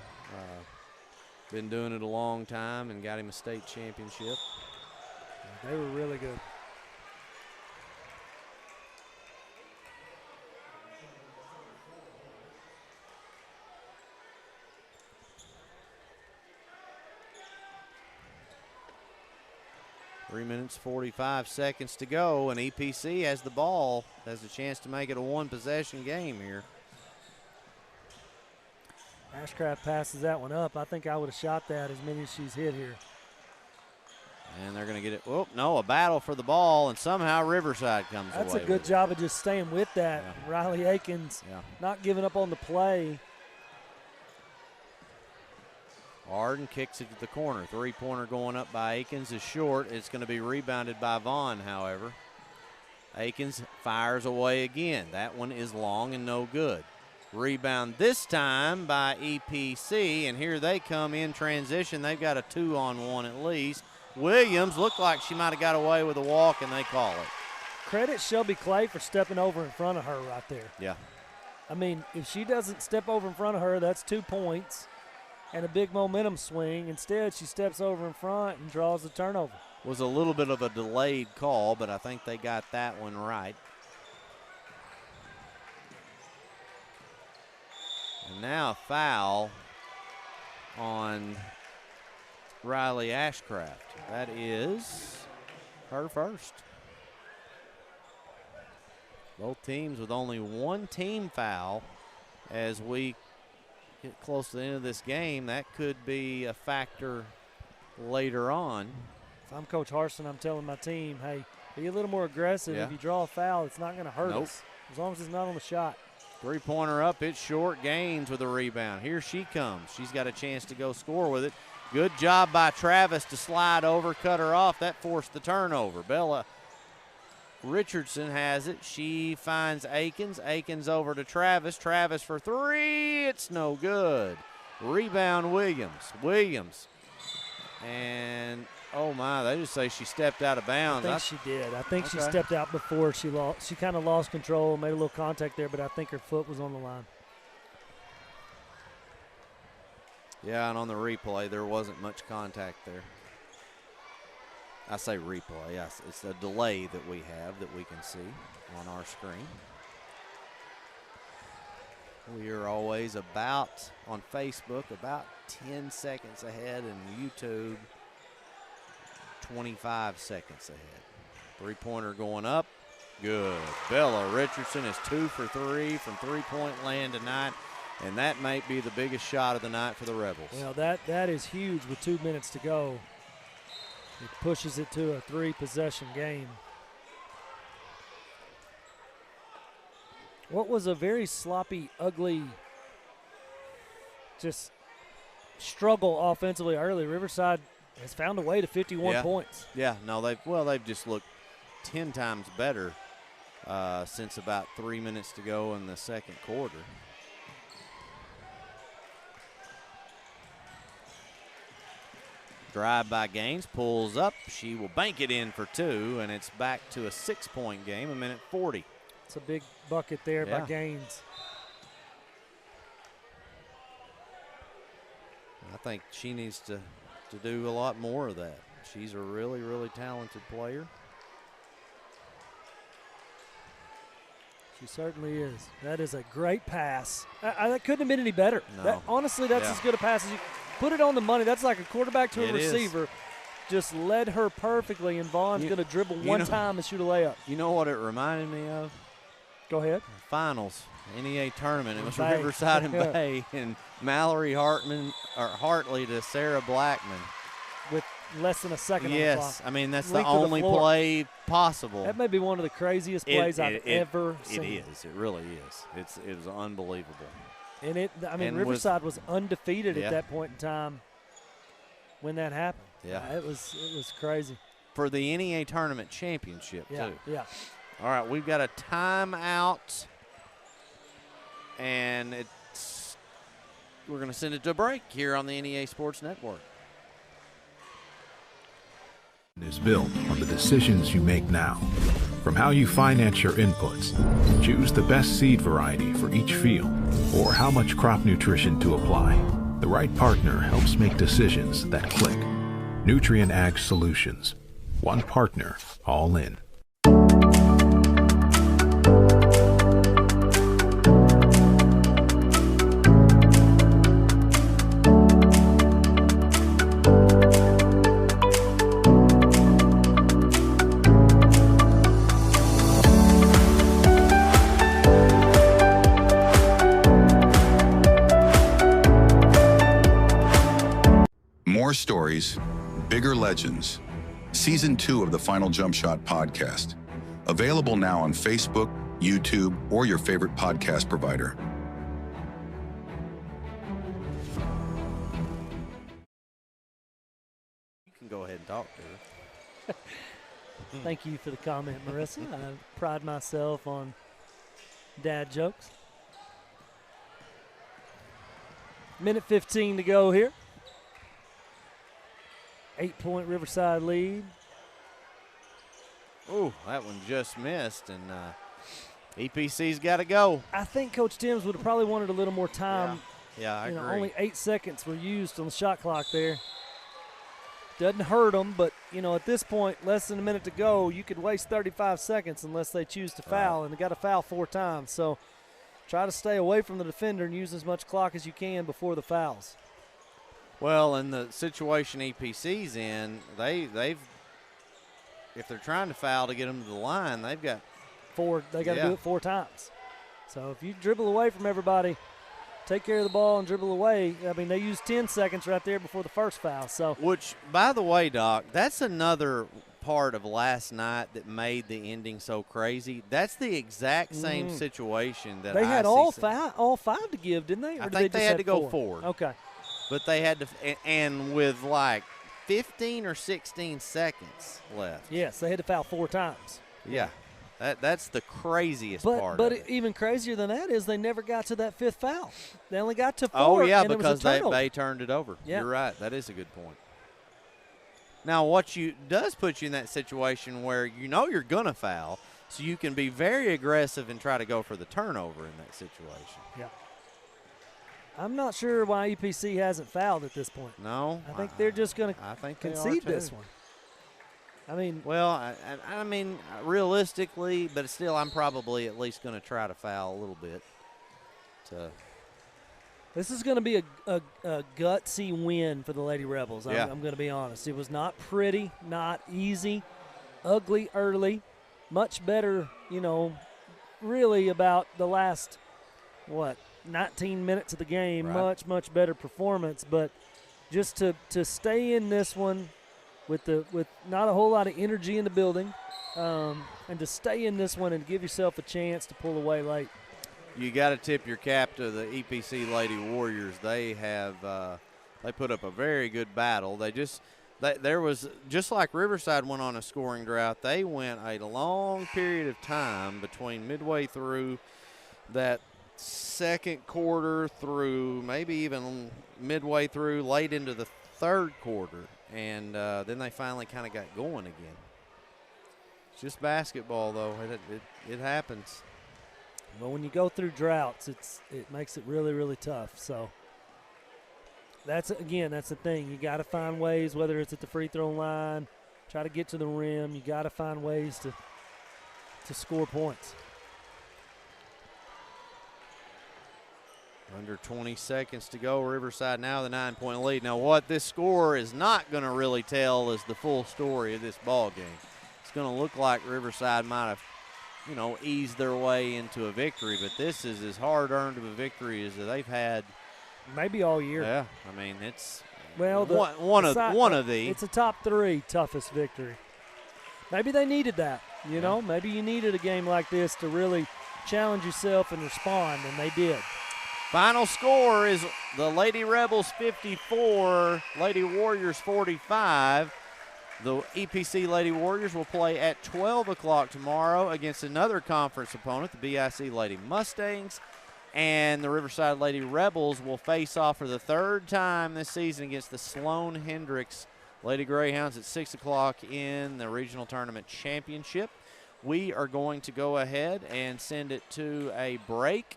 been doing it a long time and got him a state championship. They were really good. Three minutes, 45 seconds to go, and EPC has the ball, has a chance to make it a one-possession game here. Ashcraft passes that one up. I think I would have shot that as many as she's hit here. And they're going to get it. Oh, no, a battle for the ball, and somehow Riverside comes away. That's a good job of just staying with that. Yeah. Riley Akins not giving up on the play. Arden kicks it to the corner. Three-pointer going up by Akins is short. It's going to be rebounded by Vaughn, however. Akins fires away again. That one is long and no good. Rebound this time by EPC, and here they come in transition. They've got a 2-on-1 at least. Williams looked like she might have got away with a walk, and they call it. Credit Shelby Clay for stepping over in front of her right there. Yeah. I mean, if she doesn't step over in front of her, that's 2 points and a big momentum swing. Instead, she steps over in front and draws the turnover. Was a little bit of a delayed call, but I think they got that one right. And now a foul on Riley Ashcraft. That is her first. Both teams with only one team foul as we get close to the end of this game. That could be a factor later on. If I'm Coach Harson, I'm telling my team, hey, be a little more aggressive. Yeah. If you draw a foul, it's not going to hurt us as long as it's not on the shot. Three-pointer up, it's short. Gaines with a rebound. Here she comes. She's got a chance to go score with it. Good job by Travis to slide over, cut her off. That forced the turnover. Bella Richardson has it. She finds Akins. Akins over to Travis. Travis for three. It's no good. Rebound Williams. Williams. And, oh, my, they just say she stepped out of bounds. I think she did. I think she stepped out before she lost. She kind of lost control, made a little contact there, but I think her foot was on the line. Yeah, and on the replay, there wasn't much contact there. I say replay. Yes, it's a delay that we have that we can see on our screen. We are always about, on Facebook, about 10 seconds ahead, and YouTube, 25 seconds ahead. Three-pointer going up. Good. Bella Richardson is 2 for 3 from three-point land tonight, and that might be the biggest shot of the night for the Rebels. Well, that is huge with 2 minutes to go. It pushes it to a 3-possession game. What was a very sloppy, ugly, just struggle offensively early. Riverside has found a way to 51 points. Yeah, no, they've just looked 10 times better since about 3 minutes to go in the second quarter. Drive by Gaines, pulls up. She will bank it in for 2, and it's back to a 6-point game, 1:40. It's a big bucket there by Gaines. I think she needs to do a lot more of that. She's a really, really talented player. She certainly is. That is a great pass. That couldn't have been any better. No. Honestly, that's as good a pass as you. put it on the money. That's like a quarterback to a It receiver. is. Just led her perfectly, and Vaughn's going to dribble one time and shoot a layup. You know what it reminded me of? Go ahead. Finals, NEA tournament. It was Bay. Riverside and Bay, and Mallory Hartley to Sarah Blackman. With less than a second on the clock. Yes, I mean, that's Length the of only floor. play possible. That may be one of the craziest plays I've ever seen. It is. It really is. It was unbelievable. And Riverside was undefeated at that point in time when that happened. Yeah. It was crazy. For the NEA tournament championship, too. Yeah. All right, we've got a timeout, and we're going to send it to a break here on the NEA Sports Network. Is built on the decisions you make now. From how you finance your inputs, choose the best seed variety for each field, or how much crop nutrition to apply. The right partner helps make decisions that click. Nutrient Ag Solutions. One partner, all in. More stories, bigger legends. Season 2 of the Final Jump Shot podcast. Available now on Facebook, YouTube, or your favorite podcast provider. You can go ahead and talk to her. Thank you for the comment, Marissa. I pride myself on dad jokes. Minute 15 to go here. 8-point Riverside lead. Oh, that one just missed, and EPC's got to go. I think Coach Timms would have probably wanted a little more time. Yeah, I agree. Only 8 seconds were used on the shot clock there. Doesn't hurt them, but, at this point, less than a minute to go, you could waste 35 seconds unless they choose to foul, and they got to foul 4 times. So try to stay away from the defender and use as much clock as you can before the fouls. Well, in the situation EPC's in, they've if they're trying to foul to get them to the line, they've got 4. They got to do it 4 times. So if you dribble away from everybody, take care of the ball and dribble away. I mean, they used 10 seconds right there before the first foul. So, which, by the way, Doc, that's another part of last night that made the ending so crazy. That's the exact same situation that they had all 5 to give, didn't they? Or I did think they they just had to go 4? forward. Okay. But they had to, and with like 15 or 16 seconds left. Yes, they had to foul 4 times. Yeah, that's the craziest part. But even crazier than that is they never got to that 5th foul. They only got to 4. Oh yeah, and because it was a turnover. they turned it over. Yeah. You're right. That is a good point. Now, what does put you in that situation where you're gonna foul, so you can be very aggressive and try to go for the turnover in that situation. Yeah. I'm not sure why EPC hasn't fouled at this point. No, I think they're just going to concede this one. I mean, well, I mean, realistically, but still, I'm probably at least going to try to foul a little bit. This is going to be a gutsy win for the Lady Rebels. I'm going to be honest. It was not pretty, not easy, ugly early. Much better, really about the last 19 minutes of the game. Right. Much better performance, but just to stay in this one with not a whole lot of energy in the building, and to stay in this one and give yourself a chance to pull away late. You got to tip your cap to the EPC Lady Warriors. They have they put up a very good battle. There was just like Riverside went on a scoring drought. They went a long period of time between midway through that second quarter through maybe even midway through late into the third quarter, and then they finally kind of got going again. It's just basketball, though. It happens. Well, when you go through droughts, it makes it really, really tough. So that's the thing. You got to find ways, whether it's at the free throw line, try to get to the rim. You got to find ways to score points. Under 20 seconds to go. Riverside now with a 9-point lead. Now, what this score is not going to really tell is the full story of this ball game. It's going to look like Riverside might have, eased their way into a victory, but this is as hard-earned of a victory as they've had maybe all year. Yeah, I mean it's one of the. It's a top 3 toughest victory. Maybe they needed that. Maybe you needed a game like this to really challenge yourself and respond, and they did. Final score is the Lady Rebels 54, Lady Warriors 45. The EPC Lady Warriors will play at 12 o'clock tomorrow against another conference opponent, the BIC Lady Mustangs. And the Riverside Lady Rebels will face off for the 3rd time this season against the Sloan Hendrix Lady Greyhounds at 6 o'clock in the Regional Tournament Championship. We are going to go ahead and send it to a break.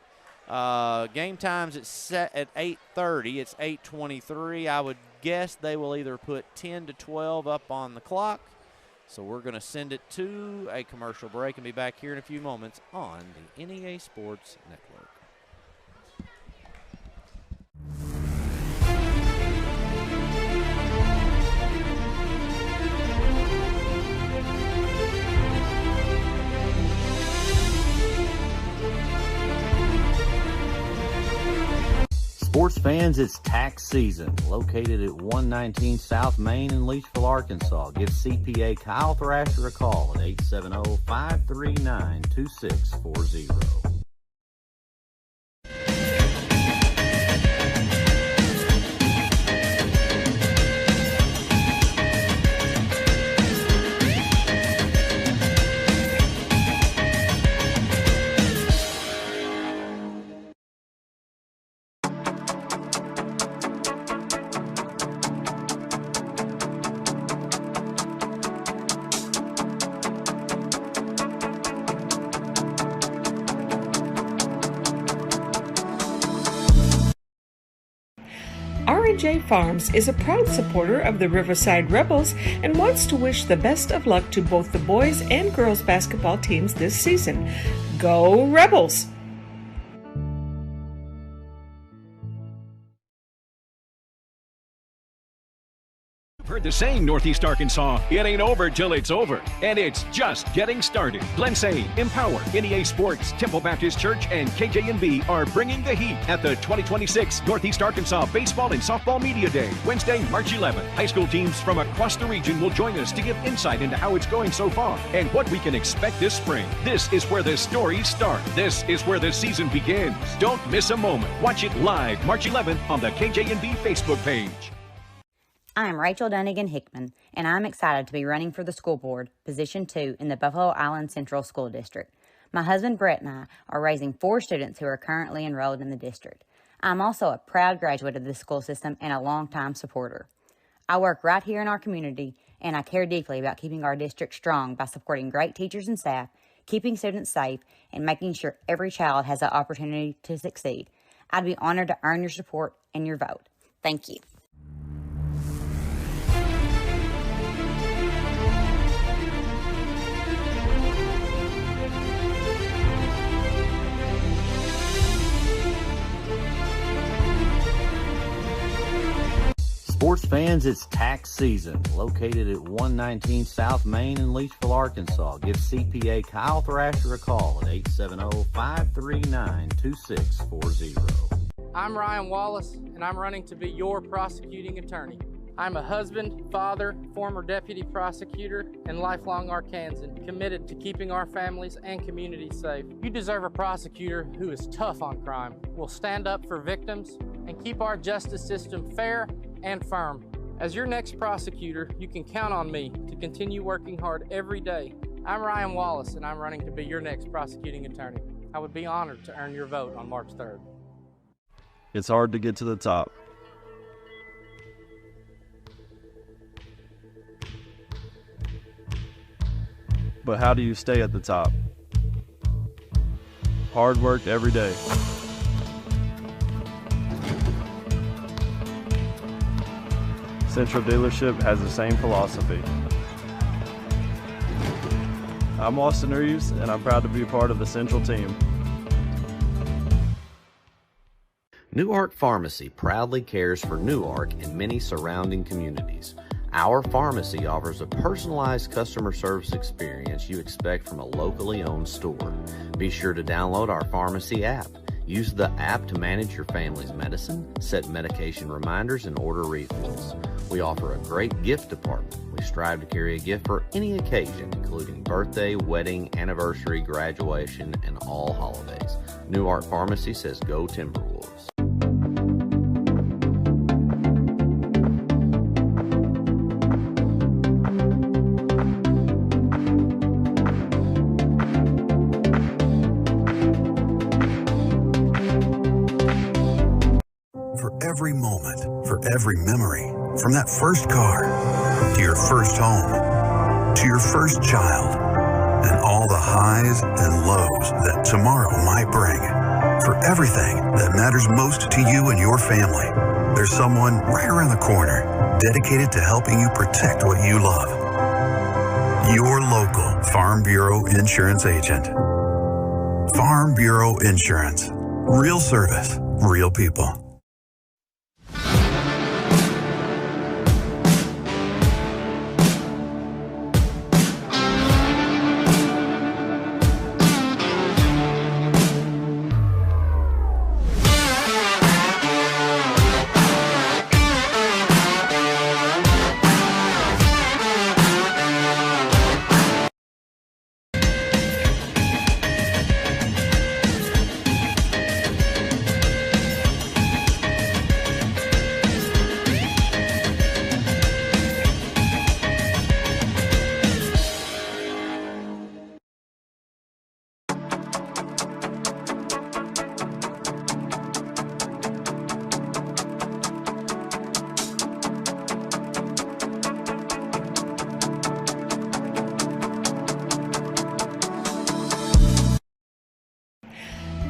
Game times it's set at 8:30. It's 8:23. I would guess they will either put 10 to 12 up on the clock. So we're going to send it to a commercial break and be back here in a few moments on the NEA Sports Network. Sports fans, it's tax season. Located at 119 South Main in Leachville, Arkansas. Give CPA Kyle Thrasher a call at 870-539-2640. R&J Farms is a proud supporter of the Riverside Rebels and wants to wish the best of luck to both the boys and girls basketball teams this season. Go Rebels! Heard the saying, Northeast Arkansas, it ain't over till it's over. And it's just getting started. Glensay, Empower, NEA Sports, Temple Baptist Church, and KJNB are bringing the heat at the 2026 Northeast Arkansas Baseball and Softball Media Day, Wednesday, March 11th. High school teams from across the region will join us to give insight into how it's going so far and what we can expect this spring. This is where the stories start. This is where the season begins. Don't miss a moment. Watch it live March 11th on the KJNB Facebook page. I'm Rachel Dunnigan Hickman, and I'm excited to be running for the school board, Position 2 in the Buffalo Island Central School District. My husband Brett and I are raising 4 students who are currently enrolled in the district. I'm also a proud graduate of this school system and a longtime supporter. I work right here in our community, and I care deeply about keeping our district strong by supporting great teachers and staff, keeping students safe, and making sure every child has the opportunity to succeed. I'd be honored to earn your support and your vote. Thank you. Sports fans, it's tax season. Located at 119 South Main in Leachville, Arkansas. Give CPA Kyle Thrasher a call at 870-539-2640. I'm Ryan Wallace, and I'm running to be your prosecuting attorney. I'm a husband, father, former deputy prosecutor, and lifelong Arkansan, committed to keeping our families and communities safe. You deserve a prosecutor who is tough on crime, will stand up for victims, and keep our justice system fair and firm. As your next prosecutor, you can count on me to continue working hard every day. I'm Ryan Wallace, and I'm running to be your next prosecuting attorney. I would be honored to earn your vote on March 3rd. It's hard to get to the top. But how do you stay at the top? Hard work every day. Central Dealership has the same philosophy. I'm Austin Reeves, and I'm proud to be a part of the Central team. Newark Pharmacy proudly cares for Newark and many surrounding communities. Our pharmacy offers a personalized customer service experience you expect from a locally owned store. Be sure to download our pharmacy app. Use the app to manage your family's medicine, set medication reminders, and order refills. We offer a great gift department. We strive to carry a gift for any occasion, including birthday, wedding, anniversary, graduation, and all holidays. Newark Pharmacy says go Timberwolves. Every moment, for every memory, from that first car, to your first home, to your first child, and all the highs and lows that tomorrow might bring. For everything that matters most to you and your family, there's someone right around the corner dedicated to helping you protect what you love. Your local Farm Bureau Insurance agent. Farm Bureau Insurance. Real service, real people.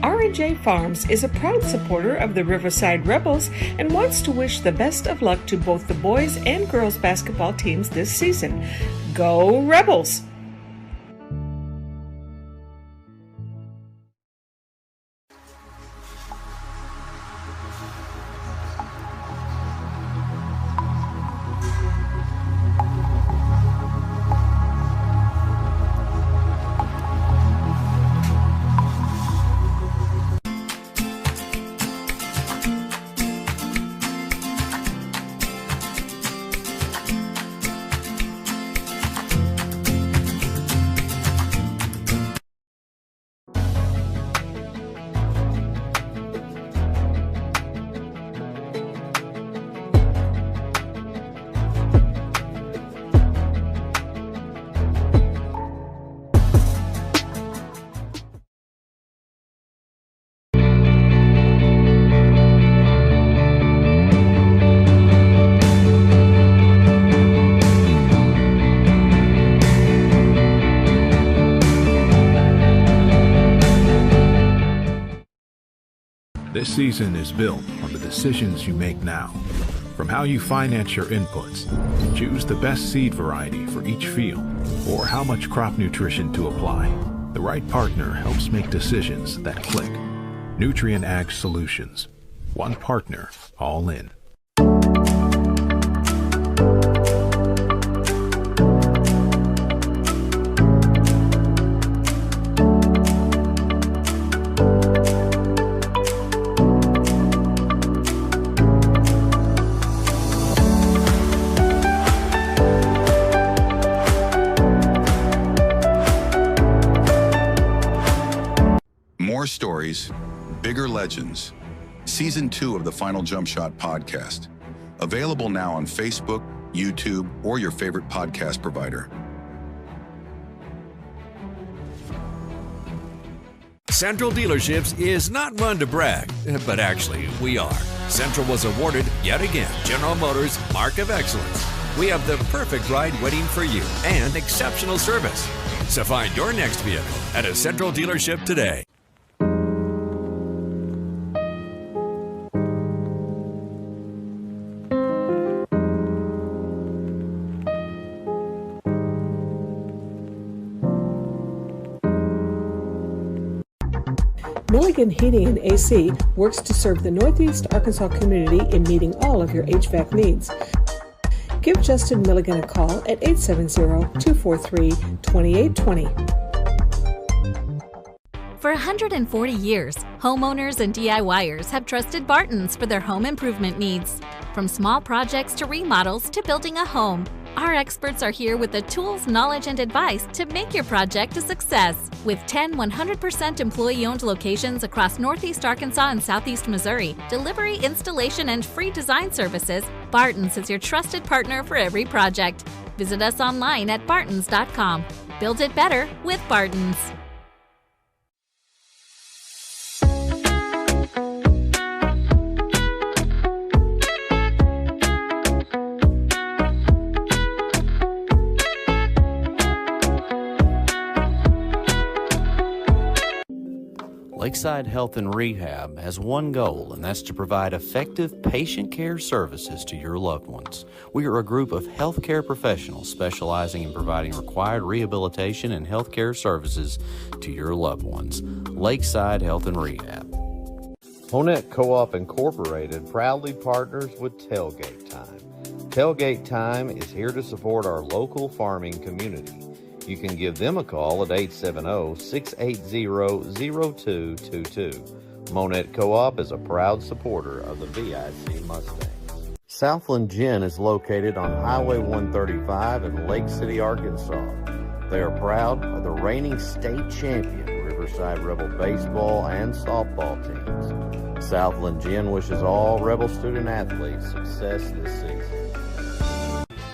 R&J Farms is a proud supporter of the Riverside Rebels and wants to wish the best of luck to both the boys and girls basketball teams this season. Go Rebels! This season is built on the decisions you make now. From how you finance your inputs, choose the best seed variety for each field, or how much crop nutrition to apply. The right partner helps make decisions that click. Nutrient Ag Solutions. One partner, all in. More stories, bigger legends. Season 2 of the Final Jump Shot podcast. Available now on Facebook, YouTube, or your favorite podcast provider. Central Dealerships is not one to brag, but actually we are. Central was awarded, yet again, General Motors Mark of Excellence. We have the perfect ride waiting for you and exceptional service. So find your next vehicle at a Central dealership today. Milligan Heating and AC works to serve the Northeast Arkansas community in meeting all of your HVAC needs. Give Justin Milligan a call at 870-243-2820. For 140 years, homeowners and DIYers have trusted Barton's for their home improvement needs. From small projects to remodels to building a home, our experts are here with the tools, knowledge, and advice to make your project a success. With 10 100% employee-owned locations across Northeast Arkansas and Southeast Missouri, delivery, installation, and free design services, Barton's is your trusted partner for every project. Visit us online at bartons.com. Build it better with Barton's. Lakeside Health and Rehab has one goal, and that's to provide effective patient care services to your loved ones. We are a group of healthcare professionals specializing in providing required rehabilitation and healthcare services to your loved ones. Lakeside Health and Rehab. Honett Co-op Incorporated proudly partners with Tailgate Time. Tailgate Time is here to support our local farming community. You can give them a call at 870-680-0222. Monette Co-op is a proud supporter of the VIC Mustangs. Southland Gin is located on Highway 135 in Lake City, Arkansas. They are proud of the reigning state champion Riverside Rebel baseball and softball teams. Southland Gin wishes all Rebel student athletes success this season.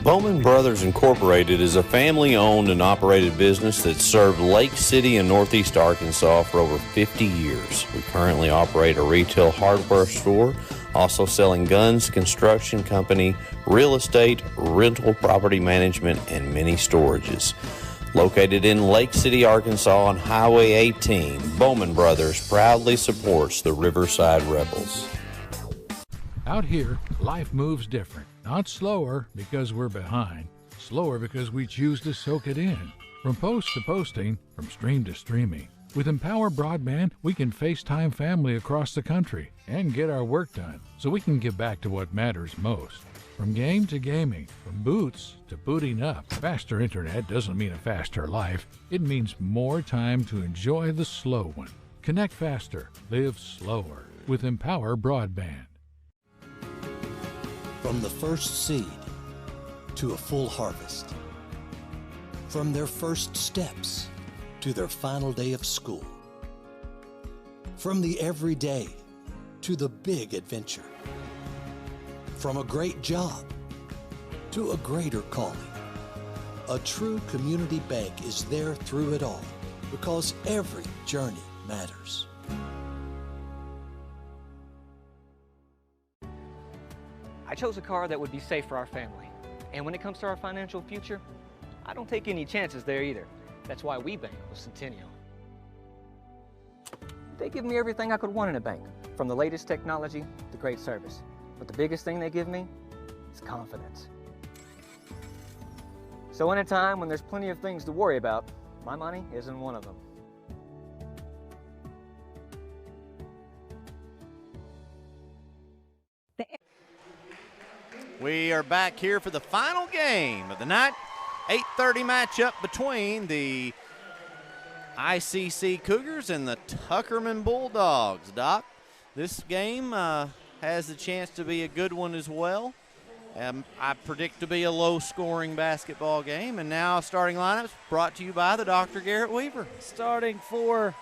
Bowman Brothers Incorporated is a family-owned and operated business that served Lake City and Northeast Arkansas for over 50 years. We currently operate a retail hardware store, also selling guns, construction company, real estate, rental property management, and many storages. Located in Lake City, Arkansas on Highway 18, Bowman Brothers proudly supports the Riverside Rebels. Out here, life moves different. Not slower because we're behind, slower because we choose to soak it in. From post to posting, from stream to streaming. With Empower Broadband, we can FaceTime family across the country and get our work done so we can get back to what matters most. From game to gaming, from boots to booting up, faster internet doesn't mean a faster life. It means more time to enjoy the slow one. Connect faster, live slower with Empower Broadband. From the first seed to a full harvest. From their first steps to their final day of school. From the everyday to the big adventure. From a great job to a greater calling. A true community bank is there through it all because every journey matters. I chose a car that would be safe for our family. And when it comes to our financial future, I don't take any chances there either. That's why we bank with Centennial. They give me everything I could want in a bank, from the latest technology to great service. But the biggest thing they give me is confidence. So in a time when there's plenty of things to worry about, my money isn't one of them. We are back here for the final game of the night. 8:30 matchup between the ICC Cougars and the Tuckerman Bulldogs. Doc, this game has the chance to be a good one as well. I predict to be a low-scoring basketball game. And now starting lineups brought to you by the Dr. Garrett Weaver. Starting for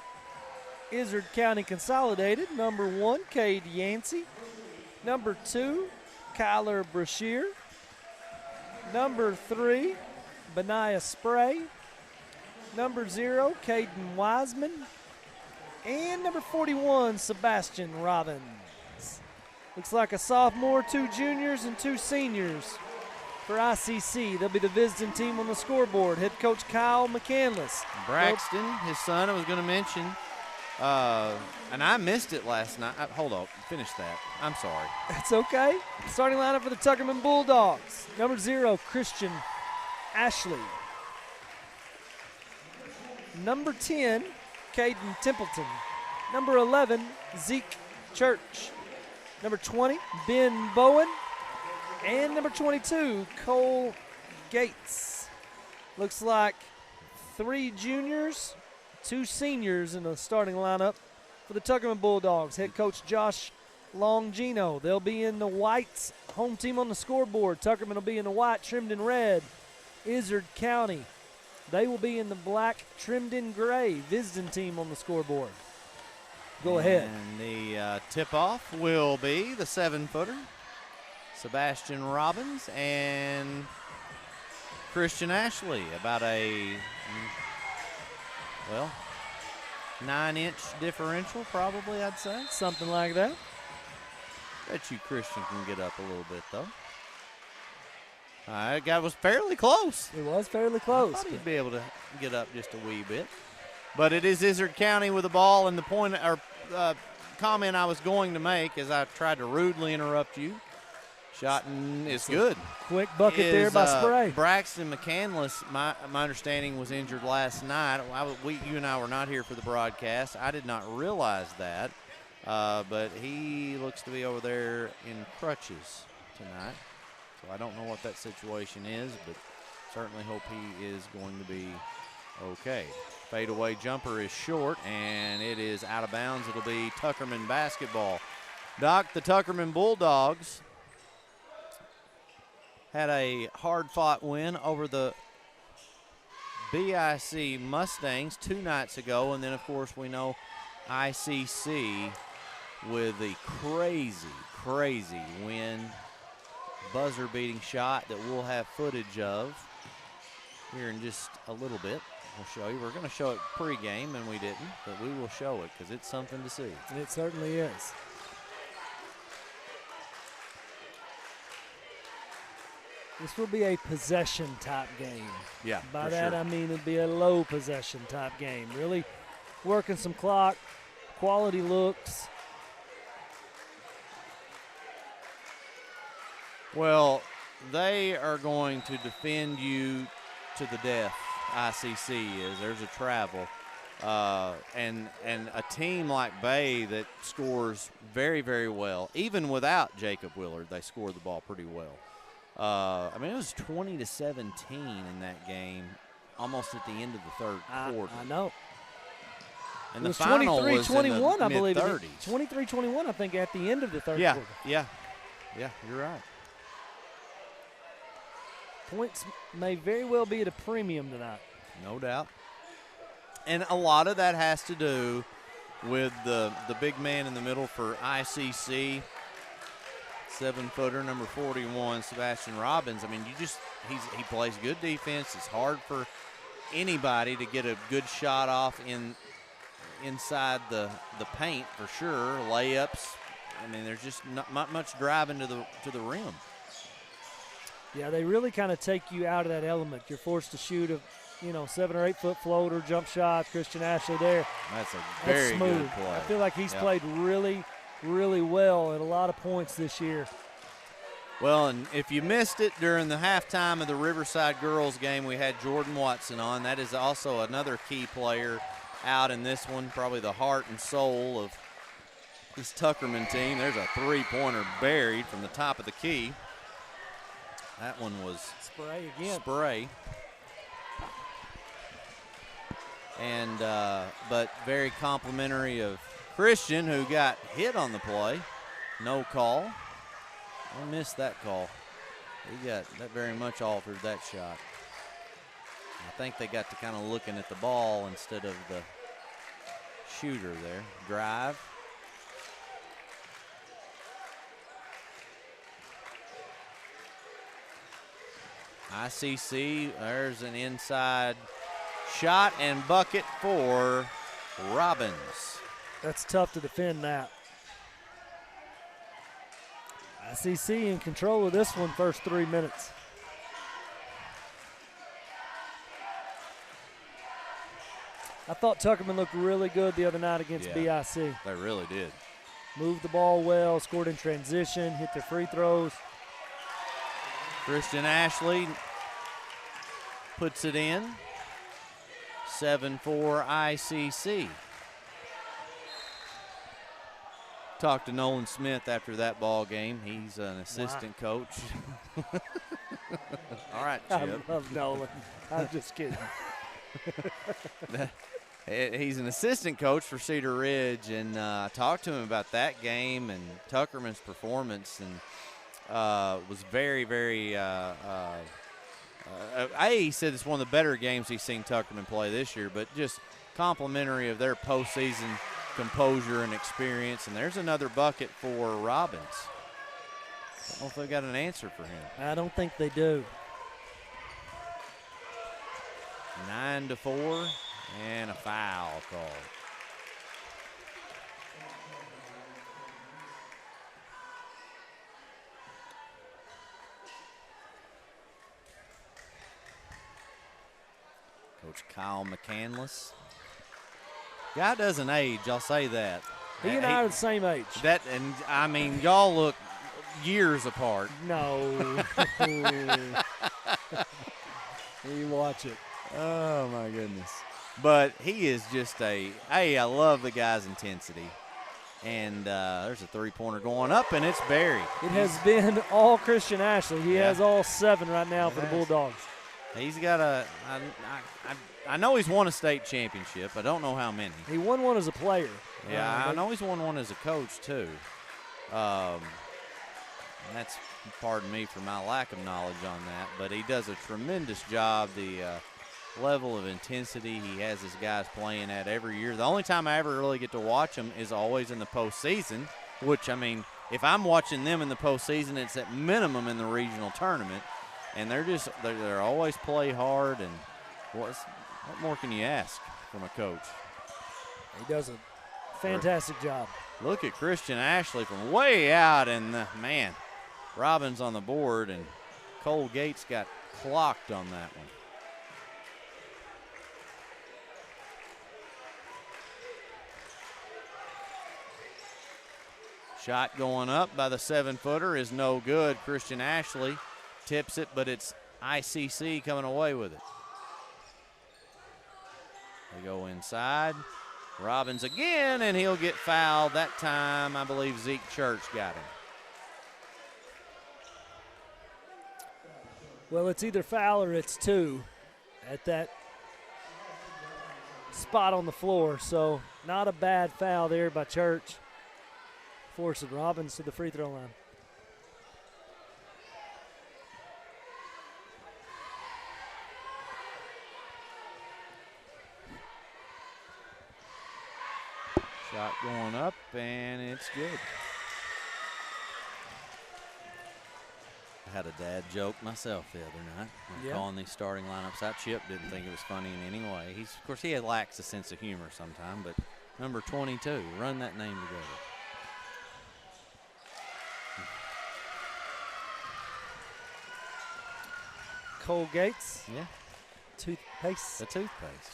Izard County Consolidated, number 1, Cade Yancey. Number 2, Kyler Brashear. Number 3, Benaiah Spray. Number 0, Caden Wiseman. And number 41, Sebastian Robbins. Looks like a sophomore, 2 juniors, and 2 seniors for ICC. They'll be the visiting team on the scoreboard. Head coach Kyle McCandless. Braxton, his son, I was going to mention. And I missed it last night. Hold on, finish that. I'm sorry. It's okay. Starting lineup for the Tuckerman Bulldogs. Number 0, Christian Ashley. Number 10, Caden Templeton. number 11, Zeke Church. Number 20, Ben Bowen. And number 22, Cole Gates. Looks like 3 juniors, 2 seniors in the starting lineup for the Tuckerman Bulldogs. Head coach Josh Longino. They'll be in the whites, home team on the scoreboard. Tuckerman will be in the white, trimmed in red. Izard County, they will be in the black, trimmed in gray. Visiting team on the scoreboard. Go ahead. And the tip-off will be the 7-footer, Sebastian Robbins, and Christian Ashley. About a, 9-inch differential probably, I'd say. Something like that. Bet you Christian can get up a little bit, though. That guy was fairly close. It was fairly close. I thought he'd be able to get up just a wee bit. But it is Izard County with the ball, and the point or comment I was going to make as I tried to rudely interrupt you. Shot and it's good. Quick bucket there by Spray. Braxton McCandless, my understanding, was injured last night. You and I were not here for the broadcast. I did not realize that. But he looks to be over there in crutches tonight. So I don't know what that situation is, but certainly hope he is going to be okay. Fadeaway jumper is short, and it is out of bounds. It'll be Tuckerman basketball. Doc, the Tuckerman Bulldogs had a hard-fought win over the BIC Mustangs 2 nights ago, and then, of course, we know ICC with the crazy win, buzzer-beating shot that we'll have footage of here in just a little bit. We'll show you. We're going to show it pregame, and we didn't, but we will show it because it's something to see. It certainly is. This will be a possession-type game. Yeah, By that, I mean it'll be a low possession-type game. Really working some clock, quality looks. Well, they are going to defend you to the death. ICC is. There's a travel. And a team like Bay that scores very, very well. Even without Jacob Willard, they score the ball pretty well. I mean, it was 20-17 in that game, almost at the end of the third quarter. I know. And it the was final was 23-21, I in the believe. mid-30s. 23-21, I think, at the end of the third quarter. Yeah, you're right. Points may very well be at a premium tonight. No doubt. And a lot of that has to do with the big man in the middle for ICC, 7-footer, number 41, Sebastian Robbins. I mean, he plays good defense. It's hard for anybody to get a good shot off inside the paint for sure. Layups. I mean, there's just not much driving to the rim. Yeah, they really kind of take you out of that element. You're forced to shoot a 7 or 8 foot floater, jump shots. Christian Ashley there. That's very smooth. Good play. I feel like he's played really, really well at a lot of points this year. Well, and if you missed it during the halftime of the Riverside girls game, we had Jordan Watson on. That is also another key player out in this one, probably the heart and soul of this Tuckerman team. There's a 3-pointer buried from the top of the key. That one was Spray again. Spray. And but very complimentary of Christian, who got hit on the play. No call. I missed that call. That very much altered that shot. I think they got to kind of looking at the ball instead of the shooter there. Drive. ICC, there's an inside shot and bucket for Robbins. That's tough to defend that. ICC in control of this one first 3 minutes. I thought Tuckerman looked really good the other night against BIC. They really did. Moved the ball well, scored in transition, hit their free throws. Christian Ashley puts it in. 7-4 ICC. talked to Nolan Smith after that ball game. He's an assistant coach. All right, Chip. I love Nolan. I'm just kidding. He's an assistant coach for Cedar Ridge, and I talked to him about that game and Tuckerman's performance, and was very, very he said it's one of the better games he's seen Tuckerman play this year, but just complimentary of their postseason composure and experience. And there's another bucket for Robbins. I don't know if they've got an answer for him. I don't think they do. 9-4, and a foul called. Coach Kyle McCandless. Guy doesn't age, I'll say that. He and I are the same age. I mean, y'all look years apart. No. You watch it. Oh, my goodness. But he is just I love the guy's intensity. And there's a three-pointer going up, and it's buried. It has been all Christian Ashley. He has all 7 right now for the Bulldogs. He's got I know he's won a state championship. I don't know how many. He won one as a player. Yeah, I know he's won one as a coach, too. That's, pardon me for my lack of knowledge on that, but he does a tremendous job. The level of intensity he has his guys playing at every year. The only time I ever really get to watch them is always in the postseason, which, I mean, if I'm watching them in the postseason, it's at minimum in the regional tournament. And they're always play hard, and what more can you ask from a coach? He does a fantastic job. Look at Christian Ashley from way out, and man, Robbins on the board, and Cole Gates got clocked on that one. Shot going up by the 7-footer is no good. Christian Ashley tips it, but it's ICC coming away with it. They go inside. Robbins again, and he'll get fouled. That time, I believe Zeke Church got him. Well, it's either foul or it's 2 at that spot on the floor. So not a bad foul there by Church, forcing Robbins to the free throw line. Shot going up, and it's good. I had a dad joke myself the other night. Calling these starting lineups out. Chip didn't think it was funny in any way. Of course, he lacks a sense of humor sometimes, but number 22, run that name together. Cole Gates. Yeah. Toothpaste. The toothpaste.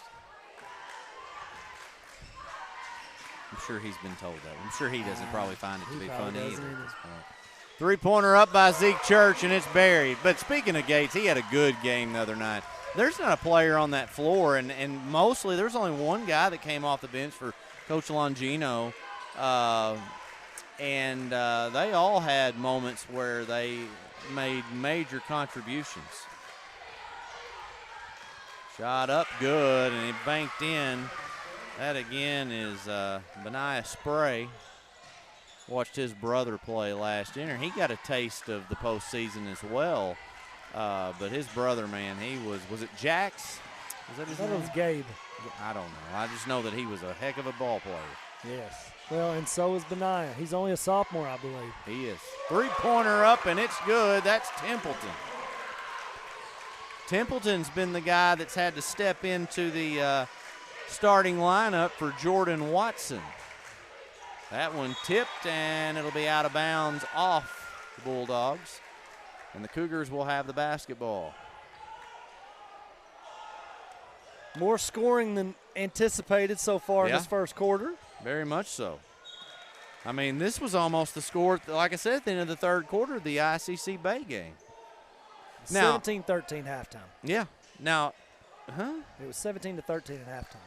I'm sure he's been told that. I'm sure he doesn't probably find it to be funny either at this point. Three-pointer up by Zeke Church, and it's buried. But speaking of Gates, he had a good game the other night. There's not a player on that floor, and mostly there's only one guy that came off the bench for Coach Longino. And they all had moments where they made major contributions. Shot up good, and it banked in. That again is Benaiah Spray. Watched his brother play last year, and he got a taste of the postseason as well. But his brother, man, he was it Jax? Was that his name? That was Gabe. I don't know. I just know that he was a heck of a ball player. Yes. Well, and so is Benaiah. He's only a sophomore, I believe. He is. Three-pointer up, and it's good. That's Templeton. Templeton's been the guy that's had to step into the starting lineup for Jordan Watson. That one tipped, and it'll be out of bounds off the Bulldogs. And the Cougars will have the basketball. More scoring than anticipated so far in this first quarter. Very much so. I mean, this was almost the score, like I said, at the end of the third quarter of the ICC Bay game. Now, 17-13 halftime. Yeah. Now, It was 17-13 at halftime.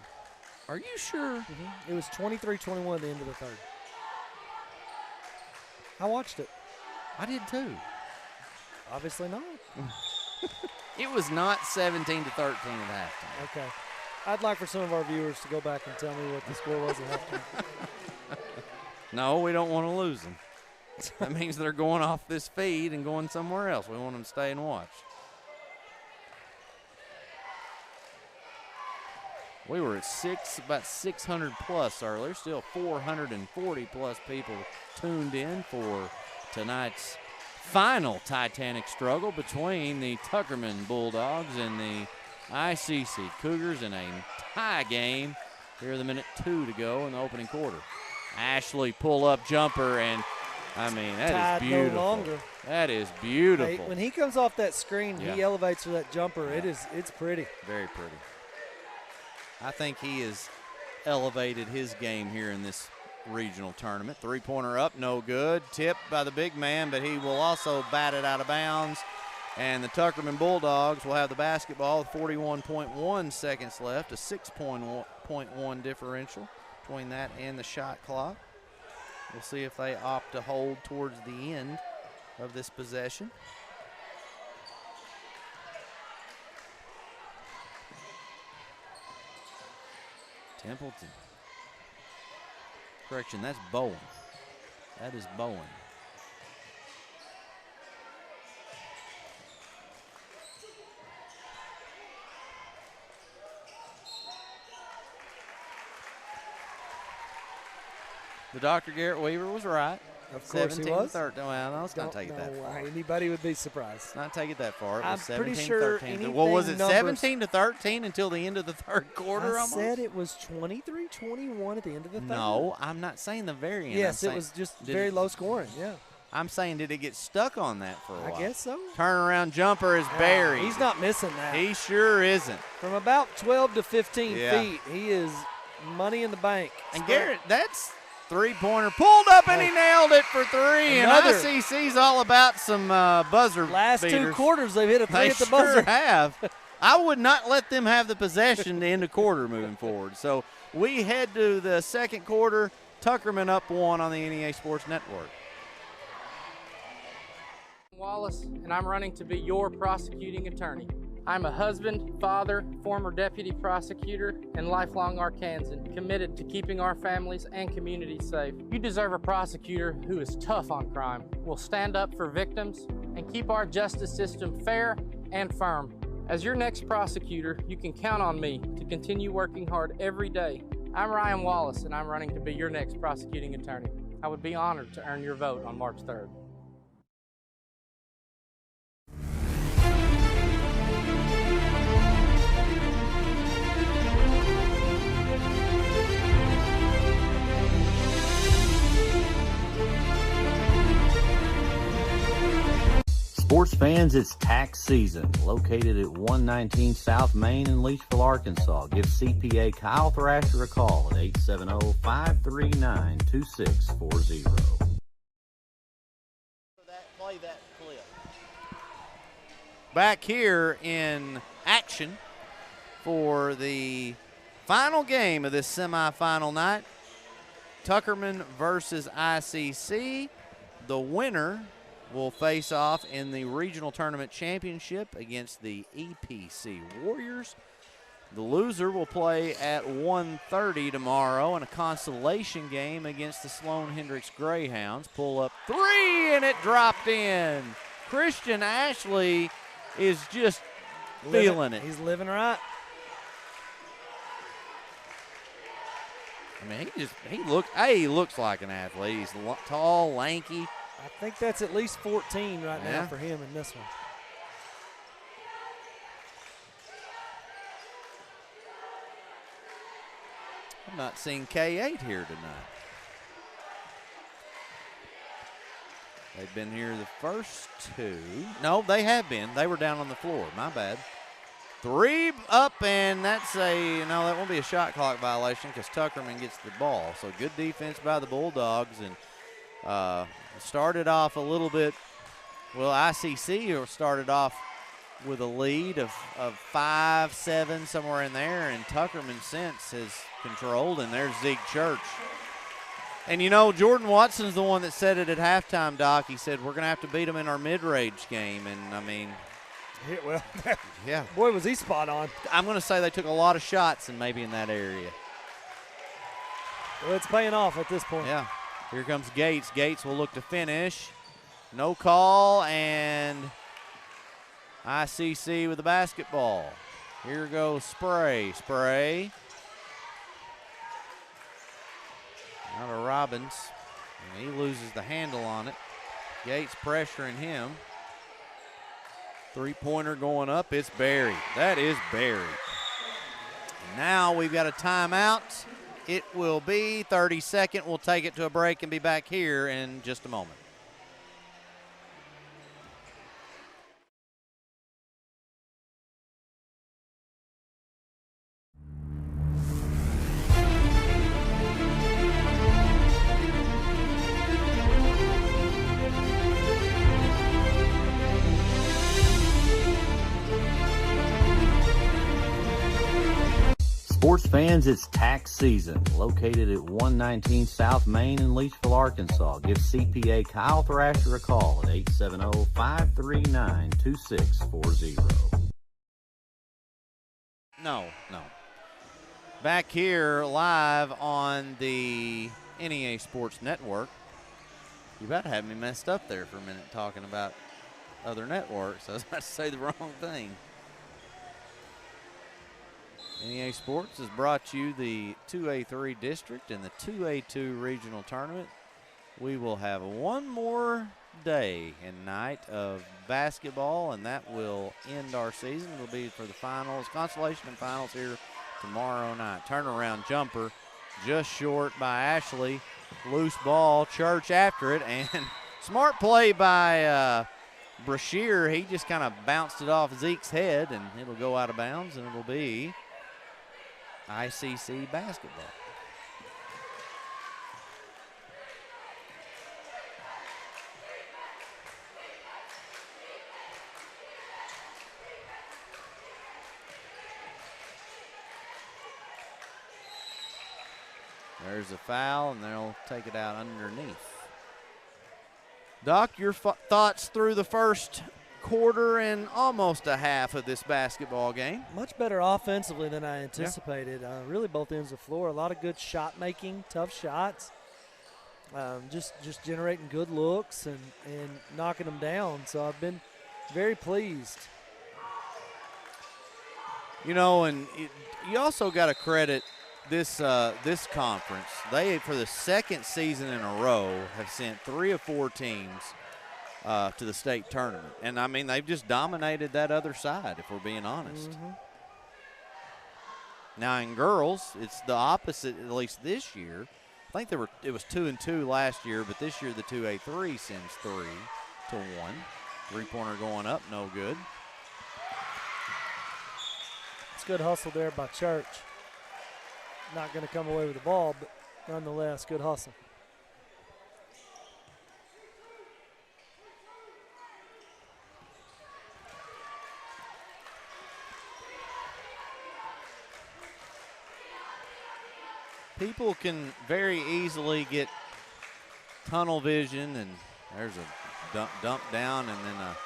Are you sure? It was 23-21 at the end of the third. I watched it. I did too. Obviously not. It was not 17-13 at halftime. Okay. I'd like for some of our viewers to go back and tell me what the score was at halftime. No, we don't want to lose them. That means they're going off this feed and going somewhere else. We want them to stay and watch. We were at about 600 plus earlier. Still 440 plus people tuned in for tonight's final Titanic struggle between the Tuckerman Bulldogs and the ICC Cougars in a tie game. Here, the minute 2 to go in the opening quarter. Ashley pull-up jumper, and I mean, that is beautiful. No longer. That is beautiful. Hey, when he comes off that screen, Yeah. he elevates for that jumper. Yeah. It's pretty. Very pretty. I think he has elevated his game here in this regional tournament. Three-pointer up, no good. Tipped by the big man, but he will also bat it out of bounds. And the Tuckerman Bulldogs will have the basketball with 41.1 seconds left, a 6.1 differential between that and the shot clock. We'll see if they opt to hold towards the end of this possession. Templeton. Correction, that's Bowen. That is Bowen. The Dr. Garrett Weaver was right. Of course he was. 17-13. Well, let's not take it that far. Anybody would be surprised. Not take it that far. It was I'm pretty 17-13. sure Well, was it numbers- 17-13 until the end of the third quarter? I almost? said it was 23-21 at the end of the third. No, I'm not saying the very end. Yes, I'm it saying, was just did very it- low scoring. Yeah. I'm saying, did it get stuck on that for a while? I guess so. Turnaround jumper is buried. He's not missing that. He sure isn't. From about 12 to 15 Yeah. feet, he is money in the bank. And Garrett, that's three-pointer pulled up, and he nailed it for three. Another. And ICC's all about some buzzer Last beaters. 2 quarters, they've hit a 3 They at the sure buzzer. have. I would not let them have the possession to end a quarter moving forward. So we head to the second quarter. Tuckerman up 1 on the NEA Sports Network. Wallace, and I'm running to be your prosecuting attorney. I'm a husband, father, former deputy prosecutor, and lifelong Arkansan, committed to keeping our families and communities safe. You deserve a prosecutor who is tough on crime, will stand up for victims, and keep our justice system fair and firm. As your next prosecutor, you can count on me to continue working hard every day. I'm Ryan Wallace, and I'm running to be your next prosecuting attorney. I would be honored to earn your vote on March 3rd. Sports fans, it's tax season. Located at 119 South Main in Leachville, Arkansas. Give CPA Kyle Thrasher a call at 870-539-2640. Play that clip. Back here in action for the final game of this semifinal night. Tuckerman versus ICC. The winner will face off in the regional tournament championship against the EPC Warriors. The loser will play at 1:30 tomorrow in a consolation game against the Sloan Hendrix Greyhounds. Pull up 3, and it dropped in. Christian Ashley is just feeling it. He's living right. I mean, he looks like an athlete. He's tall, lanky. I think that's at least 14 right now Yeah. for him in this one. I'm not seeing K8 here tonight. They've been here the first 2. No, they have been. They were down on the floor. My bad. 3 up, and that won't be a shot clock violation because Tuckerman gets the ball. So good defense by the Bulldogs, and started off a little bit. Well, ICC started off with a lead of 5-7, somewhere in there, and Tuckerman since has controlled, and there's Zeke Church. And, you know, Jordan Watson's the one that said it at halftime, Doc. He said, we're going to have to beat them in our mid-range game. And, I mean. Yeah, well, yeah. Boy, was he spot on. I'm going to say they took a lot of shots and maybe in that area. Well, it's paying off at this point. Yeah. Here comes Gates. Gates will look to finish. No call, and ICC with the basketball. Here goes Spray. Spray. Out of Robbins. And he loses the handle on it. Gates pressuring him. Three-pointer going up. It's buried. That is buried. And now we've got a timeout. It will be 30-second. We'll take it to a break and be back here in just a moment. Sports fans, it's tax season. Located at 119 South Main in Leachville, Arkansas. Give CPA Kyle Thrasher a call at 870-539-2640. No. Back here live on the NEA Sports Network. You about had me messed up there for a minute talking about other networks. I was about to say the wrong thing. NEA Sports has brought you the 2A-3 district and the 2A-2 regional tournament. We will have one more day and night of basketball, and that will end our season. It'll be for the finals, consolation and finals here tomorrow night. Turnaround jumper just short by Ashley. Loose ball, Church after it, and smart play by Brashear. He just kind of bounced it off Zeke's head, and it'll go out of bounds, and it'll be ICC basketball. There's a foul, and they'll take it out underneath. Doc, your thoughts through the first quarter and almost a half of this basketball game? Much better offensively than I anticipated. Yeah. Really both ends of the floor. A lot of good shot making, tough shots. Just generating good looks and knocking them down. So I've been very pleased. You know, and you also got to credit this conference. They, for the second season in a row, have sent 3 of 4 teams to the state tournament. And, I mean, they've just dominated that other side, if we're being honest. Mm-hmm. Now, in girls, it's the opposite, at least this year. I think it was 2-2 last year, but this year the 2A-3 sends 3-1. Three-pointer going up, no good. It's good hustle there by Church. Not going to come away with the ball, but nonetheless, good hustle. People can very easily get tunnel vision, and there's a dump down and then a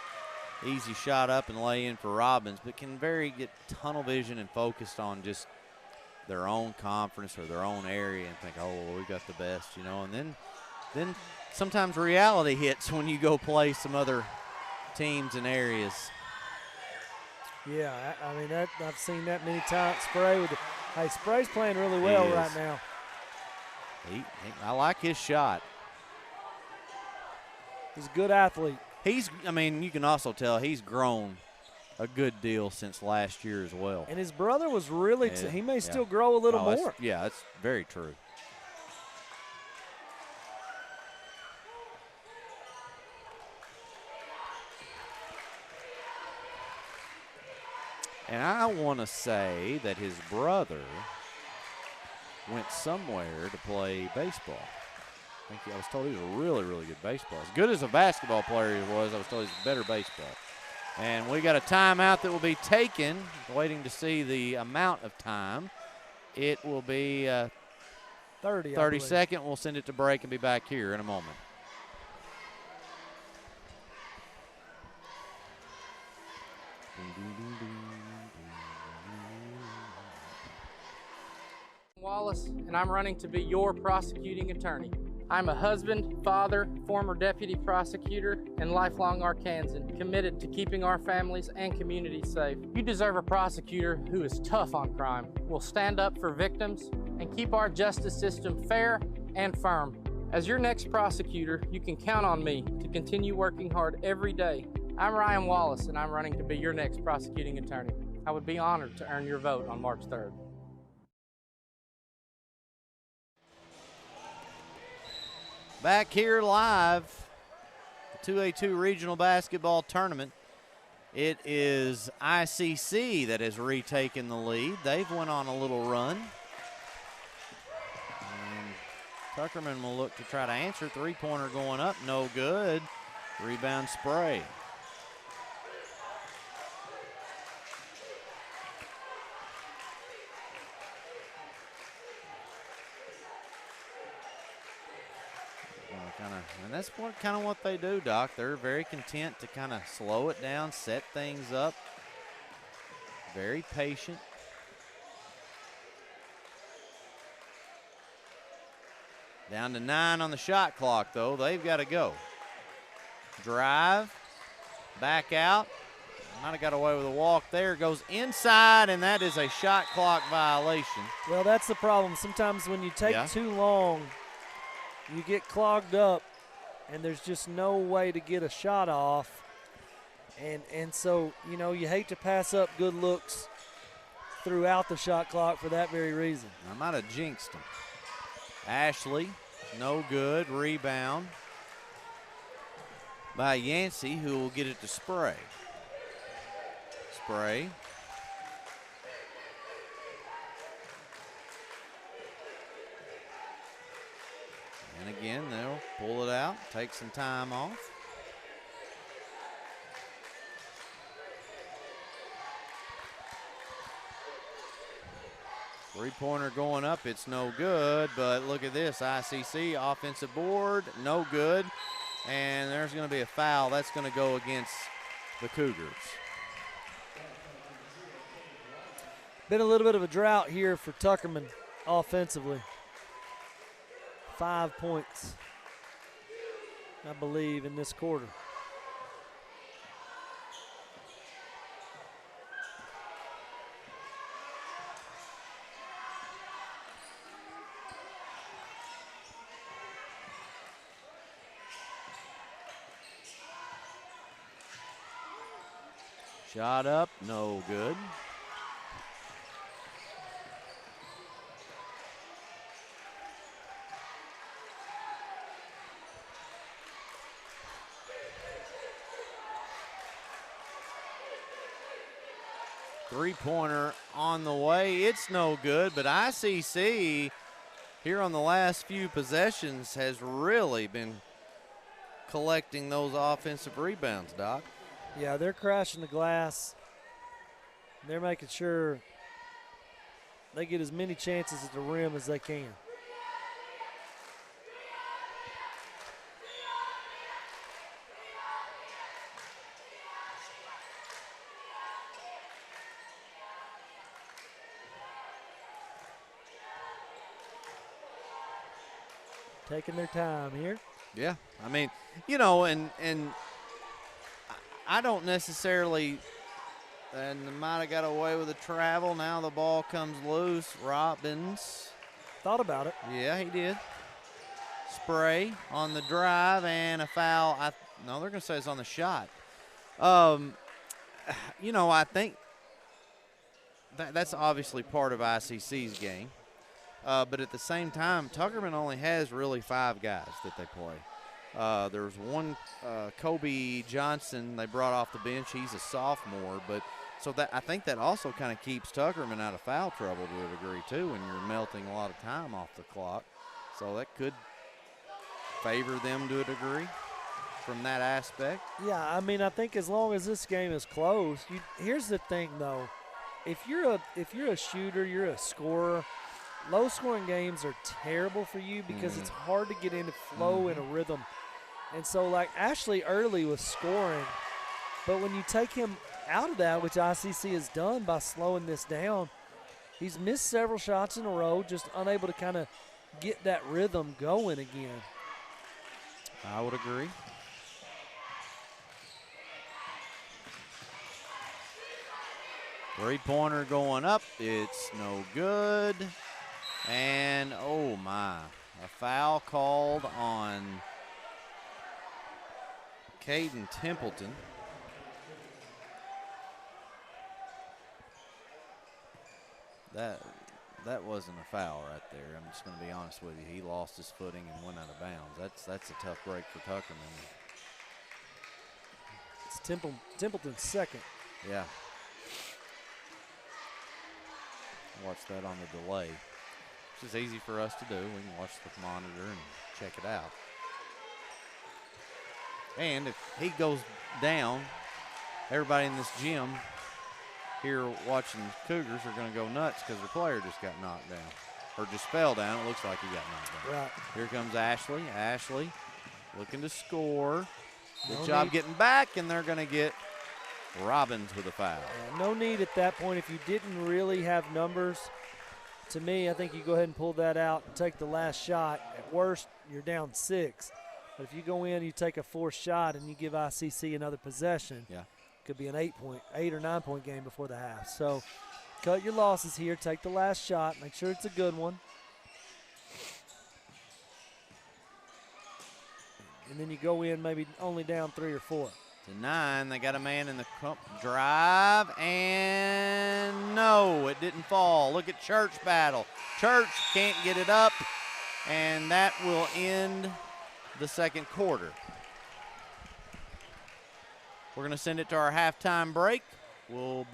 easy shot up and lay in for Robbins, but can get tunnel vision and focused on just their own conference or their own area and think, oh, well, we got the best, you know. And then sometimes reality hits when you go play some other teams and areas. Yeah, I mean, I've seen that many times. Spray's playing really well right now. I like his shot. He's a good athlete. I mean, you can also tell he's grown a good deal since last year as well. And his brother was really, he may still grow a little more. That's very true. And I want to say that his brother went somewhere to play baseball. I was told he was a really, really good baseball. As good as a basketball player he was, I was told he's a better baseball. And we got a timeout that will be taken, waiting to see the amount of time. It will be 30. 32nd. We'll send it to break and be back here in a moment. Wallace, and I'm running to be your prosecuting attorney. I'm a husband, father, former deputy prosecutor, and lifelong Arkansan, committed to keeping our families and communities safe. You deserve a prosecutor who is tough on crime, will stand up for victims, and keep our justice system fair and firm. As your next prosecutor, you can count on me to continue working hard every day. I'm Ryan Wallace, and I'm running to be your next prosecuting attorney. I would be honored to earn your vote on March 3rd. Back here live, the 2A-2 regional basketball tournament. It is ICC that has retaken the lead. They've went on a little run. And Tuckerman will look to try to answer. Three-pointer going up, no good. Rebound Spray. And that's kind of what they do, Doc. They're very content to kind of slow it down, set things up. Very patient. Down to 9 on the shot clock, though. They've got to go. Drive, back out. Might have got away with a walk there. Goes inside, and that is a shot clock violation. Well, that's the problem. Sometimes when you take too long, you get clogged up, and there's just no way to get a shot off. And so, you know, you hate to pass up good looks throughout the shot clock for that very reason. I might have jinxed him. Ashley, no good. Rebound by Yancey, who will get it to Spray. Spray. And again, they'll pull it out, take some time off. Three-pointer going up, it's no good, but look at this, ICC offensive board, no good. And there's going to be a foul. That's going to go against the Cougars. Been a little bit of a drought here for Tuckerman offensively. 5 points, I believe, in this quarter. Shot up, no good. Three-pointer on the way. It's no good, but ICC here on the last few possessions has really been collecting those offensive rebounds, Doc. Yeah, they're crashing the glass. They're making sure they get as many chances at the rim as they can. Taking their time here. Yeah, I mean, you know, and I don't necessarily, and they might have got away with a travel. Now the ball comes loose. Robbins. Thought about it. Yeah, he did. Spray on the drive and a foul. No, they're going to say it's on the shot. You know, I think that's obviously part of ICC's game. But at the same time, Tuckerman only has really 5 guys that they play. There's one, Kobe Johnson, they brought off the bench. He's a sophomore, but so that I think that also kind of keeps Tuckerman out of foul trouble to a degree too, when you're melting a lot of time off the clock. So that could favor them to a degree from that aspect. Yeah, I mean, I think as long as this game is close, here's the thing though, if you're a shooter, you're a scorer, low-scoring games are terrible for you because it's hard to get into flow and a rhythm. And so, like, Ashley early was scoring, but when you take him out of that, which ICC has done by slowing this down, he's missed several shots in a row, just unable to kind of get that rhythm going again. I would agree. Three-pointer going up. It's no good. And, oh, my, a foul called on Caden Templeton. That wasn't a foul right there. I'm just going to be honest with you. He lost his footing and went out of bounds. That's a tough break for Tuckerman. It's Templeton's second. Yeah. Watch that on the delay. Which is easy for us to do. We can watch the monitor and check it out. And if he goes down, everybody in this gym here watching Cougars are going to go nuts because their player just got knocked down. Or just fell down. It looks like he got knocked down. Right. Here comes Ashley. Ashley looking to score. Good job getting back, and they're going to get Robbins with a foul. Yeah, no need at that point. If you didn't really have numbers, to me, I think you go ahead and pull that out and take the last shot. At worst, you're down 6. But if you go in, you take a 4th shot, and you give ICC another possession, could be an 8 or 9 point game before the half. So cut your losses here. Take the last shot. Make sure it's a good one. And then you go in maybe only down 3 or 4. To 9, they got a man in the drive, and no, it didn't fall. Look at Church battle. Church can't get it up, and that will end the second quarter. We're going to send it to our halftime break. We'll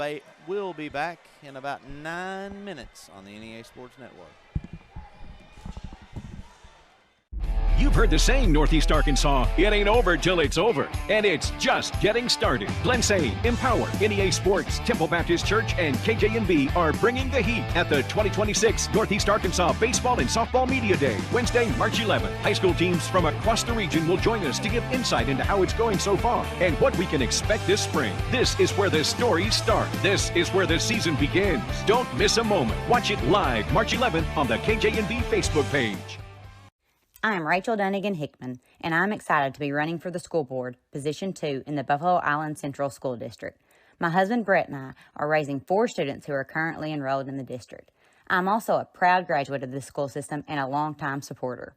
be back in about 9 minutes on the NEA Sports Network. You've heard the saying, Northeast Arkansas, it ain't over till it's over. And it's just getting started. Glensay, Empower, NEA Sports, Temple Baptist Church, and KJNB are bringing the heat at the 2026 Northeast Arkansas Baseball and Softball Media Day, Wednesday, March 11th. High school teams from across the region will join us to give insight into how it's going so far and what we can expect this spring. This is where the stories start. This is where the season begins. Don't miss a moment. Watch it live March 11th on the KJNB Facebook page. I am Rachel Dunnigan Hickman, and I'm excited to be running for the school board, Position 2 in the Buffalo Island Central School District. My husband Brett and I are raising 4 students who are currently enrolled in the district. I'm also a proud graduate of this school system and a longtime supporter.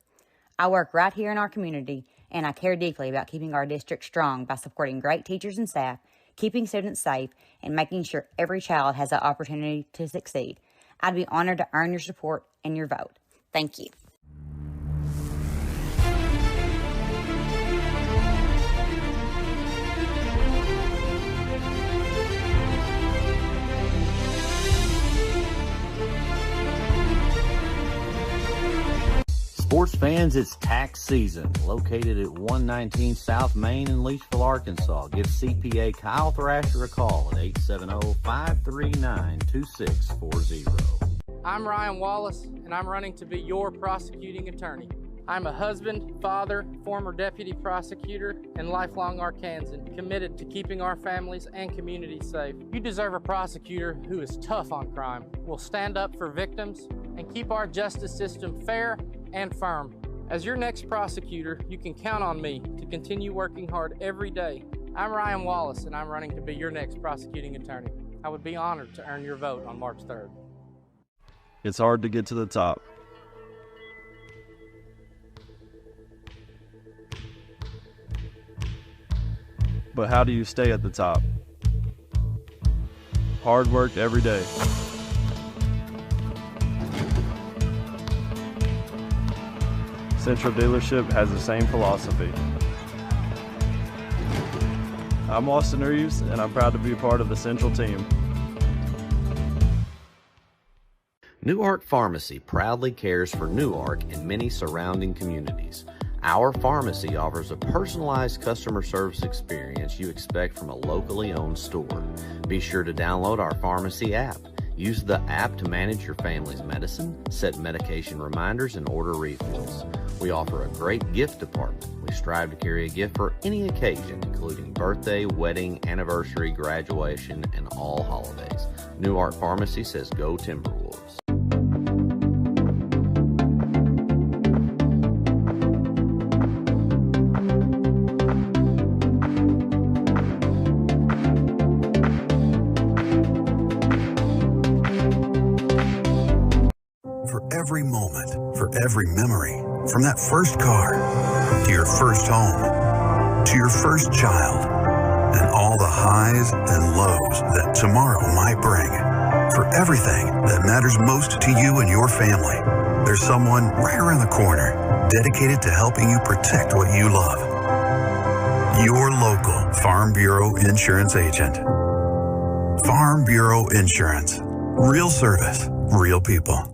I work right here in our community, and I care deeply about keeping our district strong by supporting great teachers and staff, keeping students safe, and making sure every child has the opportunity to succeed. I'd be honored to earn your support and your vote. Thank you. Sports fans, it's tax season. Located at 119 South Main in Leachville, Arkansas. Give CPA Kyle Thrasher a call at 870-539-2640. I'm Ryan Wallace, and I'm running to be your prosecuting attorney. I'm a husband, father, former deputy prosecutor, and lifelong Arkansan, committed to keeping our families and communities safe. You deserve a prosecutor who is tough on crime, will stand up for victims, and keep our justice system fair and firm. As your next prosecutor, you can count on me to continue working hard every day. I'm Ryan Wallace, and I'm running to be your next prosecuting attorney. I would be honored to earn your vote on March 3rd. It's hard to get to the top. But how do you stay at the top? Hard work every day. Central Dealership has the same philosophy. I'm Austin Reeves, and I'm proud to be a part of the Central team. Newark Pharmacy proudly cares for Newark and many surrounding communities. Our pharmacy offers a personalized customer service experience you expect from a locally owned store. Be sure to download our pharmacy app. Use the app to manage your family's medicine, set medication reminders, and order refills. We offer a great gift department. We strive to carry a gift for any occasion, including birthday, wedding, anniversary, graduation, and all holidays. New Art Pharmacy says go Timberwolves. Every moment, for every memory, from that first car, to your first home, to your first child, and all the highs and lows that tomorrow might bring. For everything that matters most to you and your family, there's someone right around the corner dedicated to helping you protect what you love. Your local Farm Bureau Insurance agent. Farm Bureau Insurance. Real service, real people.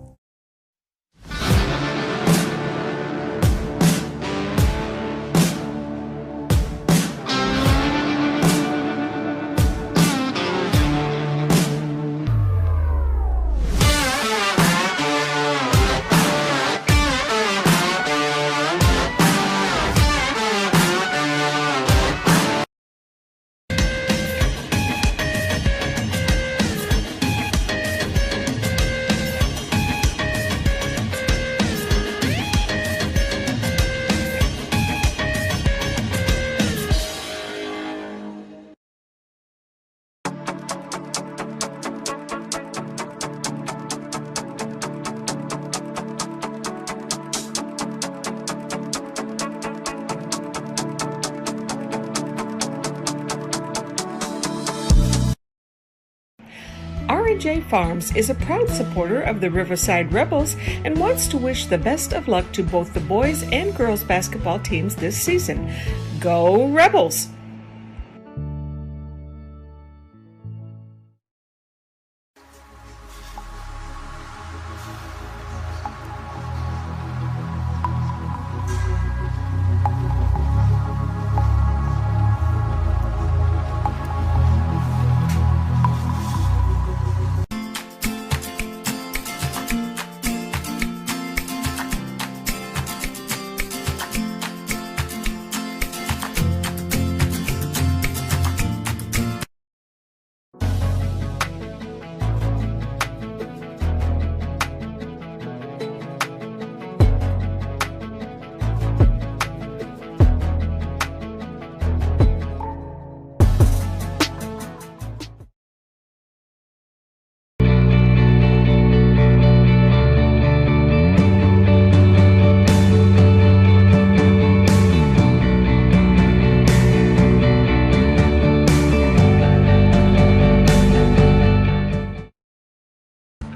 R&J Farms is a proud supporter of the Riverside Rebels and wants to wish the best of luck to both the boys and girls basketball teams this season. Go Rebels!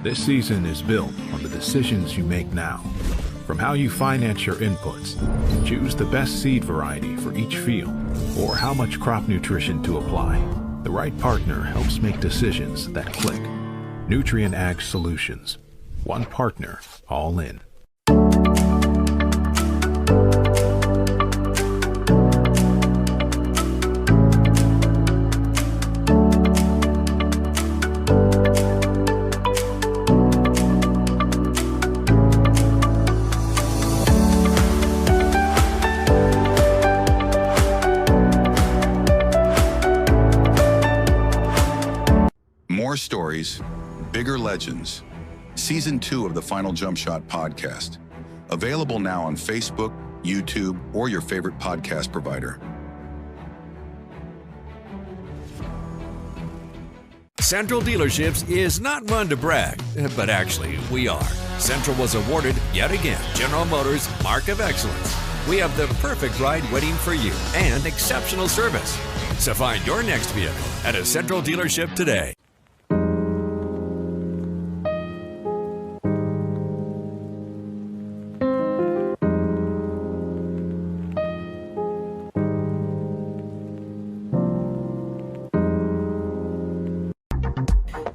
This season is built on the decisions you make now. From how you finance your inputs, choose the best seed variety for each field, or how much crop nutrition to apply. The right partner helps make decisions that click. Nutrient Ag Solutions. One partner, all in. More stories, bigger legends. Season 2 of the Final Jump Shot podcast. Available now on Facebook, YouTube, or your favorite podcast provider. Central Dealerships is not one to brag, but actually we are. Central was awarded, yet again, General Motors Mark of Excellence. We have the perfect ride waiting for you and exceptional service. So find your next vehicle at a Central dealership today.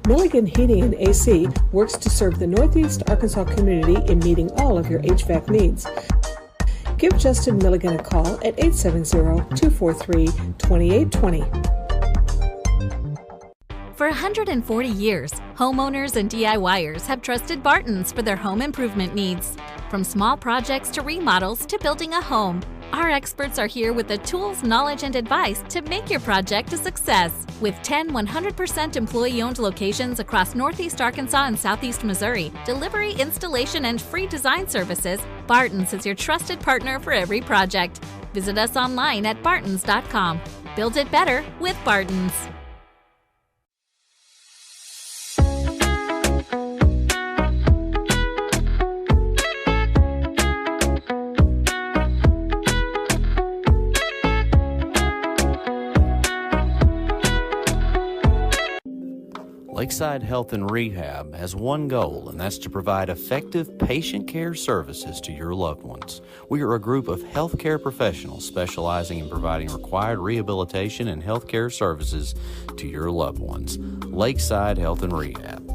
Milligan Heating and AC works to serve the Northeast Arkansas community in meeting all of your HVAC needs. Give Justin Milligan a call at 870-243-2820. For 140 years, homeowners and DIYers have trusted Barton's for their home improvement needs. From small projects to remodels to building a home, our experts are here with the tools, knowledge, and advice to make your project a success. With 10 100% employee-owned locations across Northeast Arkansas and Southeast Missouri, delivery, installation, and free design services, Barton's is your trusted partner for every project. Visit us online at bartons.com. Build it better with Barton's. Lakeside Health and Rehab has one goal, and that's to provide effective patient care services to your loved ones. We are a group of healthcare professionals specializing in providing required rehabilitation and healthcare services to your loved ones. Lakeside Health and Rehab.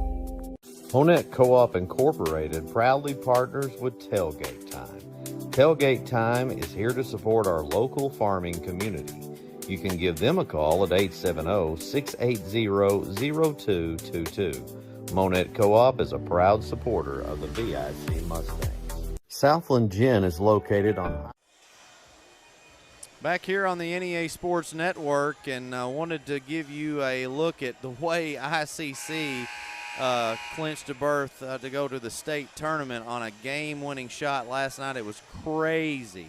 Honett Co-op Incorporated proudly partners with Tailgate Time. Tailgate Time is here to support our local farming community. You can give them a call at 870-680-0222. Monette Co-op is a proud supporter of the VIC Mustangs. Southland Gin is located on... Back here on the NEA Sports Network, and wanted to give you a look at the way ICC clinched a berth to go to the state tournament on a game-winning shot last night. It was crazy.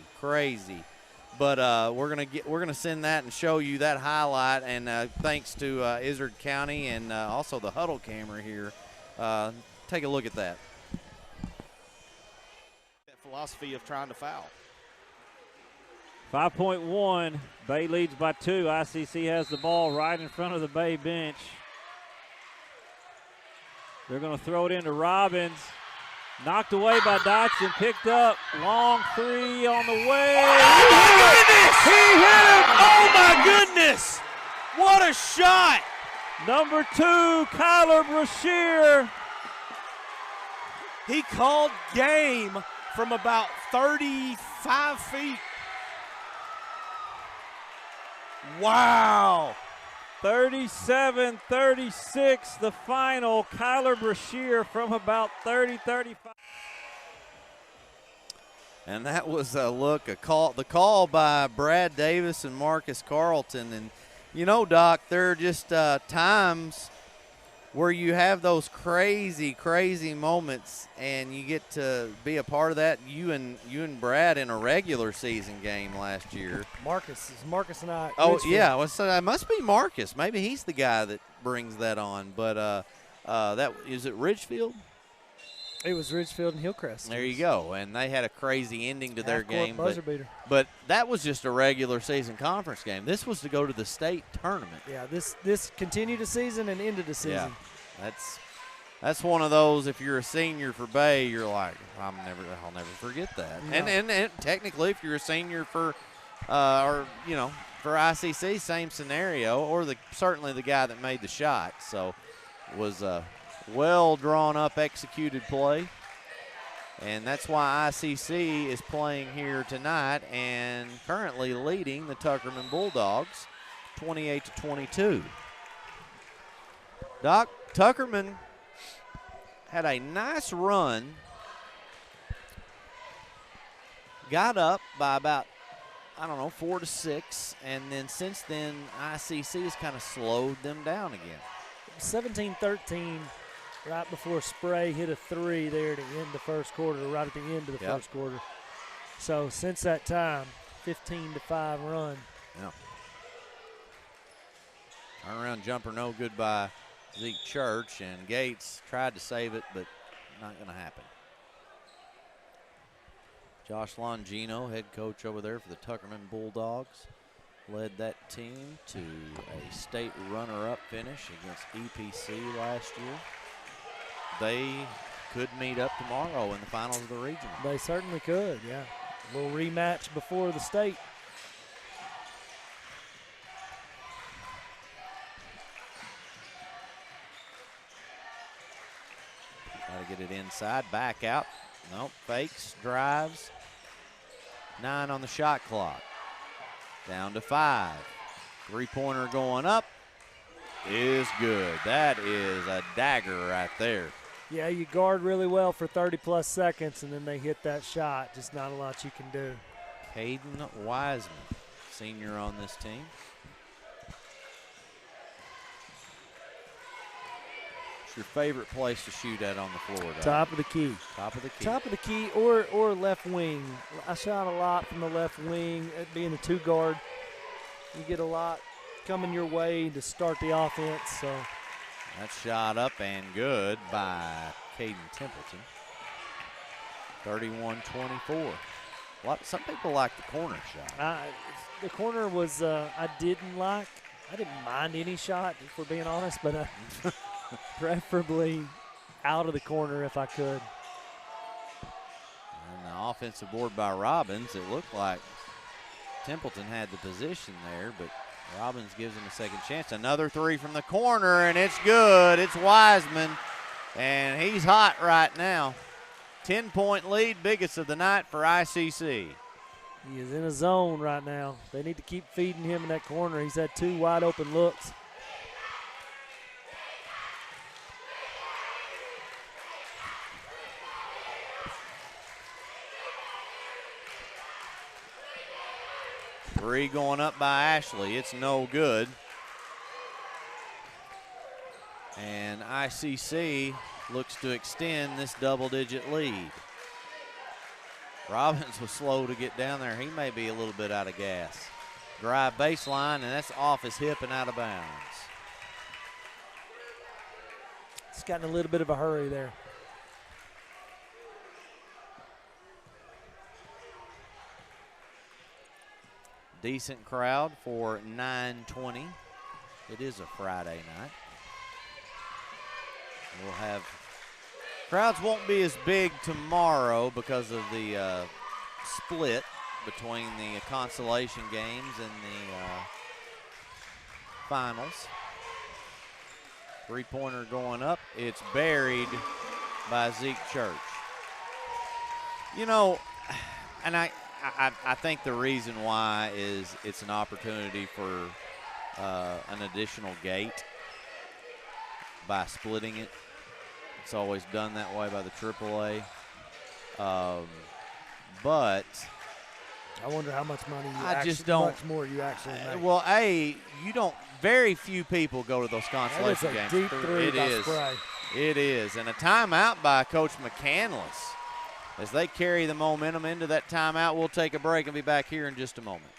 But we're gonna send that and show you that highlight. And thanks to Izard County and also the huddle camera here. Take a look at that. That philosophy of trying to foul. 5.1. Bay leads by 2. ICC has the ball right in front of the Bay bench. They're going to throw it into Robbins. Knocked away by Dotson, picked up, long three on the way. He hit him! Oh my goodness! What a shot! Number 2, Kyler Brashear. He called game from about 35 feet. Wow! 37-36, the final. Kyler Brashear from about 30-35. And that was the call by Brad Davis and Marcus Carlton. And, you know, Doc, there are just times where you have those crazy moments, and you get to be a part of that. You and Brad in a regular season game last year. Marcus and I. Oh, Richfield. yeah. Well, so it must be Marcus. Maybe he's the guy that brings that on. But that is it Ridgefield? It was Ridgefield and Hillcrest. There you go. And they had a crazy ending to their game. Buzzer beater. But that was just a regular season conference game. This was to go to the state tournament. Yeah, this continued the season and ended the season. Yeah, that's one of those. If you're a senior for Bay, you're like, I'll never forget that. No. And technically, if you're a senior for, for ICC, same scenario, or certainly the guy that made the shot. So it was a well drawn up, executed play, and that's why ICC is playing here tonight and currently leading the Tuckerman Bulldogs, 28-22. Doc, Tuckerman had a nice run, got up by about, 4-6, and then since then, ICC has kind of slowed them down again. 17-13, right before Spray hit a three there to end the first quarter, right at the end of the first quarter. So since that time, 15-5 run. Yeah. Turnaround jumper no good by Zeke Church, and Gates tried to save it, but not going to happen. Josh Longino, head coach over there for the Tuckerman Bulldogs, led that team to a state runner-up finish against EPC last year. They could meet up tomorrow in the finals of the regional. They certainly could, yeah. A little rematch before the state. Got to get it inside, back out. Nope, fakes, drives. 9 on the shot clock. Down to 5. Three-pointer going up. is good. That is a dagger right there. Yeah, you guard really well for 30-plus seconds, and then they hit that shot. Just not a lot you can do. Caden Wiseman, senior on this team. What's your favorite place to shoot at on the floor, Doug? Top of the key. Top of the key. Top of the key or left wing. I shot a lot from the left wing. It being a two guard, you get a lot coming your way to start the offense. So that's shot up and good by Caden Templeton. 31-24. Some people like the corner shot. The corner was I didn't mind any shot, if we're being honest, but preferably out of the corner if I could. And the offensive board by Robbins, it looked like Templeton had the position there, but Robbins gives him a second chance. Another three from the corner, and it's good. It's Wiseman, and he's hot right now. 10-point lead, biggest of the night for ICC. He is in a zone right now. They need to keep feeding him in that corner. He's had two wide open looks. Three going up by Ashley. It's no good. And ICC looks to extend this double-digit lead. Robbins was slow to get down there. He may be a little bit out of gas. Drive baseline, and that's off his hip and out of bounds. It's gotten a little bit of a hurry there. Decent crowd for 9:20. It is a Friday night. We'll have crowds won't be as big tomorrow because of the split between the consolation games and the finals. Three-pointer going up. It's buried by Zeke Church. You know, and I think the reason why is it's an opportunity for an additional gate by splitting it. It's always done that way by the AAA. But I wonder how much money much more you actually make. Well, you don't. Very few people go to those consolation games. Deep three by Spray. It is, and a timeout by Coach McCandless. As they carry the momentum into that timeout, we'll take a break and be back here in just a moment.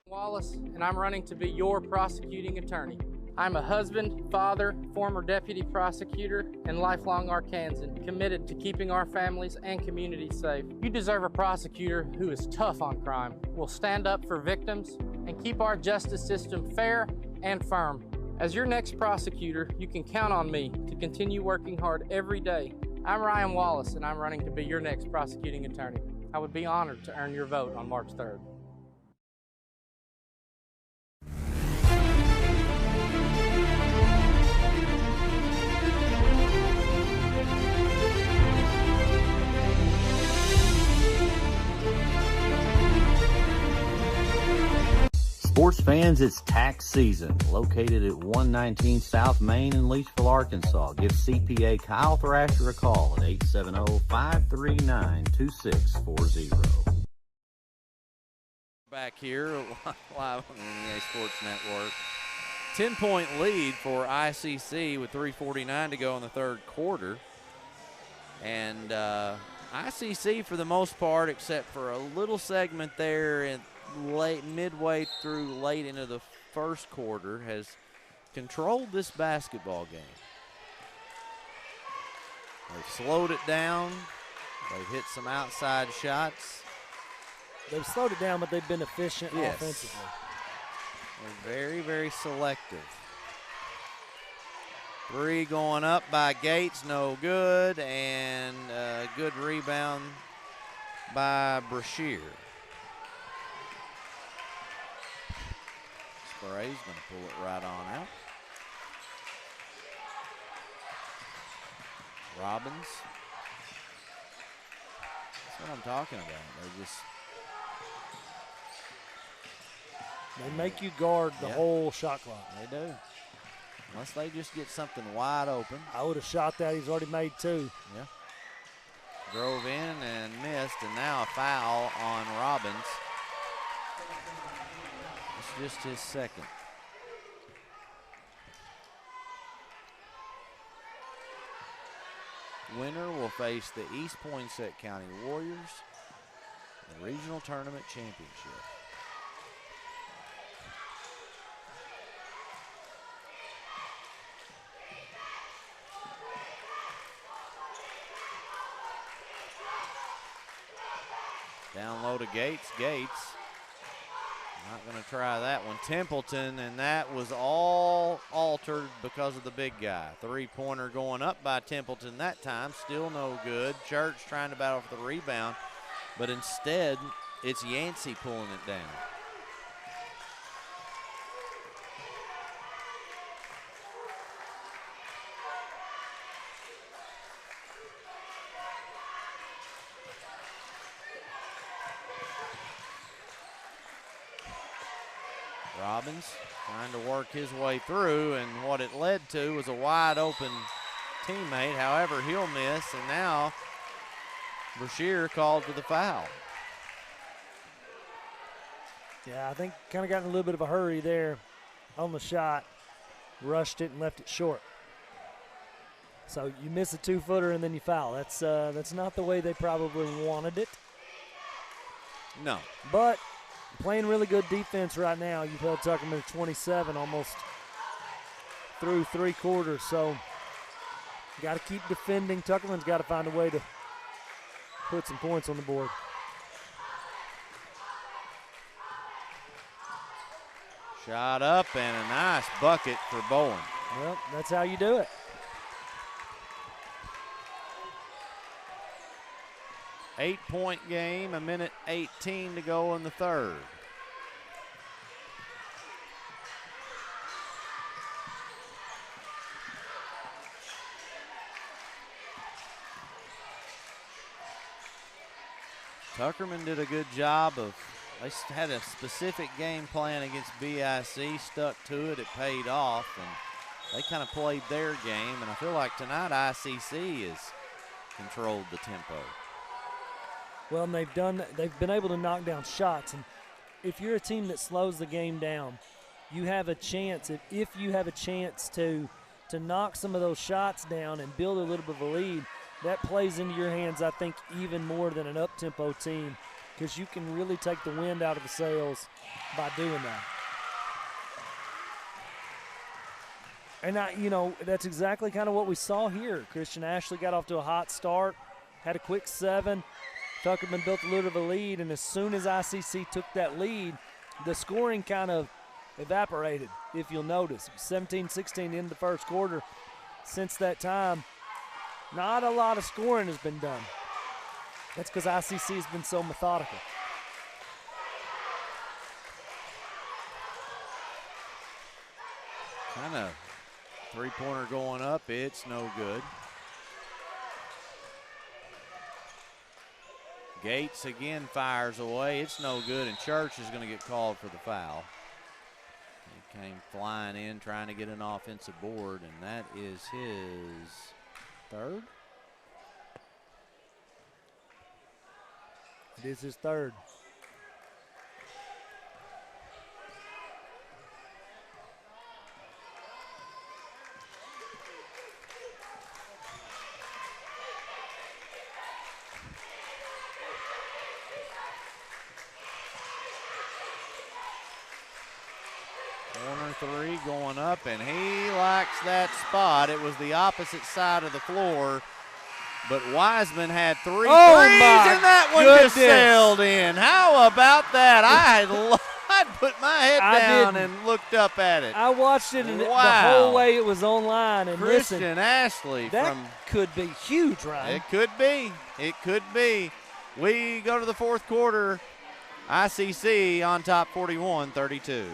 Wallace, and I'm running to be your prosecuting attorney. I'm a husband, father, former deputy prosecutor, and lifelong Arkansan, committed to keeping our families and communities safe. You deserve a prosecutor who is tough on crime, will stand up for victims, and keep our justice system fair and firm. As your next prosecutor, you can count on me to continue working hard every day. I'm Ryan Wallace, and I'm running to be your next prosecuting attorney. I would be honored to earn your vote on March 3rd. Sports fans, it's tax season. Located at 119 South Main in Leachville, Arkansas. Give CPA Kyle Thrasher a call at 870-539-2640. Back here, live on the NEA Sports Network. 10-point lead for ICC with 3:49 to go in the third quarter. And ICC, for the most part, except for a little segment there in midway through late into the first quarter, has controlled this basketball game. They've slowed it down. They've hit some outside shots. They've slowed it down, but they've been efficient offensively. They're very, very selective. Three going up by Gates, no good, and a good rebound by Brashear. Spray's going to pull it right on out. Robbins. That's what I'm talking about. They just They make you guard the whole shot clock. They do. Unless they just get something wide open. I would have shot that. He's already made 2. Yeah. Drove in and missed, and now a foul on Robbins. It's just his second. Winner will face the East Poinsett County Warriors in the Regional Tournament Championship. Down low to Gates. Gates not going to try that one. Templeton, and that was all altered because of the big guy. 3-pointer going up by Templeton that time. Still no good. Church trying to battle for the rebound, but instead it's Yancey pulling it down. Robbins trying to work his way through, and what it led to was a wide open teammate. However, he'll miss, and now Brashear called for the foul. Yeah, I think kind of got in a little bit of a hurry there on the shot. Rushed it and left it short. So you miss a 2-footer and then you foul. That's not the way they probably wanted it. No. But playing really good defense right now. You've held Tuckerman to 27 almost through 3 quarters. So got to keep defending. Tuckerman's got to find a way to put some points on the board. Shot up and a nice bucket for Bowen. Well, that's how you do it. Eight-point game, 1:18 to go in the third. Tuckerman did a good job of, they had a specific game plan against BIC, stuck to it, it paid off, and they kind of played their game, and I feel like tonight ICC has controlled the tempo. Well, and they've been able to knock down shots, and if you're a team that slows the game down, you have a chance, if you have a chance to knock some of those shots down and build a little bit of a lead, that plays into your hands, I think, even more than an up-tempo team, because you can really take the wind out of the sails by doing that. And, that's exactly kind of what we saw here. Christian Ashley got off to a hot start, had a quick 7. Tuckerman built a little bit of a lead, and as soon as ICC took that lead, the scoring kind of evaporated, if you'll notice. 17-16 in the first quarter. Since that time, not a lot of scoring has been done. That's because ICC has been so methodical. Kind of three-pointer going up, it's no good. Gates again fires away, it's no good, and Church is going to get called for the foul. He came flying in trying to get an offensive board, and that is his third? It is his third. Corner three going up, and he likes that spot. It was the opposite side of the floor, but Wiseman had three threes, and that one just sailed in. How about that? I'd put my head down and looked up at it. I watched it, and the whole way it was online. And Christian Ashley that could be huge, Ryan. It could be. It could be. We go to the fourth quarter. ICC on top 41-32.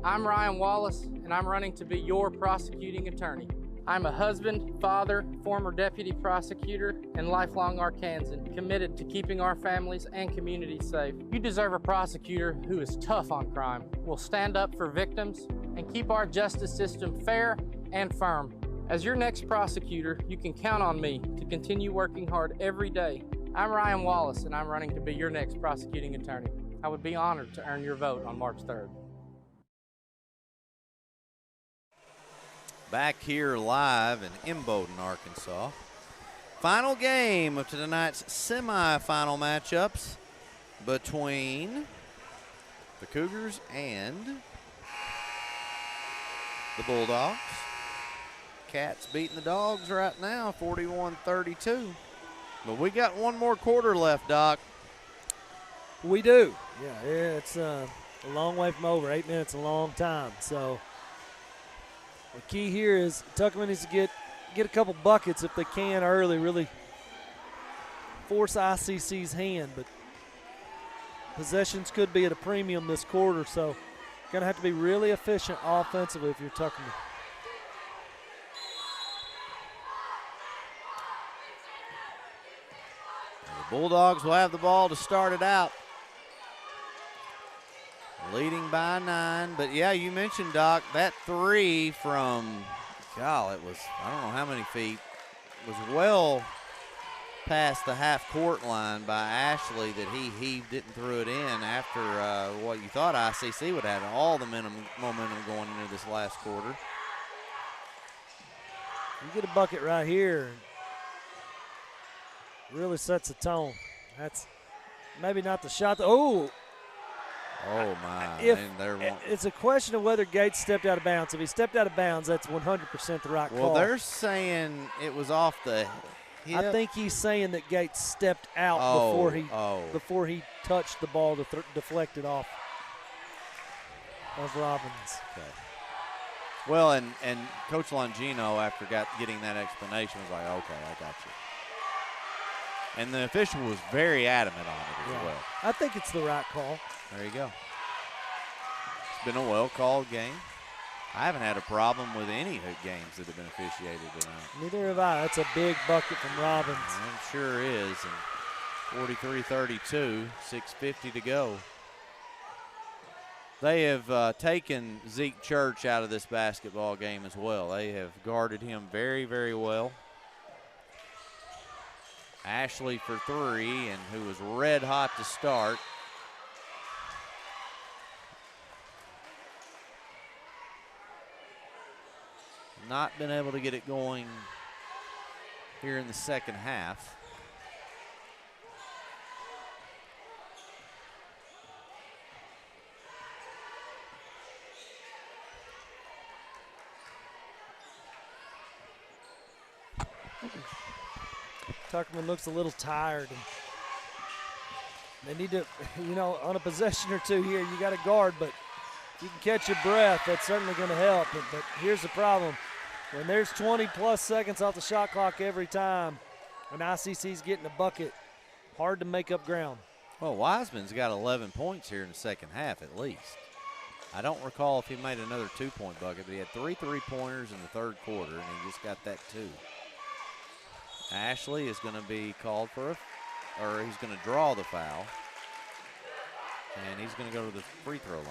I'm Ryan Wallace, and I'm running to be your prosecuting attorney. I'm a husband, father, former deputy prosecutor, and lifelong Arkansan, committed to keeping our families and communities safe. You deserve a prosecutor who is tough on crime, will stand up for victims, and keep our justice system fair and firm. As your next prosecutor, you can count on me to continue working hard every day. I'm Ryan Wallace, and I'm running to be your next prosecuting attorney. I would be honored to earn your vote on March 3rd. Back here live in Imboden, Arkansas. Final game of tonight's semifinal matchups between the Cougars and the Bulldogs. Cats beating the Dogs right now, 41-32. But we got one more quarter left, Doc. We do. Yeah, it's a long way from over. 8 minutes, a long time. So the key here is Tuckerman needs to get a couple buckets if they can early, really force ICC's hand. But possessions could be at a premium this quarter, so going to have to be really efficient offensively if you're Tuckerman. The Bulldogs will have the ball to start it out. Leading by 9, but yeah, you mentioned, Doc, that three from, it was, I don't know how many feet, was well past the half-court line by Ashley that he heaved it and threw it in after what you thought ICC would have all the momentum going into this last quarter. You get a bucket right here, really sets a tone. That's maybe not the shot. Oh, my. It's a question of whether Gates stepped out of bounds. If he stepped out of bounds, that's 100% the right call. Well, they're saying it was off the hip. I think he's saying that Gates stepped out before he touched the ball to deflect it off of Robbins. Okay. Well, and Coach Longino, after getting that explanation, was like, okay, I got you. And the official was very adamant on it as well. I think it's the right call. There you go. It's been a well-called game. I haven't had a problem with any games that have been officiated tonight. Neither have I. That's a big bucket from Robbins. It sure is. And 43-32, 6:50 to go. They have taken Zeke Church out of this basketball game as well. They have guarded him very, very well. Ashley for three, and who was red hot to start. Not been able to get it going here in the second half. Tuckerman looks a little tired. And they need to, on a possession or two here, you got to guard, but if you can catch your breath, that's certainly going to help. But here's the problem. When there's 20-plus seconds off the shot clock every time, and ICC's getting a bucket, hard to make up ground. Well, Wiseman's got 11 points here in the second half at least. I don't recall if he made another two-point bucket, but he had 3 three-pointers in the third quarter, and he just got that 2. Ashley is going to be called for he's going to draw the foul, and he's going to go to the free throw line.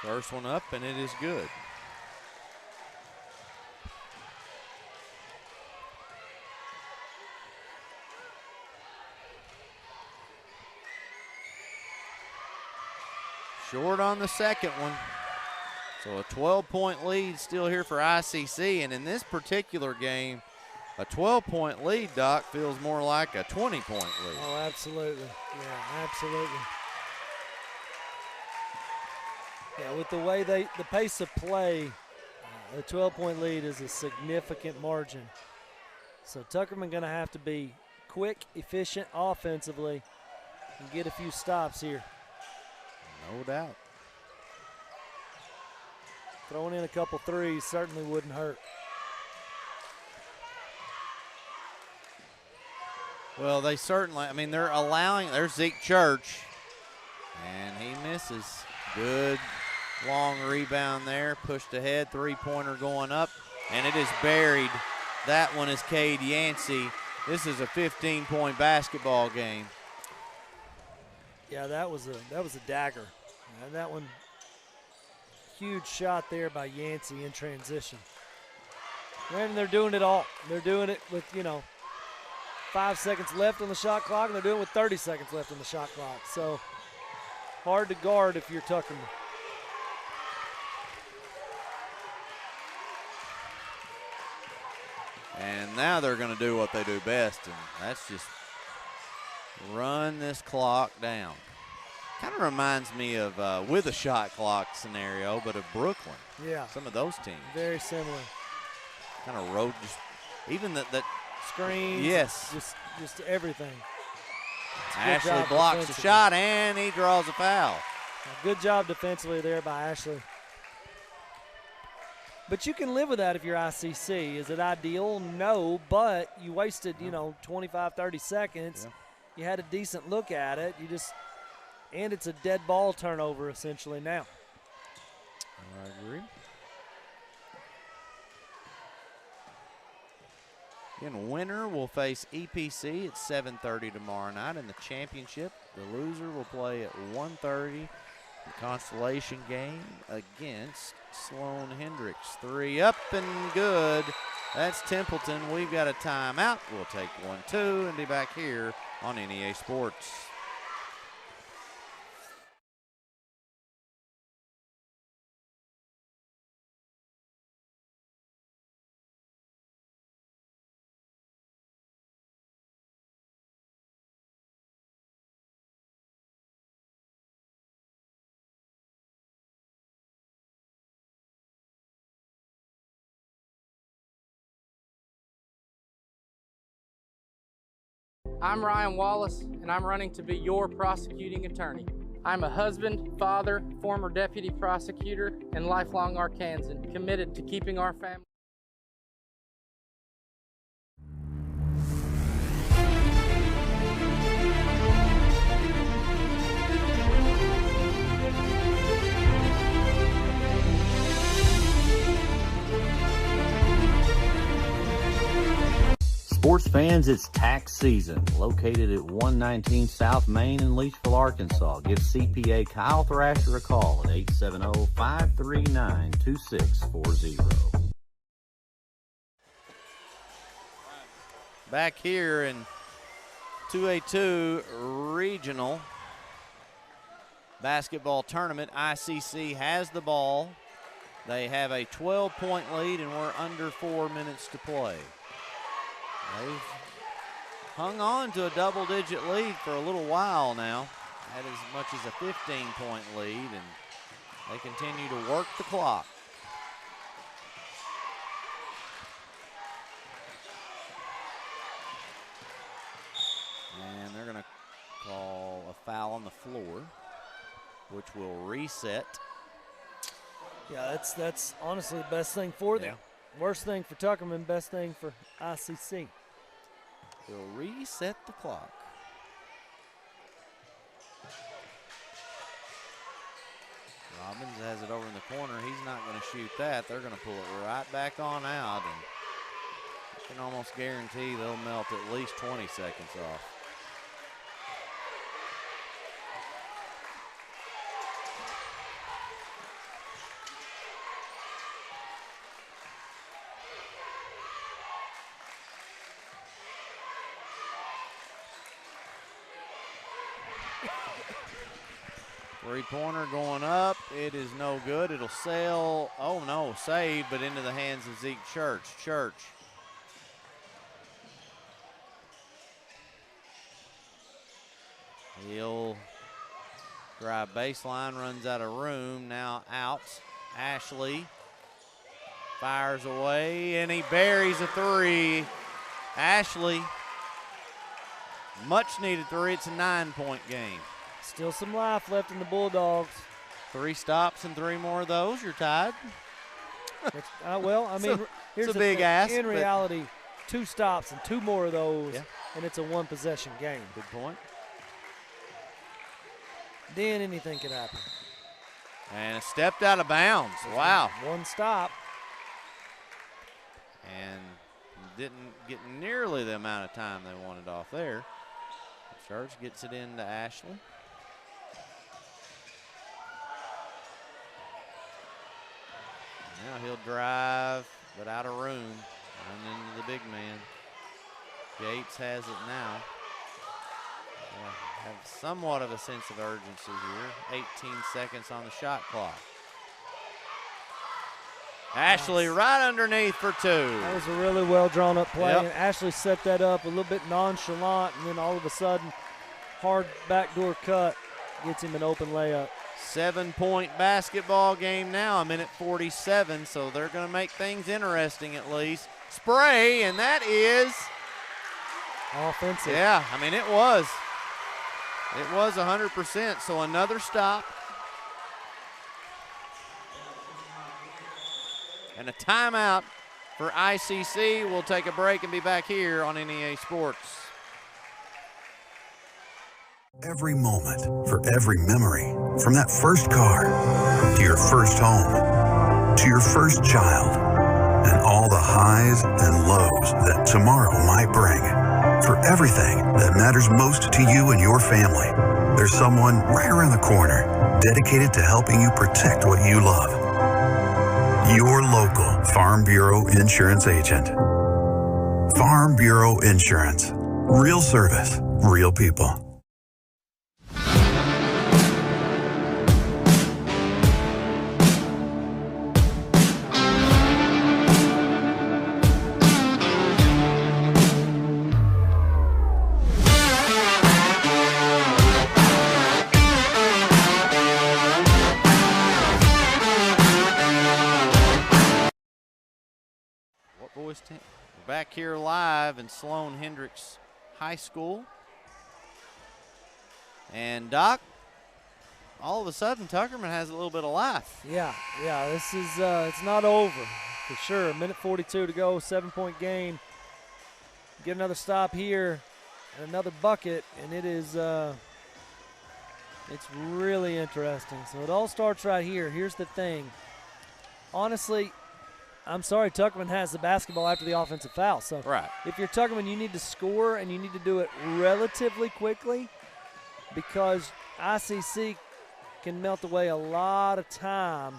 First one up, and it is good. Short on the second one. So a 12-point lead still here for ICC. And in this particular game, a 12-point lead, Doc, feels more like a 20-point lead. Oh, absolutely. Yeah, absolutely. Yeah, with the way the pace of play, a 12-point lead is a significant margin. So Tuckerman going to have to be quick, efficient offensively and get a few stops here. No doubt. Throwing in a couple threes certainly wouldn't hurt. Well, they certainly, I mean, they're allowing, there's Zeke Church, and he misses. Good long rebound there, pushed ahead, three-pointer going up, and it is buried. That one is Cade Yancey. This is a 15-point basketball game. Yeah, that was a dagger. And that one, huge shot there by Yancey in transition. And they're doing it all. They're doing it with, 5 seconds left on the shot clock, and they're doing it with 30 seconds left on the shot clock. So hard to guard if you're Tuckerman. And now they're going to do what they do best, and that's just run this clock down. Kind of reminds me of with a shot clock scenario, but of Brooklyn. Yeah. Some of those teams. Very similar. Kind of road, just even that screens. Yes. Just everything. Ashley blocks the shot, and he draws a foul. Good job defensively there by Ashley. But you can live with that if you're ICC. Is it ideal? No, but you wasted, 25, 30 seconds. Yeah. You had a decent look at it. And it's a dead ball turnover essentially now. I agree. Again, winner will face EPC at 7:30 tomorrow night in the championship. The loser will play at 1:30. The consolation game against Sloan Hendrix. 3 up and good. That's Templeton. We've got a timeout. We'll take 1-2 and be back here on NEA Sports. I'm Ryan Wallace, and I'm running to be your prosecuting attorney. I'm a husband, father, former deputy prosecutor, and lifelong Arkansan, committed to keeping our family. Sports fans, it's tax season. Located at 119 South Main in Leachville, Arkansas. Give CPA Kyle Thrasher a call at 870-539-2640. Back here in 2A-2 regional basketball tournament, ICC has the ball. They have a 12-point lead, and we're under 4 minutes to play. They've hung on to a double-digit lead for a little while now. Had as much as a 15-point lead, and they continue to work the clock. And they're going to call a foul on the floor, which will reset. Yeah, that's honestly the best thing for them. Worst thing for Tuckerman, best thing for ICC. We'll reset the clock. Robbins has it over in the corner. He's not going to shoot that. They're going to pull it right back on out, and I can almost guarantee they'll melt at least 20 seconds off. Three-pointer going up. It is no good. It'll sail. Oh, no, saved, but into the hands of Zeke Church. He'll drive baseline, runs out of room, now out. Ashley fires away, and he buries a three. Ashley, much-needed three. It's a 9-point game. Still some life left in the Bulldogs. 3 stops and 3 more of those, you're tied. Well, I mean, here's it's a big ask. In reality, 2 stops and 2 more of those, and it's a one-possession game. Good point. Then anything could happen. And it stepped out of bounds. Wow. One stop. And didn't get nearly the amount of time they wanted off there. Charge gets it into Ashley. Now he'll drive, but out of room. Run into the big man. Gates has it now. Have somewhat of a sense of urgency here. 18 seconds on the shot clock. Ashley right underneath for 2. That was a really well drawn up play. Yep. And Ashley set that up a little bit nonchalant, and then all of a sudden, hard backdoor cut gets him an open layup. 7-point basketball game now, 1:47, so they're going to make things interesting at least. Spray, and that is offensive. Yeah, I mean, it was. It was 100%, so another stop. And a timeout for ICC. We'll take a break and be back here on NEA Sports. Every moment, for every memory, from that first car to your first home, to your first child, and all the highs and lows that tomorrow might bring. For everything that matters most to you and your family, there's someone right around the corner dedicated to helping you protect what you love. Your local Farm Bureau Insurance agent. Farm Bureau Insurance. Real service, real people. We're back here live in Sloan Hendrix High School. And Doc, all of a sudden Tuckerman has a little bit of life. Yeah, this is, it's not over for sure. 1:42 to go, 7-point game. Get another stop here and another bucket, and it is, it's really interesting. So it all starts right here. Here's the thing. Honestly, I'm sorry, Tuckerman has the basketball after the offensive foul. So right. If you're Tuckerman, you need to score, and you need to do it relatively quickly because ICC can melt away a lot of time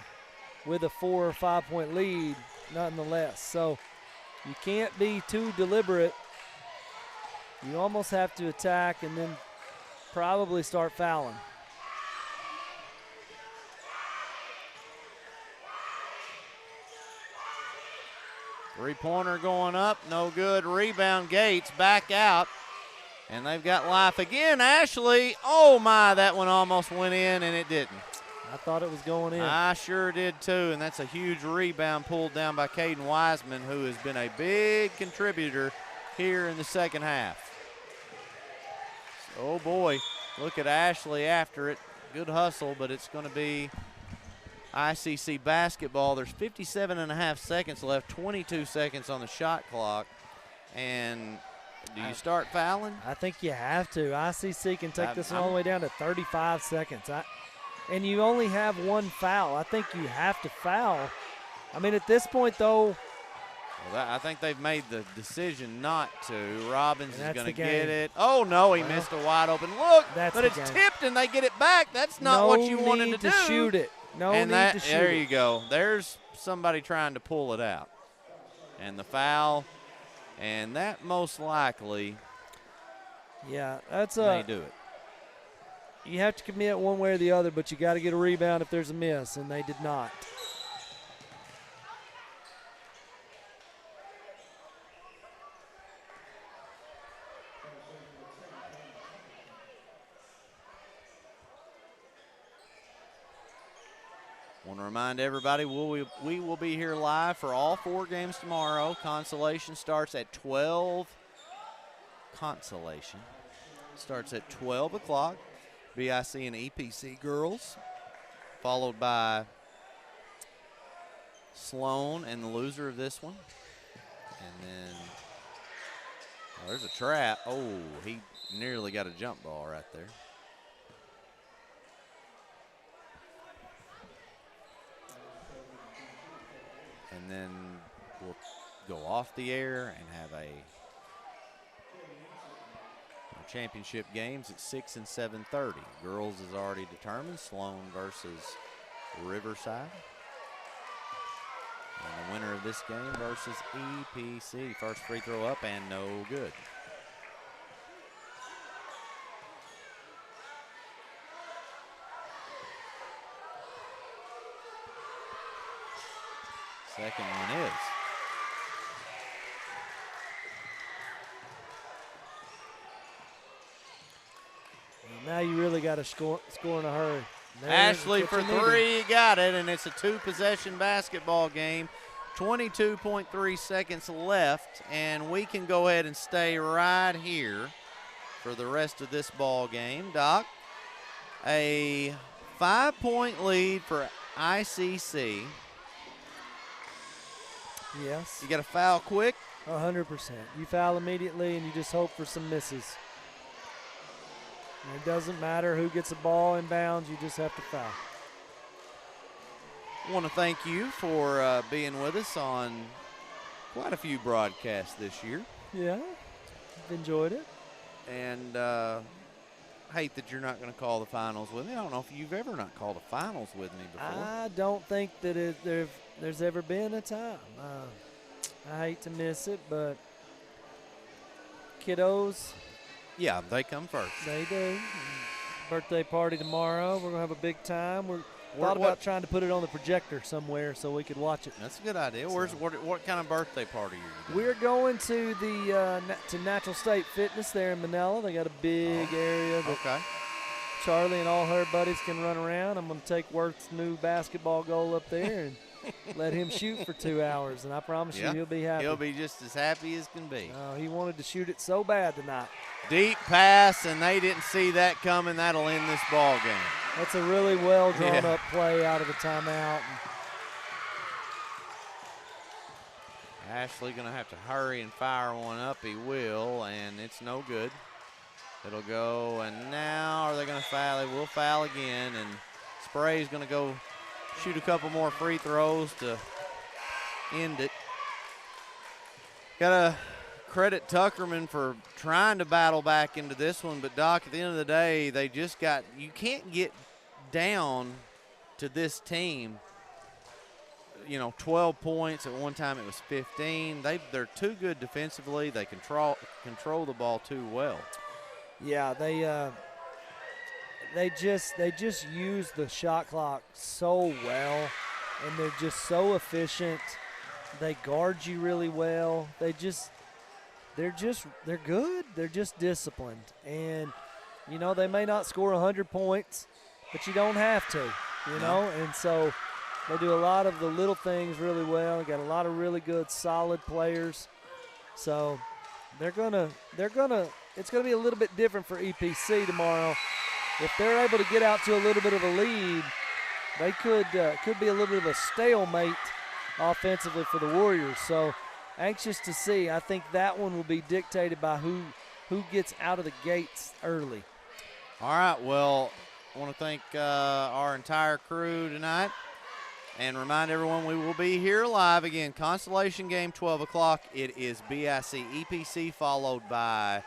with a 4 or 5 point lead, nonetheless. So you can't be too deliberate. You almost have to attack and then probably start fouling. Three-pointer going up, no good. Rebound, Gates, back out. And they've got life again. Ashley, oh my, that one almost went in and it didn't. I thought it was going in. I sure did too, and that's a huge rebound pulled down by Caden Wiseman, who has been a big contributor here in the second half. Oh boy, look at Ashley after it. Good hustle, but it's going to be ICC basketball. There's 57.5 seconds left, 22 seconds on the shot clock. And do you start fouling? I think you have to. ICC can take this one all the way down to 35 seconds. And you only have one foul. I think you have to foul. I mean, at this point, though. Well, I think they've made the decision not to. Robbins is going to get it. Oh, no, he missed a wide open look. But it's tipped and they get it back. That's not what you wanted to do. Shoot it. No need to shoot it. There you go. There's somebody trying to pull it out. And the foul. And that most likely may do it. You have to commit one way or the other, but you got to get a rebound if there's a miss, and they did not. Want to remind everybody, we will be here live for all 4 games tomorrow. Consolation starts at 12. Consolation starts at 12 o'clock. BIC and EPC girls, followed by Sloan and the loser of this one. And then There's a trap. Oh, he nearly got a jump ball right there. And then we'll go off the air and have a championship games at 6 and 7:30. Girls is already determined. Sloan versus Riverside. And the winner of this game versus EPC. First free throw up and no good. Second one is. Now you really got to score in a hurry. Ashley for three, got it, and it's a two-possession basketball game. 22.3 seconds left, and we can go ahead and stay right here for the rest of this ball game. Doc, a 5-point lead for ICC. Yes. You got to foul quick? 100%. You foul immediately, and you just hope for some misses. And it doesn't matter who gets the ball in bounds, you just have to foul. I want to thank you for being with us on quite a few broadcasts this year. Yeah, I've enjoyed it. And hate that you're not going to call the finals with me. I don't know if you've ever not called a finals with me before. I don't think that there's ever been a time. I hate to miss it, but kiddos. Yeah, they come first. They do. Birthday party tomorrow. We're going to have a big time. We're thought about trying to put it on the projector somewhere so we could watch it. That's a good idea. What kind of birthday party are you doing? We're going to the to Natural State Fitness there in Manila. They got a big area that Charlie and all her buddies can run around. I'm going to take Worth's new basketball goal up there and let him shoot for 2 hours, and I promise you he'll be happy. He'll be just as happy as can be. He wanted to shoot it so bad tonight. Deep pass, and they didn't see that coming. That'll end this ball game. That's a really well drawn up play out of the timeout. Ashley going to have to hurry and fire one up. He will, and it's no good. It'll go, and now are they going to foul? They will foul again, and Spray's going to go shoot a couple more free throws to end it. Got to credit Tuckerman for trying to battle back into this one, but Doc, at the end of the day, they just got, you can't get down to this team. 12 points. At one time it was 15. They're too good defensively. They control the ball too well. Yeah, they just use the shot clock so well, and they're just so efficient. They guard you really well. They're good. They're just disciplined, and they may not score 100 points, but you don't have to, and so they do a lot of the little things really well. They got a lot of really good, solid players, so it's gonna be a little bit different for EPC tomorrow. If they're able to get out to a little bit of a lead, they could be a little bit of a stalemate offensively for the Warriors. So anxious to see. I think that one will be dictated by who gets out of the gates early. All right, well, I want to thank our entire crew tonight and remind everyone we will be here live again. Constellation game, 12 o'clock. It is BIC EPC followed by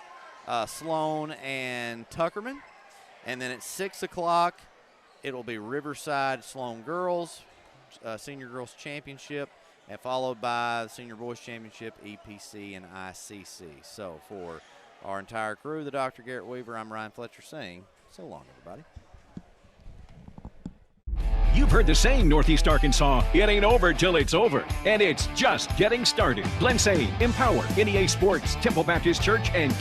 Sloan and Tuckerman. And then at 6 o'clock, it will be Riverside Sloan Girls, Senior Girls Championship, and followed by the Senior Boys Championship, EPC and ICC. So for our entire crew, the Dr. Garrett Weaver, I'm Ryan Fletcher saying so long, everybody. You've heard the saying, Northeast Arkansas, it ain't over till it's over. And it's just getting started. Glen Say, Empower, NEA Sports, Temple Baptist Church, and